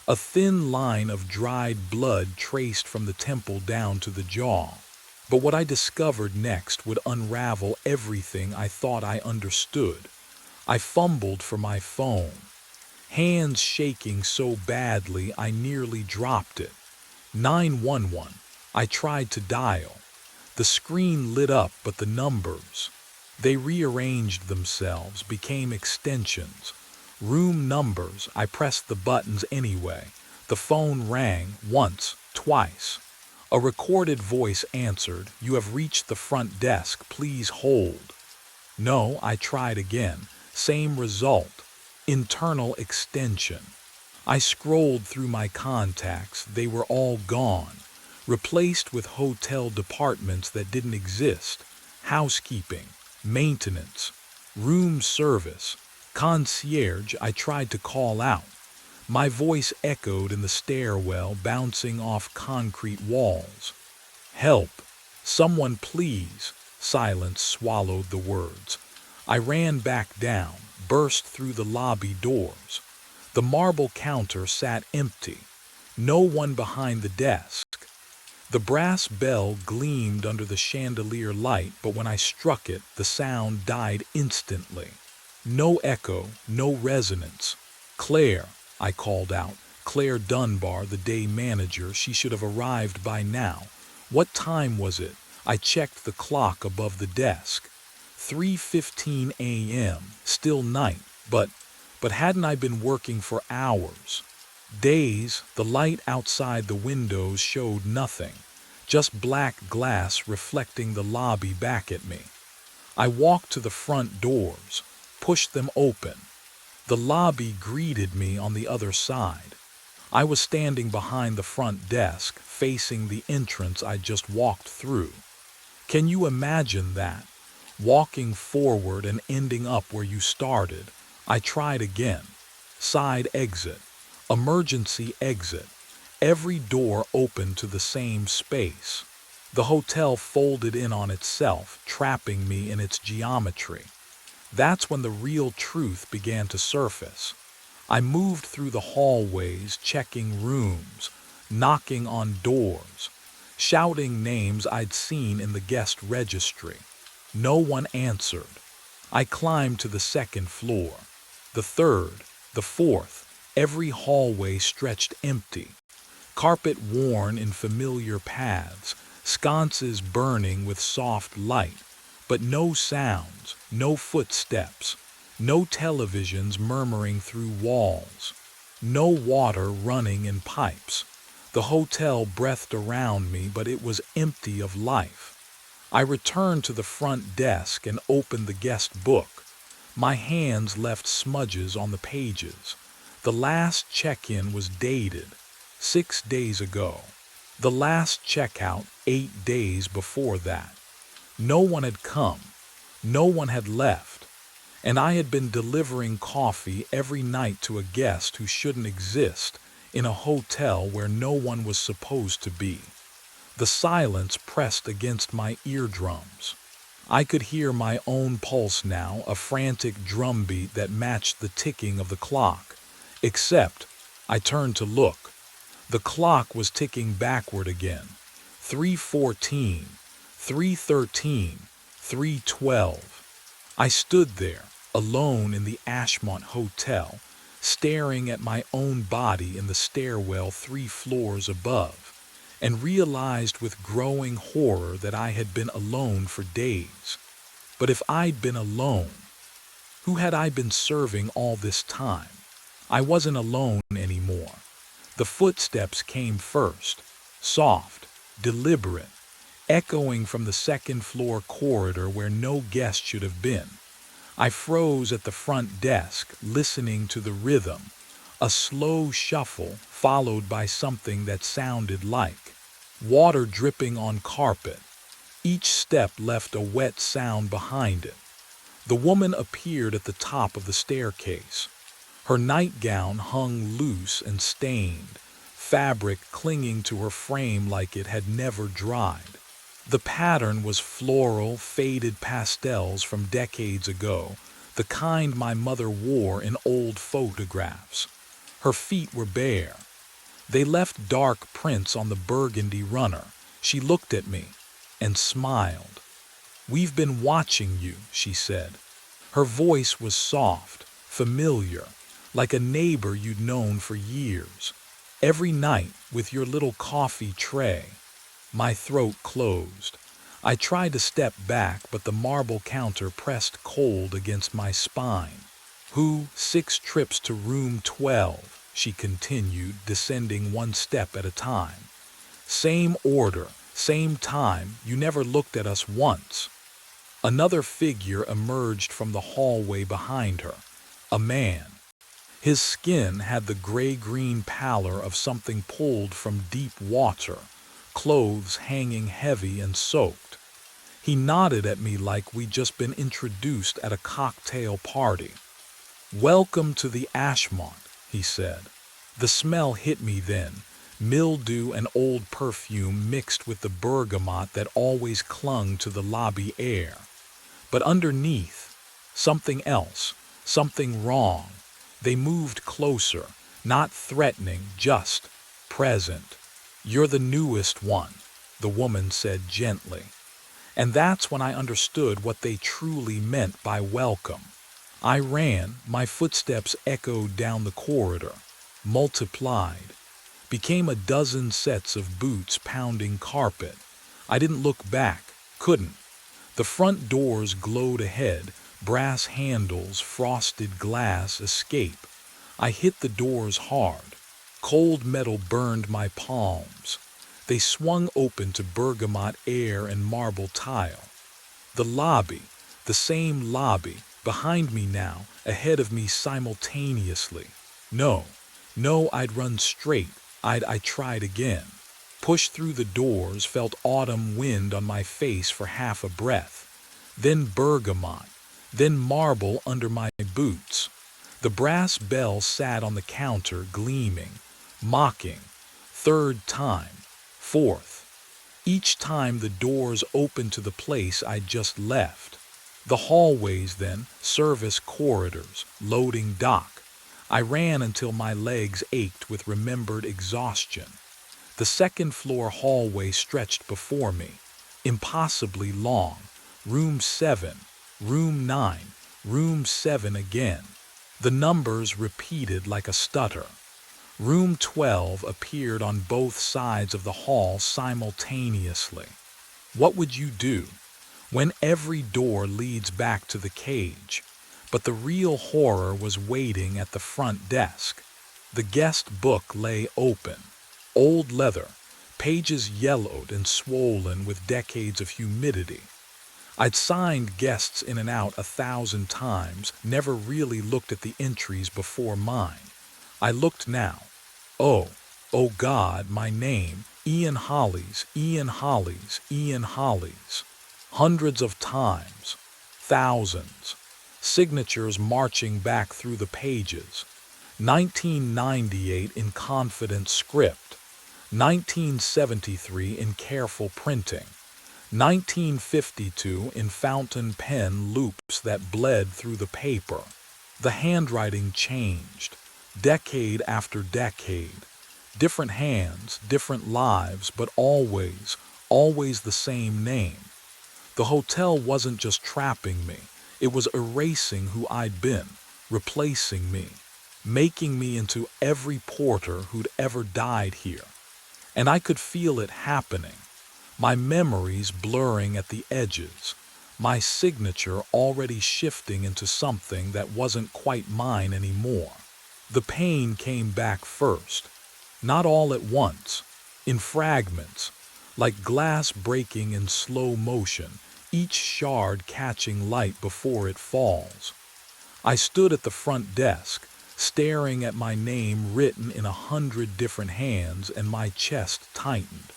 A thin line of dried blood traced from the temple down to the jaw. But what I discovered next would unravel everything I thought I understood. I fumbled for my phone. Hands shaking so badly I nearly dropped it. 911. I tried to dial. The screen lit up, but the numbers. They rearranged themselves, became extensions. Room numbers. I pressed the buttons anyway. The phone rang once, twice. A recorded voice answered, "You have reached the front desk, please hold." No, I tried again. Same result. Internal extension. I scrolled through my contacts. They were all gone. Replaced with hotel departments that didn't exist. Housekeeping. Maintenance. Room service. Concierge. I tried to call out. My voice echoed in the stairwell, bouncing off concrete walls. "Help! Someone please!" Silence swallowed the words. I ran back down, burst through the lobby doors. The marble counter sat empty. No one behind the desk. The brass bell gleamed under the chandelier light, but when I struck it, the sound died instantly. No echo, no resonance. "Claire," I called out. Claire Dunbar, the day manager. She should have arrived by now. What time was it? I checked the clock above the desk. 3:15 a.m. Still night, but hadn't I been working for hours? Days. The light outside the windows showed nothing. Just black glass reflecting the lobby back at me. I walked to the front doors, pushed them open. The lobby greeted me on the other side. I was standing behind the front desk, facing the entrance I just walked through. Can you imagine that? Walking forward and ending up where you started. I tried again. Side exit. Emergency exit. Every door opened to the same space. The hotel folded in on itself, trapping me in its geometry. That's when the real truth began to surface. I moved through the hallways, checking rooms, knocking on doors, shouting names I'd seen in the guest registry. No one answered. I climbed to the second floor, the third, the fourth. Every hallway stretched empty. Carpet worn in familiar paths, sconces burning with soft light, but no sounds, no footsteps, no televisions murmuring through walls, no water running in pipes. The hotel breathed around me, but it was empty of life. I returned to the front desk and opened the guest book. My hands left smudges on the pages. The last check-in was dated 6 days ago. The last checkout 8 days before that. No one had come. No one had left. And I had been delivering coffee every night to a guest who shouldn't exist in a hotel where no one was supposed to be. The silence pressed against my eardrums. I could hear my own pulse now, a frantic drumbeat that matched the ticking of the clock. Except, I turned to look. The clock was ticking backward again. 3:14, 3:13, 3:12. I stood there, alone in the Ashmont Hotel, staring at my own body in the stairwell 3 floors above, and realized with growing horror that I had been alone for days. But if I'd been alone, who had I been serving all this time? I wasn't alone anymore. The footsteps came first, soft, deliberate, echoing from the second-floor corridor where no guest should have been. I froze at the front desk, listening to the rhythm, a slow shuffle followed by something that sounded like water dripping on carpet. Each step left a wet sound behind it. The woman appeared at the top of the staircase. Her nightgown hung loose and stained, fabric clinging to her frame like it had never dried. The pattern was floral, faded pastels from decades ago, the kind my mother wore in old photographs. Her feet were bare. They left dark prints on the burgundy runner. She looked at me and smiled. "We've been watching you," she said. Her voice was soft, familiar, like a neighbor you'd known for years. Every night with your little coffee tray. My throat closed. I tried to step back, but the marble counter pressed cold against my spine. 6 trips to room 12, she continued, descending 1 step at a time. Same order, same time, you never looked at us once. Another figure emerged from the hallway behind her. A man. His skin had the gray-green pallor of something pulled from deep water, clothes hanging heavy and soaked. He nodded at me like we'd just been introduced at a cocktail party. "Welcome to the Ashmont," he said. The smell hit me then, mildew and old perfume mixed with the bergamot that always clung to the lobby air. But underneath, something else, something wrong. They moved closer, not threatening, just present. "You're the newest one," the woman said gently. And that's when I understood what they truly meant by welcome. I ran, my footsteps echoed down the corridor, multiplied, became a dozen sets of boots pounding carpet. I didn't look back, couldn't. The front doors glowed ahead, brass handles, frosted glass, escape. I hit the doors hard. Cold metal burned my palms. They swung open to bergamot air and marble tile. The lobby, the same lobby, behind me now, ahead of me simultaneously. No, I'd run straight. I tried again. pushed through the doors, felt autumn wind on my face for half a breath, then bergamot, then marble under my boots. The brass bell sat on the counter, gleaming, mocking. Third time, fourth. Each time the doors opened to the place I'd just left. The hallways then, service corridors, loading dock. I ran until my legs ached with remembered exhaustion. The second floor hallway stretched before me, impossibly long. Room 7, room 9, room 7 again. The numbers repeated like a stutter. Room 12 appeared on both sides of the hall simultaneously. What would you do when every door leads back to the cage? But the real horror was waiting at the front desk. The guest book lay open, old leather, pages yellowed and swollen with decades of humidity. I'd signed guests in and out 1,000 times, never really looked at the entries before mine. I looked now. Oh God, my name, Ian Hollies, Ian Hollies, Ian Hollies. Hundreds of times, thousands. Signatures marching back through the pages. 1998 in confident script. 1973 in careful printing. 1952 in fountain pen loops that bled through the paper. The handwriting changed, decade after decade. Different hands, different lives, but always the same name. The hotel wasn't just trapping me, it was erasing who I'd been, replacing me, making me into every porter who'd ever died here. And I could feel it happening. My memories blurring at the edges, my signature already shifting into something that wasn't quite mine anymore. The pain came back first, not all at once, in fragments, like glass breaking in slow motion, each shard catching light before it falls. I stood at the front desk, staring at my name written in 100 different hands, and my chest tightened.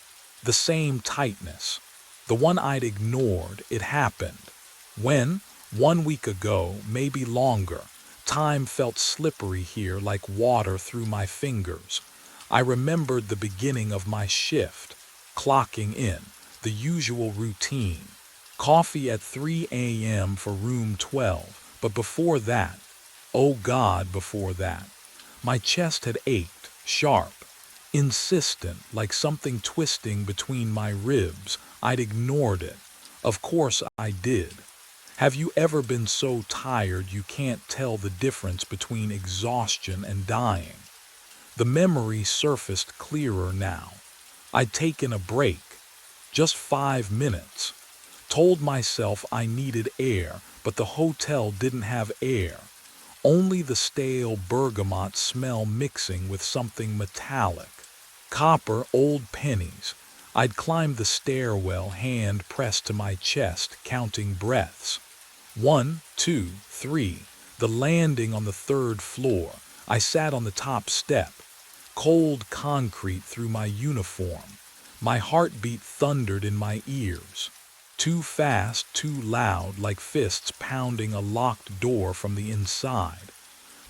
The same tightness, the one I'd ignored. It happened. When, 1 week ago, maybe longer, time felt slippery here like water through my fingers. I remembered the beginning of my shift, clocking in, the usual routine. Coffee at 3 a.m. for room 12, but before that, oh God, before that, my chest had ached, sharp, insistent, like something twisting between my ribs. I'd ignored it. Of course I did. Have you ever been so tired you can't tell the difference between exhaustion and dying? The memory surfaced clearer now. I'd taken a break, just 5 minutes. Told myself I needed air, but the hotel didn't have air. Only the stale bergamot smell mixing with something metallic. Copper, old pennies. I'd climbed the stairwell, hand pressed to my chest, counting breaths. 1, 2, 3. The landing on the 3rd floor. I sat on the top step. Cold concrete through my uniform. My heartbeat thundered in my ears. Too fast, too loud, like fists pounding a locked door from the inside.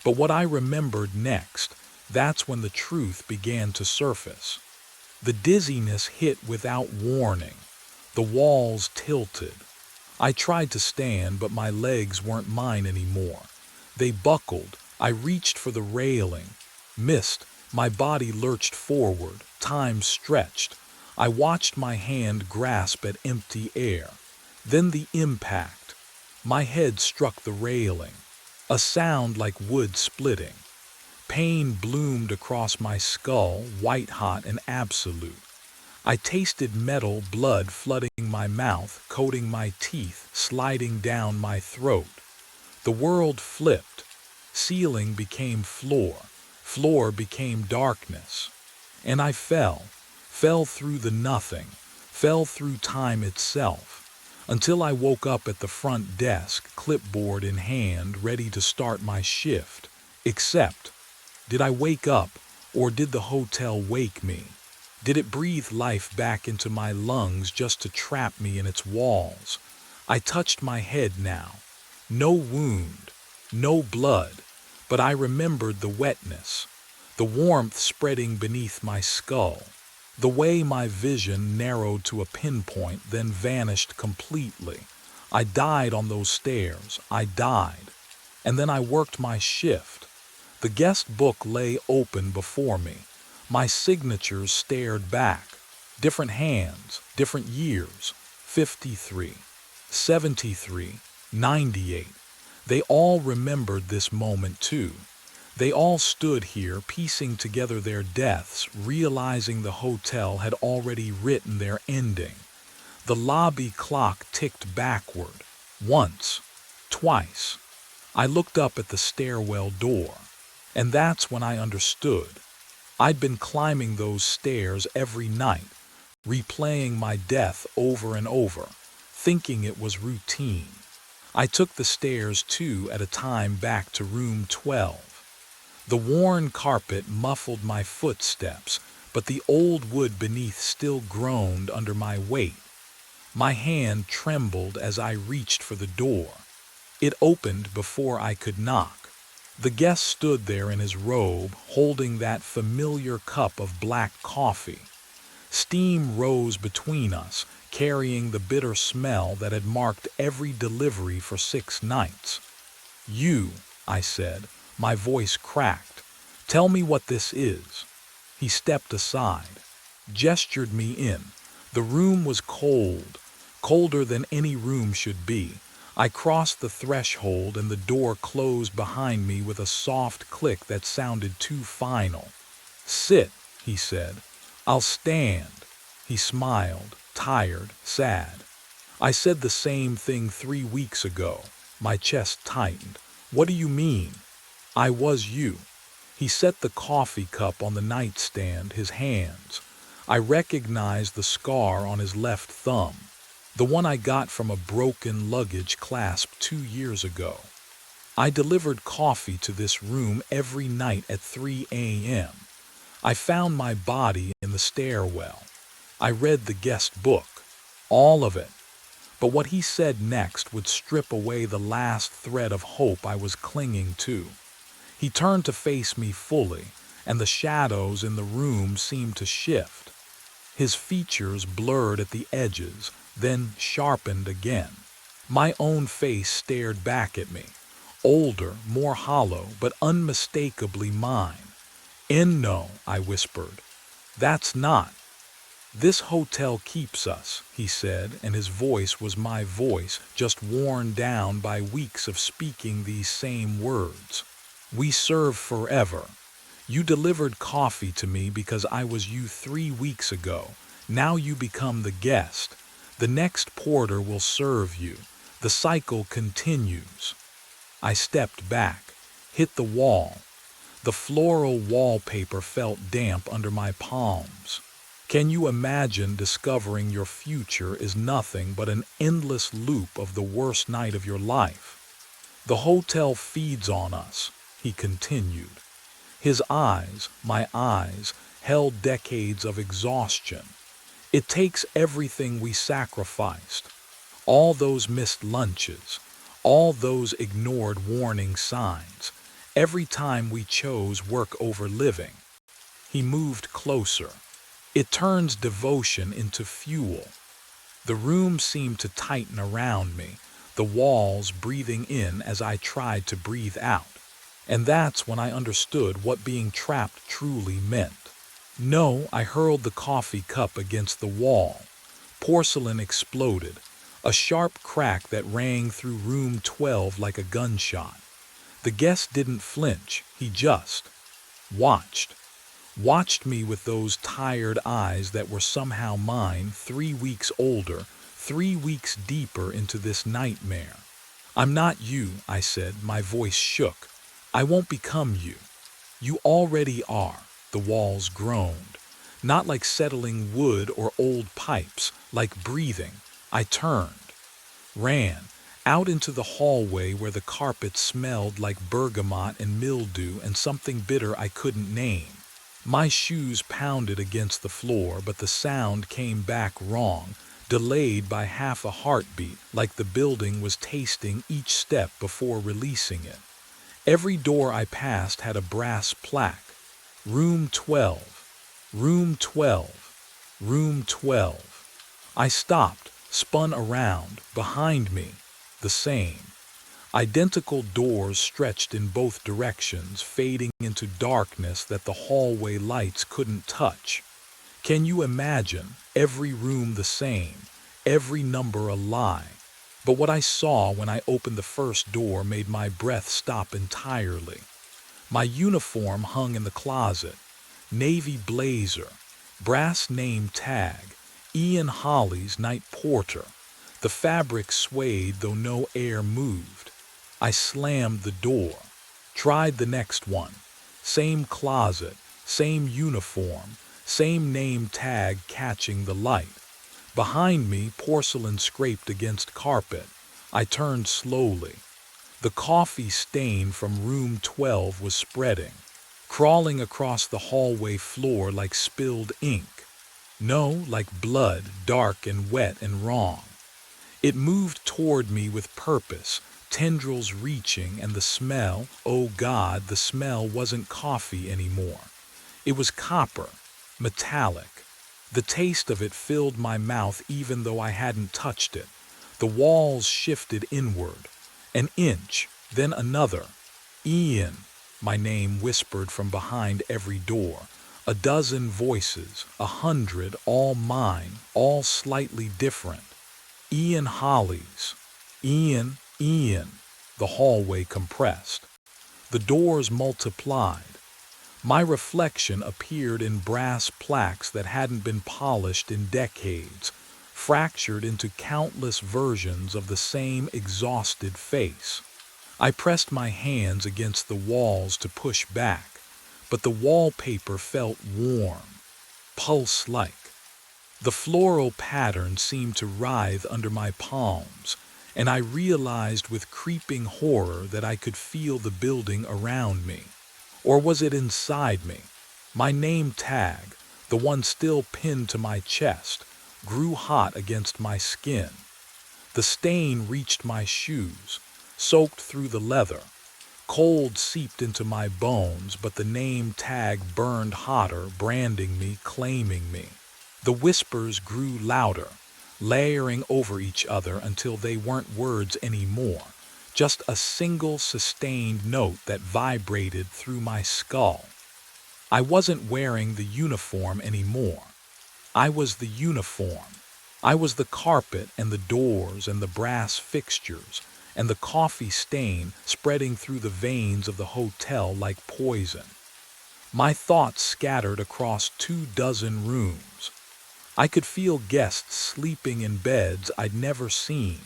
But what I remembered next, that's when the truth began to surface. The dizziness hit without warning. The walls tilted. I tried to stand, but my legs weren't mine anymore. They buckled. I reached for the railing. Missed. My body lurched forward. Time stretched. I watched my hand grasp at empty air. Then the impact. My head struck the railing. A sound like wood splitting. Pain bloomed across my skull, white-hot and absolute. I tasted metal, blood flooding my mouth, coating my teeth, sliding down my throat. The world flipped. Ceiling became floor. Floor became darkness. And I fell through the nothing, fell through time itself, until I woke up at the front desk, clipboard in hand, ready to start my shift. Except, did I wake up, or did the hotel wake me? Did it breathe life back into my lungs just to trap me in its walls? I touched my head now. No wound, no blood, but I remembered the wetness, the warmth spreading beneath my skull, the way my vision narrowed to a pinpoint, then vanished completely. I died on those stairs. I died. And then I worked my shift. The guest book lay open before me. My signatures stared back. Different hands, different years. 53, 73, 98. They all remembered this moment too. They all stood here piecing together their deaths, realizing the hotel had already written their ending. The lobby clock ticked backward. Once. Twice. I looked up at the stairwell door. And that's when I understood. I'd been climbing those stairs every night, replaying my death over and over, thinking it was routine. I took the stairs two at a time back to room 12. The worn carpet muffled my footsteps, but the old wood beneath still groaned under my weight. My hand trembled as I reached for the door. It opened before I could knock. The guest stood there in his robe, holding that familiar cup of black coffee. Steam rose between us, carrying the bitter smell that had marked every delivery for 6 nights. "You," I said, my voice cracked. "Tell me what this is." He stepped aside, gestured me in. The room was cold, colder than any room should be. I crossed the threshold and the door closed behind me with a soft click that sounded too final. "Sit," he said. "I'll stand." He smiled, tired, sad. "I said the same thing 3 weeks ago." My chest tightened. "What do you mean?" "I was you." He set the coffee cup on the nightstand, his hands. I recognized the scar on his left thumb, the one I got from a broken luggage clasp 2 years ago. I delivered coffee to this room every night at 3 a.m. I found my body in the stairwell. I read the guest book, all of it. But what he said next would strip away the last thread of hope I was clinging to. He turned to face me fully, and the shadows in the room seemed to shift. His features blurred at the edges, then sharpened again. My own face stared back at me, older, more hollow, but unmistakably mine. "No," I whispered. "That's not." "This hotel keeps us," he said, and his voice was my voice, just worn down by weeks of speaking these same words. "We serve forever. You delivered coffee to me because I was you 3 weeks ago. Now you become the guest. The next porter will serve you. The cycle continues." I stepped back, hit the wall. The floral wallpaper felt damp under my palms. Can you imagine discovering your future is nothing but an endless loop of the worst night of your life? "The hotel feeds on us," he continued. His eyes, my eyes, held decades of exhaustion. "It takes everything we sacrificed. All those missed lunches, all those ignored warning signs, every time we chose work over living." He moved closer. "It turns devotion into fuel." The room seemed to tighten around me, the walls breathing in as I tried to breathe out. And that's when I understood what being trapped truly meant. "No," I hurled the coffee cup against the wall. Porcelain exploded, a sharp crack that rang through room 12 like a gunshot. The guest didn't flinch, he just watched me with those tired eyes that were somehow mine, 3 weeks older, 3 weeks deeper into this nightmare. "I'm not you," I said, my voice shook. "I won't become you." "You already are," the walls groaned. Not like settling wood or old pipes, like breathing. I turned, ran, out into the hallway where the carpet smelled like bergamot and mildew and something bitter I couldn't name. My shoes pounded against the floor, but the sound came back wrong, delayed by half a heartbeat, like the building was tasting each step before releasing it. Every door I passed had a brass plaque. Room 12, Room 12, Room 12. I stopped, spun around, behind me, the same. Identical doors stretched in both directions, fading into darkness that the hallway lights couldn't touch. Can you imagine? Every room the same, every number a lie. But what I saw when I opened the first door made my breath stop entirely. My uniform hung in the closet. Navy blazer, brass name tag, Ian Holly's night porter. The fabric swayed though no air moved. I slammed the door. Tried the next one. Same closet, same uniform, same name tag catching the light. Behind me, porcelain scraped against carpet. I turned slowly. The coffee stain from room 12 was spreading, crawling across the hallway floor like spilled ink. No, like blood, dark and wet and wrong. It moved toward me with purpose, tendrils reaching, and the smell, oh God, the smell wasn't coffee anymore. It was copper, metallic. The taste of it filled my mouth even though I hadn't touched it. The walls shifted inward. An inch, then another. Ian, my name whispered from behind every door. A dozen voices, 100, all mine, all slightly different. Ian Holly's. Ian, Ian. The hallway compressed. The doors multiplied. My reflection appeared in brass plaques that hadn't been polished in decades, fractured into countless versions of the same exhausted face. I pressed my hands against the walls to push back, but the wallpaper felt warm, pulse-like. The floral pattern seemed to writhe under my palms, and I realized with creeping horror that I could feel the building around me. Or was it inside me? My name tag, the one still pinned to my chest, grew hot against my skin. The stain reached my shoes, soaked through the leather. Cold seeped into my bones, but the name tag burned hotter, branding me, claiming me. The whispers grew louder, layering over each other until they weren't words anymore, just a single sustained note that vibrated through my skull. I wasn't wearing the uniform anymore. I was the uniform. I was the carpet and the doors and the brass fixtures and the coffee stain spreading through the veins of the hotel like poison. My thoughts scattered across 24 rooms. I could feel guests sleeping in beds I'd never seen,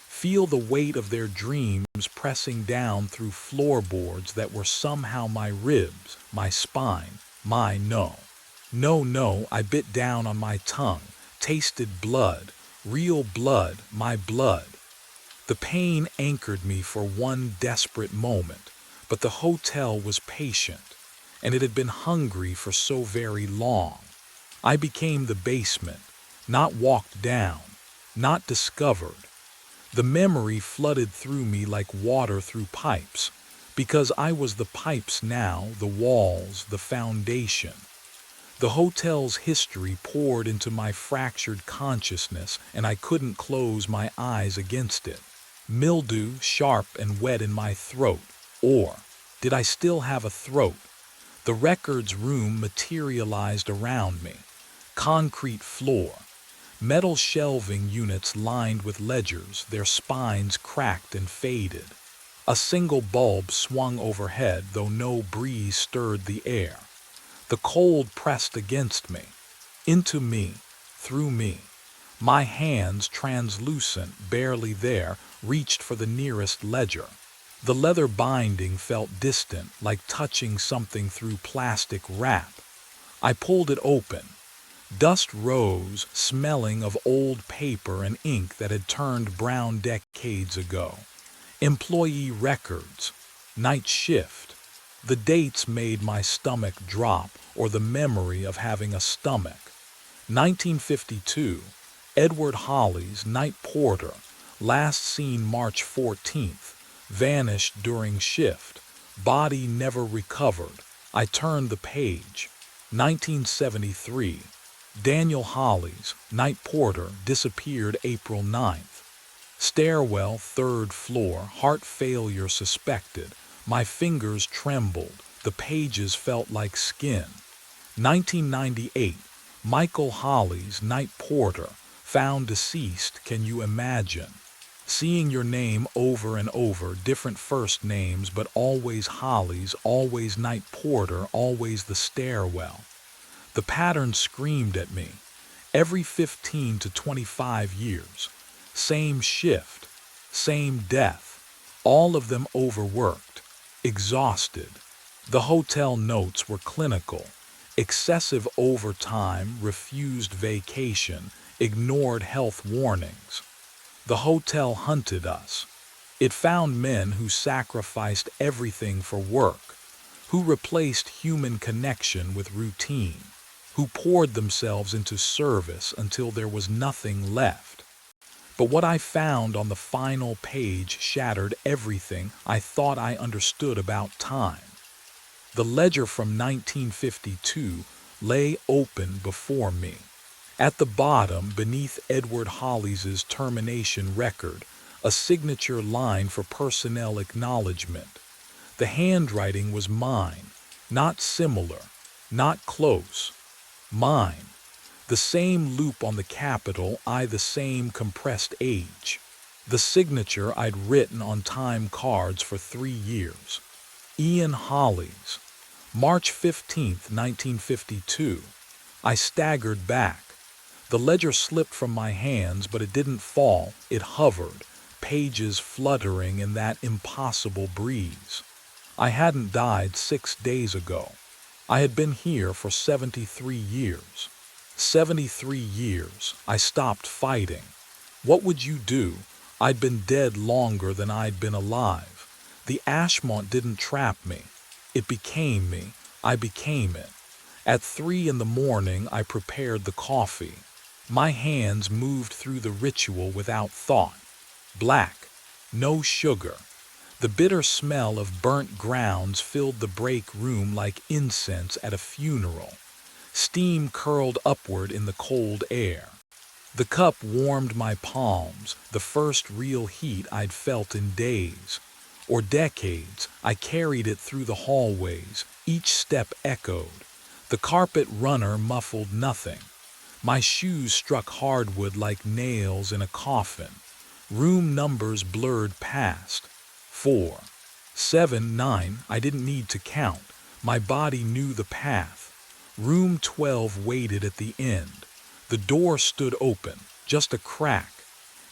feel the weight of their dreams pressing down through floorboards that were somehow my ribs, my spine, No, I bit down on my tongue, tasted blood, real blood, my blood. The pain anchored me for one desperate moment, but the hotel was patient, and it had been hungry for so very long. I became the basement, not walked down, not discovered. The memory flooded through me like water through pipes, because I was the pipes now, the walls, the foundation. The hotel's history poured into my fractured consciousness, and I couldn't close my eyes against it. Mildew, sharp and wet in my throat. Or did I still have a throat? The records room materialized around me. Concrete floor. Metal shelving units lined with ledgers, their spines cracked and faded. A single bulb swung overhead, though no breeze stirred the air. The cold pressed against me, into me, through me. My hands, translucent, barely there, reached for the nearest ledger. The leather binding felt distant, like touching something through plastic wrap. I pulled it open. Dust rose, smelling of old paper and ink that had turned brown decades ago. Employee records. Night shift. The dates made my stomach drop, or the memory of having a stomach. 1952, Edward Holly's Night Porter, last seen March 14th, vanished during shift, body never recovered. I turned the page. 1973, Daniel Holly's Night Porter disappeared April 9th. Stairwell, third floor, heart failure suspected. My fingers trembled. The pages felt like skin. 1998, Michael Holly's Night Porter, found deceased. Can you imagine? Seeing your name over and over, different first names, but always Holly's, always Night Porter, always the stairwell. The pattern screamed at me. Every 15 to 25 years. Same shift, same death, all of them overworked, exhausted. The hotel notes were clinical. Excessive overtime, refused vacation, ignored health warnings. The hotel hunted us. It found men who sacrificed everything for work, who replaced human connection with routine, who poured themselves into service until there was nothing left. But what I found on the final page shattered everything I thought I understood about time. The ledger from 1952 lay open before me. At the bottom, beneath Edward Holly's termination record, a signature line for personnel acknowledgement. The handwriting was mine, not similar, not close. Mine. The same loop on the capital, the same compressed age. The signature I'd written on time cards for 3 years. Ian Holly's. March 15, 1952. I staggered back. The ledger slipped from my hands, but it didn't fall. It hovered, pages fluttering in that impossible breeze. I hadn't died 6 days ago. I had been here for 73 years. 73 years, I stopped fighting. What would you do? I'd been dead longer than I'd been alive. The Ashmont didn't trap me. It became me. I became it. At 3 in the morning, I prepared the coffee. My hands moved through the ritual without thought. Black, no sugar. The bitter smell of burnt grounds filled the break room like incense at a funeral. Steam curled upward in the cold air. The cup warmed my palms, the first real heat I'd felt in days. Or decades. I carried it through the hallways. Each step echoed. The carpet runner muffled nothing. My shoes struck hardwood like nails in a coffin. Room numbers blurred past. 4, 7, 9, I didn't need to count. My body knew the path. Room 12 waited at the end. The door stood open, just a crack.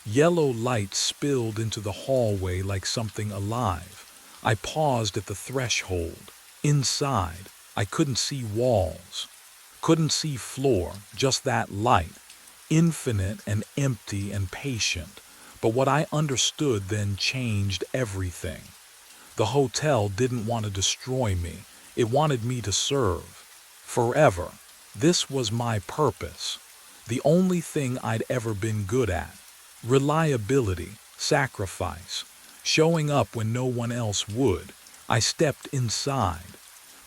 Yellow light spilled into the hallway like something alive. I paused at the threshold. Inside, I couldn't see walls. Couldn't see floor, just that light. Infinite and empty and patient. But what I understood then changed everything. The hotel didn't want to destroy me. It wanted me to serve. Forever. This was my purpose. The only thing I'd ever been good at. Reliability, sacrifice, showing up when no one else would. I stepped inside.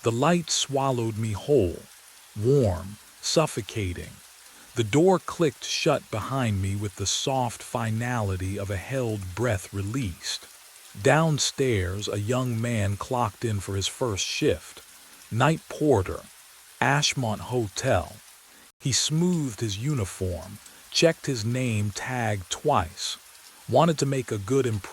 The light swallowed me whole, warm, suffocating. The door clicked shut behind me with the soft finality of a held breath released. Downstairs, a young man clocked in for his first shift. Night porter, Ashmont Hotel. He smoothed his uniform, checked his name tag twice, wanted to make a good impression.